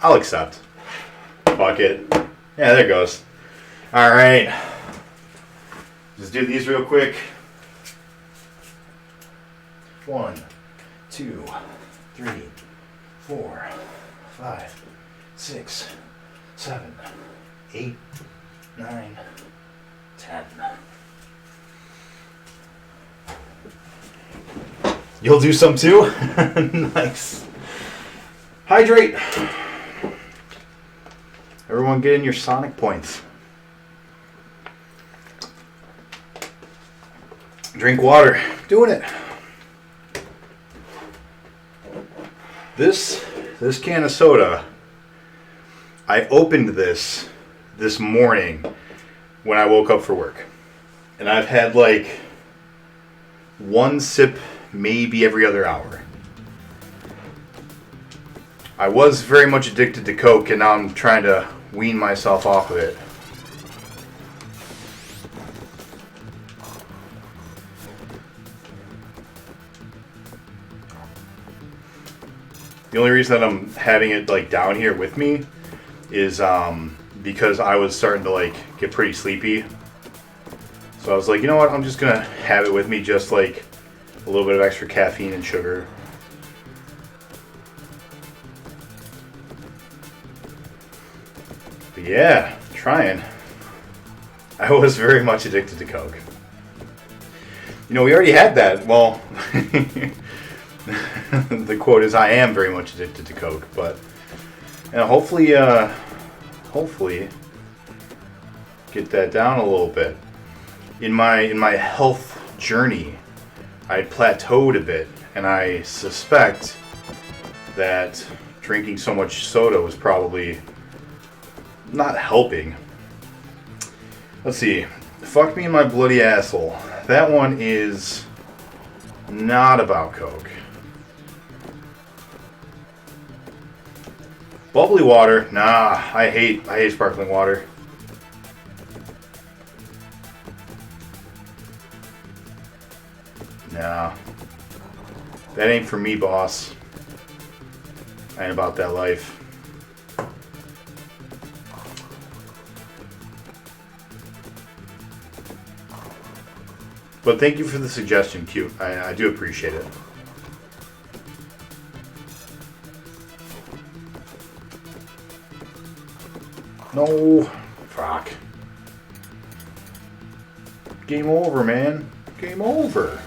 I'll accept. Fuck it. Yeah, there it goes. Alright. Just do these real quick. 1, 2, 3, 4, 5, 6, 7, 8, 9, 10. You'll do some too? Nice. Hydrate. Everyone get in your Sonic points. Drink water. Doing it. This can of soda, I opened this morning when I woke up for work. And I've had like one sip maybe every other hour. I was very much addicted to Coke, and now I'm trying to wean myself off of it. The only reason that I'm having it like down here with me is because I was starting to like get pretty sleepy. So I was like, you know what, I'm just gonna have it with me, just like a little bit of extra caffeine and sugar. But yeah, trying. I was very much addicted to Coke. You know, we already had that. Well, the quote is, I am very much addicted to Coke, but hopefully get that down a little bit. In my health journey, I plateaued a bit, and I suspect that drinking so much soda was probably not helping. Let's see. Fuck me in my bloody asshole. That one is Not about Coke. Bubbly water? Nah, I hate sparkling water. Nah. That ain't for me, boss. I ain't about that life. But thank you for the suggestion, Cute. I do appreciate it. No. Fuck. Game over, man. Game over.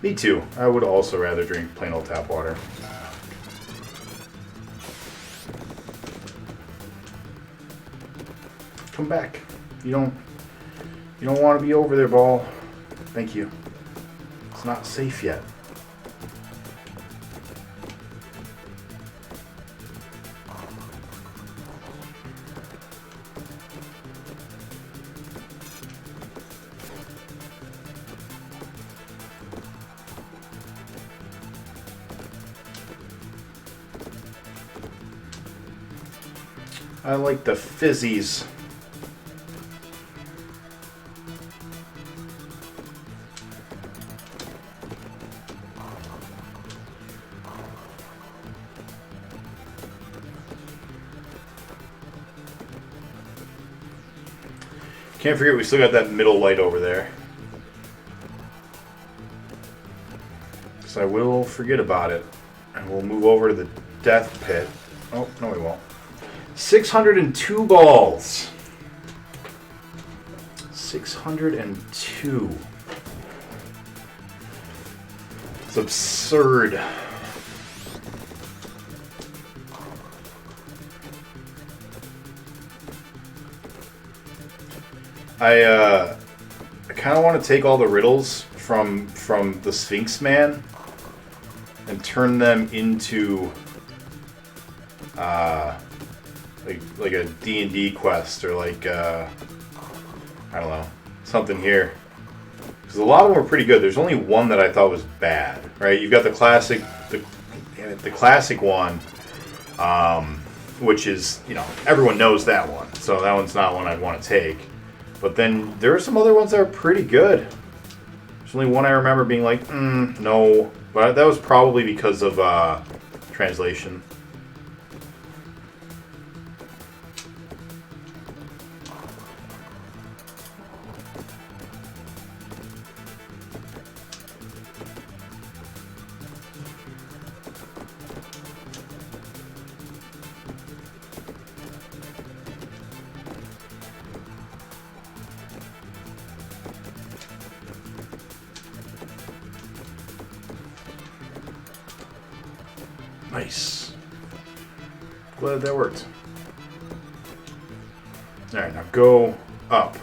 Me too. I would also rather drink plain old tap water. Come back. You don't want to be over there, ball. Thank you. It's not safe yet. I like the fizzies. Can't forget we still got that middle light over there. Because I will forget about it. And we'll move over to the death pit. Oh, no we won't. 602 balls. 602. It's absurd. I kind of want to take all the riddles from the Sphinx Man and turn them into like a D&D quest or like I don't know, something here. Because a lot of them were pretty good. There's only one that I thought was bad, right? You've got the classic one, which is, you know, everyone knows that one. So that one's not one I'd want to take. But then there are some other ones that are pretty good. There's only one I remember being like, no. But that was probably because of translation. Nice. Glad that worked. Alright, now go up.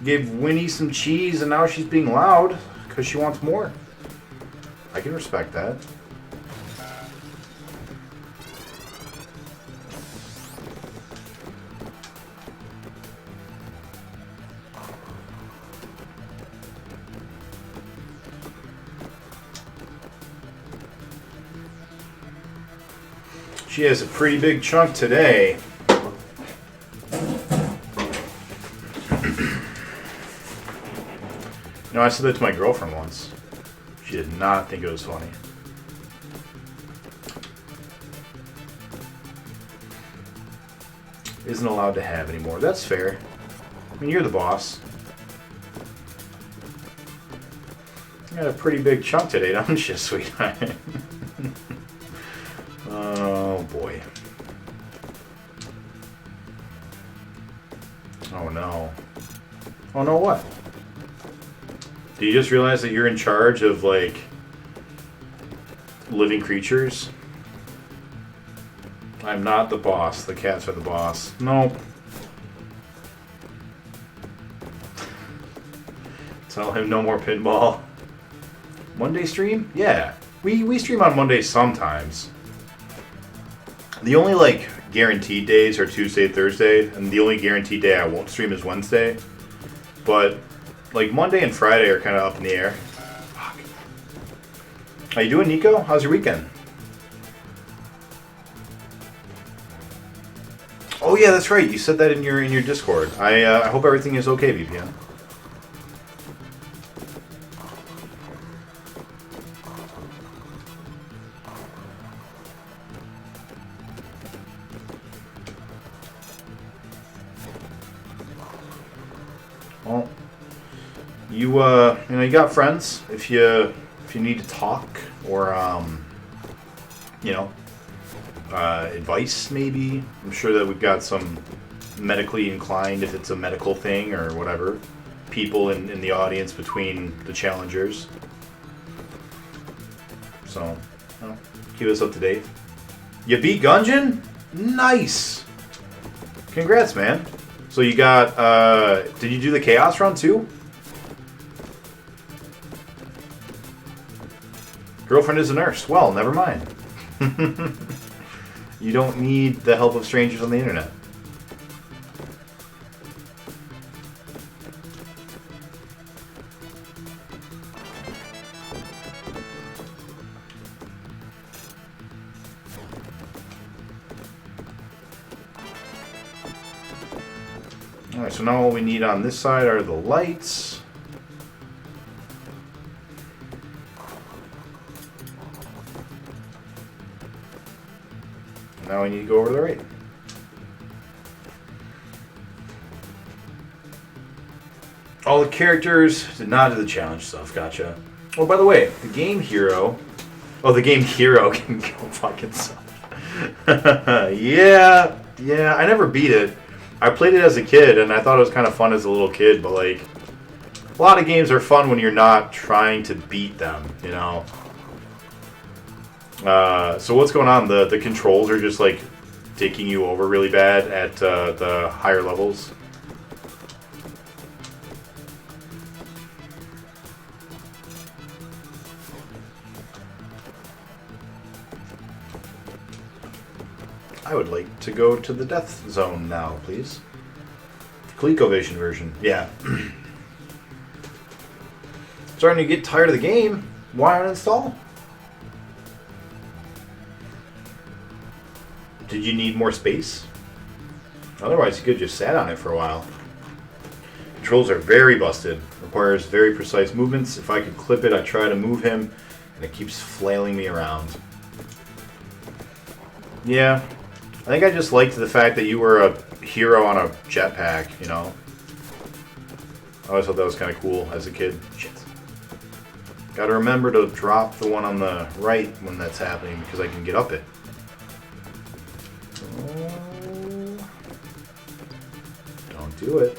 Gave Winnie some cheese and now she's being loud because she wants more. I can respect that. She has a pretty big chunk today. No, I said that to my girlfriend once. She did not think it was funny. Isn't allowed to have anymore. That's fair. I mean, you're the boss. You got a pretty big chunk today, don't you, sweetheart? Oh boy. Oh no. Oh no, what? Do you just realize that you're in charge of, like, living creatures? I'm not the boss. The cats are the boss. Nope. Tell him no more pinball. Monday stream? Yeah. We stream on Mondays sometimes. The only like guaranteed days are Tuesday, Thursday, and the only guaranteed day I won't stream is Wednesday. But like Monday and Friday are kind of up in the air. Fuck. How you doing, Nico? How's your weekend? Oh yeah, that's right. You said that in your Discord. I hope everything is okay, VPN. Well, you got friends. If you need to talk or advice, maybe. I'm sure that we've got some medically inclined, if it's a medical thing or whatever, people in the audience between the challengers. So, keep us up to date. You beat Gungeon? Nice! Congrats, man. So you got, did you do the Chaos run too? Girlfriend is a nurse. Well, never mind. You don't need the help of strangers on the internet. Alright, so now all we need on this side are the lights. Now we need to go over to the right. All the characters did not do the challenge stuff. Gotcha. Oh, by the way, the game hero. Oh, the game hero can go fuck itself. Yeah. I never beat it. I played it as a kid, and I thought it was kind of fun as a little kid, but like, a lot of games are fun when you're not trying to beat them, you know? So what's going on? The controls are just like dicking you over really bad at the higher levels. I would like to go to the death zone now, please. ColecoVision version, yeah. Starting to get tired of the game. Why uninstall? Did you need more space? Otherwise, you could just sat on it for a while. Controls are very busted. Requires very precise movements. If I could clip it, I try to move him, and it keeps flailing me around. Yeah. I think I just liked the fact that you were a hero on a jetpack, you know? I always thought that was kind of cool as a kid. Shit. Gotta remember to drop the one on the right when that's happening, because I can get up it. Don't do it.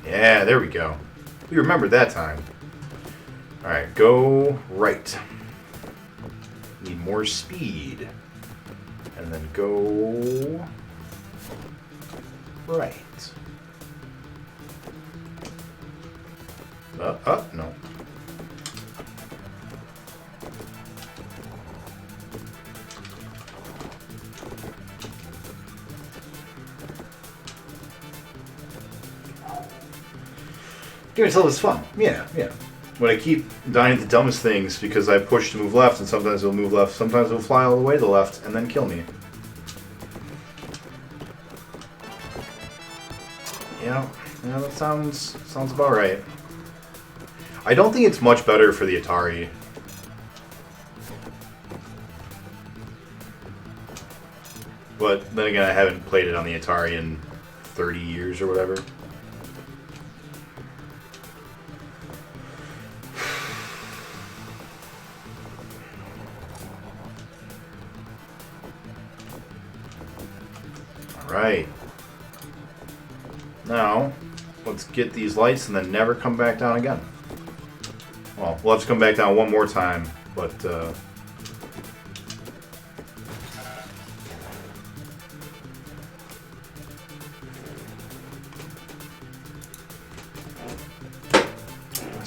Yeah, there we go. We remembered that time. Alright, go right. Need more speed. And then go right. Up, no. Give yourself this fun. Yeah. When I keep dying at the dumbest things because I push to move left, and sometimes it'll move left, sometimes it'll fly all the way to the left and then kill me. Yeah, that sounds about right. I don't think it's much better for the Atari. But then again, I haven't played it on the Atari in 30 years or whatever. Alright. Now, let's get these lights and then never come back down again. Well, we'll have to come back down one more time, but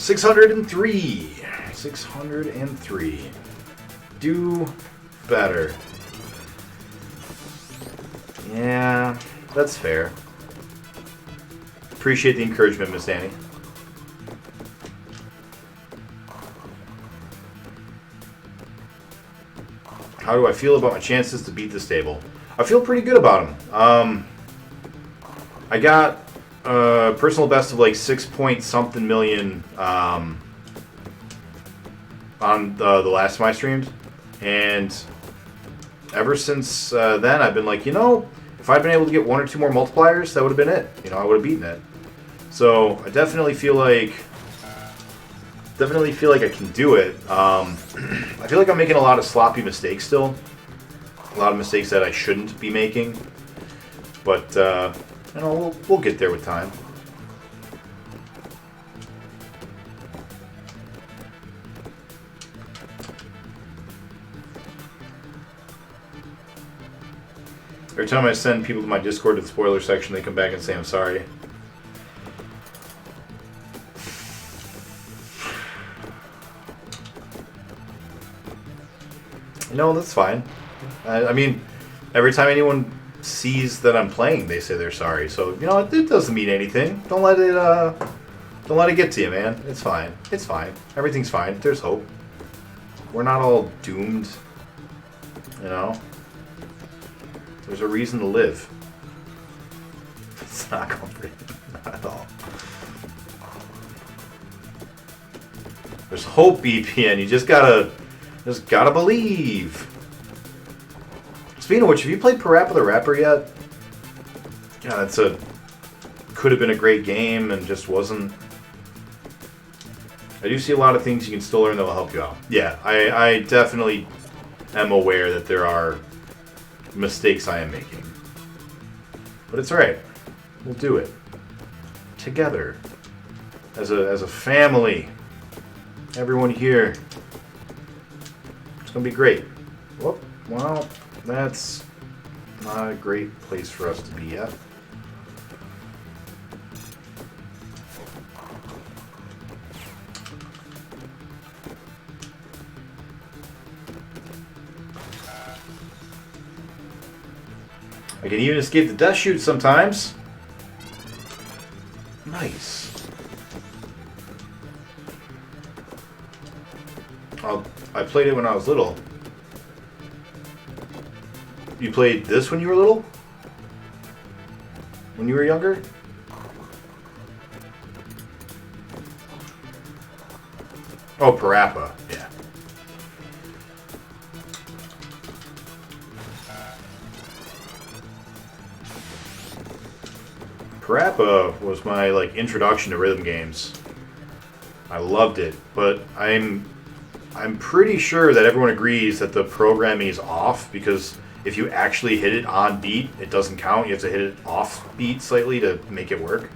603. 603. Do better. Yeah, that's fair. Appreciate the encouragement, Miss Danny. How do I feel about my chances to beat this table? I feel pretty good about them. I got a personal best of like 6 point something million on the last of my streams, and ever since then I've been like, you know, if I'd been able to get 1 or 2 more multipliers, that would have been it. You know, I would have beaten it. So I definitely feel like I can do it. I feel like I'm making a lot of sloppy mistakes still. A lot of mistakes that I shouldn't be making. But you know, we'll get there with time. Every time I send people to my Discord to the spoiler section, they come back and say I'm sorry. No, that's fine. I mean, every time anyone sees that I'm playing, they say they're sorry. So, you know, it doesn't mean anything. Don't let it get to you, man. It's fine. It's fine. Everything's fine. There's hope. We're not all doomed. You know? There's a reason to live. It's not comforting. Not at all. There's hope, BPN. You just gotta believe. Speaking of which, have you played Parappa the Rapper yet? Yeah, could have been a great game and just wasn't. I do see a lot of things you can still learn that will help you out. Yeah, I definitely am aware that there are mistakes I am making. But it's alright. We'll do it. Together. As a family. Everyone here. It's going to be great. Whoop. Well, that's not a great place for us to be at. I can even escape the death chute sometimes. Nice. I played it when I was little. You played this when you were little? When you were younger? Oh, Parappa. Yeah. Parappa was my introduction to rhythm games. I loved it, but I'm pretty sure that everyone agrees that the programming is off, because if you actually hit it on beat, it doesn't count. You have to hit it off beat slightly to make it work.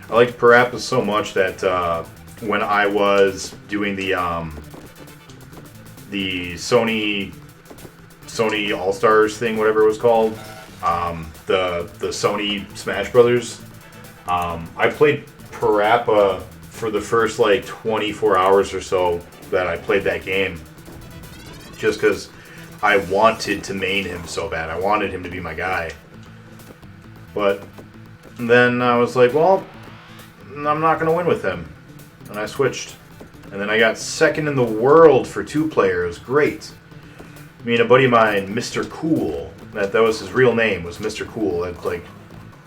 I liked Parappa so much that when I was doing the Sony All-Stars thing, whatever it was called, the Sony Smash Brothers, I played Parappa for the first 24 hours or so that I played that game, just because I wanted to main him so bad. I wanted him to be my guy. But then I was like, well, I'm not going to win with him. And I switched. And then I got second in the world for 2-player. It was great. I mean, a buddy of mine, Mr. Cool, that was his real name, was Mr. Cool. That,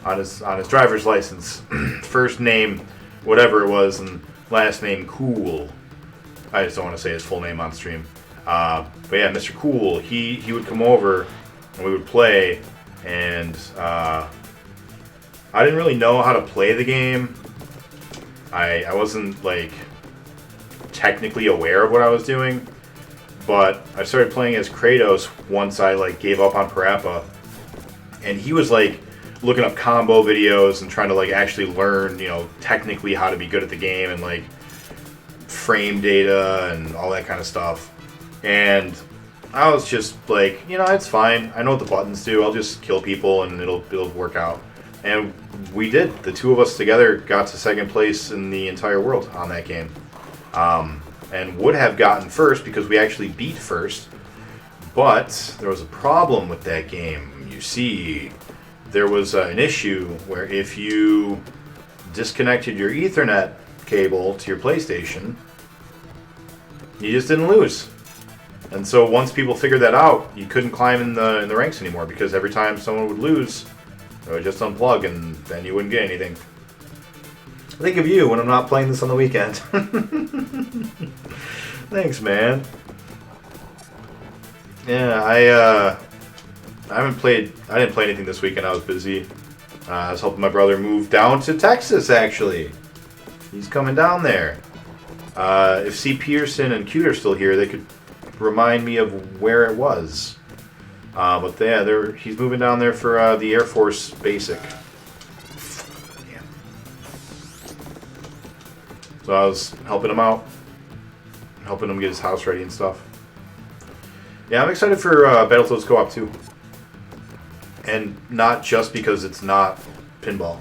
on his driver's license, first name, whatever it was, and last name Cool. I just don't want to say his full name on stream. But yeah, Mr. Cool, he would come over and we would play, and I didn't really know how to play the game. I wasn't technically aware of what I was doing, but I started playing as Kratos once I gave up on Parappa, and he was looking up combo videos and trying to actually learn, technically how to be good at the game, and frame data and all that kind of stuff. And I was just like, it's fine. I know what the buttons do. I'll just kill people and it'll work out. And we did. The two of us together got to second place in the entire world on that game. And would have gotten first because we actually beat first. But there was a problem with that game. You see, there was an issue where if you disconnected your Ethernet cable to your PlayStation, you just didn't lose. And so once people figured that out, you couldn't climb in the ranks anymore because every time someone would lose, they would just unplug and then you wouldn't get anything. I think of you when I'm not playing this on the weekend. Thanks, man. Yeah, I didn't play anything this weekend. I was busy. I was helping my brother move down to Texas, actually. He's coming down there. If C. Peterson and Cute are still here, they could remind me of where it was. But yeah, he's moving down there for the Air Force Basic. Yeah. So I was helping him out. Helping him get his house ready and stuff. Yeah, I'm excited for Battletoads Co-op too. And not just because it's not pinball.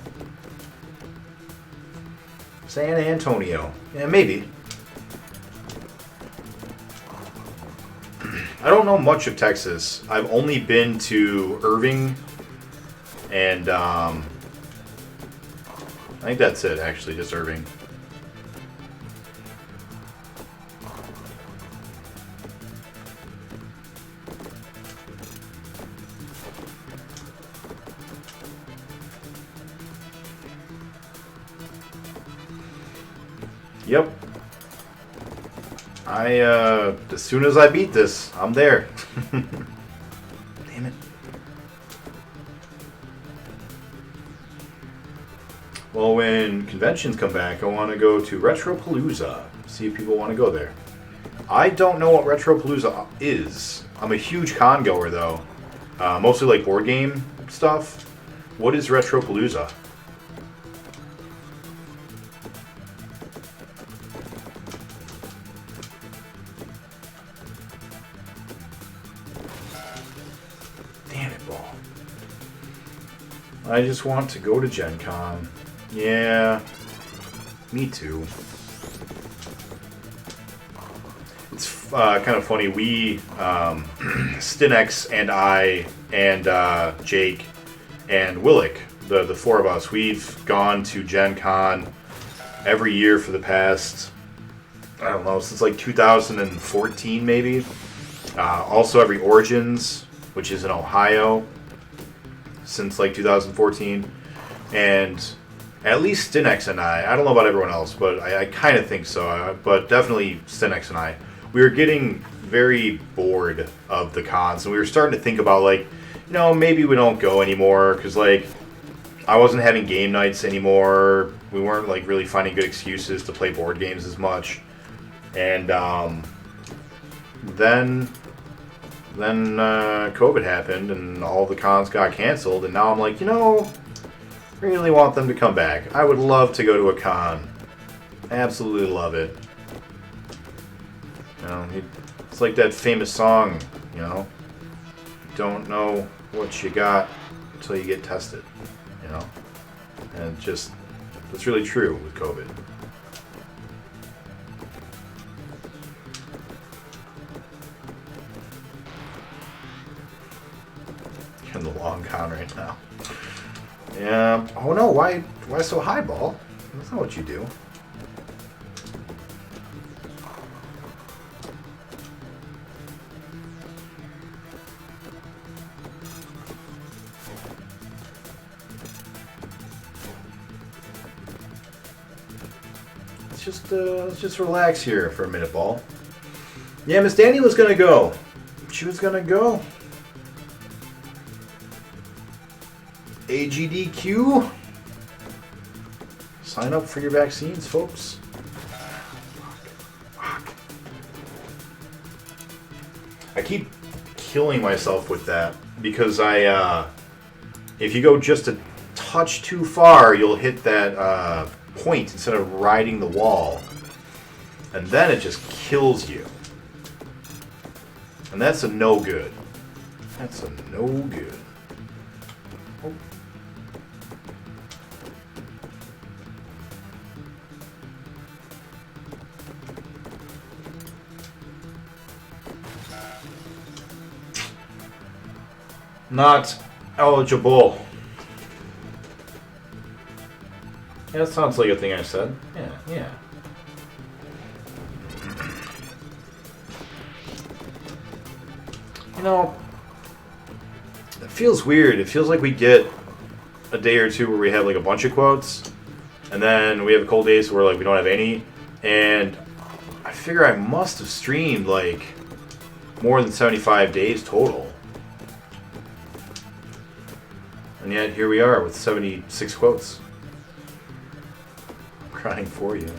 San Antonio. Yeah, maybe. I don't know much of Texas. I've only been to Irving and I think that's it, actually, just Irving. Yep. As soon as I beat this, I'm there. Damn it. Well, when conventions come back, I want to go to Retropalooza. See if people want to go there. I don't know what Retropalooza is. I'm a huge con goer, though. Mostly like board game stuff. What is Retropalooza? I just want to go to Gen Con. Yeah, me too. It's kind of funny. We, Stinex and I and Jake and Willick, the four of us, we've gone to Gen Con every year for the past, I don't know, since like 2014 maybe. Also every Origins, which is in Ohio, since like 2014, and at least Stinex and I don't know about everyone else, but I kind of think so, but definitely Stinex and I, we were getting very bored of the cons, and we were starting to think about like, maybe we don't go anymore, because like, I wasn't having game nights anymore, we weren't like really finding good excuses to play board games as much, and then COVID happened and all the cons got canceled, and now I'm like, really want them to come back. I would love to go to a con. Absolutely love it. It's like that famous song, don't know what you got until you get tested, and it's really true with COVID. In the long con right now. Yeah. Oh no, why so high, ball? That's not what you do. Let's just relax here for a minute, ball. Yeah, Miss Danny was gonna go. She was gonna go. AGDQ. Sign up for your vaccines, folks. Fuck. I keep killing myself with that because if you go just a touch too far, you'll hit that point instead of riding the wall, and then it just kills you. And that's a no good. That's a no good. Oh. Not eligible. Yeah, that sounds like a thing I said. Yeah. You know, it feels weird. It feels like we get a day or two where we have like a bunch of quotes, and then we have a couple days where like we don't have any, and I figure I must have streamed like more than 75 days total. And yet here we are with 76 quotes. I'm crying for you.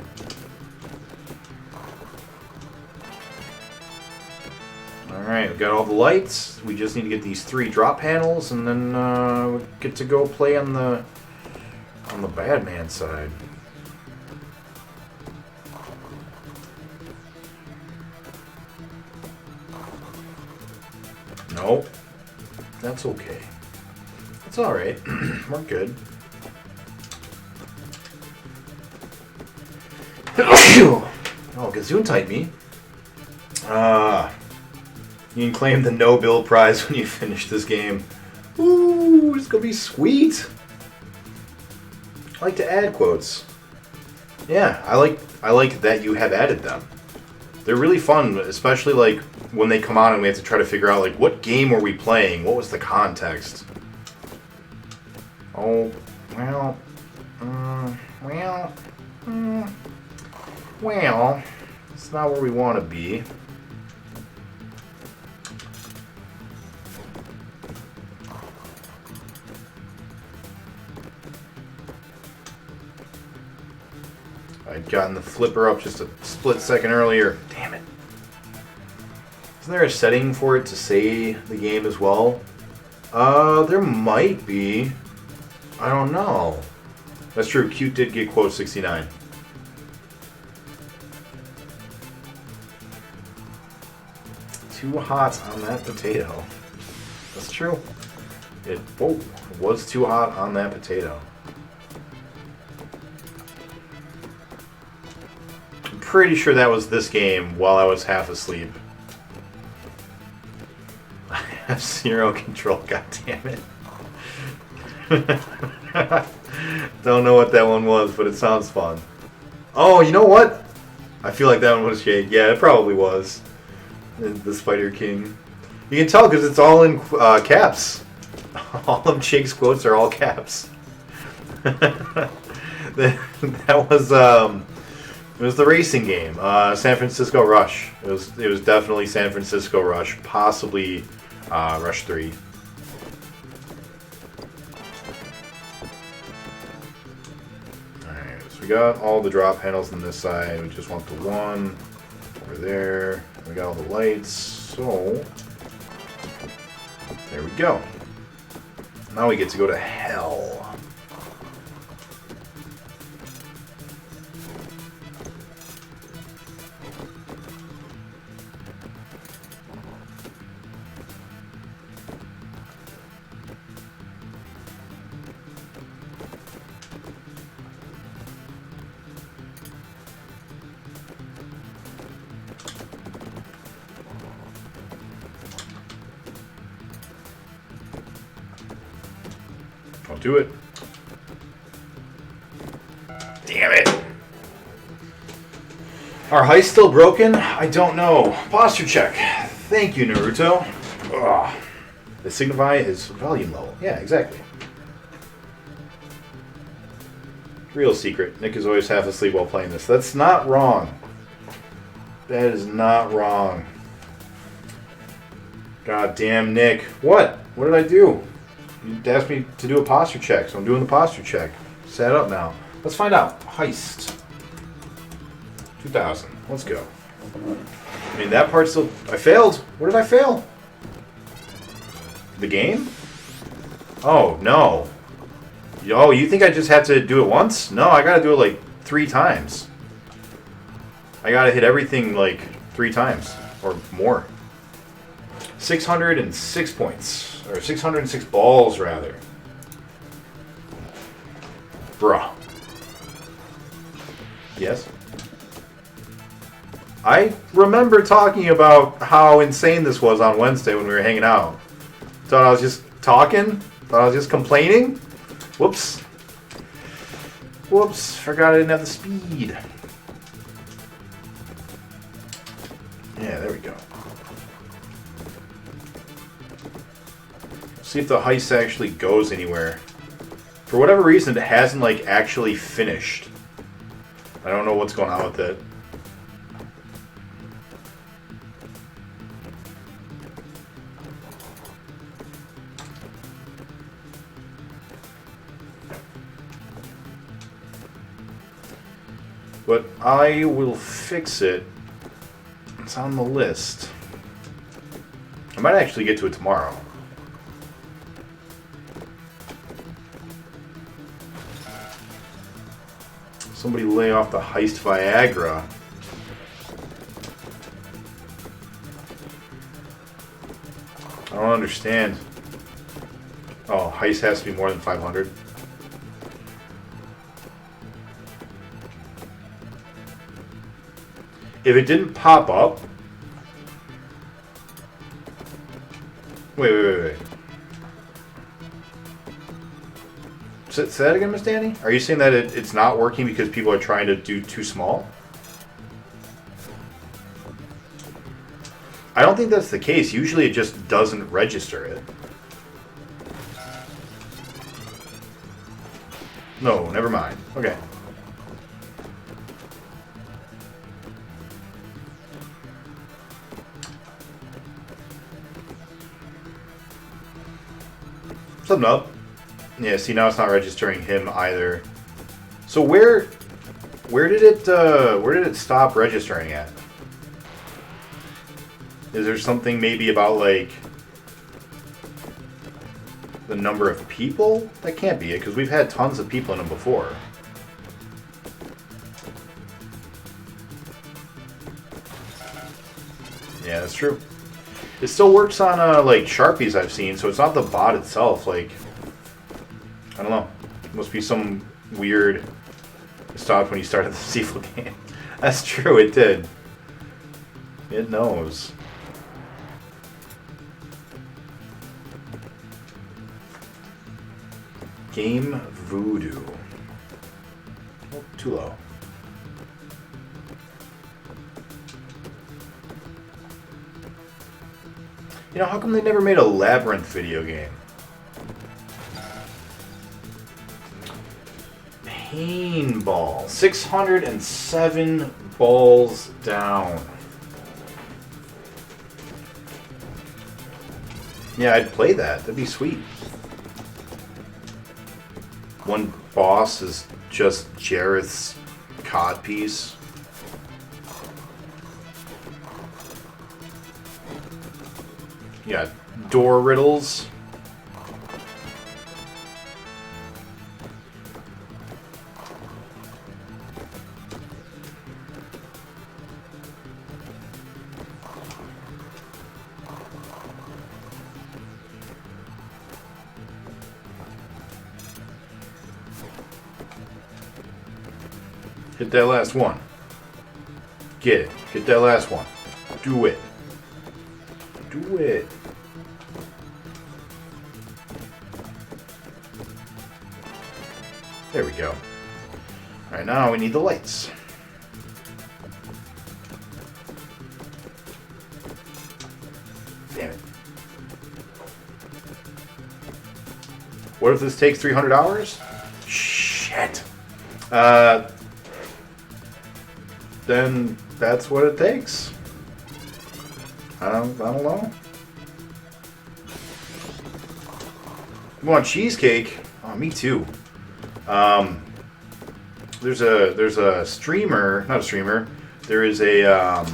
Alright, we've got all the lights. We just need to get these 3 drop panels, and then we get to go play on the bad man side. Nope. That's okay. It's alright. We're good. Oh, Gesundheit me. You can claim the no build prize when you finish this game. Ooh, it's gonna be sweet. I like to add quotes. Yeah, I like that you have added them. They're really fun, especially like when they come on and we have to try to figure out like what game were we playing, what was the context. Oh, well, well, it's not where we want to be. I'd gotten the flipper up just a split second earlier. Damn it. Isn't there a setting for it to say the game as well? There might be. I don't know. That's true. Cute did get quote 69. Too hot on that potato. That's true. It was too hot on that potato. I'm pretty sure that was this game while I was half asleep. I have 0 control, goddammit. Don't know what that one was, but it sounds fun. Oh, you know what? I feel like that one was Jake. Yeah, it probably was. The Spider King. You can tell because it's all in caps. All of Jake's quotes are all caps. that was it was the racing game, San Francisco Rush. It was definitely San Francisco Rush, possibly Rush 3. We got all the drop panels on this side. We just want the one over there. We got all the lights. So there we go. Now we get to go to hell. I'll do it. Damn it. Are heists still broken? I don't know. Posture check. Thank you, Naruto. Ugh. The signify is volume level. Yeah, exactly. Real secret. Nick is always half asleep while playing this. That's not wrong. That is not wrong. God damn, Nick. What? What did I do? You asked me to do a posture check, so I'm doing the posture check. Set up now. Let's find out. Heist. 2000. Let's go. I mean, that part still... I failed. Where did I fail? The game? Oh, no. Oh, you think I just have to do it once? No, I gotta do it like 3 times. I gotta hit everything like 3 times. Or more. 606 points. Or 606 balls, rather. Bruh. Yes? I remember talking about how insane this was on Wednesday when we were hanging out. Thought I was just talking? Thought I was just complaining? Whoops. Whoops. Forgot I didn't have the speed. Yeah, there we go. See if the heist actually goes anywhere. For whatever reason, it hasn't, like, actually finished. I don't know what's going on with it. But I will fix it. It's on the list. I might actually get to it tomorrow. Somebody lay off the heist Viagra. I don't understand. Oh, heist has to be more than 500. If it didn't pop up... Wait. Say that again, Miss Danny? Are you saying that it's not working because people are trying to do too small? I don't think that's the case. Usually it just doesn't register it. No, never mind. Okay. Something up. Yeah, see, now it's not registering him either. So where did it stop registering at? Is there something maybe about, like, the number of people? That can't be it, because we've had tons of people in them before. Yeah, that's true. It still works on, like, Sharpies I've seen, so it's not the bot itself, like... I don't know. It must be some weird... It stopped when you started the Seaflow game. That's true, it did. It knows. Game Voodoo. Oh, too low. You know, how come they never made a Labyrinth video game? Pinball. 607 balls down. Yeah, I'd play that. That'd be sweet. One boss is just Jareth's codpiece. Yeah, door riddles. Hit that last one. Get it. Get that last one. Do it. Do it. There we go. Alright, now we need the lights. Damn it. What if this takes 300 hours? Shit. Then that's what it takes. I don't know. You want cheesecake? Oh, me too. There's a streamer, not a streamer. There is a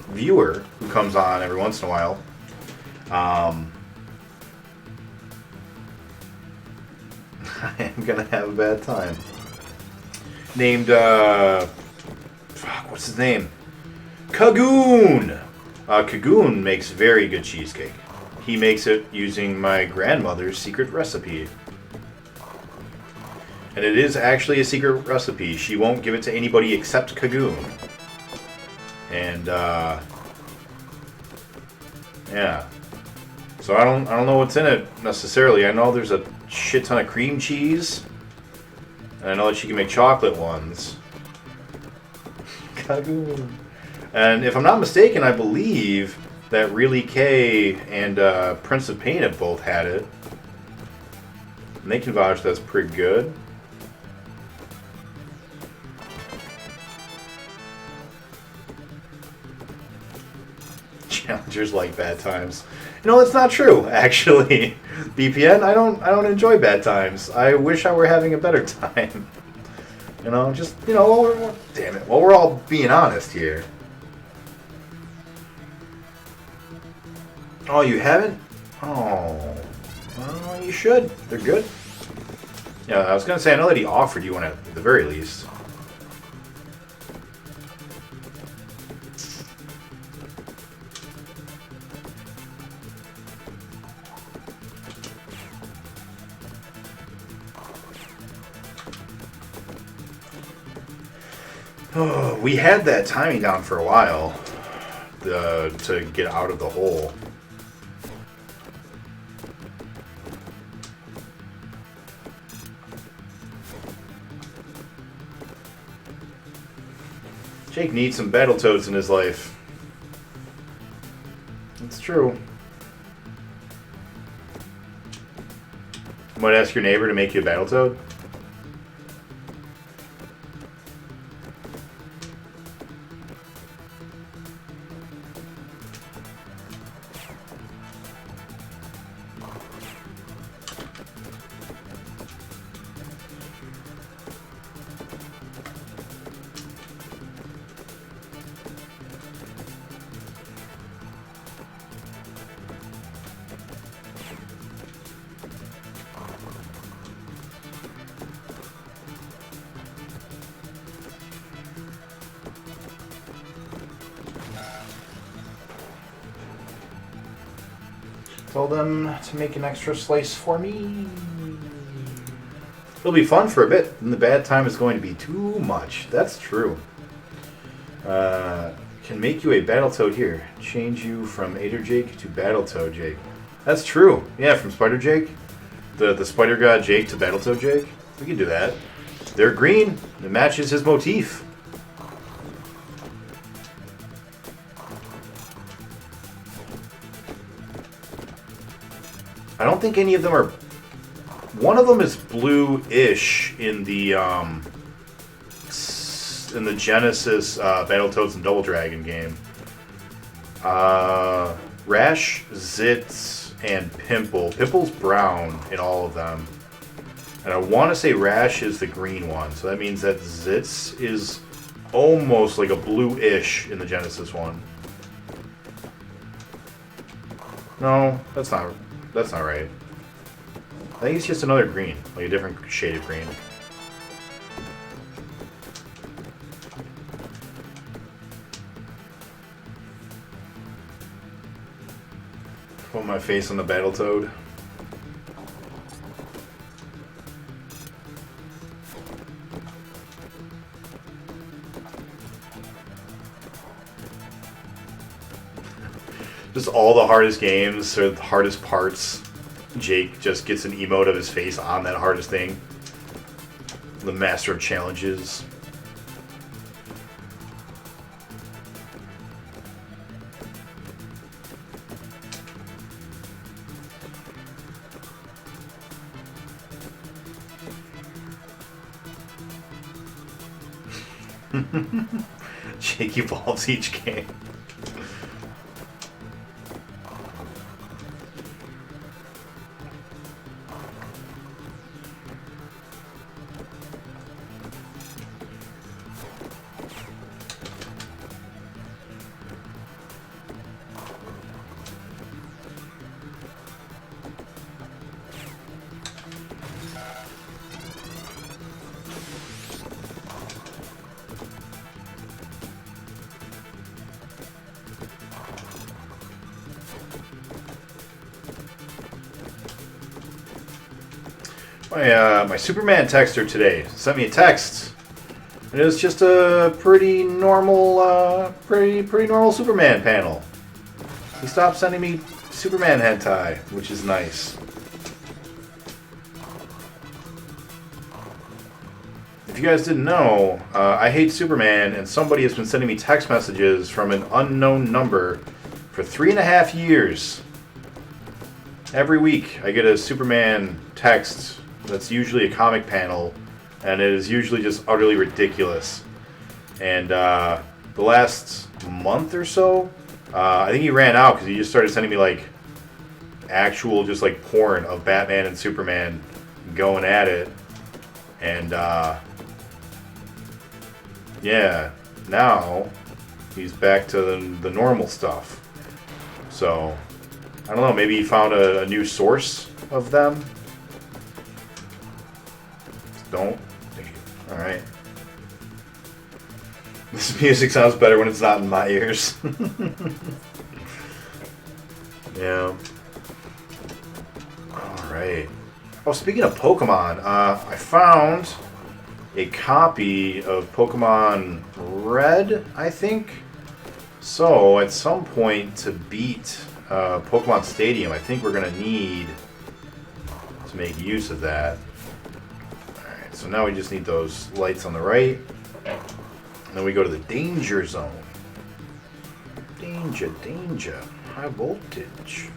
viewer who comes on every once in a while. I am gonna have a bad time. Named, fuck, what's his name? Kagoon! Kagoon makes very good cheesecake. He makes it using my grandmother's secret recipe. And it is actually a secret recipe. She won't give it to anybody except Kagoon. And yeah. So I don't know what's in it necessarily. I know there's a shit ton of cream cheese. And I know that she can make chocolate ones. Kagoon. And if I'm not mistaken, I believe that Really K and Prince of Pain have both had it. And they can vouch that's pretty good. Challengers like bad times. You know, that's not true, actually. BPN, I don't enjoy bad times. I wish I were having a better time. You know, just, you know, damn it. Well, we're all being honest here. Oh, you haven't? Oh. Well, you should. They're good. Yeah, I was going to say, I know that he offered you one at the very least. Oh, we had that timing down for a while to get out of the hole. Jake needs some Battletoads in his life. It's true. Might ask your neighbor to make you a Battletoad. Tell them to make an extra slice for me. It'll be fun for a bit, and the bad time is going to be too much. That's true. Can make you a Battletoad here. Change you from Ader Jake to Battletoad Jake. That's true. Yeah, from Spider Jake. The Spider God Jake to Battletoad Jake. We can do that. They're green. It matches his motif. I don't think any of them are... One of them is blue-ish in the Genesis Battletoads and Double Dragon game. Rash, Zitz, and Pimple. Pimple's brown in all of them. And I want to say Rash is the green one. So that means that Zitz is almost like a blue-ish in the Genesis one. No, that's not right. I think it's just another green, like a different shade of green. Put my face on the Battletoad. Just all the hardest games or the hardest parts. Jake just gets an emote of his face on that hardest thing. The master of challenges. Jake evolves each game. My Superman texter today sent me a text. And it was just a pretty normal, pretty normal Superman panel. He stopped sending me Superman hentai, which is nice. If you guys didn't know, I hate Superman, and somebody has been sending me text messages from an unknown number for 3.5 years. Every week, I get a Superman text that's usually a comic panel, and it is usually just utterly ridiculous. And the last month or so, I think he ran out because he just started sending me like actual just like porn of Batman and Superman going at it. And yeah, now he's back to the normal stuff. So I don't know, maybe he found a new source of them. Don't. Alright. This music sounds better when it's not in my ears. Yeah. Alright. Oh, speaking of Pokemon, I found a copy of Pokemon Red, I think. So, at some point to beat Pokemon Stadium, I think we're going to need to make use of that. Alright, so now we just need those lights on the right. And then we go to the danger zone. Danger, danger. High voltage.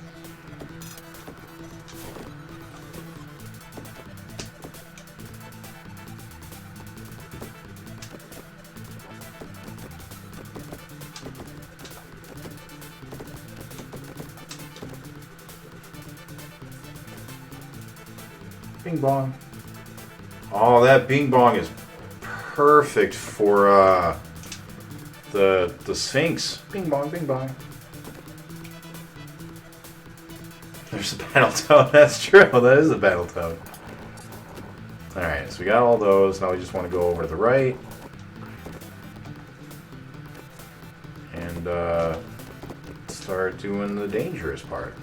Bing bong. Oh, that bing bong is perfect for the Sphinx. Bing bong, bing bong. There's a battle toad. That's true. That is a battle toad. Alright, so we got all those. Now we just want to go over to the right. And start doing the dangerous part.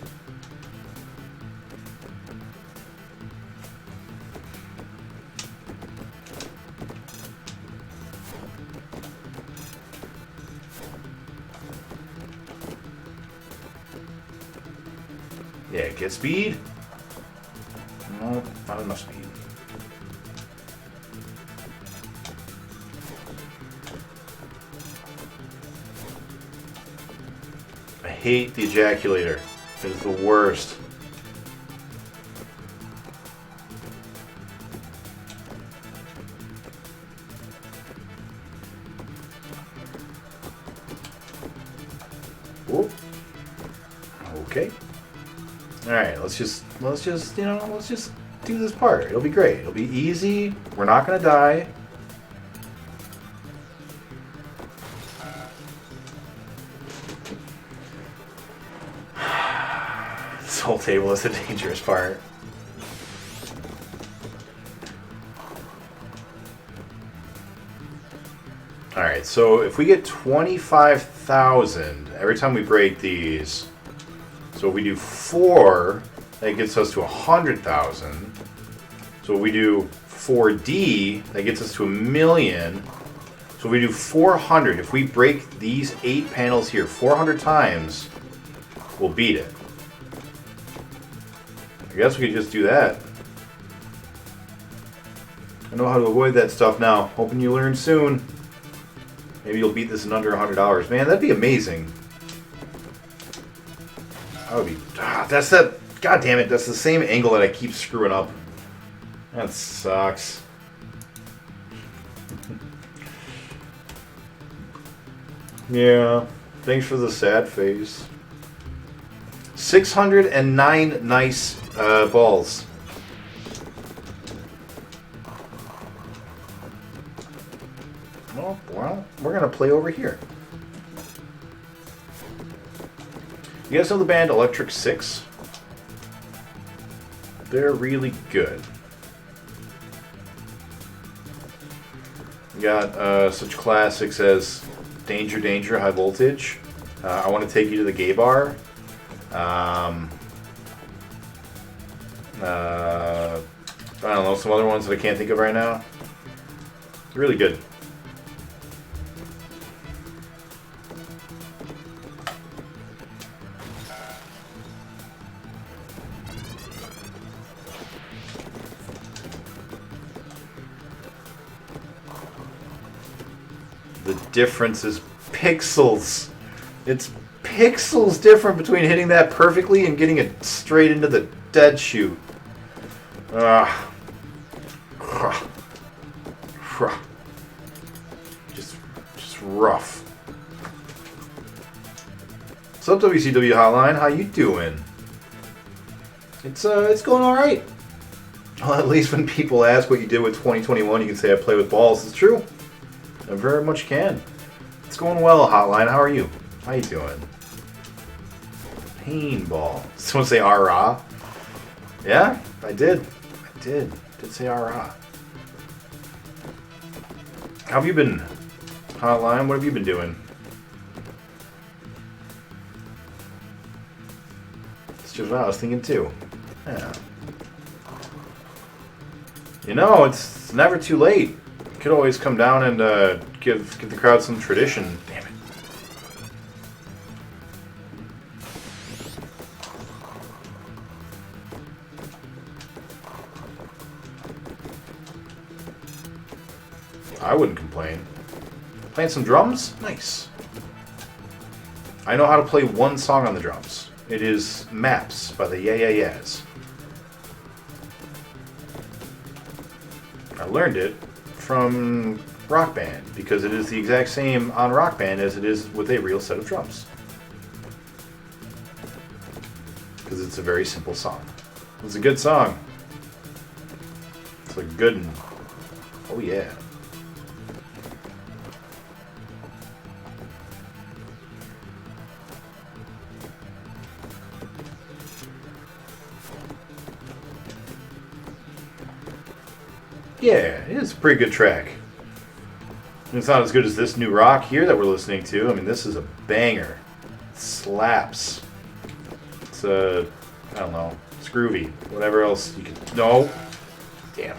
Yeah, get speed. No, not enough speed. I hate the ejaculator. It is the worst. Whoop. Okay. Alright, let's just do this part. It'll be great. It'll be easy. We're not gonna die. This whole table is the dangerous part. Alright, so if we get 25,000 every time we break these, so if we do 4, that gets us to 100,000. So if we do 4D, that gets us to 1,000,000. So if we do 400, if we break these 8 panels here 400 times, we'll beat it. I guess we could just do that. I know how to avoid that stuff now. Hoping you learn soon. Maybe you'll beat this in under $100. Man, that'd be amazing. That would be... that's that... God damn it, that's the same angle that I keep screwing up. That sucks. Yeah. Thanks for the sad face. 609 nice balls. Well, we're going to play over here. You guys know the band Electric Six? They're really good. We got such classics as Danger, Danger, High Voltage. I Want to Take You to the Gay Bar. I don't know, some other ones that I can't think of right now. Really good. The difference is pixels. It's pixels different between hitting that perfectly and getting it straight into the dead chute. Just rough. What's up, WCW Hotline? How you doing? It's going all right. Well, at least when people ask what you did with 2021, you can say I play with balls. It's true. I very much can. It's going well, Hotline. How are you? How you doing? Pinball. Someone say "ara"? Yeah, I did. I did say "ara". How have you been, Hotline? What have you been doing? It's just what I was thinking too. Yeah. You know, it's never too late. You could always come down and give the crowd some tradition. Damn it. I wouldn't complain. Playing some drums? Nice. I know how to play one song on the drums. It is Maps by the Yeah Yeah Yeahs. I learned it from Rock Band because it is the exact same on Rock Band as it is with a real set of drums. Because it's a very simple song. It's a good song. It's a good one. Oh yeah. Yeah, it is a pretty good track. It's not as good as this new rock here that we're listening to. I mean, this is a banger. It slaps. It's I don't know, it's groovy. Whatever else you could. No. Damn.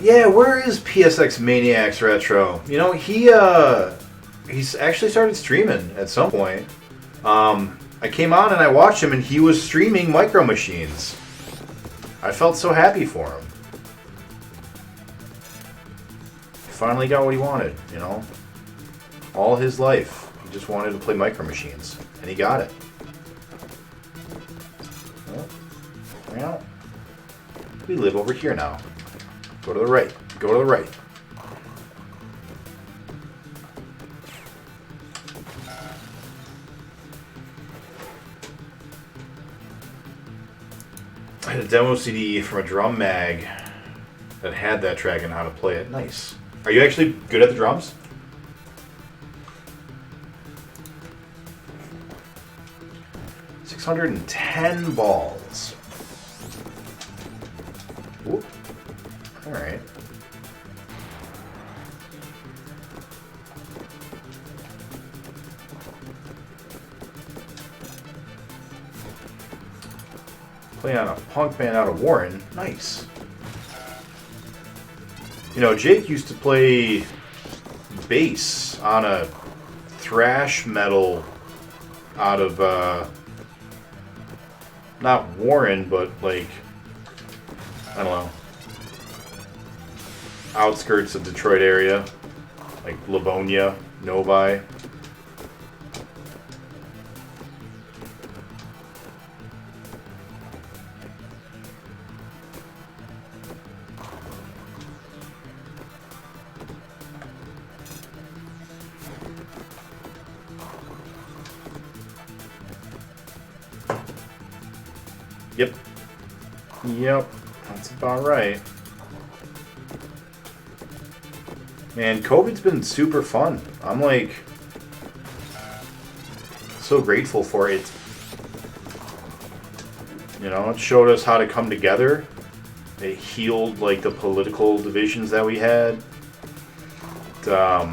Yeah, where is PSX Maniacs Retro? You know, he's actually started streaming at some point. I came on and I watched him, and he was streaming Micro Machines. I felt so happy for him. He finally got what he wanted, you know? All his life, he just wanted to play Micro Machines, and he got it. Well, we live over here now. Go to the right. Go to the right. I had a demo CD from a drum mag that had that track and how to play it. Nice. Are you actually good at the drums? $610 balls. Whoop. All right. Play on a punk band out of Warren. Nice. You know, Jake used to play bass on a thrash metal out of, not Warren, but like, I don't know, outskirts of Detroit area, like Livonia, Novi. Yep, that's about right. Man, COVID's been super fun. I'm like so grateful for it. You know, it showed us how to come together. It healed like the political divisions that we had. It,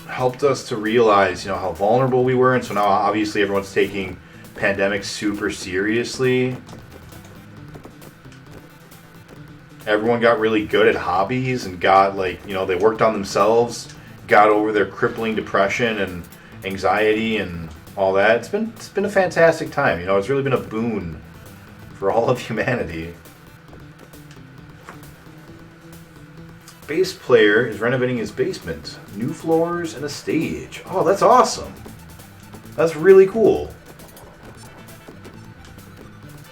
helped us to realize, you know, how vulnerable we were, and so now obviously everyone's taking pandemic super seriously. Everyone got really good at hobbies and got, like, you know, they worked on themselves, got over their crippling depression and anxiety and all that. It's been a fantastic time. You know, it's really been a boon for all of humanity. Bass player is renovating his basement. New floors and a stage. Oh, that's awesome. That's really cool.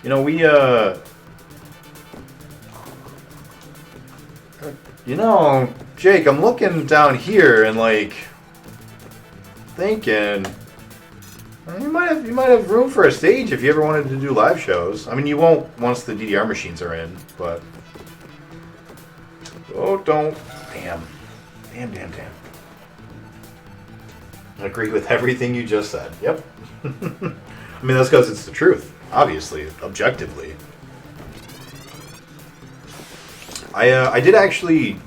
You know, you know, Jake, I'm looking down here and, like, thinking you might have room for a stage if you ever wanted to do live shows. I mean, you won't once the DDR machines are in, but oh, don't. Damn. I agree with everything you just said. Yep. I mean, that's because it's the truth, obviously, objectively. I did actually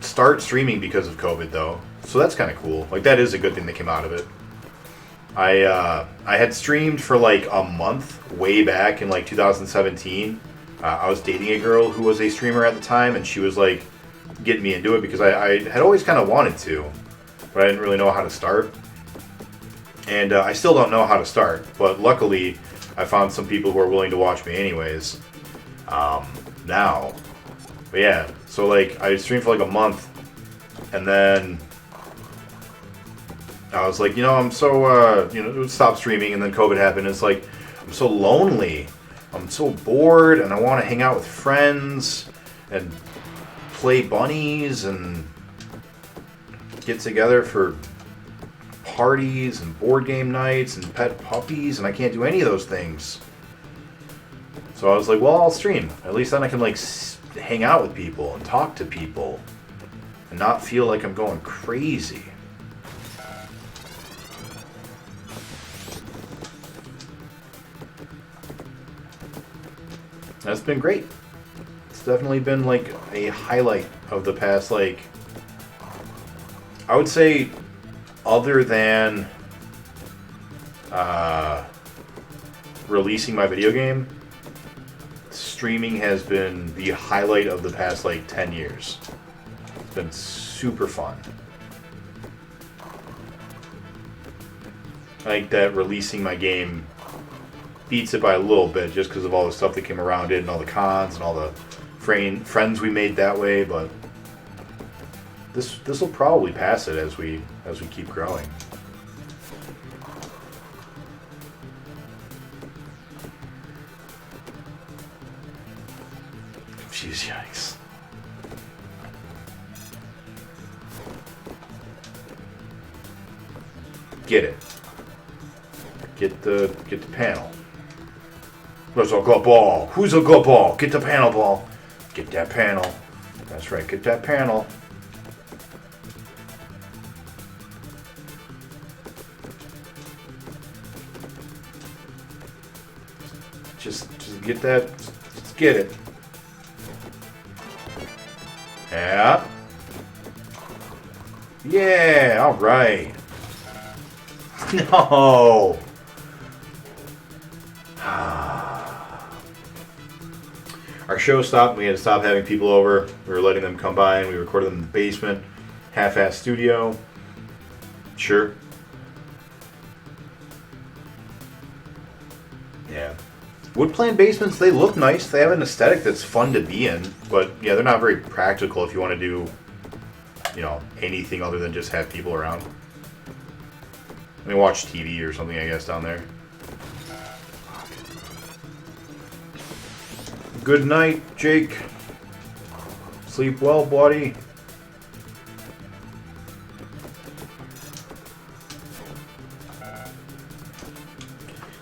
start streaming because of COVID, though, so that's kind of cool. Like, that is a good thing that came out of it. I had streamed for like a month way back in like 2017. I was dating a girl who was a streamer at the time, and she was like getting me into it because I had always kind of wanted to, but I didn't really know how to start. And I still don't know how to start, but luckily I found some people who are willing to watch me anyways now. But yeah, so like I streamed for like a month, and then I was like, you know, I'm so, stop streaming, and then COVID happened. It's like, I'm so lonely. I'm so bored, and I want to hang out with friends and play bunnies and get together for parties and board game nights and pet puppies, and I can't do any of those things. So I was like, well, I'll stream. At least then I can, like, hang out with people and talk to people and not feel like I'm going crazy. That's been great. It's definitely been like a highlight of the past, like, I would say, other than releasing my video game, streaming has been the highlight of the past like 10 years. It's been super fun. I think that releasing my game beats it by a little bit just because of all the stuff that came around it and all the cons and all the friends we made that way, but this will probably pass it as we keep growing. Jeez, yikes. Get it. Get the panel. Where's a good ball? Who's a good ball? Get the panel ball. Get that panel. That's right, get that panel. Just get that. Just get it. Yeah. Yeah, all right. No. Our show stopped. We had to stop having people over. We were letting them come by, and we recorded them in the basement. Half-ass studio. Sure. Yeah. Wood planed basements, they look nice. They have an aesthetic that's fun to be in. But, yeah, they're not very practical if you want to do, you know, anything other than just have people around. I mean, watch TV or something, I guess, down there. Good night, Jake. Sleep well, buddy.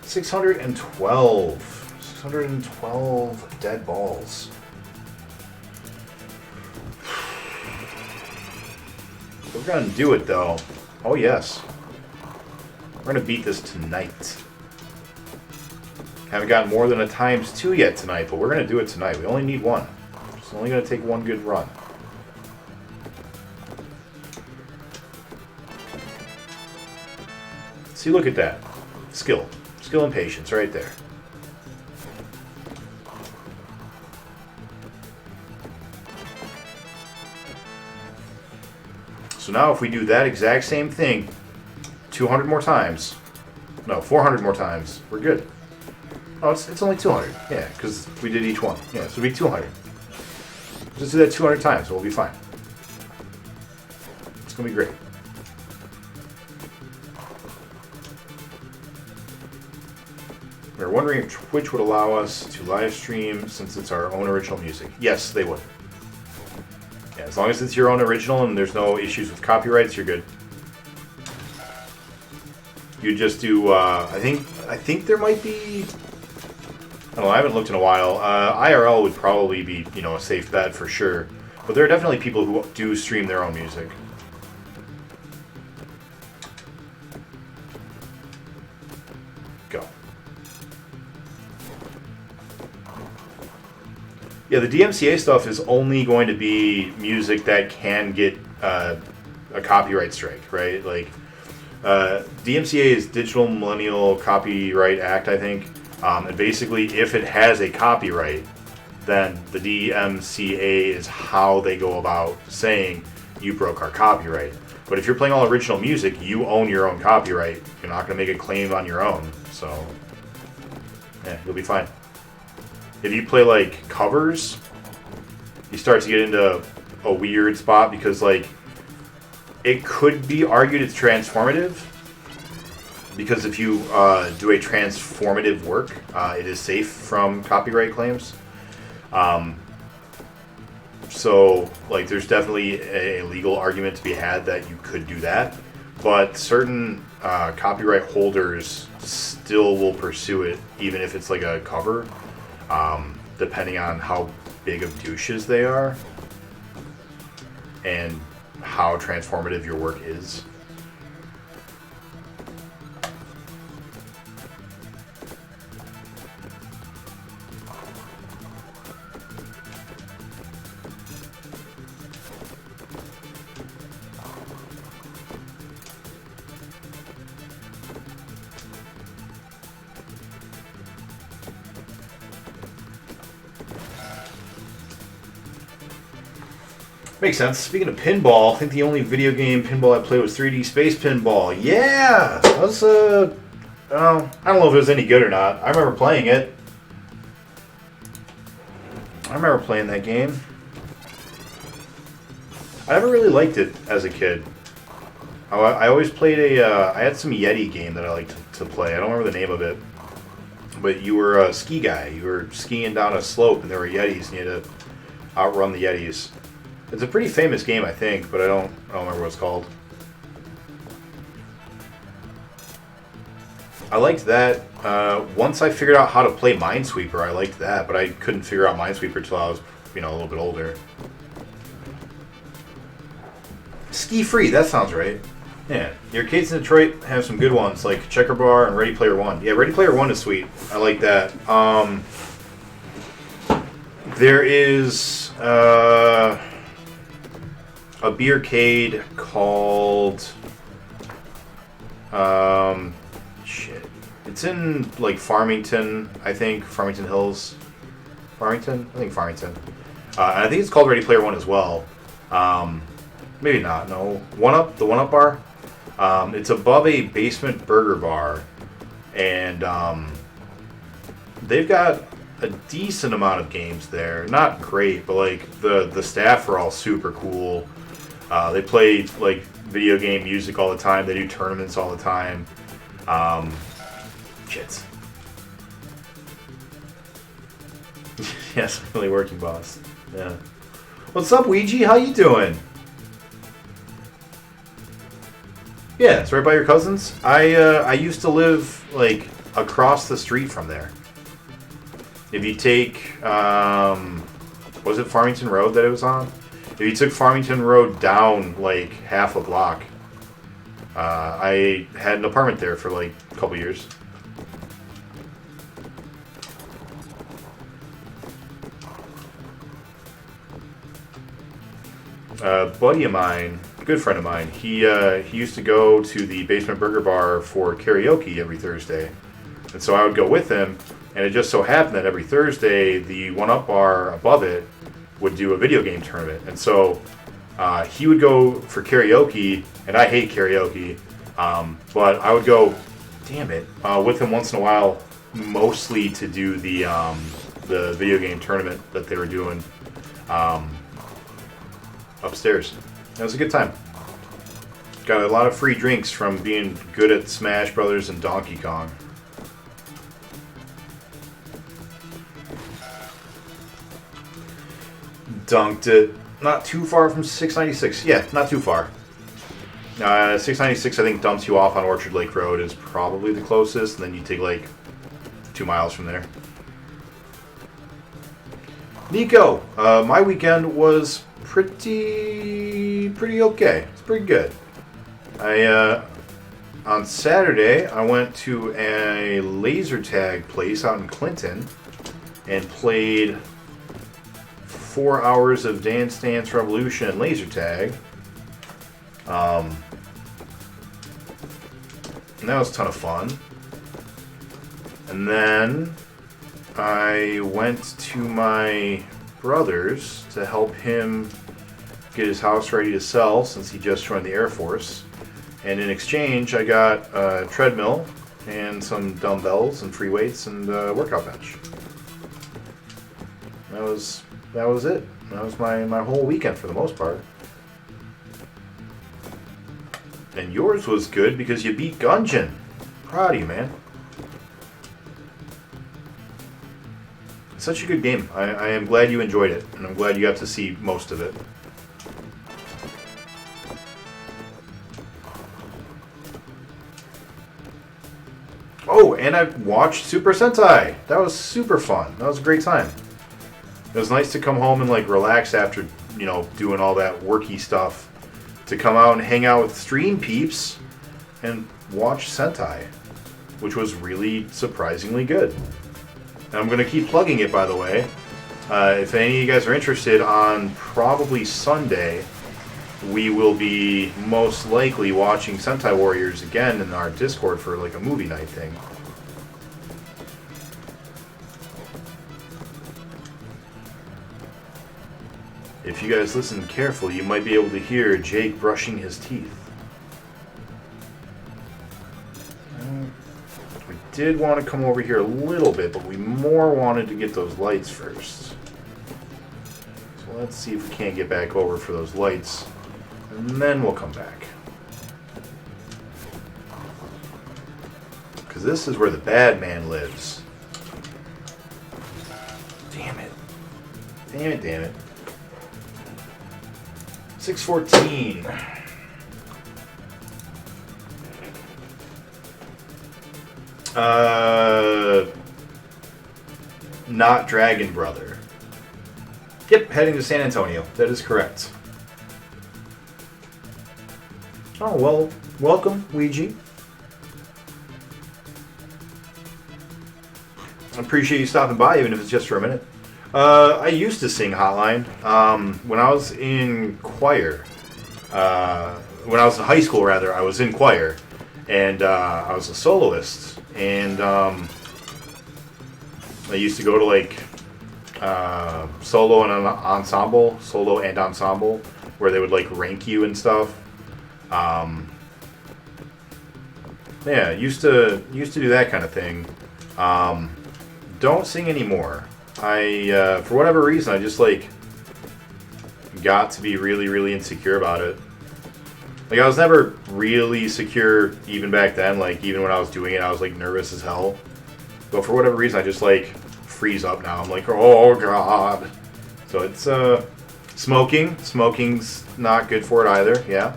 $612 dead balls. We're gonna do it, though. Oh, yes. We're gonna beat this tonight. Haven't gotten more than a ×2 yet tonight, but we're going to do it tonight. We only need one. It's only going to take one good run. See, look at that. Skill. Skill and patience, right there. So now if we do that exact same thing 200 more times, no, 400 more times, we're good. Oh, it's only 200. Yeah, because we did each one. Yeah, so it'll be 200. Just do that 200 times, and we'll be fine. It's going to be great. We're wondering if Twitch would allow us to live stream since it's our own original music. Yes, they would. Yeah, as long as it's your own original and there's no issues with copyrights, you're good. You just do, I think there might be, I don't know, I haven't looked in a while. IRL would probably be, you know, a safe bet for sure. But there are definitely people who do stream their own music. Go. Yeah, the DMCA stuff is only going to be music that can get a copyright strike, right? Like, DMCA is Digital Millennial Copyright Act, I think. And basically, if it has a copyright, then the DMCA is how they go about saying you broke our copyright. But if you're playing all original music, you own your own copyright. You're not going to make a claim on your own. So, yeah, you'll be fine. If you play, like, covers, you start to get into a weird spot because, like, it could be argued it's transformative. Because if you do a transformative work, it is safe from copyright claims. So, like, there's definitely a legal argument to be had that you could do that. But certain copyright holders still will pursue it, even if it's like a cover, depending on how big of douches they are and how transformative your work is. Makes sense. Speaking of pinball, I think the only video game pinball I played was 3D Space Pinball. Yeah! That was, I don't know if it was any good or not. I remember playing it. I remember playing that game. I never really liked it as a kid. I always played I had some Yeti game that I liked to play. I don't remember the name of it. But you were a ski guy. You were skiing down a slope and there were Yetis and you had to outrun the Yetis. It's a pretty famous game, I think, but I don't remember what it's called. I liked that. Once I figured out how to play Minesweeper, I liked that, but I couldn't figure out Minesweeper until I was, you know, a little bit older. Ski Free, that sounds right. Yeah, the arcades in Detroit have some good ones, like Checker Bar and Ready Player One. Yeah, Ready Player One is sweet. I like that. There is a beercade called shit. It's in like Farmington, I think. Farmington Hills. Farmington? I think Farmington. And I think it's called Ready Player One as well. Maybe not, no. The One Up bar. It's above a basement burger bar. And they've got a decent amount of games there. Not great, but like the staff are all super cool. They play like video game music all the time. They do tournaments all the time. Shit. Yes, really working boss. Yeah. What's up, Ouija? How you doing? Yeah, it's right by your cousin's. I used to live like across the street from there. If you take was it Farmington Road that it was on? If you took Farmington Road down like half a block, I had an apartment there for like a couple years. A buddy of mine, good friend of mine, he used to go to the Basement Burger Bar for karaoke every Thursday. And so I would go with him, and it just so happened that every Thursday, the one-up bar above it would do a video game tournament. And so he would go for karaoke, and I hate karaoke, but I would go, damn it, with him once in a while, mostly to do the video game tournament that they were doing upstairs. It was a good time. Got a lot of free drinks from being good at Smash Brothers and Donkey Kong. Dunked it not too far from 696. Yeah, not too far. 696, I think, dumps you off on Orchard Lake Road is probably the closest, and then you take like 2 miles from there. Nico, my weekend was pretty okay. It's pretty good. On Saturday, I went to a laser tag place out in Clinton and played 4 hours of Dance Dance Revolution and laser tag. And that was a ton of fun. And then I went to my brother's to help him get his house ready to sell since he just joined the Air Force. And in exchange, I got a treadmill and some dumbbells and free weights and a workout bench. That was it. That was my whole weekend for the most part. And yours was good because you beat Gungeon. Proud of you, man. Such a good game. I am glad you enjoyed it, and I'm glad you got to see most of it. Oh, and I watched Super Sentai. That was super fun. That was a great time. It was nice to come home and like relax after, doing all that worky stuff. To come out and hang out with stream peeps and watch Sentai, which was really surprisingly good. And I'm going to keep plugging it, by the way. If any of you guys are interested, on probably Sunday, we will be most likely watching Sentai Warriors again in our Discord for like a movie night thing. If you guys listen carefully, you might be able to hear Jake brushing his teeth. We did want to come over here a little bit, but we more wanted to get those lights first. So let's see if we can't get back over for those lights, and then we'll come back. Because this is where the bad man lives. Damn it. Damn it, damn it. 614. Not Dragon Brother. Yep, heading to San Antonio. That is correct. Oh, well, welcome, Ouija. I appreciate you stopping by, even if it's just for a minute. I used to sing Hotline when I was in choir. When I was in high school, rather, I was in choir, and I was a soloist. And I used to go to like solo and ensemble, where they would like rank you and stuff. Yeah, used to do that kind of thing. Don't sing anymore. For whatever reason, I just like got to be really insecure about it. Like I was never really secure even back then. Like even when I was doing it, I was like nervous as hell. But for whatever reason, I just like freeze up now. I'm like, oh god. So it's smoking. Smoking's not good for it either. Yeah,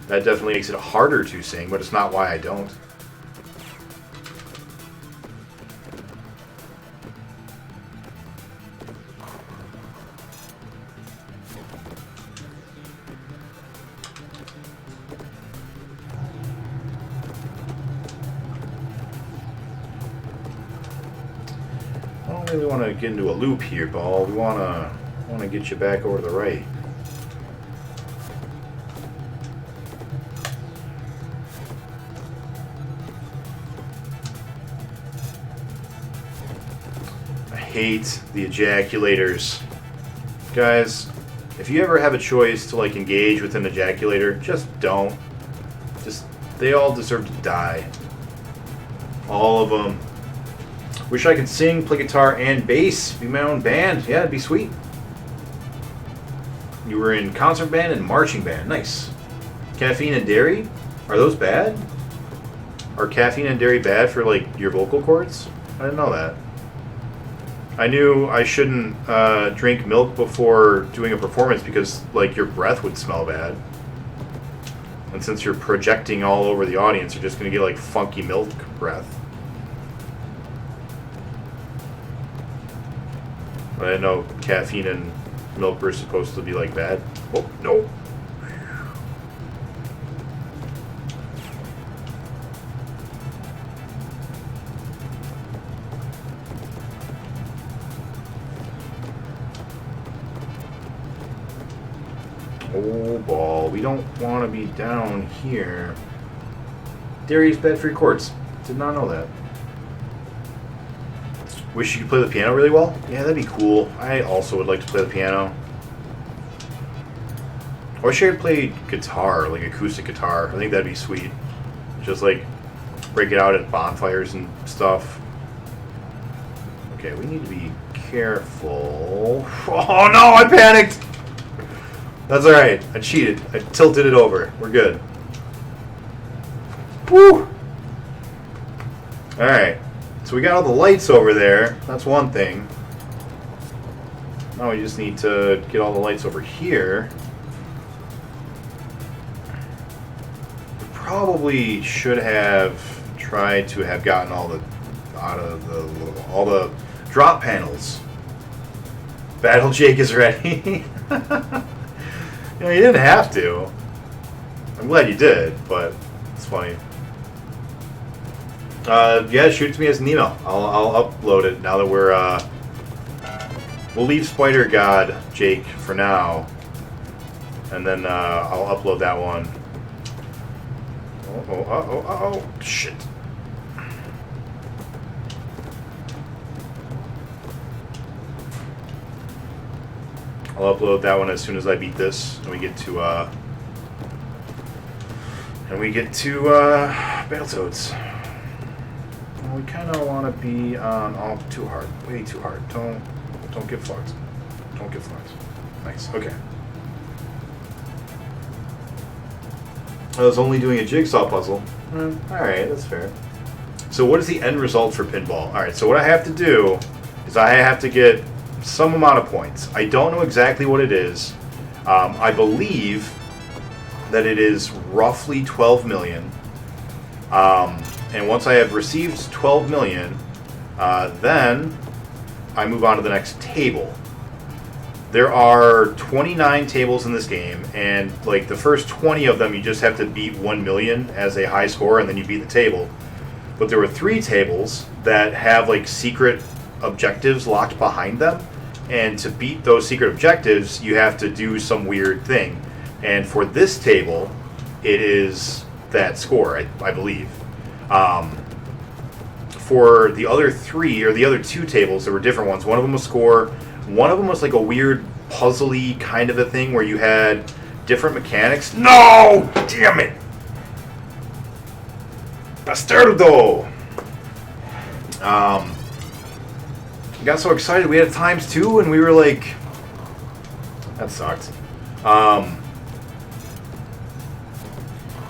that definitely makes it harder to sing, but it's not why I don't. I don't really want to get into a loop here, Ball. We want to get you back over to the right. hate the ejaculators. Guys, if you ever have a choice to like engage with an ejaculator, just don't. Just, they all deserve to die. All of them. Wish I could sing, play guitar, and bass. Be my own band. Yeah, it'd be sweet. You were in concert band and marching band. Nice. Caffeine and dairy? Are those bad? Are caffeine and dairy bad for, like, your vocal cords? I didn't know that. I knew I shouldn't drink milk before doing a performance because, like, your breath would smell bad. And since you're projecting all over the audience, you're just going to get, like, funky milk breath. But I didn't know caffeine and milk were supposed to be, like, bad. Oh, no. Oh, ball. We don't want to be down here. Dairy's bad for your cords. Did not know that. Wish you could play the piano really well? Yeah, that'd be cool. I also would like to play the piano. I wish I could play guitar, like acoustic guitar. I think that'd be sweet. Just like break it out at bonfires and stuff. Okay, we need to be careful. Oh no, I panicked! That's alright. I cheated. I tilted it over. We're good. Woo! Alright. So we got all the lights over there. That's one thing. Now we just need to get all the lights over here. We probably should have tried to have gotten all the all the drop panels. Battle Jake is ready. You know, you didn't have to. I'm glad you did, but it's funny. Yeah, shoot it to me as an email. I'll upload it now that we'll leave Spider God Jake for now, and then I'll upload that one. Oh, shit. I'll upload that one as soon as I beat this, and we get to Battletoads. We kind of want to be on too hard, way too hard. Don't get fucked. Don't get fucked. Nice. Okay. I was only doing a jigsaw puzzle. All right, that's fair. So what is the end result for pinball? All right. So what I have to do is I have to get some amount of points. I don't know exactly what it is. I believe that it is roughly 12 million. And once I have received 12 million, then I move on to the next table. There are 29 tables in this game, and like the first 20 of them, you just have to beat 1 million as a high score, and then you beat the table. But there were 3 tables that have like secret objectives locked behind them, and to beat those secret objectives, you have to do some weird thing. And for this table, it is that score, I believe. For the other 3, or the other 2 tables, there were different ones. One of them was score. One of them was like a weird puzzly kind of a thing where you had different mechanics. No! Damn it! Bastardo! I got so excited we had times 2 and we were like... That sucked.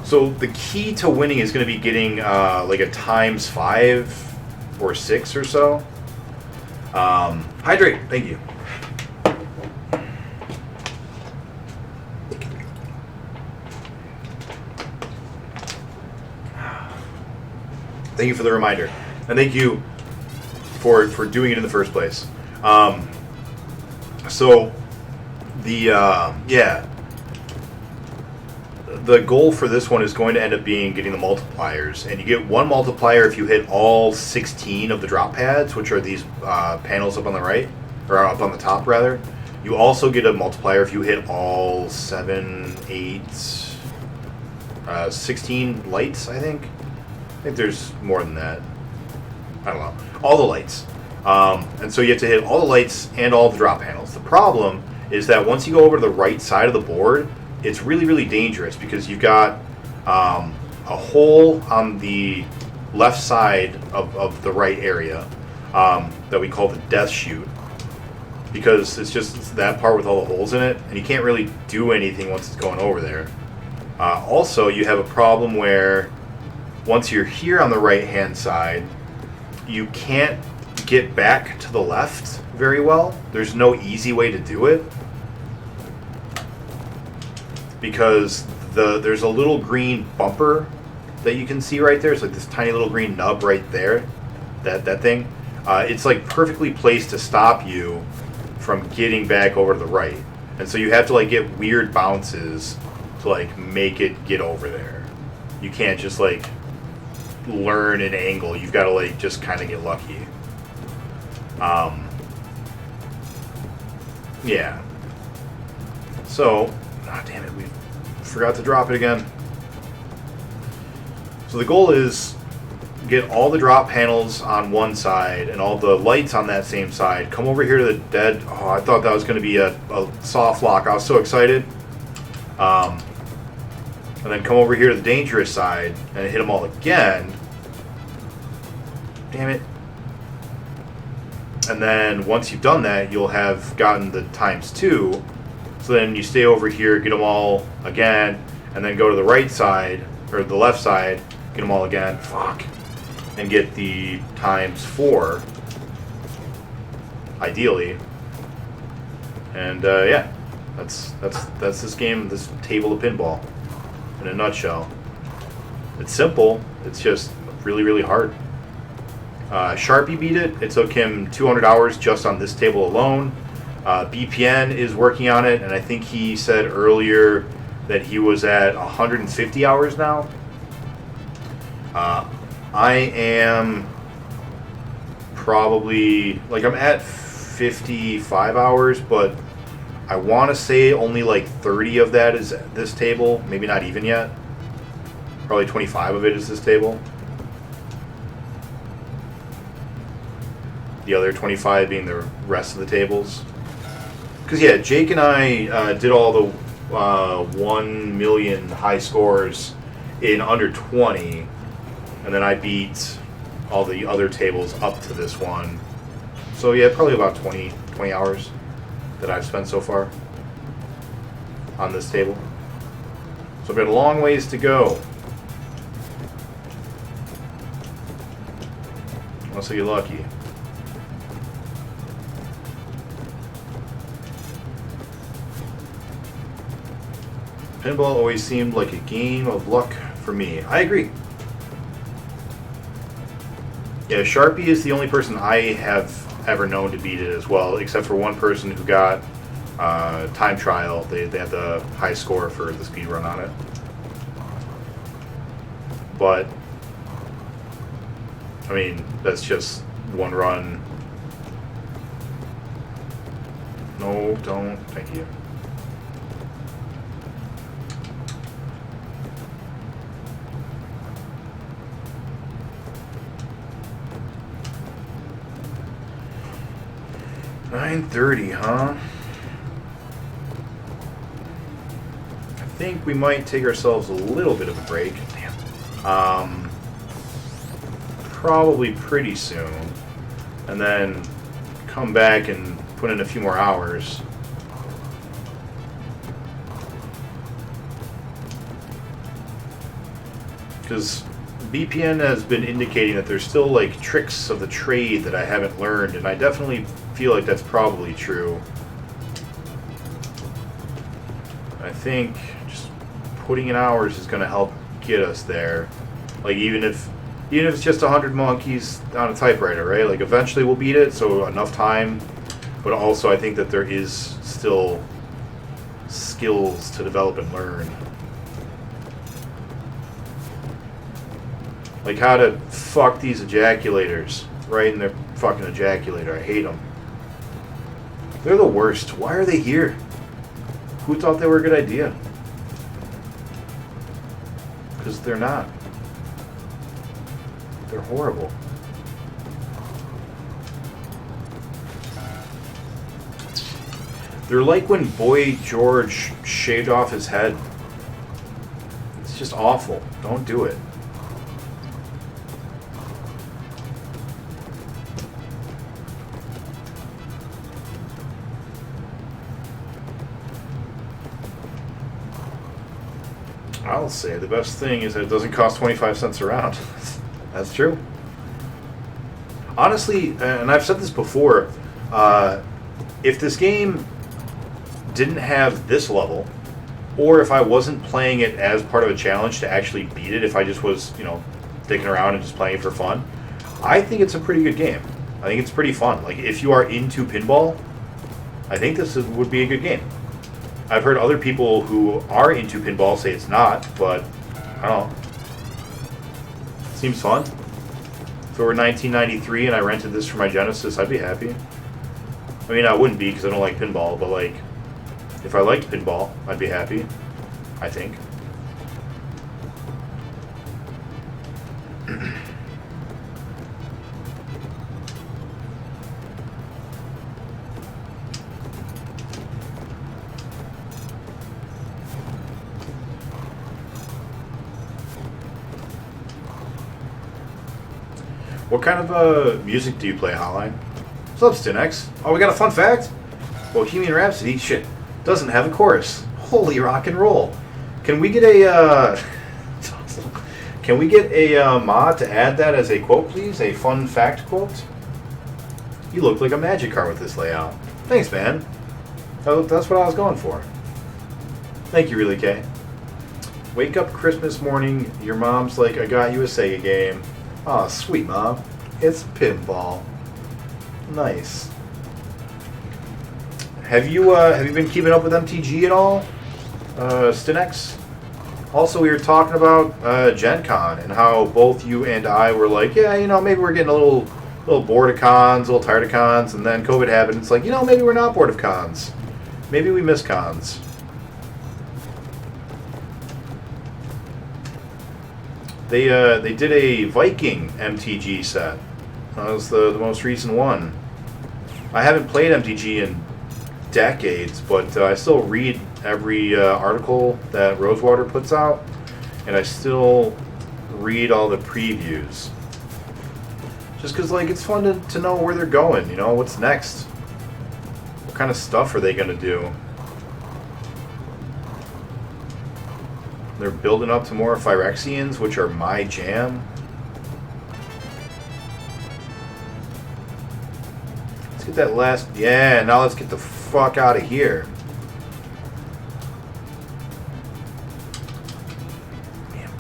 So the key to winning is going to be getting like a times 5 or 6 or so. Hydrate, thank you. Thank you for the reminder, and thank you for doing it in the first place. So the the goal for this one is going to end up being getting the multipliers, and you get 1 multiplier if you hit all 16 of the drop pads, which are these panels up on the right, or up on the top rather. You also get a multiplier if you hit all 7, 8, 16 lights, I think. I think there's more than that. I don't know. All the lights. And so you have to hit all the lights and all the drop panels. The problem is that once you go over to the right side of the board, it's really, really dangerous because you've got a hole on the left side of the right area that we call the death chute, because it's that part with all the holes in it, and you can't really do anything once it's going over there. Also, you have a problem where once you're here on the right hand side, you can't get back to the left very well. There's no easy way to do it because there's a little green bumper that you can see right there. It's like this tiny little green nub right there, that thing. It's like perfectly placed to stop you from getting back over to the right, and so you have to like get weird bounces to like make it get over there. You can't just like learn an angle. You've got to like just kind of get lucky. Yeah. So, damn it, we forgot to drop it again. So the goal is get all the drop panels on one side and all the lights on that same side. Come over here to the dead. Oh, I thought that was going to be a soft lock. I was so excited. And then come over here to the dangerous side and hit them all again. Damn it. And then once you've done that, you'll have gotten the ×2. So then you stay over here, get them all again, and then go to the right side, or the left side, get them all again. Fuck. And get the ×4, ideally. And yeah, that's this game, this table of pinball, in a nutshell. It's simple. It's just really, really hard. Sharpie beat it. It took him 200 hours just on this table alone. BPN is working on it, and I think he said earlier that he was at 150 hours now. I am probably, like, I'm at 55 hours, but I want to say only like 30 of that is this table. Maybe not even yet. Probably 25 of it is this table. The other 25 being the rest of the tables. Because, yeah, Jake and I did all the 1 million high scores in under 20. And then I beat all the other tables up to this one. So, yeah, probably about 20 hours that I've spent so far on this table. So I've got a long ways to go. Unless I get lucky. Pinball always seemed like a game of luck for me. I agree. Yeah, Sharpie is the only person I have ever known to beat it as well, except for one person who got time trial. They had the high score for the speed run on it. But, I mean, that's just one run. No, don't. Thank you. $9.30, huh? I think we might take ourselves a little bit of a break. Damn. Probably pretty soon. And then come back and put in a few more hours. Because BPN has been indicating that there's still like tricks of the trade that I haven't learned, and I definitely feel like that's probably true. I think just putting in hours is going to help get us there. Like even if it's just 100 monkeys on a typewriter, right? Like eventually we'll beat it, so enough time. But also I think that there is still skills to develop and learn. Like how to fuck these ejaculators right in their fucking ejaculator. I hate them. They're the worst. Why are they here? Who thought they were a good idea? Because they're not. They're horrible. They're like when Boy George shaved off his head. It's just awful. Don't do it. I'll say the best thing is that it doesn't cost 25 cents a round. That's true. Honestly, and I've said this before, if this game didn't have this level, or if I wasn't playing it as part of a challenge to actually beat it, if I just was, you know, dicking around and just playing it for fun, I think it's a pretty good game. I think it's pretty fun. Like, if you are into pinball, I think would be a good game. I've heard other people who are into pinball say it's not, but I don't know. Seems fun. If it were 1993 and I rented this for my Genesis, I'd be happy. I mean, I wouldn't be because I don't like pinball, but like, if I liked pinball, I'd be happy, I think. What kind of music do you play, Hotline? What's up, Stinex? Oh, we got a fun fact? Bohemian Rhapsody, shit, doesn't have a chorus. Holy rock and roll. Can we get a, can we get a mod to add that as a quote, please? A fun fact quote? You look like a magic card with this layout. Thanks, man. That's what I was going for. Thank you, Really K. Wake up Christmas morning, your mom's like, I got you a Sega game. Aw, sweet mom. It's pinball. Nice. Have you been keeping up with MTG at all, Stinex? Also, we were talking about Gen Con and how both you and I were like, yeah, you know, maybe we're getting a little bored of cons, a little tired of cons, and then COVID happened. It's like, you know, maybe we're not bored of cons. Maybe we miss cons. They did a Viking MTG set. That was the most recent one. I haven't played MTG in decades, but I still read every article that Rosewater puts out, and I still read all the previews. Just because, like, it's fun to know where they're going, you know, what's next. What kind of stuff are they going to do? They're building up to more Phyrexians, which are my jam. Let's get that last... Yeah, now let's get the fuck out of here. Damn.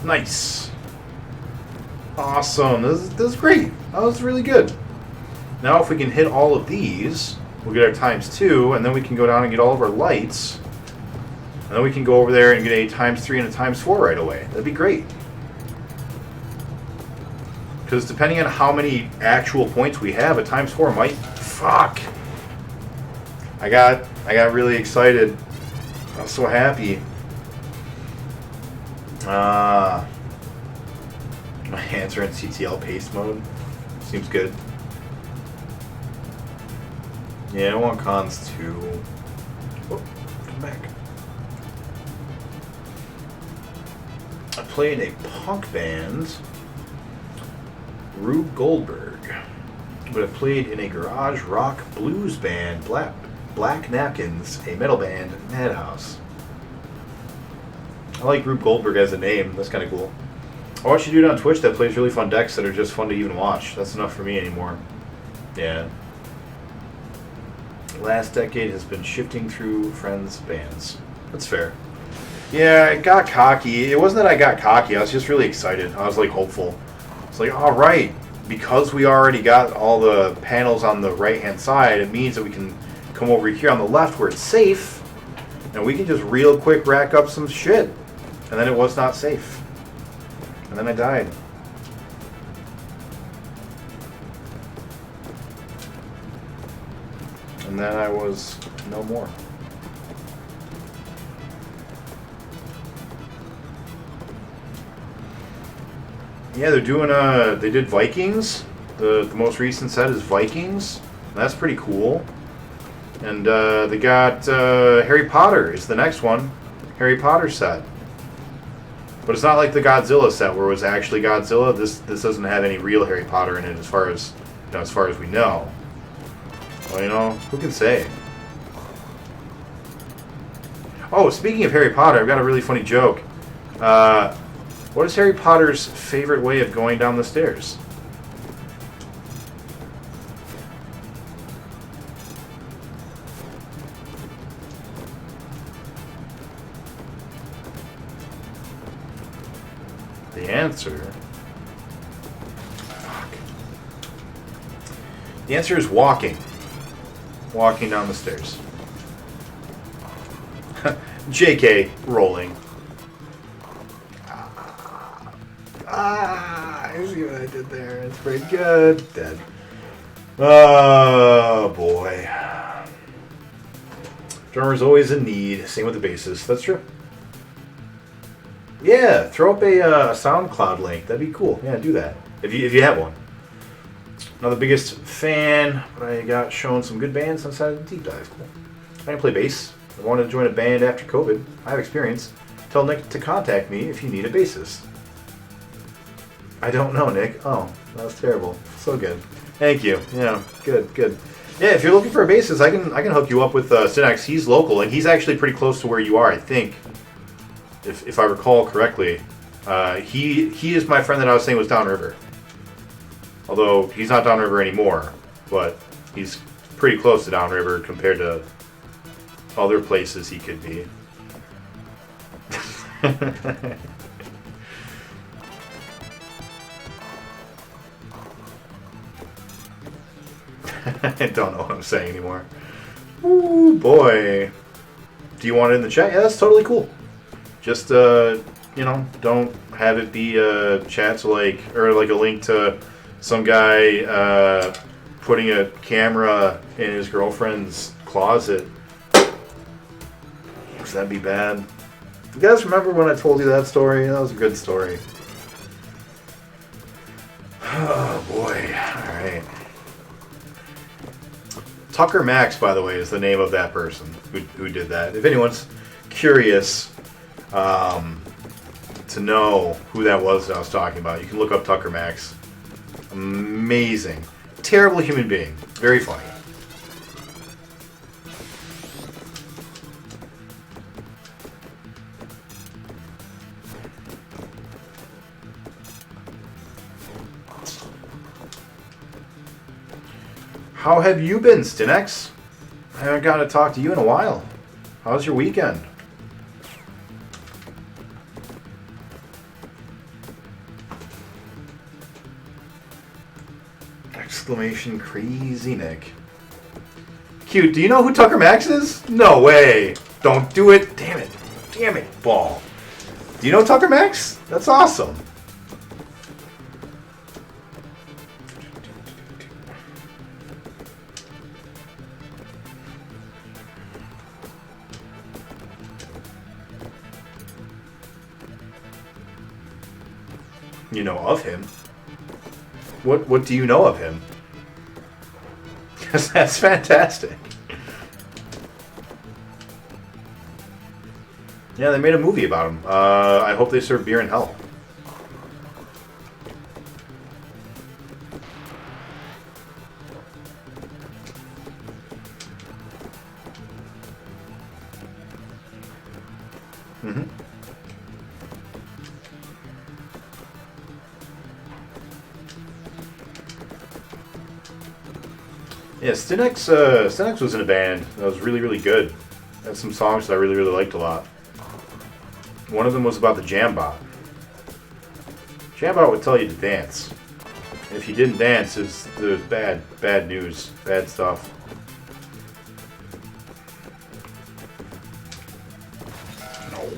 Nice. Awesome. This is great. That was really good. Now if we can hit all of these, we'll get our ×2, and then we can go down and get all of our lights. And then we can go over there and get a ×3 and a ×4 right away. That'd be great. Because depending on how many actual points we have, a ×4 might... Fuck! I got really excited. I was so happy. My hands are in CTL paste mode. Seems good. Yeah, I want cons too. Oh, come back. I play in a punk band, Rube Goldberg. But I played in a garage rock blues band, Black Napkins, a metal band, Madhouse. I like Rube Goldberg as a name. That's kind of cool. I watch you do it on Twitch that plays really fun decks that are just fun to even watch. That's enough for me anymore. Yeah. The last decade has been shifting through friends' bands. That's fair. Yeah, I got cocky. It wasn't that I got cocky. I was just really excited. I was like hopeful. It's like, all right, because we already got all the panels on the right-hand side, it means that we can come over here on the left where it's safe, and we can just real quick rack up some shit. And then it was not safe. And then I died. And then I was no more. Yeah, they're doing they did Vikings. The most recent set is Vikings. That's pretty cool. And they got Harry Potter is the next one. Harry Potter set. But it's not like the Godzilla set where it was actually Godzilla. This doesn't have any real Harry Potter in it as far as we know. Well, you know, who can say? Oh, speaking of Harry Potter, I've got a really funny joke. What is Harry Potter's favorite way of going down the stairs? The answer... Fuck. The answer is walking. Walking down the stairs. JK, rolling. I see what I did there. It's pretty good. Dead. Oh, boy. Drummer's always in need. Same with the bassist. That's true. Yeah, throw up a SoundCloud link. That'd be cool. Yeah, do that. If you have one. Not the biggest fan, but I got shown some good bands inside of the deep dive. Cool. I can play bass. I wanted to join a band after COVID. I have experience. Tell Nick to contact me if you need a bassist. I don't know, Nick. Oh, that was terrible. So good. Thank you. Yeah, good. Yeah, if you're looking for a bassist, I can hook you up with Seganick. He's local, and he's actually pretty close to where you are, I think. If I recall correctly. He is my friend that I was saying was downriver. Although he's not downriver anymore, but he's pretty close to downriver compared to other places he could be. I don't know what I'm saying anymore. Ooh, boy. Do you want it in the chat? Yeah, that's totally cool. Just, you know, don't have it be a chat to like a link to some guy putting a camera in his girlfriend's closet. Does that be bad? You guys remember when I told you that story? That was a good story. Oh, boy. Alright. Tucker Max, by the way, is the name of that person who did that. If anyone's curious to know who that was that I was talking about, you can look up Tucker Max. Amazing. Terrible human being. Very funny. How have you been, Stinex? I haven't got to talk to you in a while. How's your weekend? Exclamation crazy Nick. Cute, do you know who Tucker Max is? No way. Don't do it. Damn it. Damn it, ball. Do you know Tucker Max? That's awesome. You know of him. What do you know of him? Because that's fantastic. Yeah, they made a movie about him. I hope they serve beer in hell. Mm-hmm. Yeah, Stinex was in a band that was really, really good. Had some songs that I really, really liked a lot. One of them was about the Jambot. Jambot would tell you to dance. And if you didn't dance, there's bad news, bad stuff. No.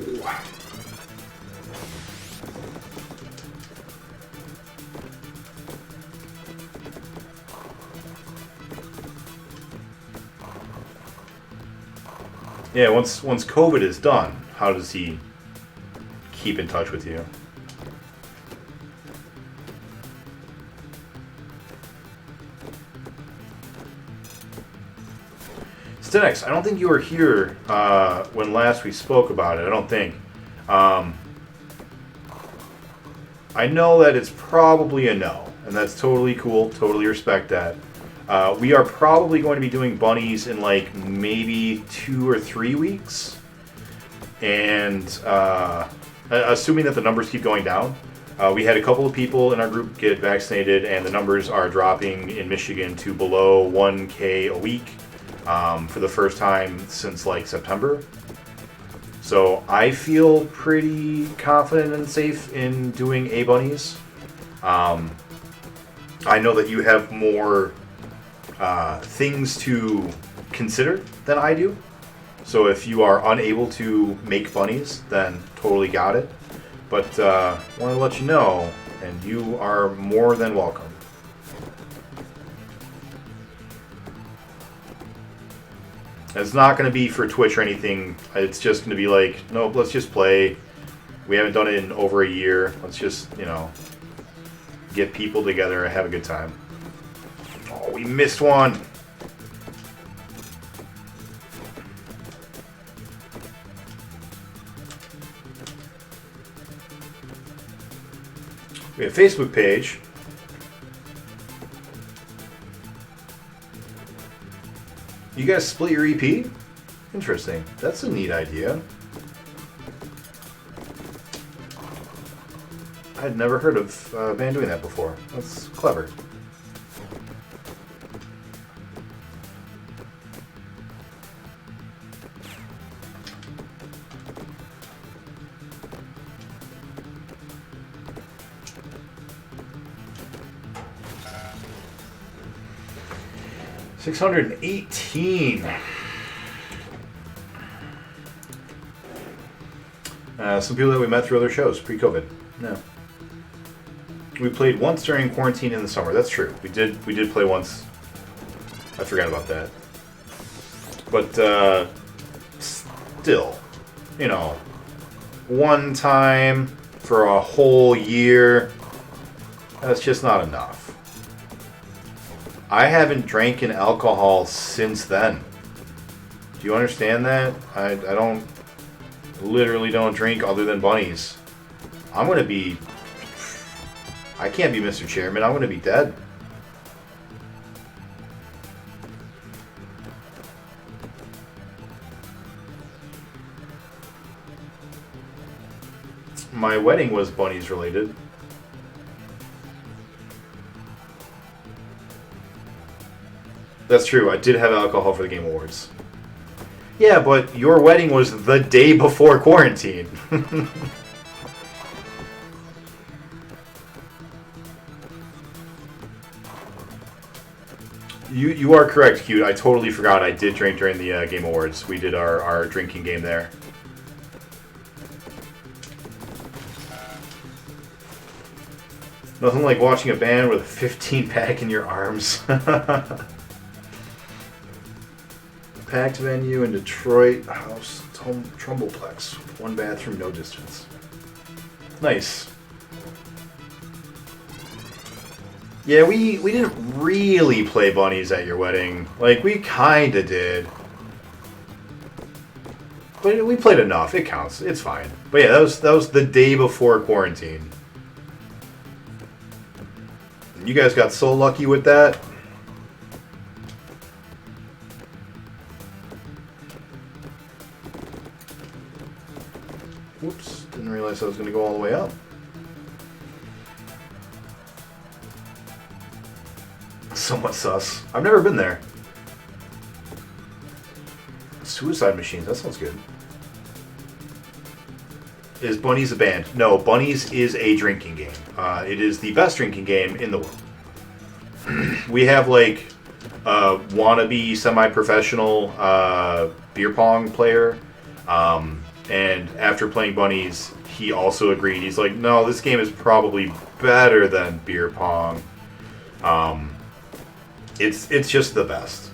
Yeah, once COVID is done, how does he keep in touch with you? Seganick, I don't think you were here when last we spoke about it. I don't think. I know that it's probably a no, and that's totally cool. Totally respect that. We are probably going to be doing bunnies in like maybe 2 or 3 weeks, and assuming that the numbers keep going down. We had a couple of people in our group get vaccinated, and the numbers are dropping in Michigan to below 1K a week for the first time since like September. So I feel pretty confident and safe in doing A-bunnies. I know that you have more things to consider than I do. So if you are unable to make bunnies, then totally got it. But want to let you know, and you are more than welcome. It's not going to be for Twitch or anything. It's just going to be like, nope, let's just play. We haven't done it in over a year. Let's just, get people together and have a good time. Oh, we missed one. We have a Facebook page. You guys split your EP? Interesting. That's a neat idea. I'd never heard of a band doing that before. That's clever. $618. Some people that we met through other shows pre-COVID. No. We played once during quarantine in the summer. That's true. We did play once. I forgot about that. But still, one time for a whole year, that's just not enough. I haven't drank an alcohol since then. Do you understand that? I literally don't drink other than bunnies. I can't be Mr. Chairman. I'm going to be dead. My wedding was bunnies related. That's true. I did have alcohol for the Game Awards. Yeah, but your wedding was the day before quarantine. You are correct, Cute. I totally forgot I did drink during the Game Awards. We did our drinking game there. Nothing like watching a band with a 15-pack in your arms. Packed venue in Detroit, house, Trumbleplex. 1 bathroom, no distance. Nice. Yeah, we didn't really play bunnies at your wedding. Like, we kinda did. But we played enough. It counts. It's fine. But yeah, that was the day before quarantine. You guys got so lucky with that. Whoops, didn't realize I was going to go all the way up. Somewhat sus. I've never been there. Suicide Machines, that sounds good. Is Bunnies a band? No, Bunnies is a drinking game. It is the best drinking game in the world. We have like a wannabe semi-professional beer pong player. And after playing Bunnies, he also agreed. He's like, no, this game is probably better than beer pong. It's just the best.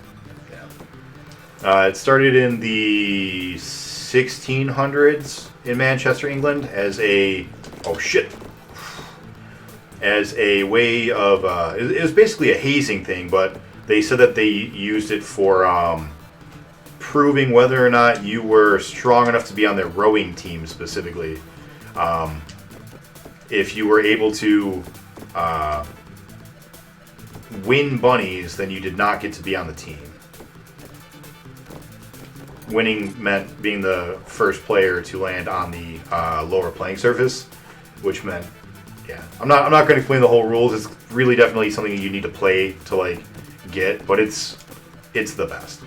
Yeah. It started in the 1600s in Manchester, England, as a way of it was basically a hazing thing, but they said that they used it for proving whether or not you were strong enough to be on their rowing team specifically. If you were able to win bunnies, then you did not get to be on the team. Winning meant being the first player to land on the lower playing surface, which meant, yeah, I'm not going to explain the whole rules. It's really definitely something you need to play to like get, but it's the best.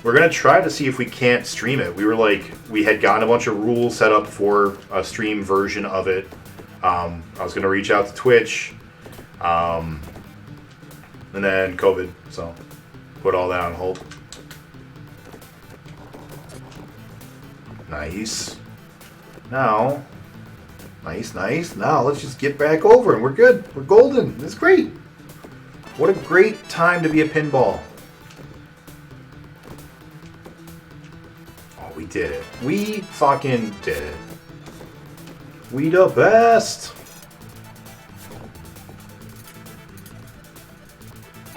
We're gonna try to see if we can't stream it. We had gotten a bunch of rules set up for a stream version of it. I was gonna reach out to Twitch, and then COVID, so put all that on hold. Nice. Now, nice. Now let's just get back over and we're good. We're golden. It's great. What a great time to be a pinball. Oh, we did it. We fucking did it. We the best.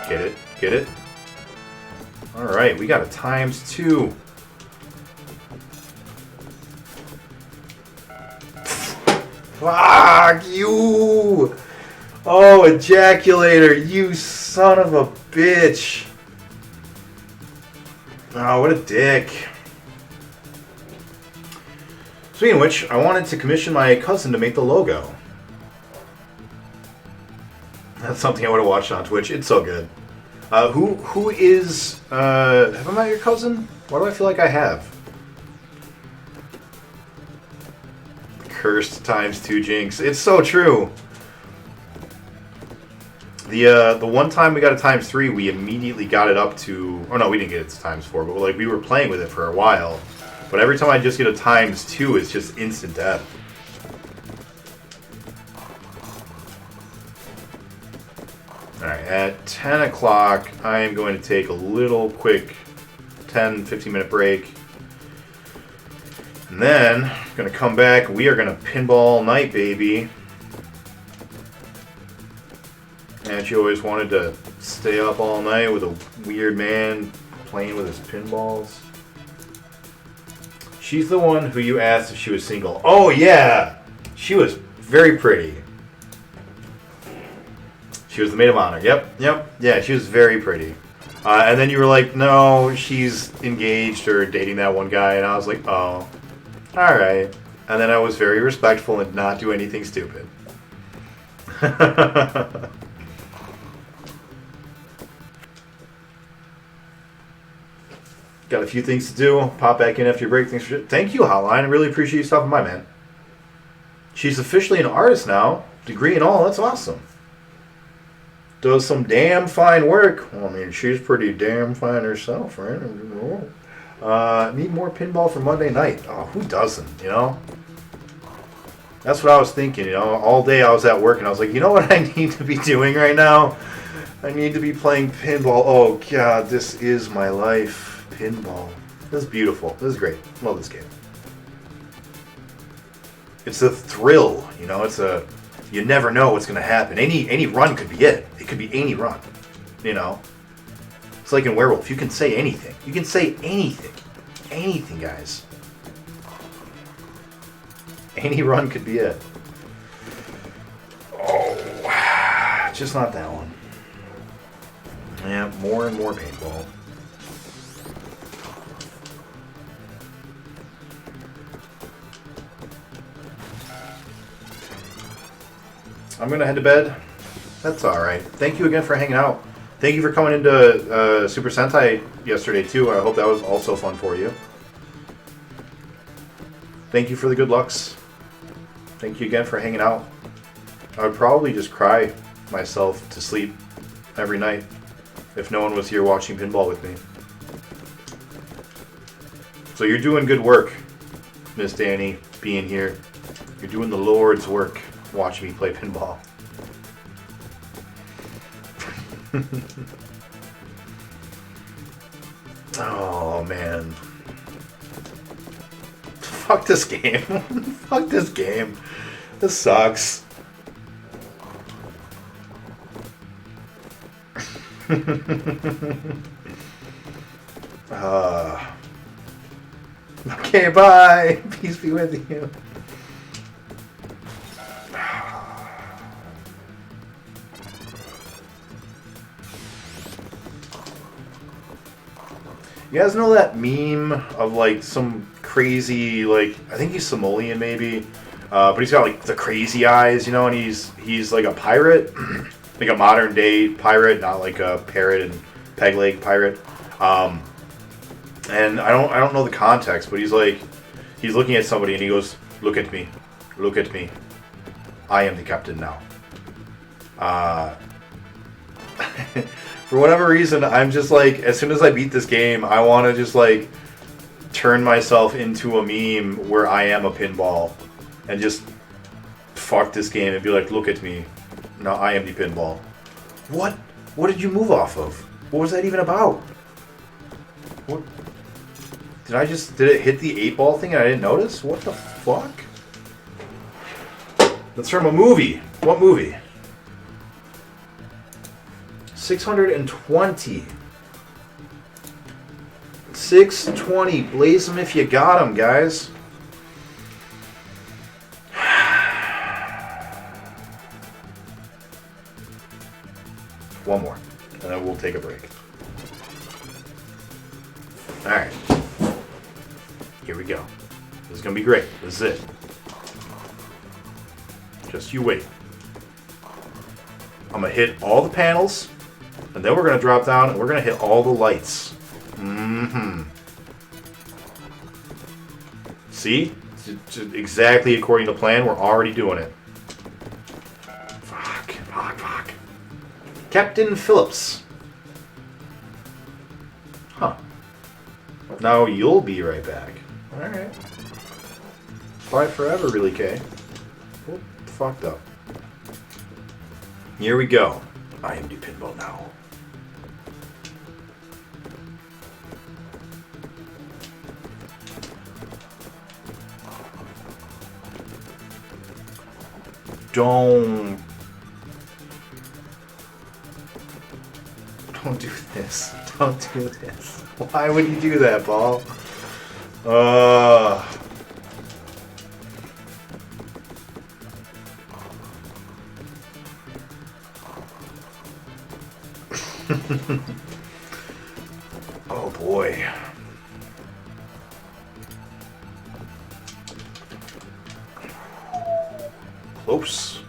Get it? Alright, we got a ×2. Fuck you! Oh, ejaculator, you son of a bitch. Oh, what a dick. Speaking of which, I wanted to commission my cousin to make the logo. That's something I would have watched on Twitch. It's so good. Who is... have I met your cousin? Why do I feel like I have? Cursed ×2 jinx. It's so true. The one time we got a ×3, we immediately got it up to... Oh no, we didn't get it to ×4, but like we were playing with it for a while. But every time I just get a ×2, it's just instant death. Alright, at 10 o'clock, I am going to take a little quick 10-15 minute break. And then, I'm going to come back. We are going to pinball all night, baby. And she always wanted to stay up all night with a weird man playing with his pinballs. She's the one who you asked if she was single. Oh, yeah! She was very pretty. She was the maid of honor. Yep. Yeah, she was very pretty. And then you were like, no, she's engaged or dating that one guy. And I was like, oh, alright. And then I was very respectful and did not do anything stupid. Got a few things to do. Pop back in after your break. Thank you, Hotline. I really appreciate you stopping by, man. She's officially an artist now. Degree and all. That's awesome. Does some damn fine work. Well, I mean, she's pretty damn fine herself, right? Need more pinball for Monday night. Oh, who doesn't, you know? That's what I was thinking, you know? All day I was at work and I was like, you know what I need to be doing right now? I need to be playing pinball. Oh, God, this is my life. Pinball. This is beautiful. This is great. Love this game. It's a thrill, you know? It's a... You never know what's going to happen. Any run could be it. It could be any run, you know? It's like in Werewolf. You can say anything. You can say anything. Anything, guys. Any run could be it. Oh, just not that one. Yeah, more and more paintball. I'm going to head to bed. That's alright. Thank you again for hanging out. Thank you for coming into Super Sentai yesterday, too. I hope that was also fun for you. Thank you for the good lucks. Thank you again for hanging out. I would probably just cry myself to sleep every night if no one was here watching pinball with me. So you're doing good work, Miss Danny, being here. You're doing the Lord's work. Watch me play pinball. Oh, man. Fuck this game. Fuck this game. This sucks. Okay, bye. Peace be with you. You guys know that meme of like some crazy, like, I think he's Somalian maybe, but he's got like the crazy eyes, you know, and he's like a pirate, like a modern day pirate, not like a parrot and peg leg pirate. And I don't know the context, but he's looking at somebody and he goes, look at me, I am the captain now. For whatever reason, I'm just like, as soon as I beat this game, I want to just like turn myself into a meme where I am a pinball and just fuck this game and be like, look at me, now I am the pinball. What did you move off of? What was that even about? What? Did it hit the 8-ball thing and I didn't notice? What the fuck? That's from a movie. What movie? 620. 620. Blaze them if you got them, guys. One more, and then we'll take a break. Alright. Here we go. This is going to be great. This is it. Just you wait. I'm going to hit all the panels, and then we're going to drop down, and we're going to hit all the lights. See? It's exactly according to plan. We're already doing it. Fuck. Captain Phillips. Huh. Now you'll be right back. Alright. Bye forever, really, Kay. Oh, fucked up. Here we go. I am the pinball now. Don't do this. Don't do this. Why would you do that, Ball? Oh boy. Close.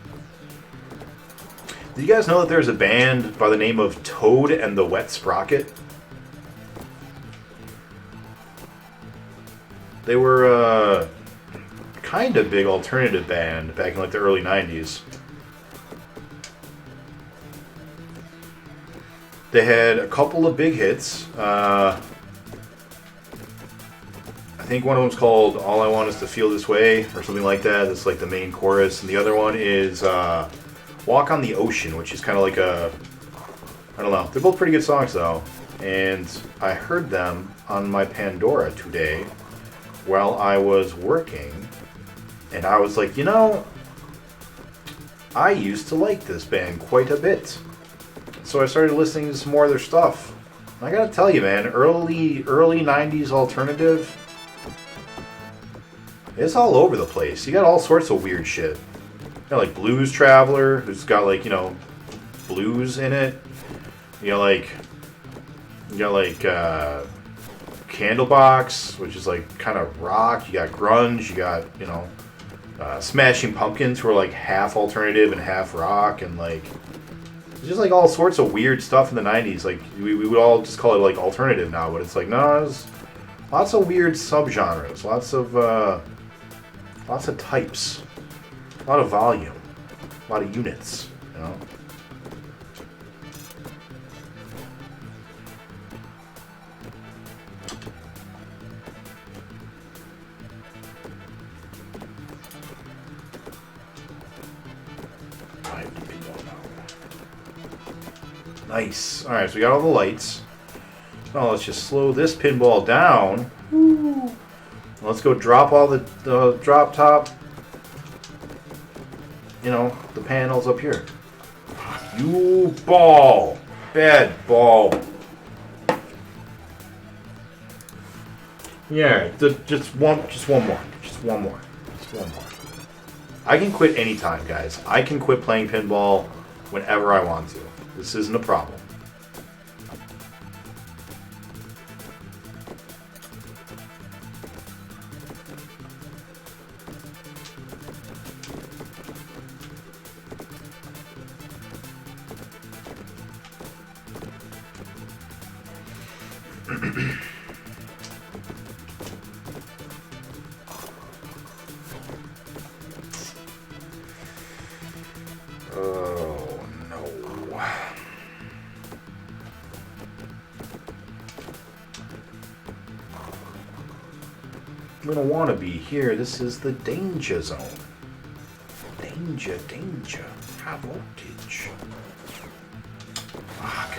Did you guys know that there's a band by the name of Toad and the Wet Sprocket? They were a kind of big alternative band back in like the early 90s. They had a couple of big hits. I think one of them's called All I Want Is to Feel This Way or something like that. That's like the main chorus. And the other one is Walk on the Ocean, which is kind of like a, I don't know. They're both pretty good songs though. And I heard them on my Pandora today while I was working. And I was like, you know, I used to like this band quite a bit. So I started listening to some more of their stuff. I gotta tell you, man, early 90s alternative, it's all over the place. You got all sorts of weird shit. You got like Blues Traveler, who's got like, you know, blues in it. You got like Candlebox, which is like kind of rock. You got grunge. You got, you know, Smashing Pumpkins, who are like half alternative and half rock, and like it's just like all sorts of weird stuff in the 90s. Like we would all just call it like alternative now, but it's like no, there's lots of weird subgenres, lots of types, a lot of volume, a lot of units, you know. Nice. Alright, so we got all the lights. Now let's just slow this pinball down. Woo. Let's go drop all the drop top, you know, the panels up here. You ball. Bad ball. Yeah, just one more. Just one more. Just one more. I can quit anytime, guys. I can quit playing pinball whenever I want to. This isn't a problem. Oh, no. We don't want to be here. This is the danger zone. Danger. High voltage. Fuck.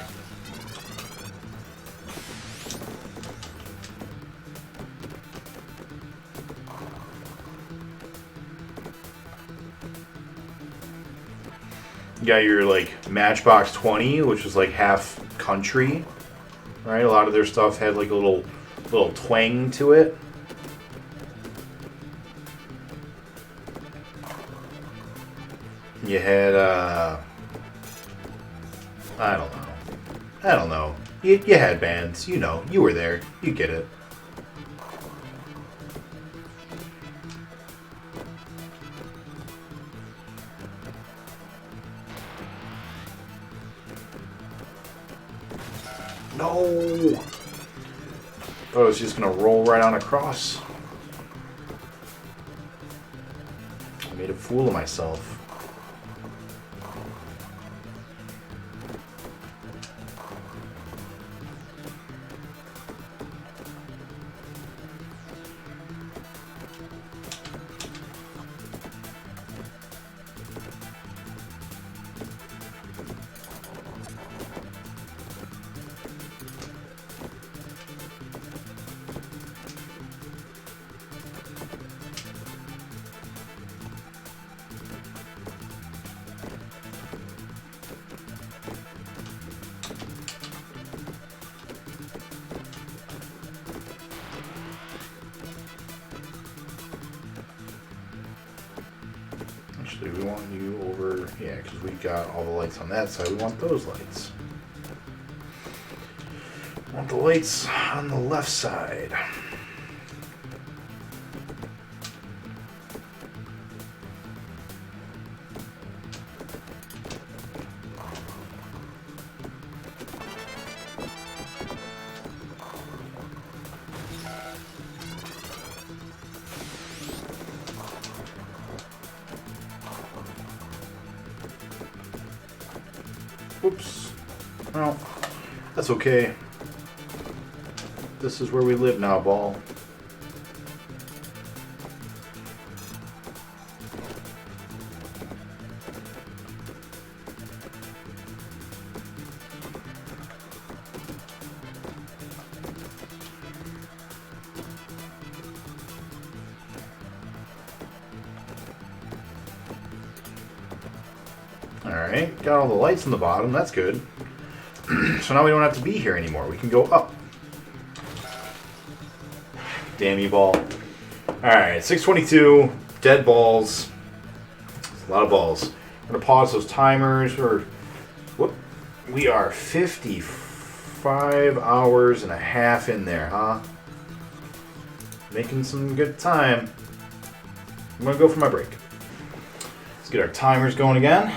You got your like Matchbox 20, which was like half country, right? A lot of their stuff had like a little twang to it. You had I don't know. You had bands, you know, you were there, you get it. No! Thought I was just gonna roll right on across. I made a fool of myself. Actually, we want you over, yeah, because we got all the lights on that side. We want those lights. We want the lights on the left side. Whoops. Well, that's okay. This is where we live now, ball. Alright, got all the lights on the bottom, that's good. So now we don't have to be here anymore, we can go up. Damn you, ball. Alright, 622, dead balls. A lot of balls. I'm gonna pause those timers. We are 55 hours and a half in there, huh? Making some good time. I'm gonna go for my break. Let's get our timers going again.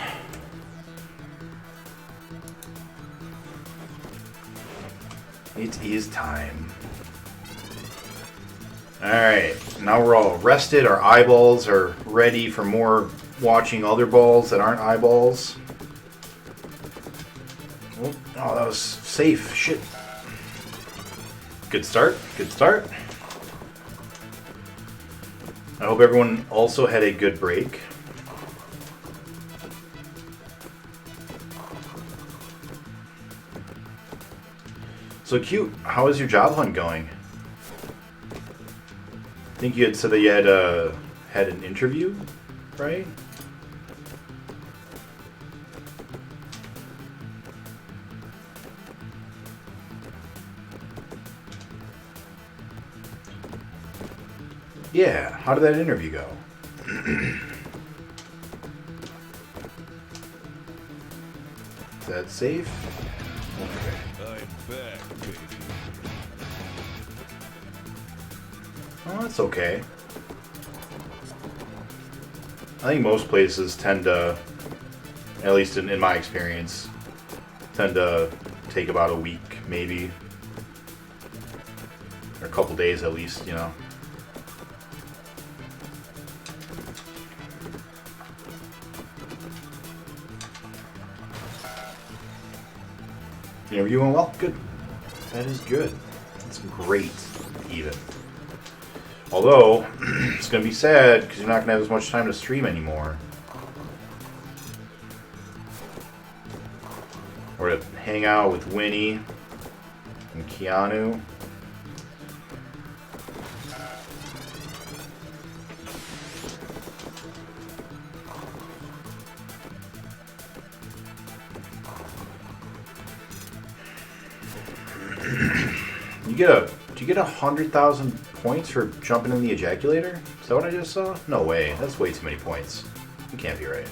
It is time. Alright, now we're all rested. Our eyeballs are ready for more watching other balls that aren't eyeballs. Oh, that was safe. Shit. Good start. Good start. I hope everyone also had a good break. So cute. How is your job hunt going? I think you had said that you had an interview, right? Yeah, how did that interview go? Is that safe? Okay. I'm back, baby. Oh, that's okay. I think most places tend to, at least in my experience, tend to take about a week, maybe. Or a couple days at least, you know. The interview went well? Good. That is good. That's great, even. Although, it's going to be sad because you're not going to have as much time to stream anymore. Or to hang out with Winnie and Keanu. Do you get 100,000 points for jumping in the ejaculator? Is that what I just saw? No way. That's way too many points. You can't be right.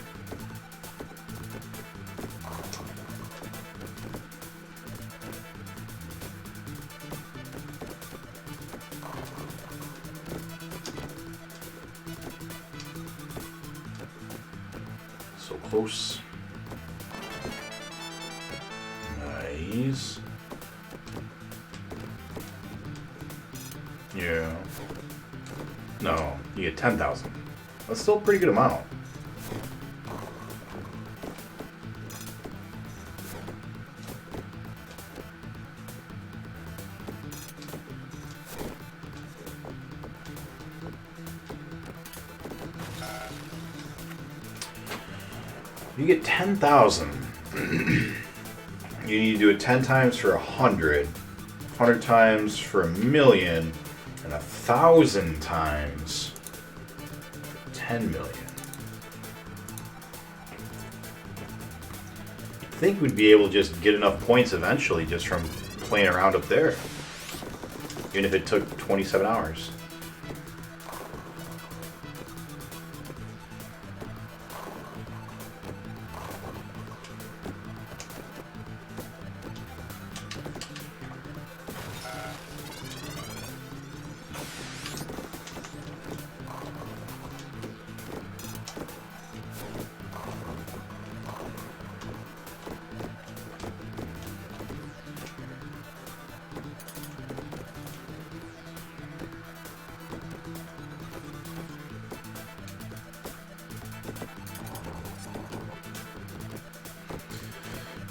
So close. Nice. Yeah. No, you get 10,000. That's still a pretty good amount. You get 10,000. You need to do it 10 times for 100, 100 times for 1,000,000, and 1,000 times 10 million. I think we'd be able to just get enough points eventually just from playing around up there. Even if it took 27 hours.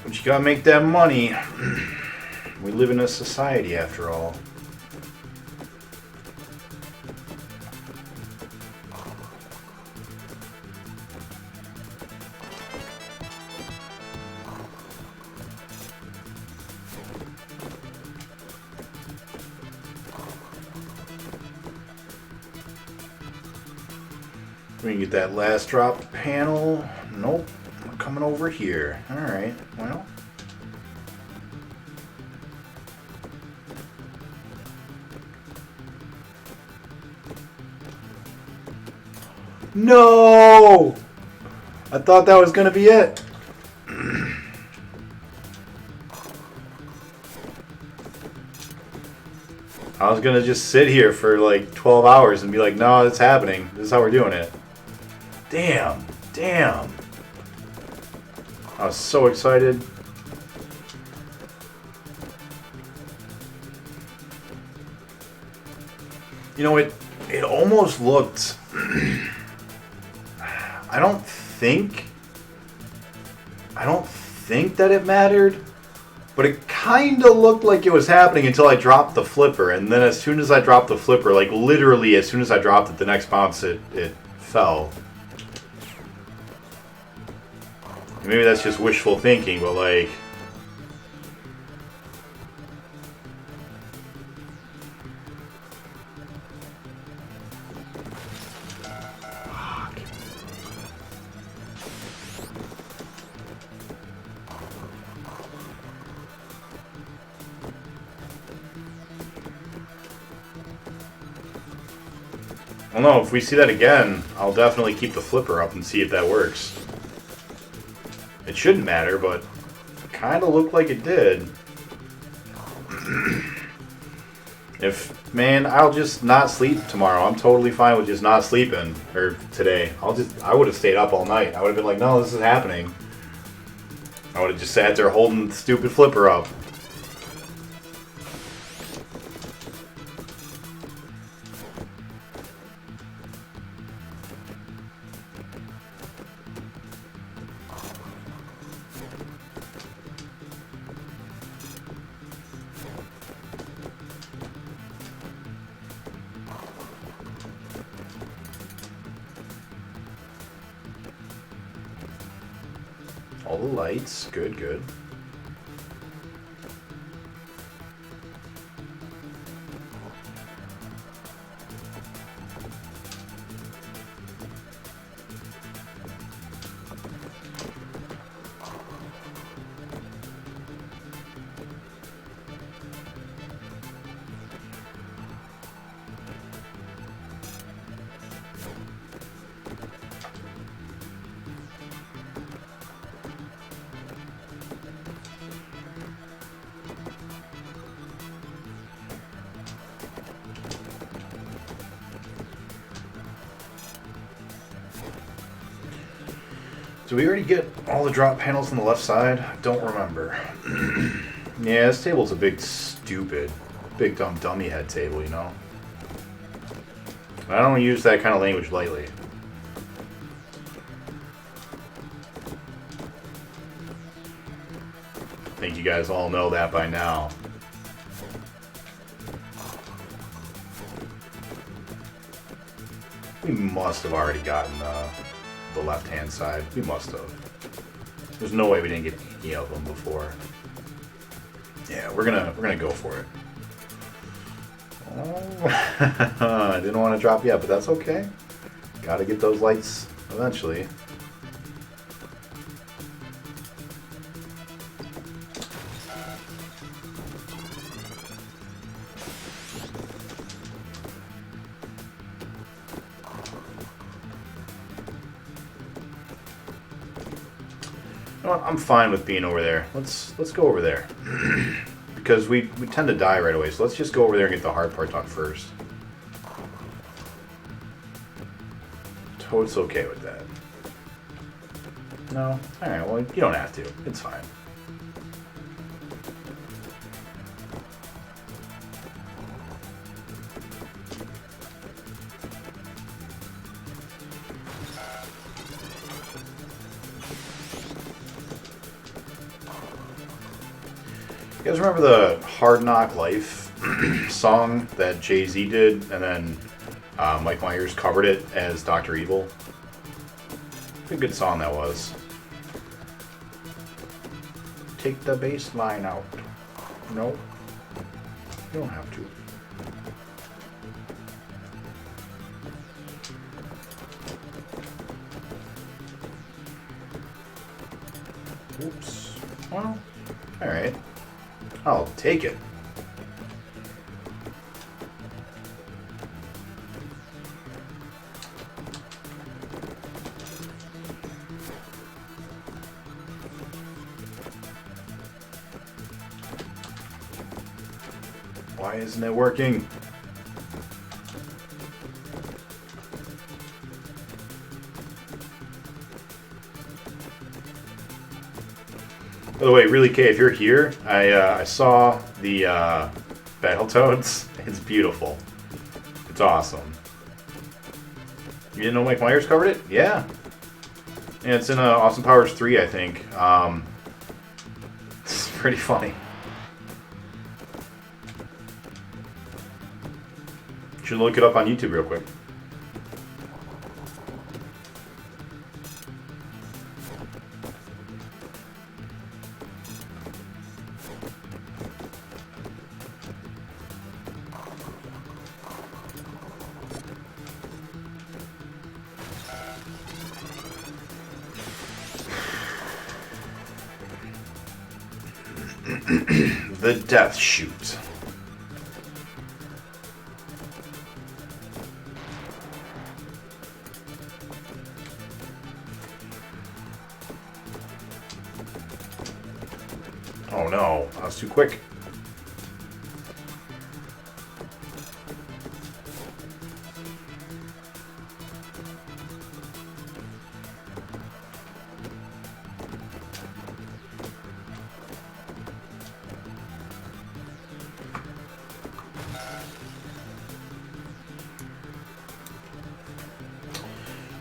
But you gotta make that money. We live in a society, after all. We can get that last drop panel. Nope. We're coming over here. Alright, well. No! I thought that was gonna be it. I was gonna just sit here for like 12 hours and be like, no, it's happening. This is how we're doing it. Damn. Damn. I was so excited. You know, it almost looked... I don't think that it mattered, but it kind of looked like it was happening until I dropped the flipper, and then as soon as I dropped the flipper, like literally as soon as I dropped it, the next bounce it fell. Maybe that's just wishful thinking, but like... Well, no, if we see that again, I'll definitely keep the flipper up and see if that works. It shouldn't matter, but it kind of looked like it did. Man, I'll just not sleep tomorrow. I'm totally fine with just not sleeping. Or today. I would have stayed up all night. I would have been like, no, this is happening. I would have just sat there holding the stupid flipper up. All the lights. Good, good. Did we already get all the drop panels on the left side? I don't remember. Yeah, this table's a big, stupid, big dumb dummy head table, you know? I don't use that kind of language lightly. I think you guys all know that by now. We must have already gotten the left-hand side. We must have. There's no way we didn't get any of them before. Yeah, we're gonna go for it. Oh, I didn't want to drop yet, but that's okay. Got to get those lights eventually. You know what? I'm fine with being over there. Let's go over there. Because we tend to die right away, so let's just go over there and get the hard part done first. Toad's okay with that. No? Alright, well, you don't have to. It's fine. You guys remember the Hard Knock Life song that Jay-Z did, and then Mike Myers covered it as Dr. Evil? What a good song that was. Take the bass line out. No, you don't have to. Oops. Well, alright. I'll take it. Why isn't it working? By the way, really, Kay, if you're here, I saw the Battletoads. It's beautiful. It's awesome. You didn't know Mike Myers covered it? Yeah. Yeah, it's in Austin Powers 3, I think. It's pretty funny. You should look it up on YouTube real quick. The Death Chute. Oh no, I was too quick.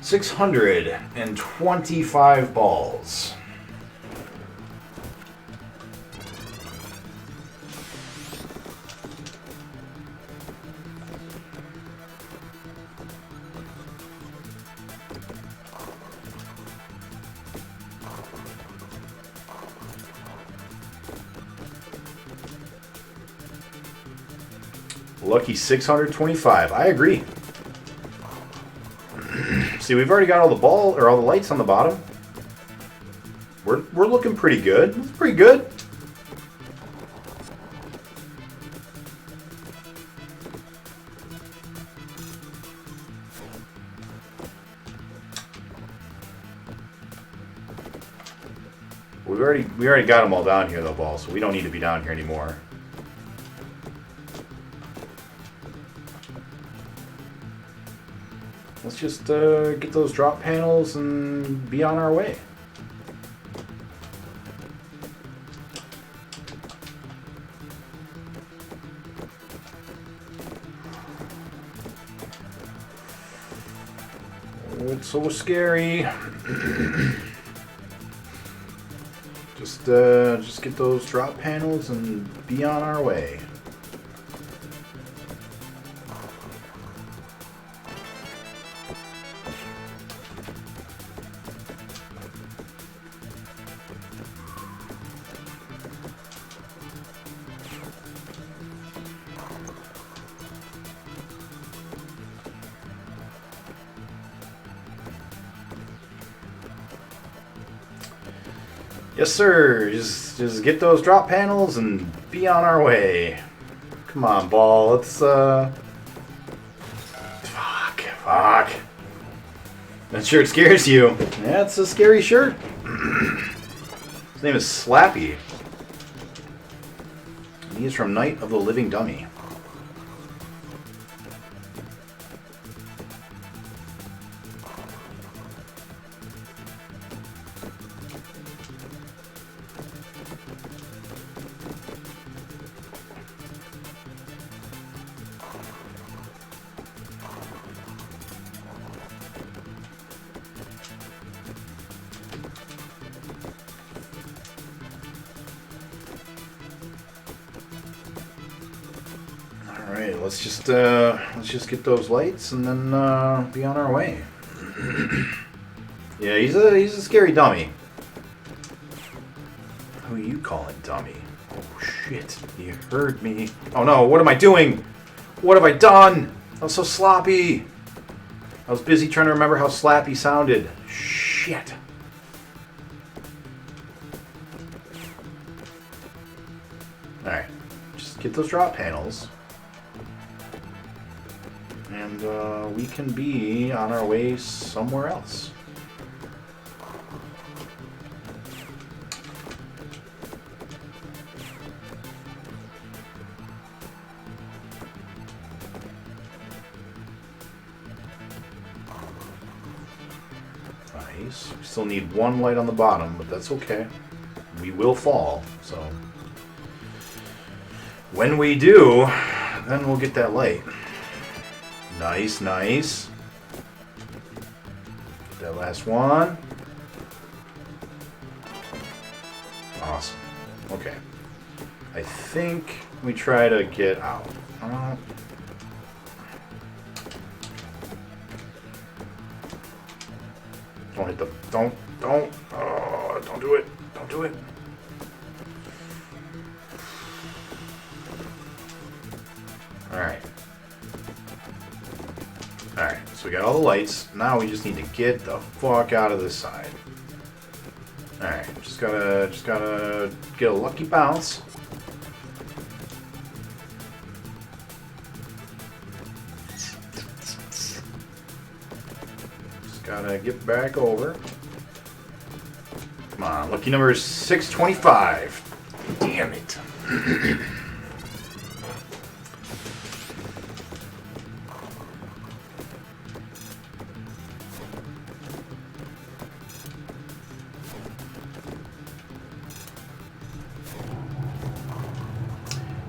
$625 balls. Lucky 625. I agree. See, we've already got all the lights on the bottom. We're looking pretty good. It's pretty good. We already got them all down here, though, ball. So we don't need to be down here anymore. Let's just get those drop panels and be on our way. Oh, it's so scary. Just get those drop panels and be on our way. Yes, sir. Just get those drop panels and be on our way. Come on, ball. Let's Fuck. That shirt scares you. Yeah, it's a scary shirt. His name is Slappy. He is from Night of the Living Dummy. Alright, let's just get those lights and then be on our way. Yeah, he's a scary dummy. Who are you calling dummy? Oh shit, you heard me. Oh no, what am I doing? What have I done? I was so sloppy. I was busy trying to remember how slappy sounded. Shit. Alright, just get those drop panels. And we can be on our way somewhere else. Nice. We still need one light on the bottom, but that's okay. We will fall, so when we do, then we'll get that light. Nice, nice. Get that last one. Awesome. Okay. I think we try to get out. Don't hit the... Don't do it. Don't do it. Alright. Alright, so we got all the lights. Now we just need to get the fuck out of this side. Alright, just gotta get a lucky bounce. Just gotta get back over. Come on, lucky number is 625. Damn it.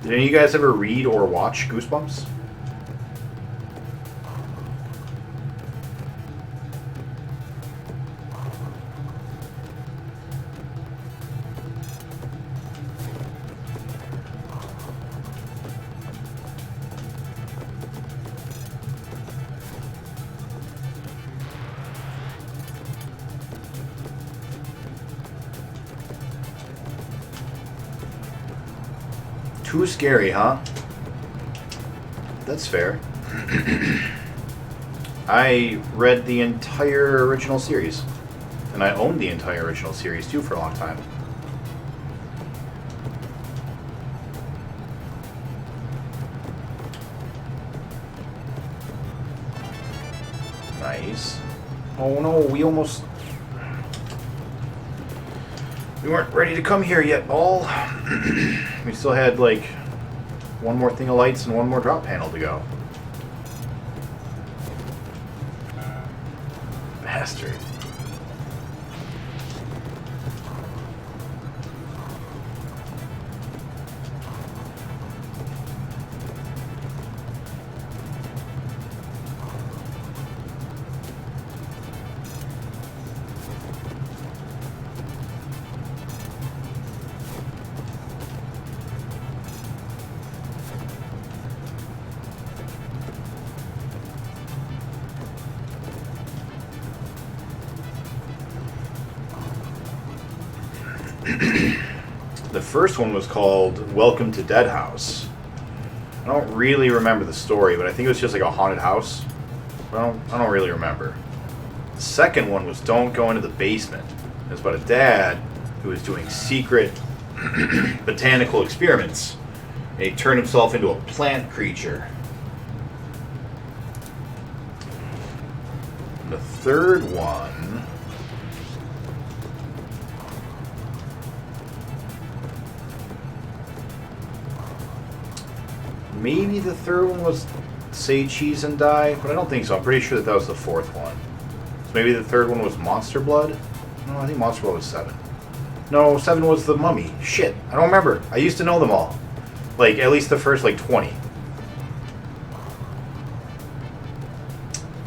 Did any of you guys ever read or watch Goosebumps? Too scary, huh? That's fair. I read the entire original series. And I owned the entire original series, too, for a long time. Nice. Oh no, we almost... We weren't ready to come here yet, ball. We still had, like, one more thing of lights and one more drop panel to go. Bastard. The first one was called Welcome to Dead House. I don't really remember the story, but I think it was just like a haunted house. I don't really remember. The second one was Don't Go Into the Basement. It was about a dad who was doing secret botanical experiments. And he turned himself into a plant creature. And the third one... Maybe the third one was Say Cheese and Die, but I don't think so. I'm pretty sure that was the fourth one. So maybe the third one was Monster Blood? No, I think Monster Blood was 7. No, 7 was The Mummy. Shit, I don't remember. I used to know them all. Like, at least the first, 20.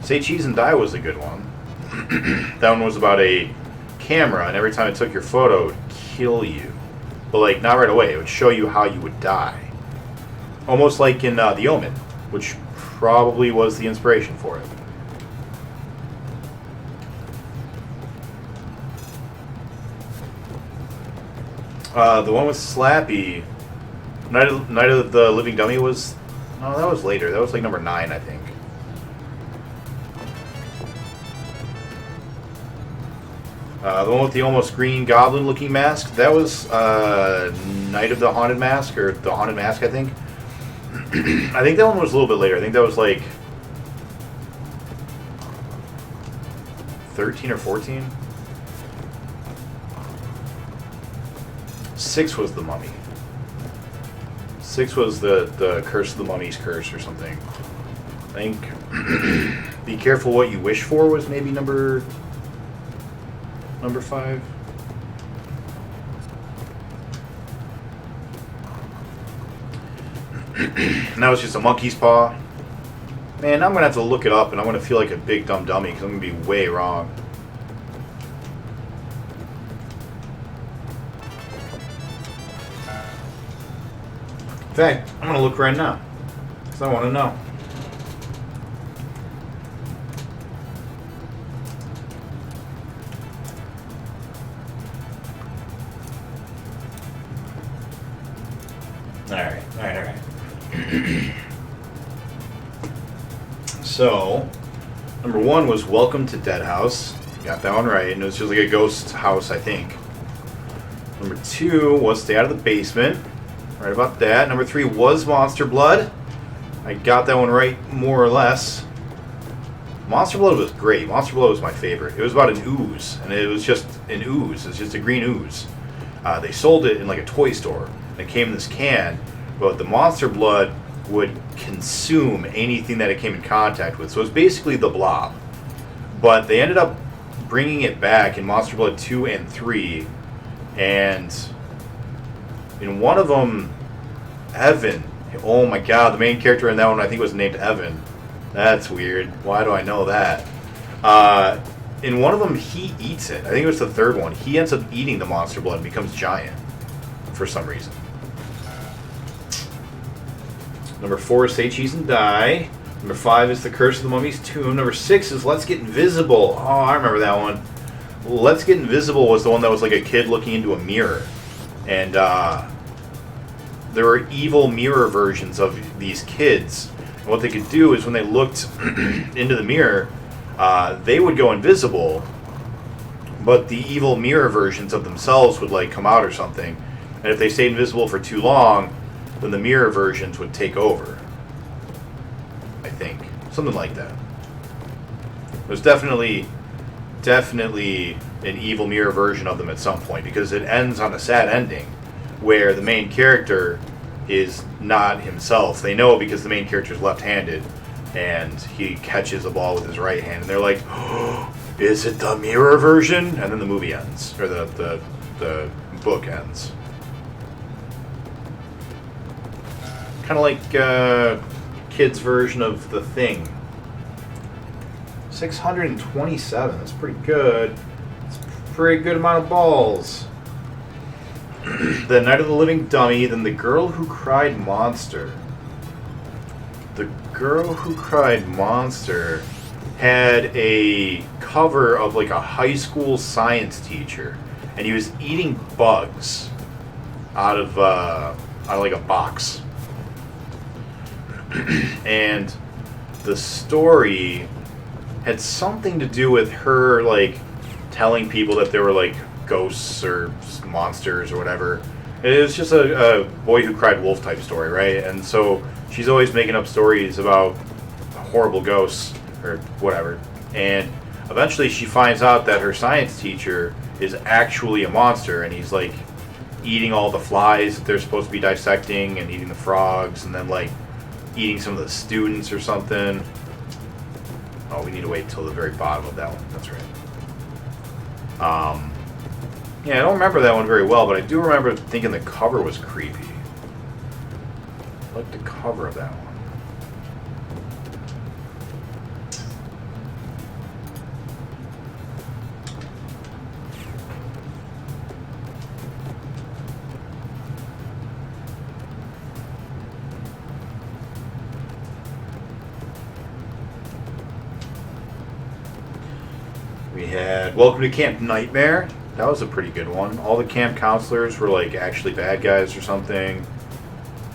Say Cheese and Die was a good one. That one was about a camera, and every time it took your photo, it would kill you. But, not right away. It would show you how you would die. Almost like in The Omen, which probably was the inspiration for it. The one with Slappy, Night of the Living Dummy was... No, that was later. That was number 9, I think. The one with the almost green goblin looking mask, that was Night of the Haunted Mask, or The Haunted Mask, I think. I think that one was a little bit later. I think that was 13 or 14. 6 was The Mummy. 6 was the Curse of the Mummy's Curse or something. I think Be Careful What You Wish For was maybe number 5. And that was just a monkey's paw. Man, I'm going to have to look it up, and I'm going to feel like a big dumb dummy, because I'm going to be way wrong. In fact, I'm going to look right now, because I want to know. Alright. So, number 1 was Welcome to Dead House. Got that one right, and it was just like a ghost house, I think. Number 2 was Stay Out of the Basement. Right about that. Number 3 was Monster Blood. I got that one right, more or less. Monster Blood was great. Monster Blood was my favorite. It was about an ooze, and it was just an ooze. It's just a green ooze. They sold it in a toy store. It came in this can, but the monster blood would consume anything that it came in contact with. So it's basically the Blob. But they ended up bringing it back in Monster Blood 2 and 3, and in one of them, Evan. Oh my god, the main character in that one I think was named Evan. That's weird. Why do I know that? In one of them, he eats it. I think it was the third one. He ends up eating the monster blood and becomes giant for some reason. Number 4 is Say Cheese and Die. Number 5 is The Curse of the Mummy's Tomb. Number 6 is Let's Get Invisible. Oh, I remember that one. Let's Get Invisible was the one that was like a kid looking into a mirror. And there were evil mirror versions of these kids. And what they could do is when they looked into the mirror, they would go invisible, but the evil mirror versions of themselves would like come out or something. And if they stayed invisible for too long, then the mirror versions would take over. I think. Something like that. It was definitely an evil mirror version of them at some point, because it ends on a sad ending where the main character is not himself. They know because the main character is left-handed, and he catches a ball with his right hand, and they're like, oh, is it the mirror version? And then the movie ends, or the book ends. Kind of like kids' version of The Thing. 627, that's pretty good. It's a pretty good amount of balls. The Night of the Living Dummy, then The Girl Who Cried Monster. The Girl Who Cried Monster had a cover of like a high school science teacher, and he was eating bugs out of like a box. And the story had something to do with her like telling people that there were like ghosts or monsters or whatever. It was just a Boy Who Cried Wolf type story, right? And so she's always making up stories about horrible ghosts or whatever. And eventually she finds out that her science teacher is actually a monster, and he's like eating all the flies that they're supposed to be dissecting, and eating the frogs, and then like eating some of the students or something. Oh, we need to wait till the very bottom of that one. That's right. Yeah, I don't remember that one very well, but I do remember thinking the cover was creepy. I like the cover of that one. We had Welcome to Camp Nightmare. That was a pretty good one. All the camp counselors were like actually bad guys or something.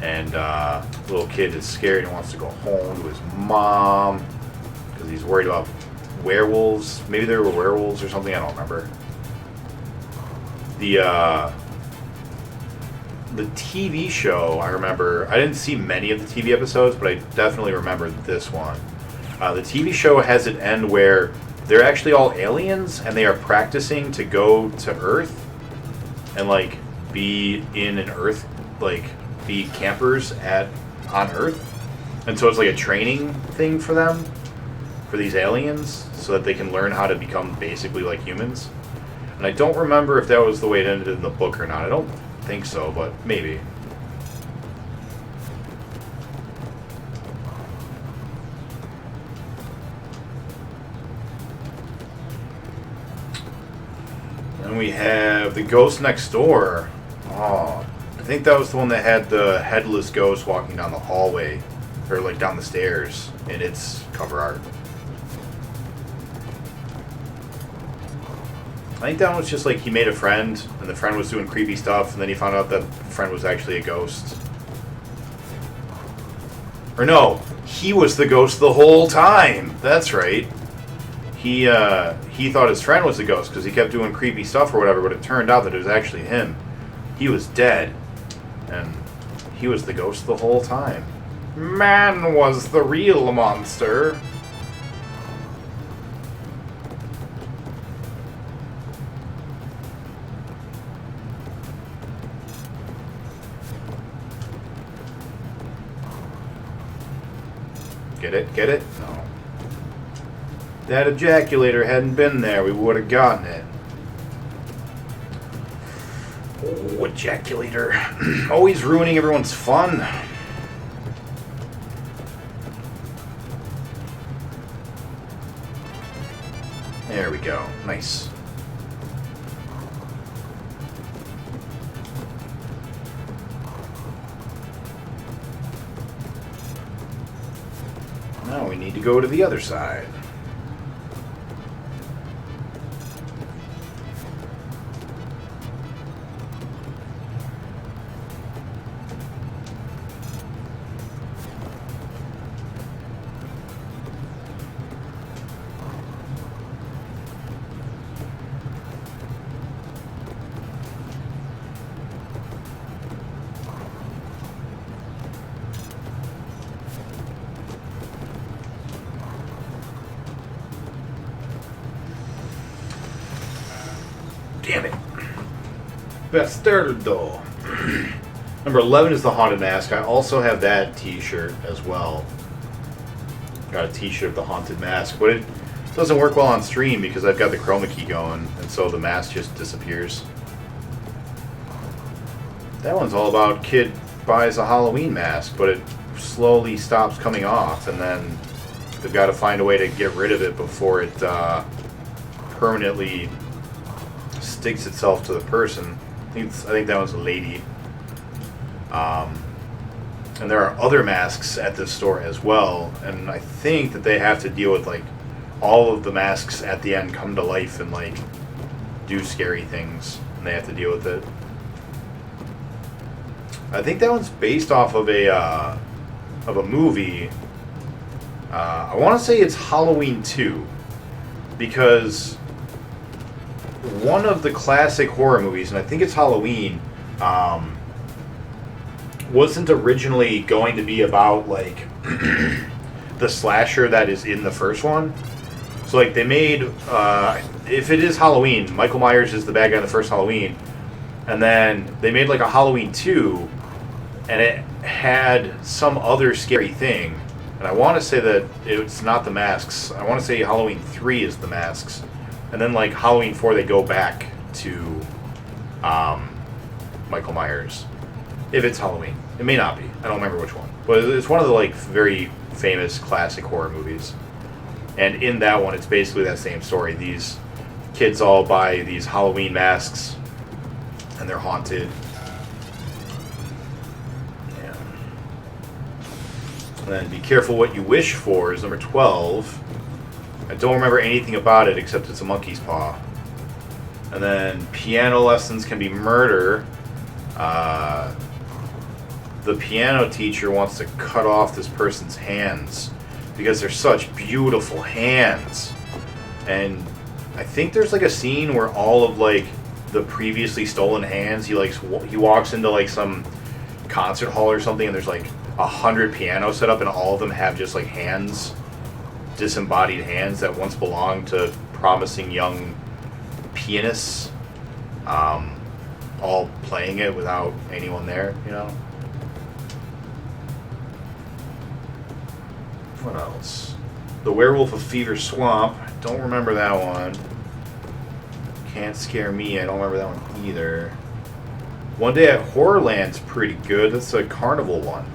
And the little kid is scared and wants to go home to his mom because he's worried about werewolves. Maybe there were werewolves or something. I don't remember. The TV show, I remember. I didn't see many of the TV episodes, but I definitely remember this one. The TV show has an end where they're actually all aliens, and they are practicing to go to Earth and like be in an Earth, like be campers on Earth. And so it's like a training thing for them, for these aliens, so that they can learn how to become basically like humans. And I don't remember if that was the way it ended in the book or not. I don't think so, but maybe. And we have The Ghost Next Door. Oh, I think that was the one that had the headless ghost walking down the hallway, or like down the stairs, in its cover art. I think that one was just like he made a friend, and the friend was doing creepy stuff, and then he found out that the friend was actually a ghost. Or no, he was the ghost the whole time. That's right. He thought his friend was the ghost because he kept doing creepy stuff or whatever, but it turned out that it was actually him. He was dead, and he was the ghost the whole time. Man was the real monster. Get it? Get it? No. That ejaculator hadn't been there, we would have gotten it. Oh, ejaculator. Always ruining everyone's fun. There we go. Nice. Now we need to go to the other side. Damn it. Bastardo. Number 11 is the Haunted Mask. I also have that t-shirt as well. Got a t-shirt of the Haunted Mask, but it doesn't work well on stream because I've got the chroma key going, and so the mask just disappears. That one's all about kid buys a Halloween mask, but it slowly stops coming off, and then they've got to find a way to get rid of it before it permanently sticks itself to the person. I think that was a lady. And there are other masks at this store as well, and I think that they have to deal with like all of the masks at the end come to life and like do scary things, and they have to deal with it. I think that one's based off of a movie. I want to say it's Halloween 2, because one of the classic horror movies, and I think it's Halloween, wasn't originally going to be about like the slasher that is in the first one. So like they made, if it is Halloween, Michael Myers is the bad guy in the first Halloween, and then they made like a Halloween 2, and it had some other scary thing. And I want to say that it's not the masks. I want to say Halloween 3 is the masks. And then like Halloween 4 they go back to Michael Myers. If it's Halloween. It may not be. I don't remember which one. But it's one of the like very famous classic horror movies. And in that one it's basically that same story. These kids all buy these Halloween masks and they're haunted. Yeah. And then Be Careful What You Wish For is number 12. I don't remember anything about it except it's a monkey's paw. And then Piano Lessons Can Be Murder. The piano teacher wants to cut off this person's hands because they're such beautiful hands. And I think there's like a scene where all of like the previously stolen hands, he walks into like some concert hall or something, and there's like 100 pianos set up, and all of them have just like hands, disembodied hands that once belonged to promising young pianists, all playing it without anyone there, you know? What else? The Werewolf of Fever Swamp. I don't remember that one. Can't Scare Me. I don't remember that one either. One Day at Horrorland's pretty good. That's a carnival one.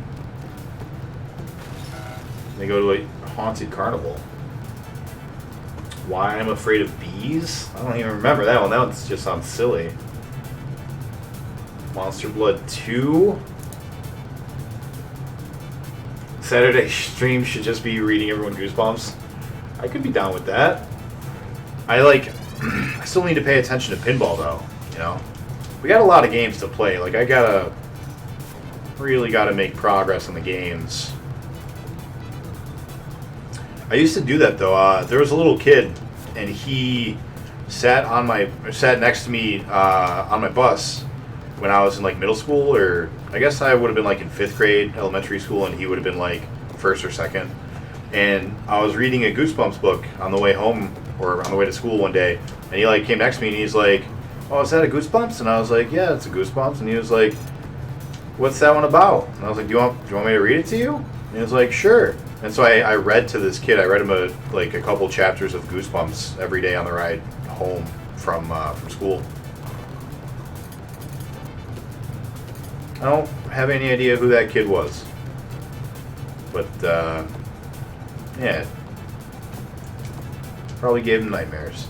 They go to a haunted carnival. Why I'm Afraid of Bees? I don't even remember that one. That one just sounds silly. Monster Blood 2. Saturday stream should just be reading everyone Goosebumps. I could be down with that. I still need to pay attention to Pinball though, you know? We got a lot of games to play. Like I really gotta make progress on the games. I used to do that though. There was a little kid and he sat next to me on my bus when I was in like middle school, or I guess I would have been like in 5th grade, elementary school, and he would have been like 1st or 2nd. And I was reading a Goosebumps book on the way home or on the way to school one day, and he like came next to me and he's like, "Oh, is that a Goosebumps?" And I was like, "Yeah, it's a Goosebumps." And he was like, "What's that one about?" And I was like, "Do you want me to read it to you?" And he was like, "Sure." And so I read to this kid. I read him a couple chapters of Goosebumps every day on the ride home from school. I don't have any idea who that kid was, but yeah, probably gave him nightmares.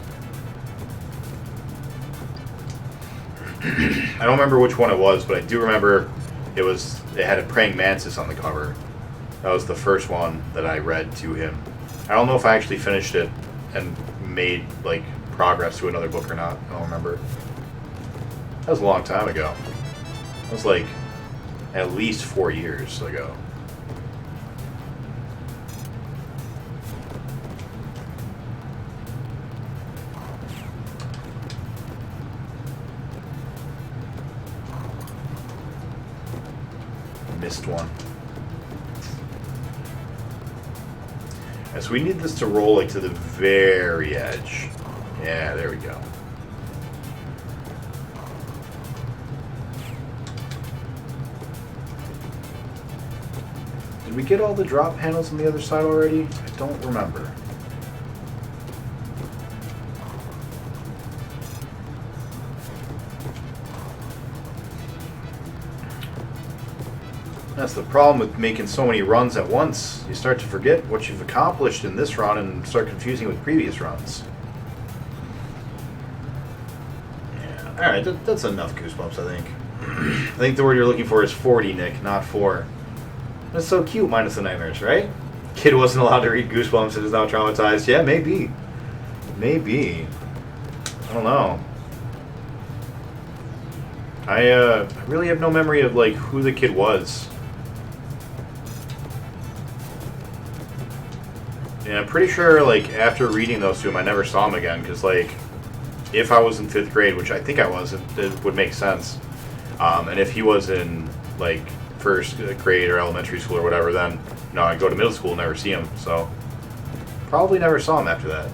I don't remember which one it was, but I do remember it had a praying mantis on the cover. That was the first one that I read to him. I don't know if I actually finished it and made like progress to another book or not. I don't remember. That was a long time ago. It was like at least 4 years ago. Missed one. And so we need this to roll like to the very edge. Yeah, there we go. Did we get all the drop panels on the other side already? I don't remember. That's the problem with making so many runs at once. You start to forget what you've accomplished in this run and start confusing with previous runs. Yeah, alright, that's enough Goosebumps, I think. I think the word you're looking for is 40, Nick, not 4. That's so cute, minus the nightmares, right? Kid wasn't allowed to read Goosebumps and is now traumatized. Yeah, maybe. Maybe. I don't know. I really have no memory of, like, who the kid was. Yeah, I'm pretty sure, like, after reading those to him, I never saw him again, because, like, if I was in 5th grade, which I think I was, it would make sense. And if he was in, like, 1st grade or elementary school or whatever, then, no, I'd go to middle school and never see him, so probably never saw him after that.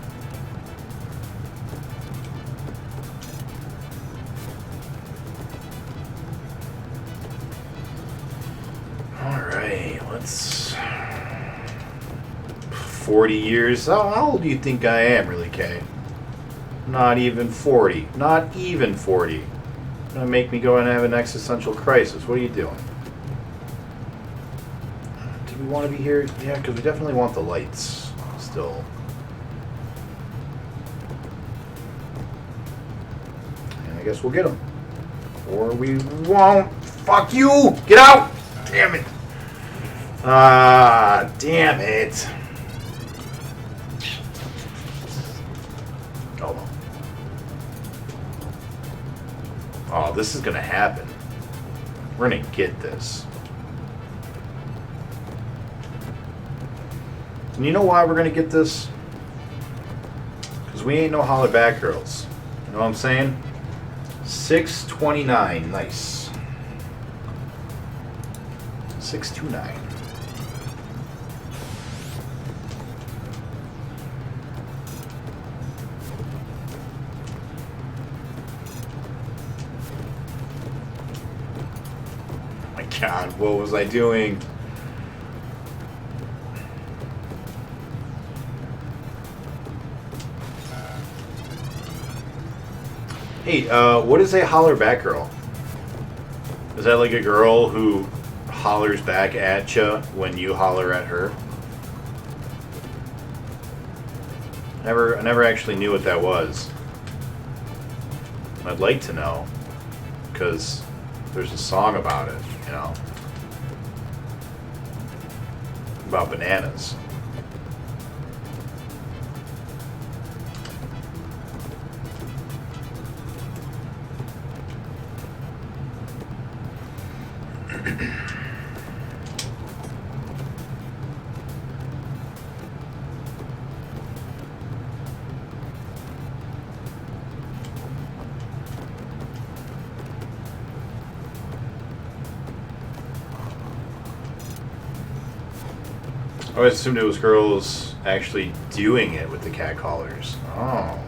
Alright, let's... 40 years. How old do you think I am, really, Kay? Not even 40. Not even 40. You're gonna make me go and have an existential crisis. What are you doing? Do we want to be here? Yeah, because we definitely want the lights still. And I guess we'll get them. Or we won't. Fuck you! Get out! Damn it! Ah, damn it. Oh, this is gonna happen. We're gonna get this. And you know why we're gonna get this? Because we ain't no holler back girls. You know what I'm saying? 629, nice. 629. God, what was I doing? Hey, what is a holler back girl? Is that like a girl who hollers back at you when you holler at her? I never actually knew what that was. I'd like to know, because there's a song about it. You know, about bananas. I always assumed it was girls actually doing it with the cat collars. Oh.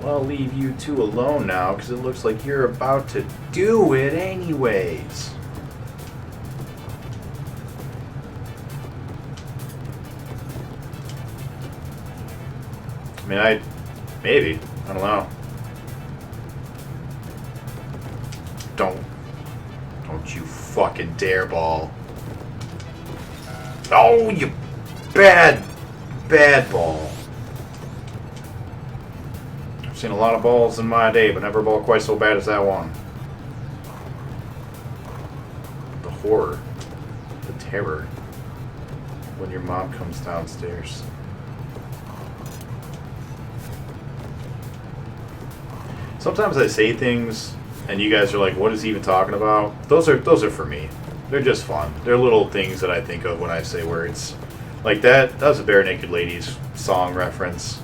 Well, I'll leave you two alone now, because it looks like you're about to do it anyways. I mean, maybe. I don't know. Don't you fucking dare, ball. Oh, you bad ball. I've seen a lot of balls in my day, but never a ball quite so bad as that one. The horror. The terror. When your mom comes downstairs. Sometimes I say things and you guys are like, what is he even talking about? Those are for me. They're just fun. They're little things that I think of when I say words. Like that was a Bare Naked Ladies song reference.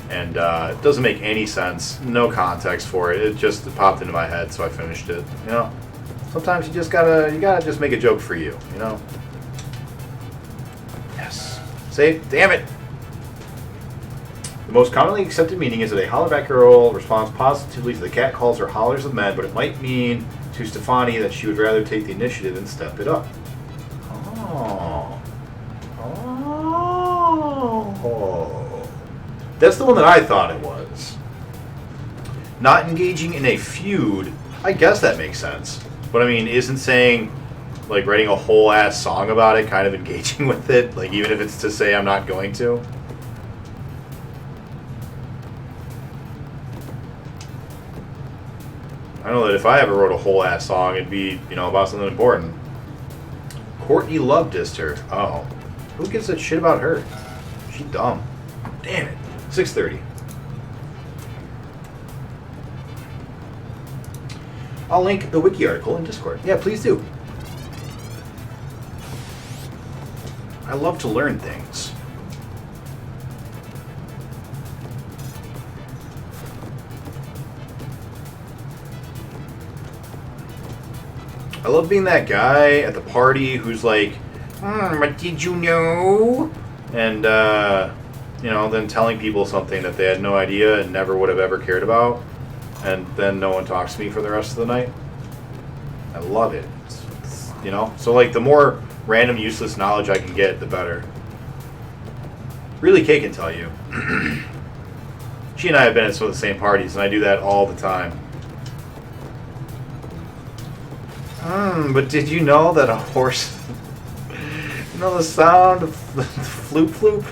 And it doesn't make any sense. No context for it. It just popped into my head, so I finished it. You know? Sometimes you gotta just make a joke for you, you know? Yes. Say, damn it! The most commonly accepted meaning is that a hollerback girl responds positively to the cat calls or hollers of men, but it might mean to Stefani that she would rather take the initiative and step it up. Oh. That's the one that I thought it was. Not engaging in a feud, I guess that makes sense. But I mean, isn't saying, like, writing a whole ass song about it kind of engaging with it? Like, even if it's to say I'm not going to? I know that if I ever wrote a whole ass song, it'd be, you know, about something important. Courtney Love dissed her. Oh. Who gives a shit about her? She dumb. Damn it. 6:30. I'll link the wiki article in Discord. Yeah, please do. I love to learn things. I love being that guy at the party who's like, but did you know? And, you know, then telling people something that they had no idea and never would have ever cared about. And then no one talks to me for the rest of the night. I love it. It's, you know? So, like, the more random, useless knowledge I can get, the better. Really, Kay can tell you. She and I have been at some of the same parties, and I do that all the time. But did you know that a horse... you know the sound of the floop floop?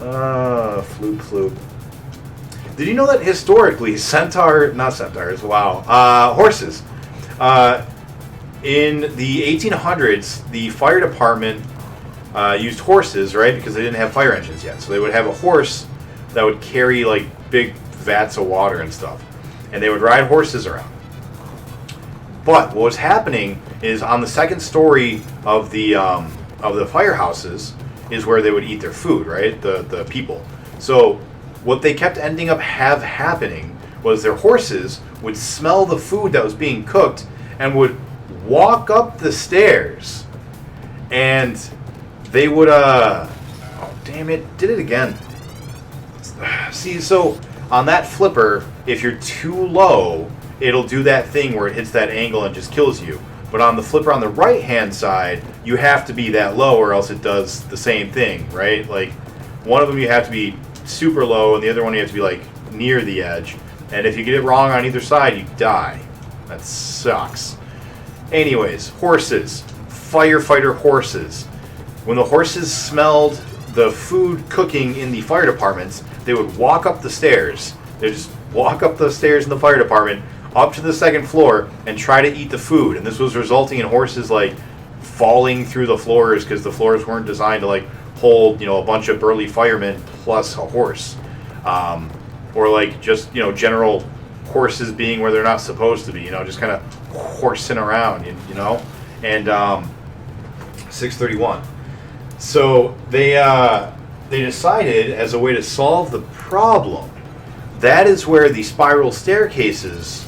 Floop. Did you know that historically horses, in the 1800s, the fire department used horses, right? Because they didn't have fire engines yet. So they would have a horse that would carry like big vats of water and stuff. And they would ride horses around. But what was happening is on the second story of the firehouses is where they would eat their food, right? The people. So what they kept ending up happening was their horses would smell the food that was being cooked and would walk up the stairs, and they would oh damn it, did it again. See, so on that flipper, if you're too low, it'll do that thing where it hits that angle and just kills you. But on the flipper on the right hand side, you have to be that low or else it does the same thing, right? Like one of them you have to be super low and the other one you have to be like near the edge. And if you get it wrong on either side, you die. That sucks. Anyways, horses. Firefighter horses. When the horses smelled the food cooking in the fire departments, they would walk up the stairs. They'd just walk up the stairs in the fire department up to the second floor and try to eat the food. And this was resulting in horses like falling through the floors because the floors weren't designed to like hold, you know, a bunch of burly firemen plus a horse. Or like just, you know, general horses being where they're not supposed to be, you know, just kind of horsing around, you know. And 6:31. So they decided as a way to solve the problem, that is where the spiral staircases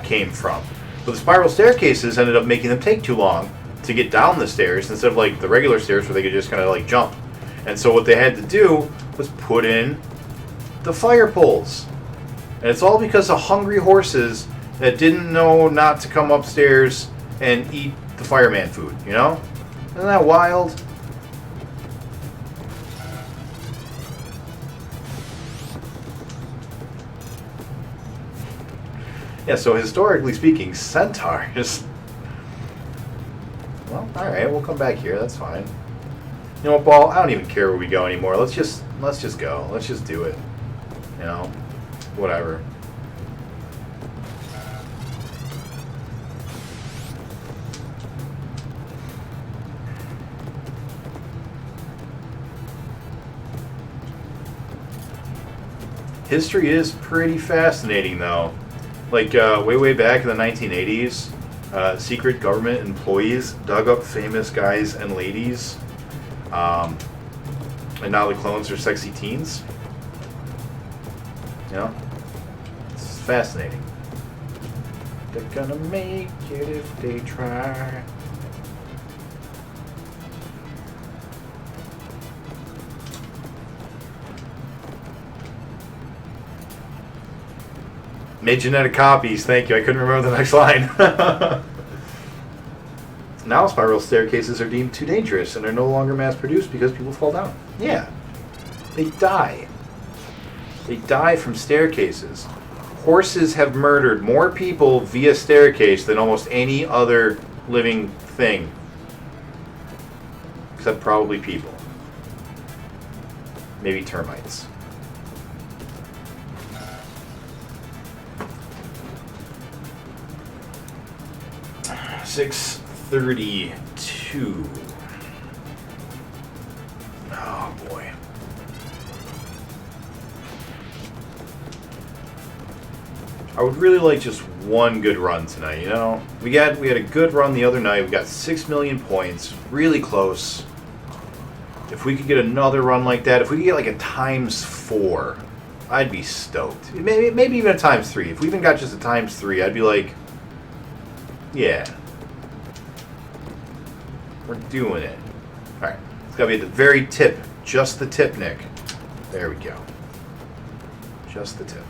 came from. But the spiral staircases ended up making them take too long to get down the stairs instead of like the regular stairs where they could just kind of like jump. And so what they had to do was put in the fire poles. And it's all because of hungry horses that didn't know not to come upstairs and eat the fireman food, you know? Isn't that wild? Yeah, so historically speaking, centaurs. Well, alright, we'll come back here, that's fine. You know what, Ball? I don't even care where we go anymore. Let's just go. Let's just do it. You know? Whatever. History is pretty fascinating, though. Like, way back in the 1980s, secret government employees dug up famous guys and ladies, and now the clones are sexy teens. You know? It's fascinating. They're gonna make it if they try. Made genetic copies, thank you. I couldn't remember the next line. Now spiral staircases are deemed too dangerous and are no longer mass produced because people fall down. Yeah. They die. They die from staircases. Horses have murdered more people via staircase than almost any other living thing. Except probably people. Maybe termites. $632. Oh boy. I would really like just one good run tonight, you know? We had a good run the other night. We got 6 million points. Really close. If we could get another run like that, if we could get like a ×4, I'd be stoked. Maybe even a ×3. If we even got just a ×3, I'd be like, yeah. We're doing it. Alright. It's gotta be at the very tip. Just the tip, Nick. There we go. Just the tip.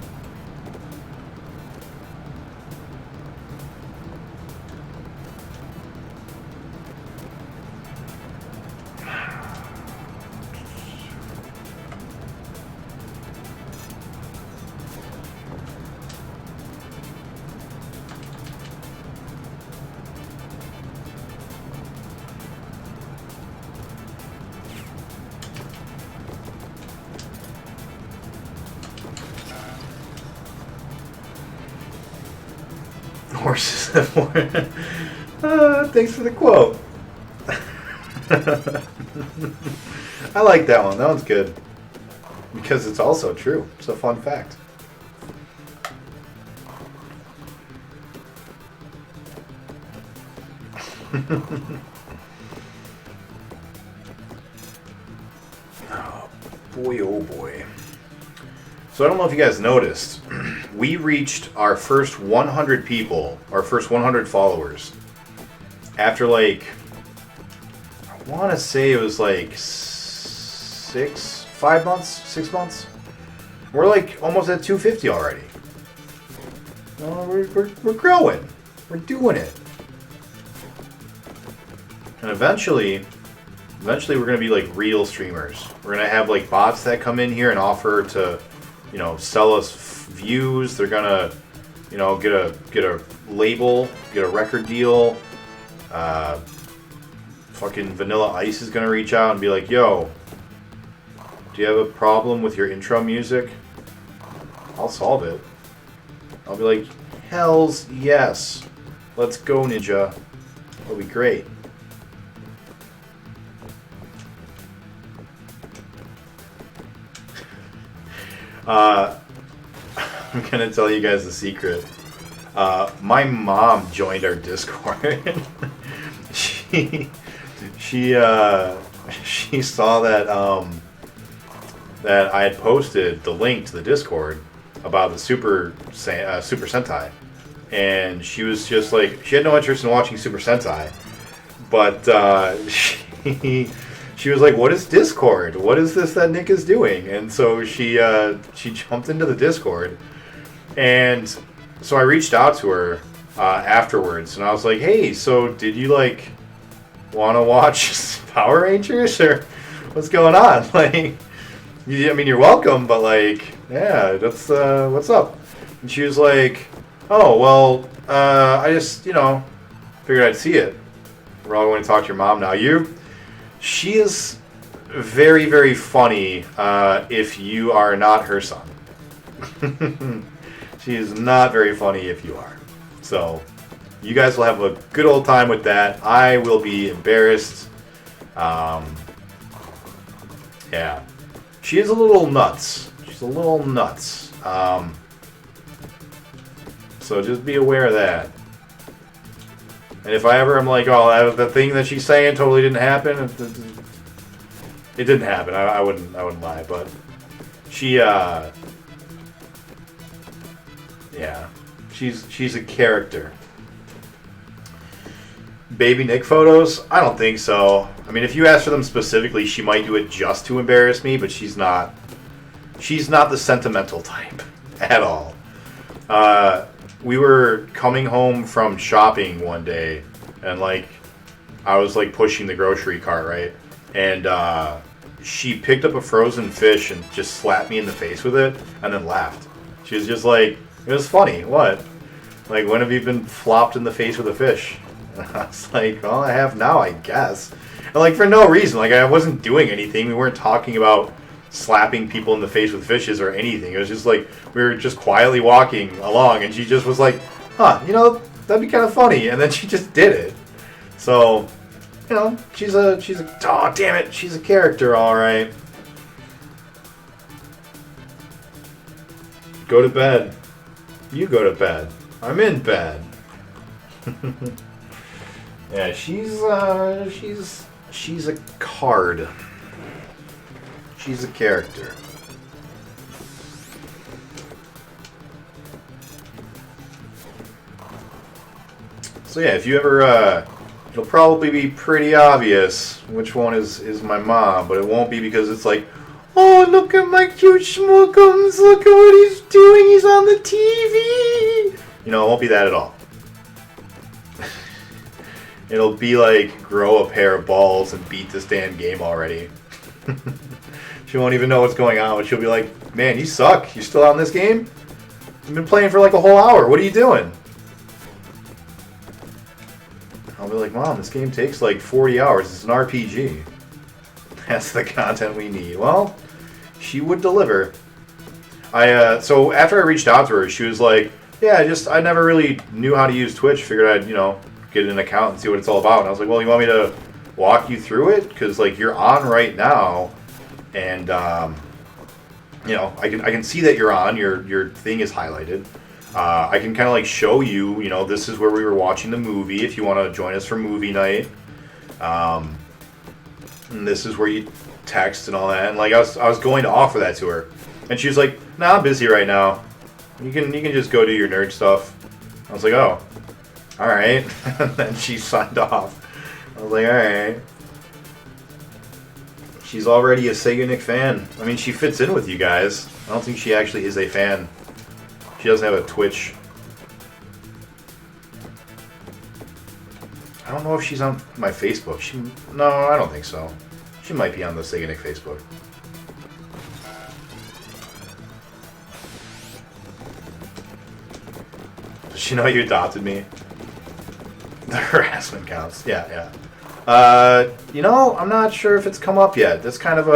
Horses have more. Thanks for the quote. I like that one. That one's good. Because it's also true. It's a fun fact. Oh boy, oh boy. So I don't know if you guys noticed, we reached our first 100 people, our first 100 followers, after like, I want to say it was like 6 months. We're like almost at 250 already. We're growing. We're doing it. And eventually we're going to be like real streamers. We're going to have like bots that come in here and offer to, you know, sell us views. They're gonna, you know, get a label, get a record deal. Fucking Vanilla Ice is gonna reach out and be like, "Yo, do you have a problem with your intro music? I'll solve it." I'll be like, "Hells yes, let's go, Ninja. That'll be great." I'm gonna tell you guys a secret. My mom joined our Discord. she saw that that I had posted the link to the Discord about the Super Sentai, and she was just like, she had no interest in watching Super Sentai, but she was like, "What is Discord? What is this that Nick is doing?" And so she jumped into the Discord, and so I reached out to her afterwards, and I was like, "Hey, so did you like want to watch Power Rangers, or what's going on?" Like, I mean, you're welcome, but like, yeah, that's what's up. And she was like, Oh, well, I just, figured I'd see it. We're all going to talk to your mom now. She is very, very funny if you are not her son. She is not very funny if you are. So, you guys will have a good old time with that. I will be embarrassed. Yeah. She is a little nuts. She's a little nuts. So just be aware of that. And if I ever am like, oh, the thing that she's saying totally didn't happen, it didn't happen. I wouldn't lie, but she, yeah, she's a character. Baby Nick photos? I don't think so. I mean, if you ask for them specifically, she might do it just to embarrass me, but she's not the sentimental type at all. We were coming home from shopping one day, and I was pushing the grocery cart, right? And she picked up a frozen fish and just slapped me in the face with it, and then laughed. She was just like, it was funny. What? When have you been flopped in the face with a fish? And I was like, well, I have now, I guess. And for no reason. I wasn't doing anything. We weren't talking about slapping people in the face with fishes or anything. It was just we were just quietly walking along, and she just was like, huh, that'd be kind of funny. And then she just did it. So, she's a oh, damn it, she's a character, all right. Go to bed. You go to bed. I'm in bed. Yeah, she's a card. She's a character. So yeah, if you ever, it'll probably be pretty obvious which one is my mom, but it won't be because it's oh, look at my cute schmookums, look at what he's doing, he's on the TV. It won't be that at all. It'll be grow a pair of balls and beat this damn game already. She won't even know what's going on, but she'll be like, man, you suck. You still on this game? You've been playing for a whole hour. What are you doing? I'll be like, Mom, this game takes 40 hours. It's an RPG. That's the content we need. Well, she would deliver. So after I reached out to her, she was like, yeah, I never really knew how to use Twitch. Figured I'd, get an account and see what it's all about. And I was like, well, you want me to walk you through it? Because you're on right now, and I can see that you're on. Your thing is highlighted. I can kind of show you. This is where we were watching the movie. If you want to join us for movie night, and this is where you text and all that. And I was going to offer that to her, and she was like, "Nah, I'm busy right now. You can just go do your nerd stuff." I was like, "Oh, all right." And then she signed off. I was like, all right. She's already a Seganick fan. I mean, she fits in with you guys. I don't think she actually is a fan. She doesn't have a Twitch. I don't know if she's on my Facebook. No, I don't think so. She might be on the Seganick Facebook. Does she know you adopted me? The harassment counts. Yeah. I'm not sure if it's come up yet. That's kind of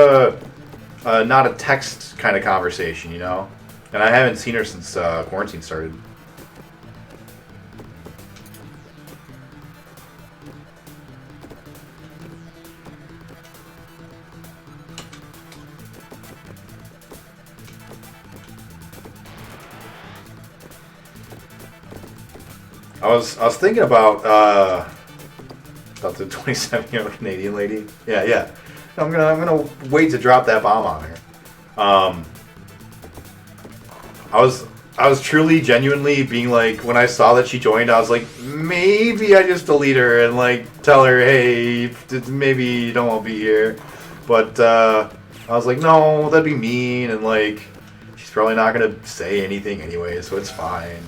a not a text kind of conversation, And I haven't seen her since quarantine started. I was thinking about the 27-year-old Canadian lady. Yeah. I'm gonna wait to drop that bomb on her. I was truly, genuinely being when I saw that she joined, I was like, maybe I just delete her and tell her, hey, maybe you don't want to be here. But I was like, no, that'd be mean, and she's probably not gonna say anything anyway, so it's fine.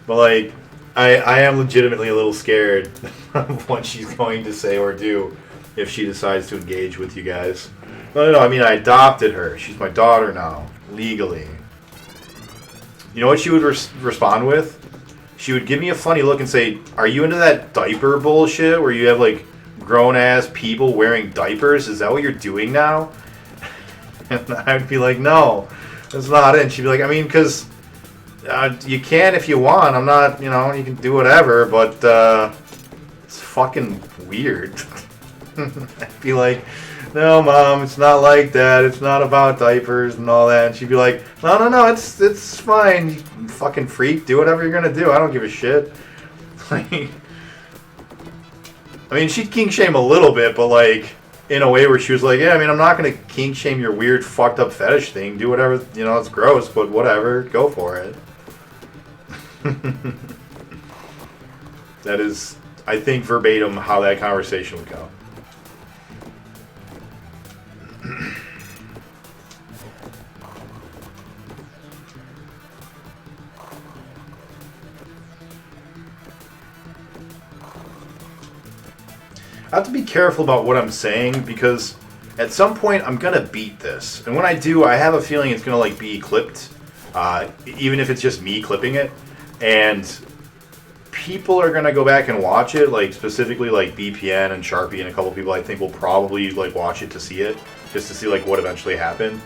But I am legitimately a little scared of what she's going to say or do if she decides to engage with you guys. No, I mean, I adopted her. She's my daughter now, legally. You know what she would respond with? she would give me a funny look and say, "Are you into that diaper bullshit where you have like grown-ass people wearing diapers? Is that what you're doing now?" And I'd be like, "No, that's not it." And she'd be like, "I mean, because you can if you want. I'm not, you know, you can do whatever, but it's fucking weird." I'd be like, "No, Mom, it's not like that. It's not about diapers and all that." And she'd be like, No, it's fine. You fucking freak. Do whatever you're gonna do. I don't give a shit." I mean, she'd kink shame a little bit, but like in a way where she was like, "Yeah, I mean, I'm not gonna kink shame your weird fucked up fetish thing. Do whatever. You know, it's gross, but whatever. Go for it." That is, I think, verbatim how that conversation would go. I have to be careful about what I'm saying because at some point I'm gonna beat this, and when I do, I have a feeling it's gonna like be clipped, even if it's just me clipping it, and people are gonna go back and watch it, like specifically like BPN and Sharpie and a couple people I think will probably like watch it to see it, just to see like what eventually happened.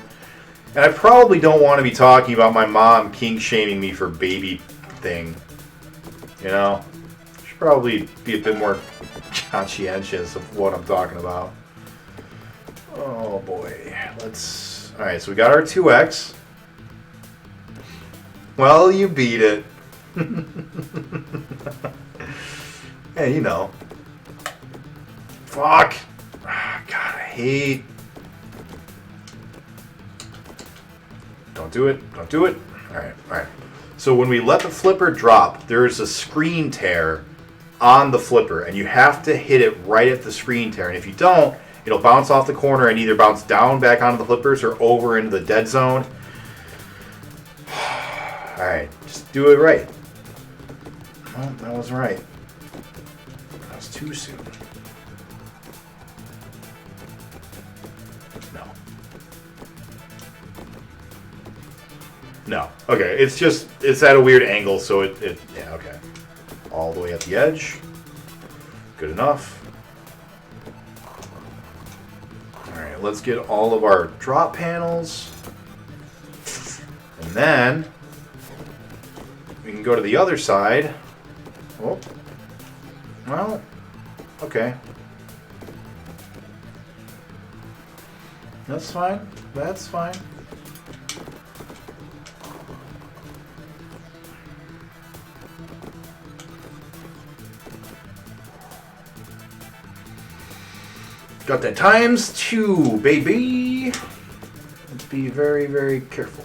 And I probably don't want to be talking about my mom kink shaming me for baby thing, you know. Should probably be a bit more conscientious of what I'm talking about. Oh boy, let's. All right, so we got our 2X. Well, you beat it. Hey, you know. Fuck. God, I hate. Don't do it. Don't do it. All right, all right. So when we let the flipper drop, there is a screen tear on the flipper, and you have to hit it right at the screen tear. And if you don't, it'll bounce off the corner and either bounce down back onto the flippers or over into the dead zone. All right, just do it right. Well, that wasn't right. That was too soon. No. No. Okay, it's at a weird angle, so yeah, okay. All the way at the edge. Good enough. Alright, let's get all of our drop panels. And then we can go to the other side. Oh. Well, okay. That's fine. That's fine. Got that ×2, baby. Let's be very, very careful.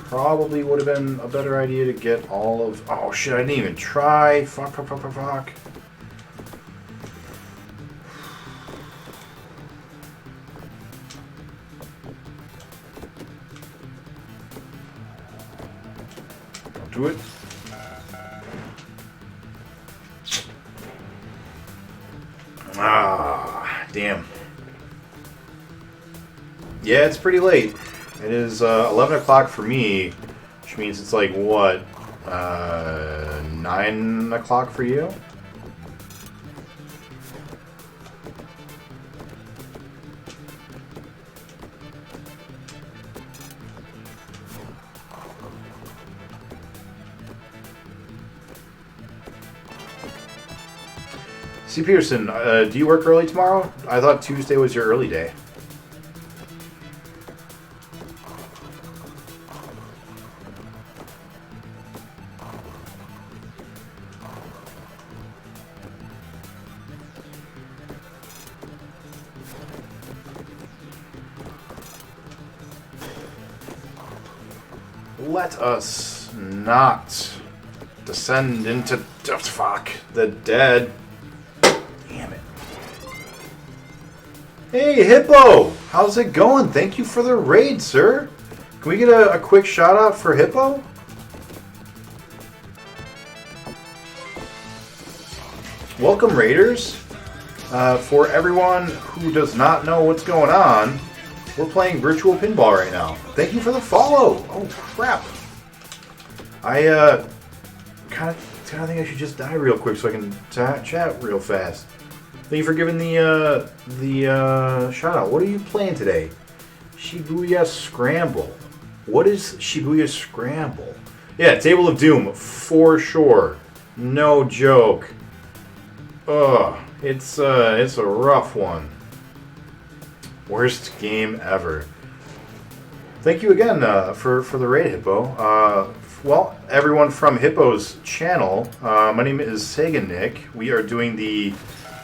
Probably would have been a better idea to get all of... Oh shit, I didn't even try. Fuck. Don't do it. Ah, damn. Yeah, it's pretty late. It is 11 o'clock for me, which means it's like, what, 9 o'clock for you? C. Peterson, do you work early tomorrow? I thought Tuesday was your early day. Let us not descend into the dead. Damn it. Hey, Hippo! How's it going? Thank you for the raid, sir. Can we get a quick shout out for Hippo? Welcome, Raiders. For everyone who does not know what's going on, we're playing virtual pinball right now. Thank you for the follow. Oh crap! I kind of think I should just die real quick so I can chat real fast. Thank you for giving the shout out. What are you playing today? Shibuya Scramble. What is Shibuya Scramble? Yeah, Table of Doom for sure. No joke. Ugh, it's a rough one. Worst game ever. Thank you again for the raid, Hippo. Well, everyone from Hippo's channel, my name is Seganick. We are doing the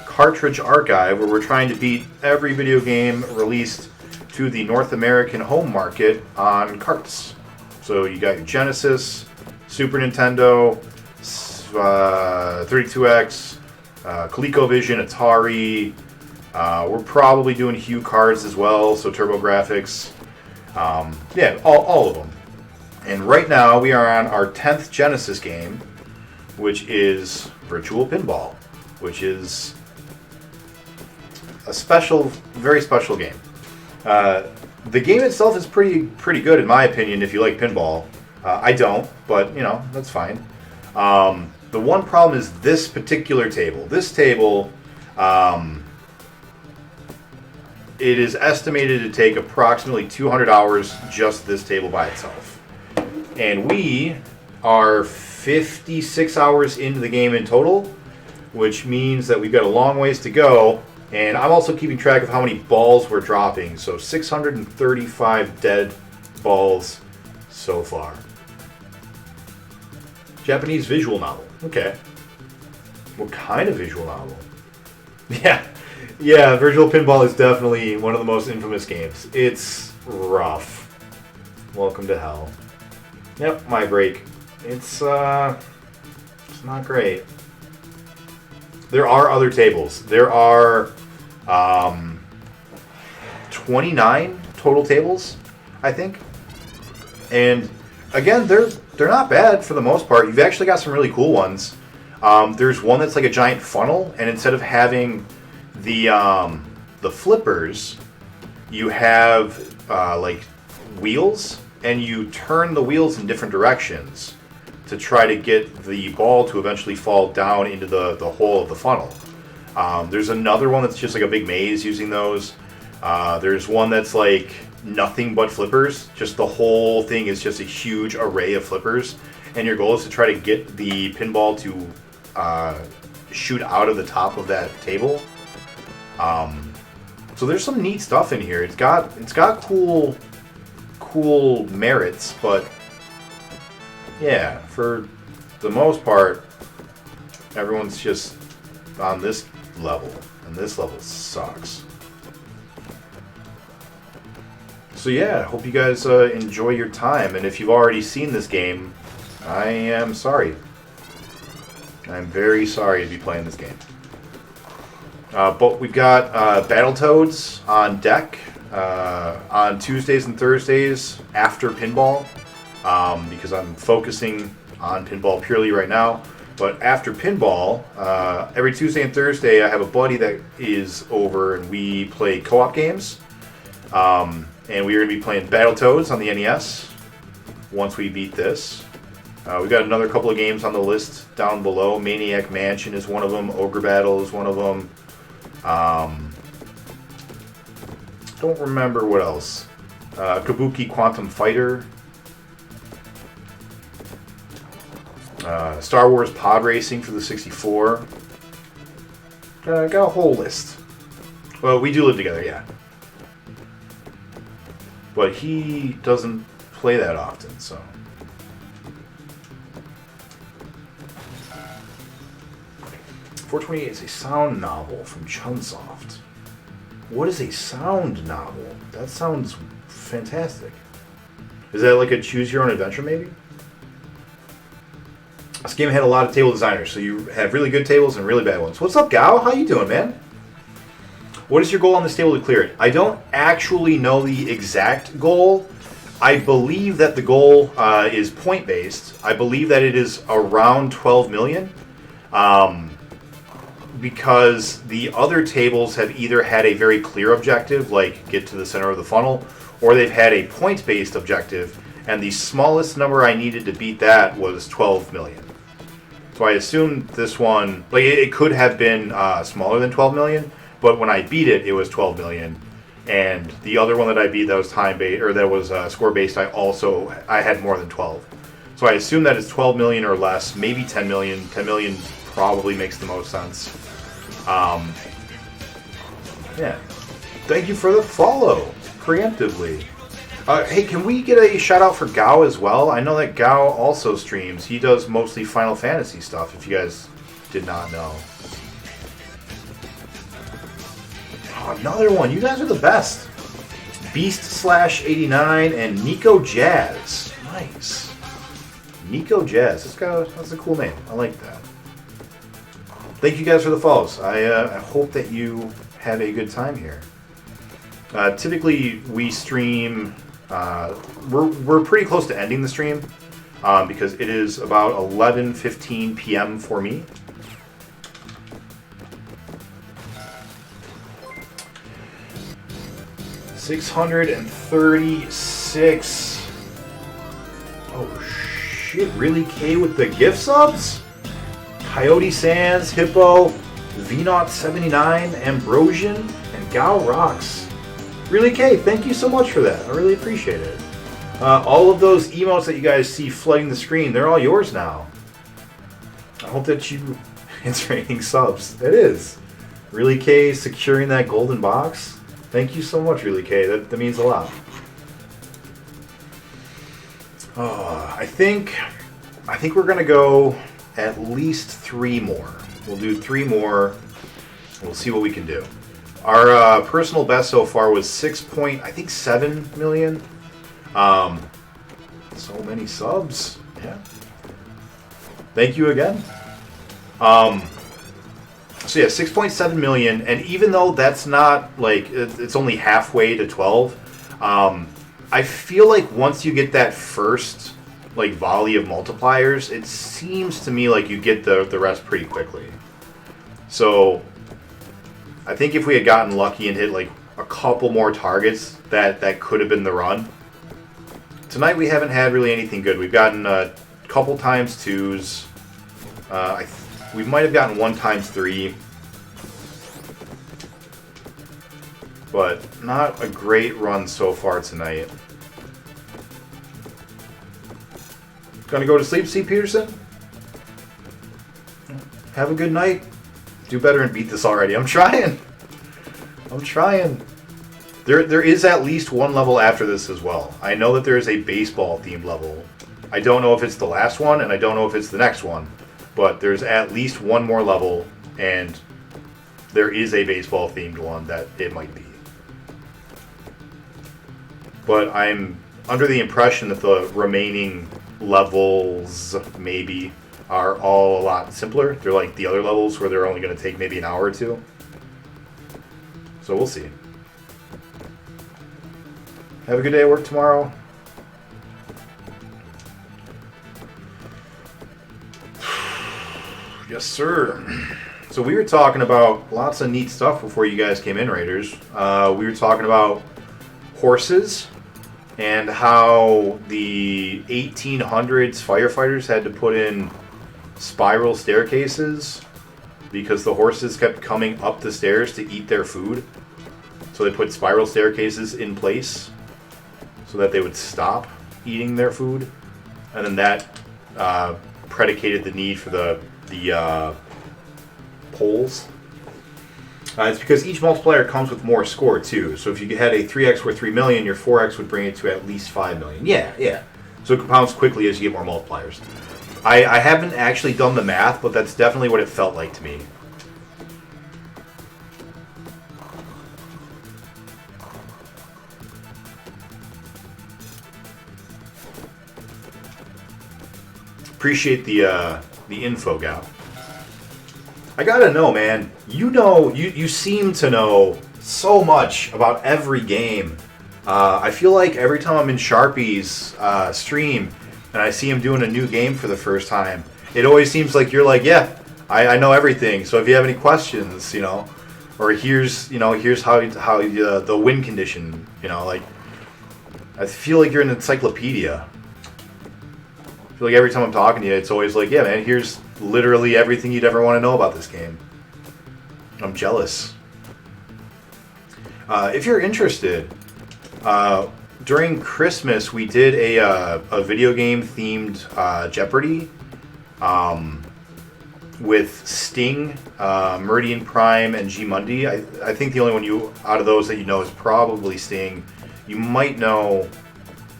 cartridge archive where we're trying to beat every video game released to the North American home market on carts. So you got your Genesis, Super Nintendo, 32X, ColecoVision, Atari. We're probably doing Hue cards as well, so TurboGrafx. Yeah, all of them. And right now we are on our 10th Genesis game, which is Virtual Pinball, which is a special, very special game. The game itself is pretty good in my opinion if you like pinball. I don't, but you know, that's fine. The one problem is this particular table. This table, it is estimated to take approximately 200 hours just this table by itself. And we are 56 hours into the game in total, which means that we've got a long ways to go. And I'm also keeping track of how many balls we're dropping. So 635 dead balls so far. Japanese visual novel. Okay. What kind of visual novel? Yeah, Virtual Pinball is definitely one of the most infamous games. It's rough. Welcome to hell. Yep, my break. It's not great. There are other tables. There are 29 total tables, I think. And again, they're not bad for the most part. You've actually got some really cool ones. There's one that's like a giant funnel, and instead of having the flippers, you have like wheels, and you turn the wheels in different directions to try to get the ball to eventually fall down into the hole of the funnel. There's another one that's just like a big maze using those. There's one that's like nothing but flippers. Just the whole thing is just a huge array of flippers. And your goal is to try to get the pinball to shoot out of the top of that table. So there's some neat stuff in here. It's got cool merits, but yeah, for the most part, everyone's just on this level, and this level sucks. So yeah, I hope you guys enjoy your time, and if you've already seen this game, I am sorry. I'm very sorry to be playing this game. But we've got Battletoads on deck on Tuesdays and Thursdays after pinball, because I'm focusing on pinball purely right now. But after pinball, every Tuesday and Thursday, I have a buddy that is over, and we play co-op games. And we are going to be playing Battletoads on the NES once we beat this. We've got another couple of games on the list down below. Maniac Mansion is one of them. Ogre Battle is one of them. Don't remember what else. Kabuki Quantum Fighter. Star Wars Pod Racing for the 64. Got a whole list. Well, we do live together, yeah. But he doesn't play that often, so. .428 is a sound novel from Chunsoft. What is a sound novel? That sounds fantastic. Is that like a choose your own adventure, maybe? This game had a lot of table designers, so you have really good tables and really bad ones. What's up, Gao? How you doing, man? What is your goal on this table to clear it? I don't actually know the exact goal. I believe that the goal is point-based. I believe that it is around 12 million. Because the other tables have either had a very clear objective, like get to the center of the funnel, or they've had a points-based objective, and the smallest number I needed to beat that was 12 million. So I assumed this one, like it could have been smaller than 12 million, but when I beat it, it was 12 million. And the other one that I beat that was time-based, or that was score-based, I had more than 12. So I assume that it's 12 million or less, maybe 10 million. 10 million probably makes the most sense. Yeah. Thank you for the follow, preemptively. Hey, can we get a shout out for Gao as well? I know that Gao also streams. He does mostly Final Fantasy stuff, if you guys did not know. Oh, another one. You guys are the best. Beast/89 and Nico Jazz. Nice. Nico Jazz. That's a cool name. I like that. Thank you guys for the follows. I hope that you had a good time here. Typically, we stream. We're pretty close to ending the stream because it is about 11:15 p.m. for me. $636. Oh shit! Really, K with the gift subs? Coyote Sands, Hippo, VNaught79, Ambrosian, and Gao Rocks. Really, Kay, thank you so much for that. I really appreciate it. All of those emotes that you guys see flooding the screen, they're all yours now. I hope that you... It's raining subs. It is. Really, Kay, securing that golden box. Thank you so much, Really, Kay. That means a lot. I think we're going to go... at least 3 more. We'll do 3 more. We'll see what we can do. Our personal best so far was 6.7 million. So many subs. Yeah. Thank you again. So yeah, 6.7 million, and even though that's not like it's only halfway to 12, I feel like once you get that first like volley of multipliers, it seems to me like you get the rest pretty quickly. So I think if we had gotten lucky and hit like a couple more targets, that could have been the run. Tonight we haven't had really anything good. We've gotten a couple times 2s. We might have gotten 1 times 3. But not a great run so far tonight. Gonna go to sleep, C. Peterson? Have a good night. Do better and beat this already. I'm trying. There is at least 1 level after this as well. I know that there is a baseball themed level. I don't know if it's the last one, and I don't know if it's the next one. But there's at least 1 more level, and there is a baseball themed one that it might be. But I'm under the impression that the remaining levels maybe are all a lot simpler. They're like the other levels where they're only going to take maybe an hour or 2. So we'll see. Have a good day at work tomorrow. Yes, sir. So we were talking about lots of neat stuff before you guys came in, Raiders. We were talking about horses and how the 1800s firefighters had to put in spiral staircases because the horses kept coming up the stairs to eat their food. So they put spiral staircases in place so that they would stop eating their food. And then that predicated the need for the poles. It's because each multiplier comes with more score too. So if you had a 3x worth 3 million, your 4x would bring it to at least 5 million. Yeah. So it compounds quickly as you get more multipliers. I haven't actually done the math, but that's definitely what it felt like to me. Appreciate the info, Gal. I gotta know, man. You seem to know so much about every game. I feel like every time I'm in Sharpie's stream and I see him doing a new game for the first time, it always seems like you're like, yeah, I know everything. So if you have any questions, or here's how the win condition, like I feel like you're an encyclopedia. I feel like every time I'm talking to you, it's always like, yeah, man, here's literally everything you'd ever want to know about this game. I'm jealous. If you're interested, during Christmas we did a video game themed Jeopardy with Sting, Meridian Prime, and G Mundi. I think the only one out of those that you know is probably Sting. You might know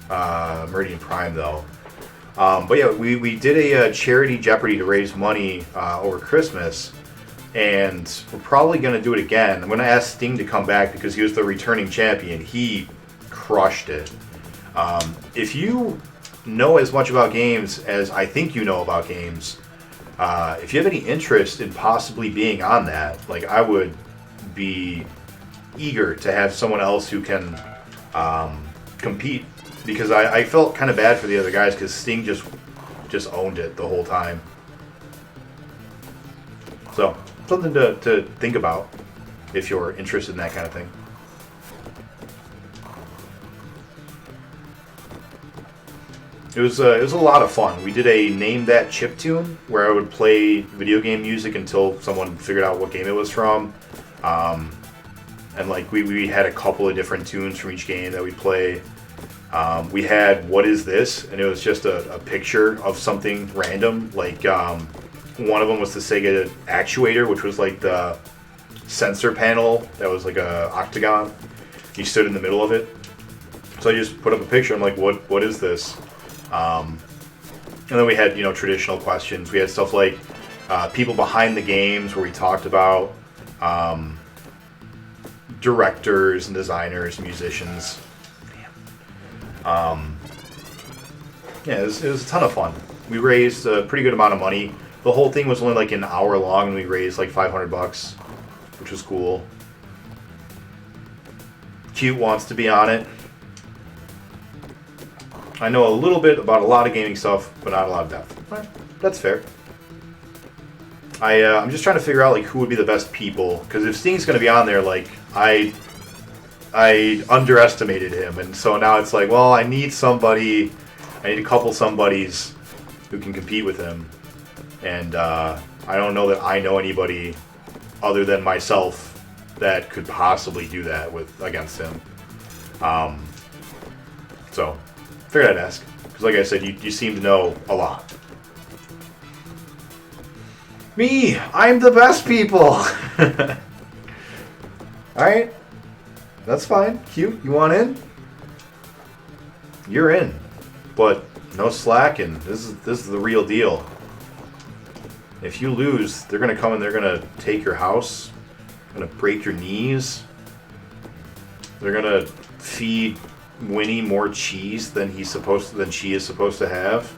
Meridian Prime though. But yeah, we did a charity Jeopardy to raise money over Christmas, and we're probably going to do it again. I'm going to ask Sting to come back because he was the returning champion. He crushed it. If you know as much about games as I think you know about games, if you have any interest in possibly being on that, like I would be eager to have someone else who can compete. Because I felt kind of bad for the other guys because Sting just owned it the whole time. So, something to think about if you're interested in that kind of thing. It was a lot of fun. We did a Name That Chiptune where I would play video game music until someone figured out what game it was from. And like we had a couple of different tunes from each game that we'd play. We had What Is This? And it was just a picture of something random. Like one of them was the Sega actuator, which was like the sensor panel that was like a octagon. You stood in the middle of it. So I just put up a picture. I'm like, what is this? And then we had traditional questions. We had stuff like people behind the games where we talked about directors and designers, musicians. Yeah, it was a ton of fun. We raised a pretty good amount of money. The whole thing was only like an hour long, and we raised like $500, which was cool. Cute wants to be on it. I know a little bit about a lot of gaming stuff, but not a lot of depth. That's fair. I'm just trying to figure out like who would be the best people, because if Sting's going to be on there, like I underestimated him, and so now it's like, well, I need a couple somebodies who can compete with him, and I don't know that I know anybody other than myself that could possibly do that against him. So figured I'd ask, because like I said, you seem to know a lot. Me, I'm the best people. Alright, that's fine. Cute, you want in? You're in, but no slacking. This is the real deal. If you lose, they're gonna come and they're gonna take your house, gonna break your knees. They're gonna feed Winnie more cheese than she is supposed to have.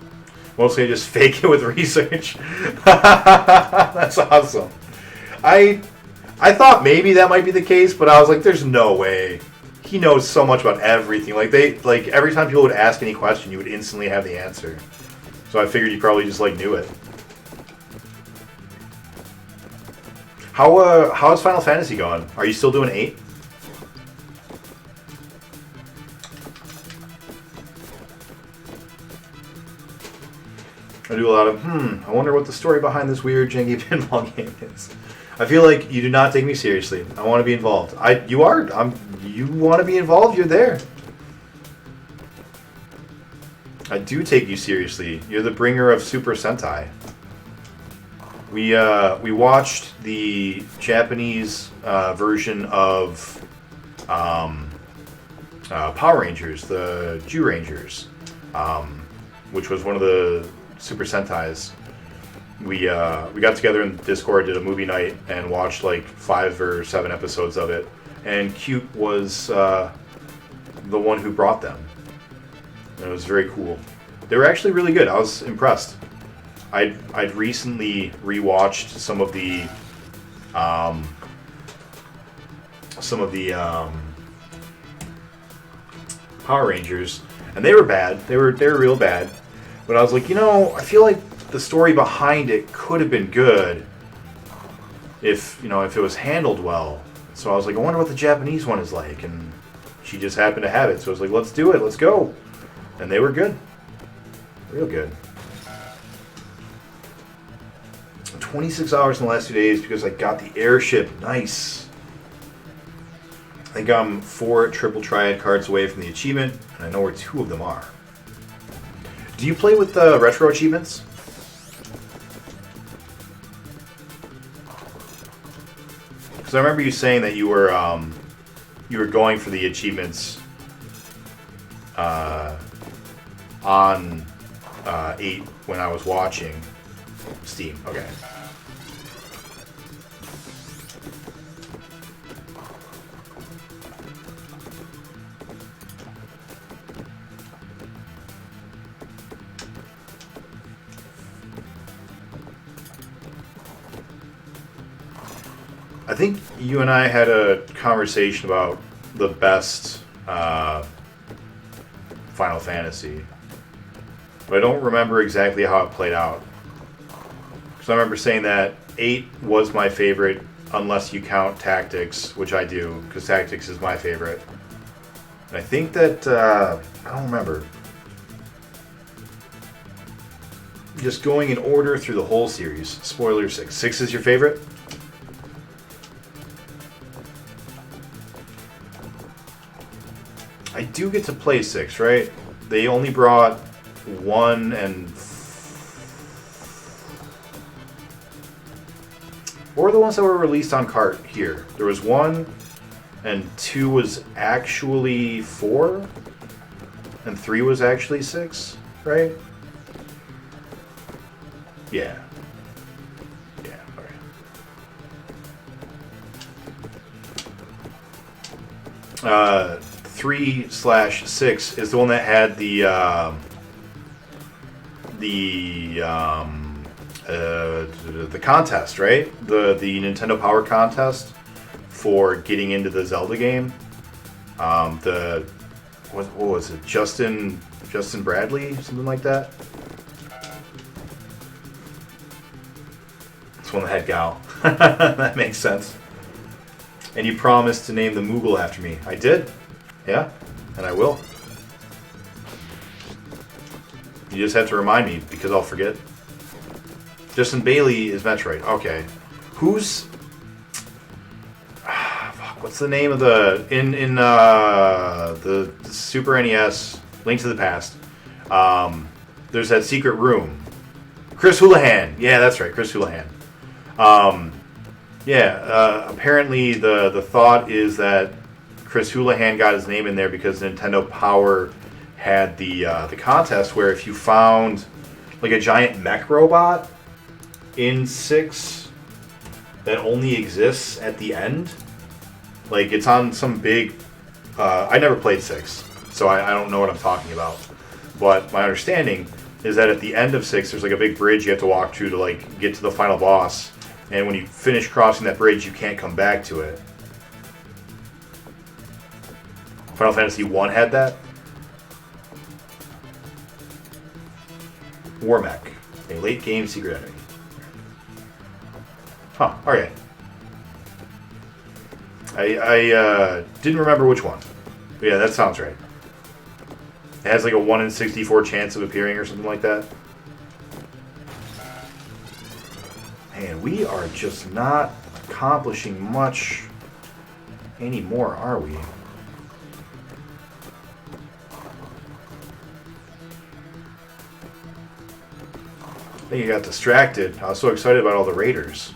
Mostly just fake it with research. That's awesome. I thought maybe that might be the case, but I was like, there's no way. He knows so much about everything. Like every time people would ask any question, you would instantly have the answer. So I figured you probably just knew it. How is Final Fantasy going? Are you still doing 8? I do a lot of, I wonder what the story behind this weird janky pinball game is. I feel like you do not take me seriously. I want to be involved. You want to be involved, you're there. I do take you seriously. You're the bringer of Super Sentai. We watched the Japanese version of Power Rangers, the Jew Rangers, which was one of the Super Sentais. We got together in Discord, did a movie night, and watched like 5 or 7 episodes of it. And Cute was the one who brought them. And it was very cool. They were actually really good. I was impressed. I'd recently rewatched some of the Power Rangers, and they were bad. They were real bad. But I was like, I feel like the story behind it could have been good if it was handled well. So I was like, I wonder what the Japanese one is like, and she just happened to have it. So I was like, let's do it, let's go. And they were good. Real good. 26 hours in the last 2 days because I got the airship. Nice. I think I'm 4 triple triad cards away from the achievement, and I know where 2 of them are. Do you play with the retro achievements? Because I remember you saying that you were going for the achievements on 8 when I was watching Steam. Okay. I think you and I had a conversation about the best Final Fantasy, but I don't remember exactly how it played out. Because I remember saying that 8 was my favorite, unless you count Tactics, which I do, because Tactics is my favorite. And I think that, I don't remember. Just going in order through the whole series. Spoiler 6. 6 is your favorite? I do get to play 6, right? They only brought 1 and... What were the ones that were released on cart here? There was 1, and 2 was actually 4, and 3 was actually 6, right? Yeah. Yeah, alright. 3/6 is the one that had the contest, right? The Nintendo Power contest for getting into the Zelda game. What was it? Justin Bradley, something like that. It's one that had Gal. That makes sense. And you promised to name the Moogle after me. I did. Yeah, and I will. You just have to remind me, because I'll forget. Justin Bailey is Metroid. Okay. Who's... fuck, what's the name of the... In the Super NES, Link to the Past, there's that secret room. Chris Houlihan. Yeah, that's right, Chris Houlihan. Apparently the thought is that Chris Houlihan got his name in there because Nintendo Power had the contest where if you found like a giant mech robot in 6 that only exists at the end, like it's on some big... I never played 6, so I don't know what I'm talking about. But my understanding is that at the end of 6, there's like a big bridge you have to walk through to like get to the final boss. And when you finish crossing that bridge, you can't come back to it. Final Fantasy 1 had that. Warmech, a late game secret enemy. Huh, alright. I didn't remember which one. But yeah, that sounds right. It has like a 1 in 64 chance of appearing or something like that. Man, we are just not accomplishing much anymore, are we? I think I got distracted. I was so excited about all the raiders.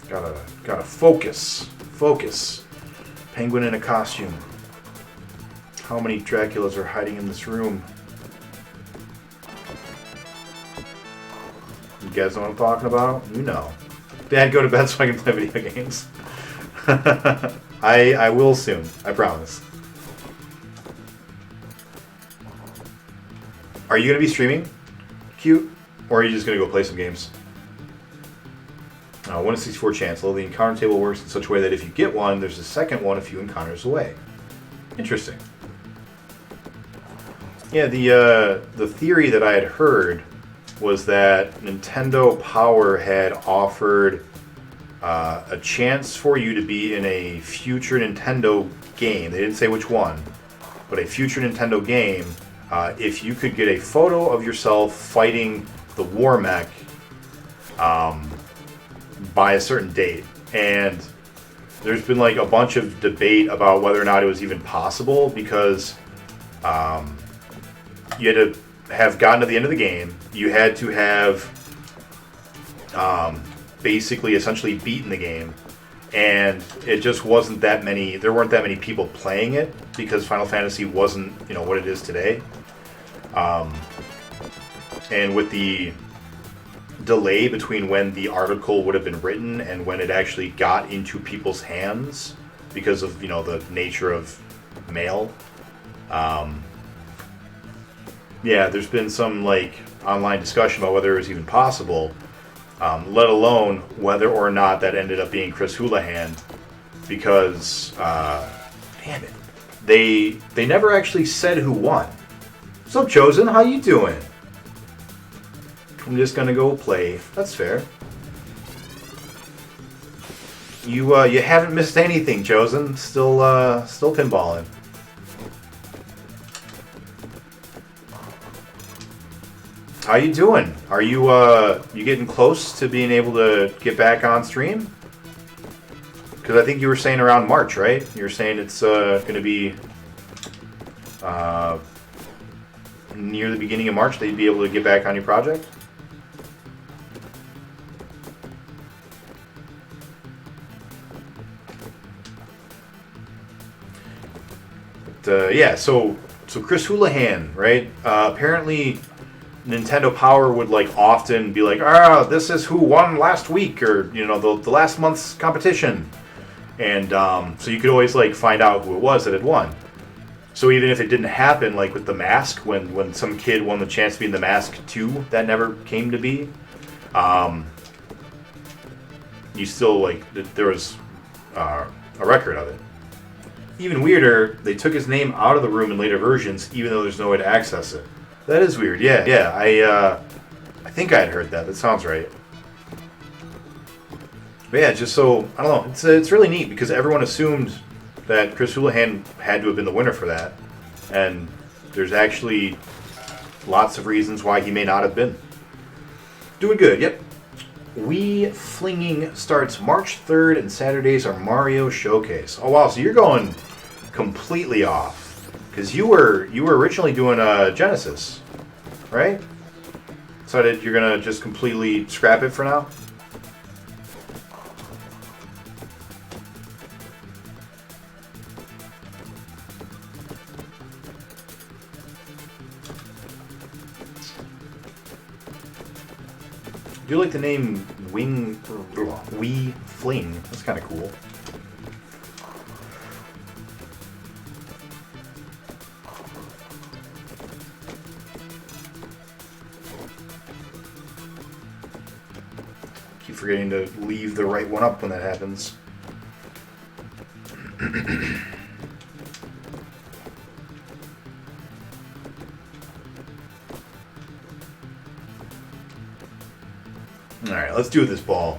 Gotta focus. Focus. Penguin in a costume. How many Draculas are hiding in this room? You guys know what I'm talking about? You know. Dad, go to bed so I can play video games. I will soon. I promise. Are you going to be streaming? Cute? Or are you just going to go play some games? 1 in 64 chance. Although the encounter table works in such a way that if you get one, there's a second one a few encounters away. Interesting. Yeah, the theory that I had heard was that Nintendo Power had offered a chance for you to be in a future Nintendo game. They didn't say which one, but a future Nintendo game if you could get a photo of yourself fighting the War Mech by a certain date. And there's been like a bunch of debate about whether or not it was even possible, because you had to have gotten to the end of the game. You had to have basically essentially beaten the game, and it just wasn't that many. There weren't that many people playing it because Final Fantasy wasn't, you know, what it is today. And with the delay between when the article would have been written and when it actually got into people's hands because of, you know, the nature of mail. Yeah, there's been some like online discussion about whether it was even possible, let alone whether or not that ended up being Chris Houlihan, because damn it, they never actually said who won. What's up, Chosen? How you doing? I'm just gonna go play. That's fair. You haven't missed anything, Chosen. Still pinballing. How you doing? Are you you getting close to being able to get back on stream? Because I think you were saying around March, right? You were saying it's going to be near the beginning of March that you'd be able to get back on your project. Yeah, so Chris Houlihan, right? Apparently, Nintendo Power would like often be like, this is who won last week, or you know, the last month's competition, and so you could always like find out who it was that had won. So even if it didn't happen, like with the Mask, when some kid won the chance to be in the Mask 2, that never came to be. You still like there was a record of it. Even weirder, they took his name out of the room in later versions, even though there's no way to access it. That is weird. Yeah. I think I had heard that. That sounds right. But yeah, just so I don't know. It's really neat because everyone assumed that Chris Houlihan had to have been the winner for that, and there's actually lots of reasons why he may not have been. Doing good. Yep. Wii Flinging starts March 3rd, and Saturdays are Mario Showcase. Oh wow, so you're going completely off, because you were originally doing a Genesis, right? Decided you're gonna just completely scrap it for now. I do like the name Wii Fling. That's kind of cool. Keep forgetting to leave the right one up when that happens. Alright, let's do this ball.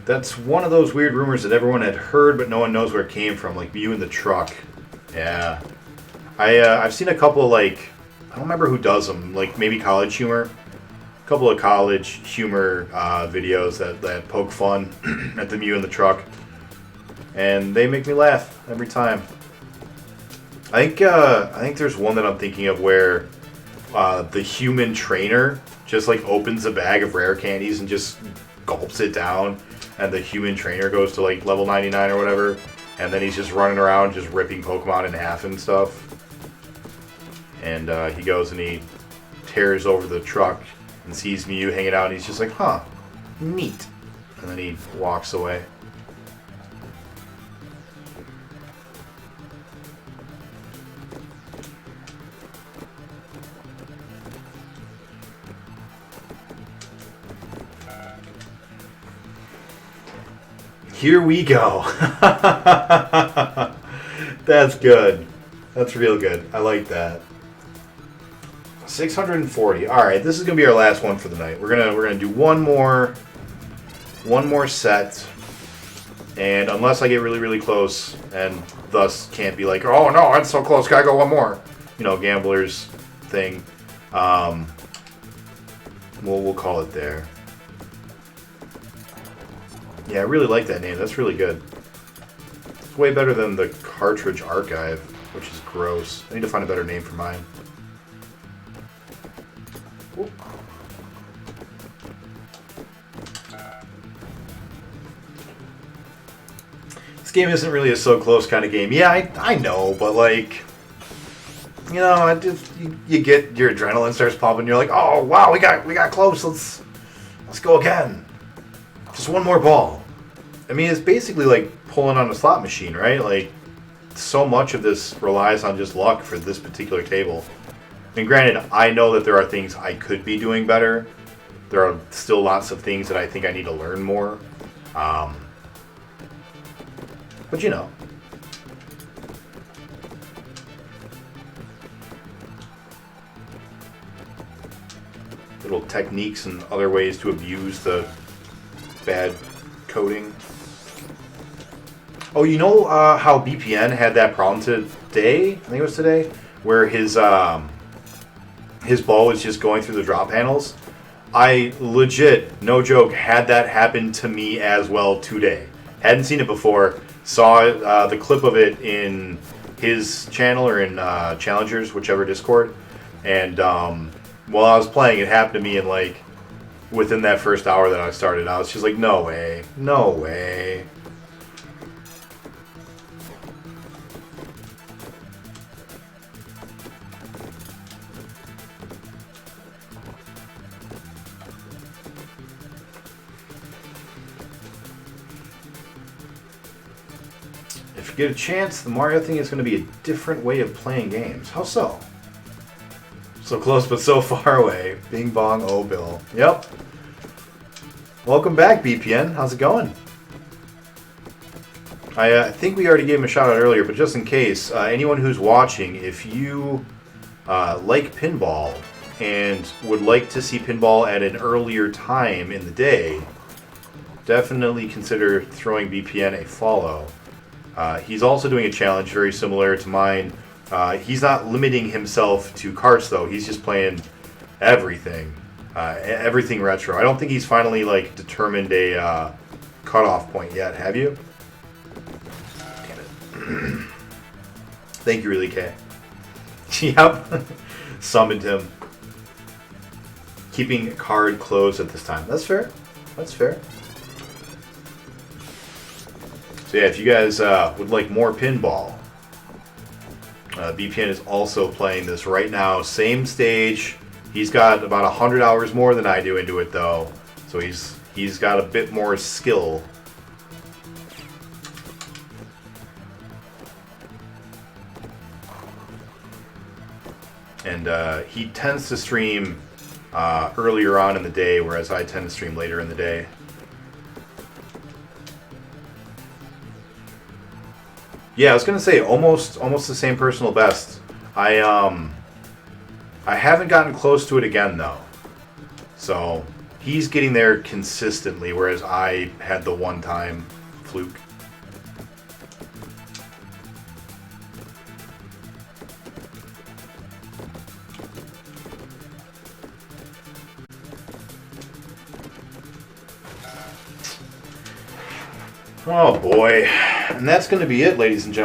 That's one of those weird rumors that everyone had heard, but no one knows where it came from, like you in the truck. Yeah. I've seen a couple of, like, I don't remember who does them, like maybe College Humor. A couple of College Humor videos that poke fun at the Mew in the truck. And they make me laugh every time. I think there's one that I'm thinking of where the human trainer just like opens a bag of rare candies and just gulps it down, and the human trainer goes to like level 99 or whatever, and then he's just running around just ripping Pokemon in half and stuff. And he goes and he tears over the truck and sees Mew hanging out, and he's just like, huh, neat. And then he walks away. Here we go. That's good. That's real good. I like that. 640. All right, this is gonna be our last one for the night. We're gonna do one more set, and unless I get really close, and thus can't be like, oh no, it's so close, gotta go one more. You know, gamblers thing. We'll call it there. Yeah, I really like that name. That's really good. It's way better than the cartridge archive, which is gross. I need to find a better name for mine. Ooh. This game isn't really a so close kind of game. Yeah, I know, but like, you know, you get your adrenaline starts pumping. You're like, oh wow, we got close. Let's go again. Just one more ball. I mean, it's basically like pulling on a slot machine, right? Like, so much of this relies on just luck for this particular table. And granted, I know that there are things I could be doing better. There are still lots of things that I think I need to learn more. But you know. Little techniques and other ways to abuse the bad coding. Oh, you know how BPN had that problem today? I think it was today, where his ball was just going through the drop panels. I legit, no joke, had that happen to me as well today. Hadn't seen it before. Saw the clip of it in his channel or in Challengers, whichever Discord, and while I was playing, it happened to me in like within that first hour that I started. I was just like, no way, no way. If you get a chance, the Mario thing is going to be a different way of playing games. How so? So close but so far away. Bing bong, oh Bill. Yep. Welcome back, BPN. How's it going? I think we already gave him a shout out earlier, but just in case, anyone who's watching, if you like pinball and would like to see pinball at an earlier time in the day, definitely consider throwing BPN a follow. He's also doing a challenge very similar to mine. He's not limiting himself to carts though. He's just playing everything, everything retro. I don't think he's finally like determined a cutoff point yet. Have you? Damn it! Thank you, really, Kay. Yep, summoned him. Keeping card closed at this time. That's fair. That's fair. So yeah, if you guys would like more pinball. BPN is also playing this right now. Same stage. He's got about 100 hours more than I do into it, though. So he's got a bit more skill. And he tends to stream earlier on in the day, whereas I tend to stream later in the day. Yeah, I was gonna say almost the same personal best. I haven't gotten close to it again though. So he's getting there consistently, whereas I had the one-time fluke. Oh boy. And that's going to be it, ladies and gentlemen.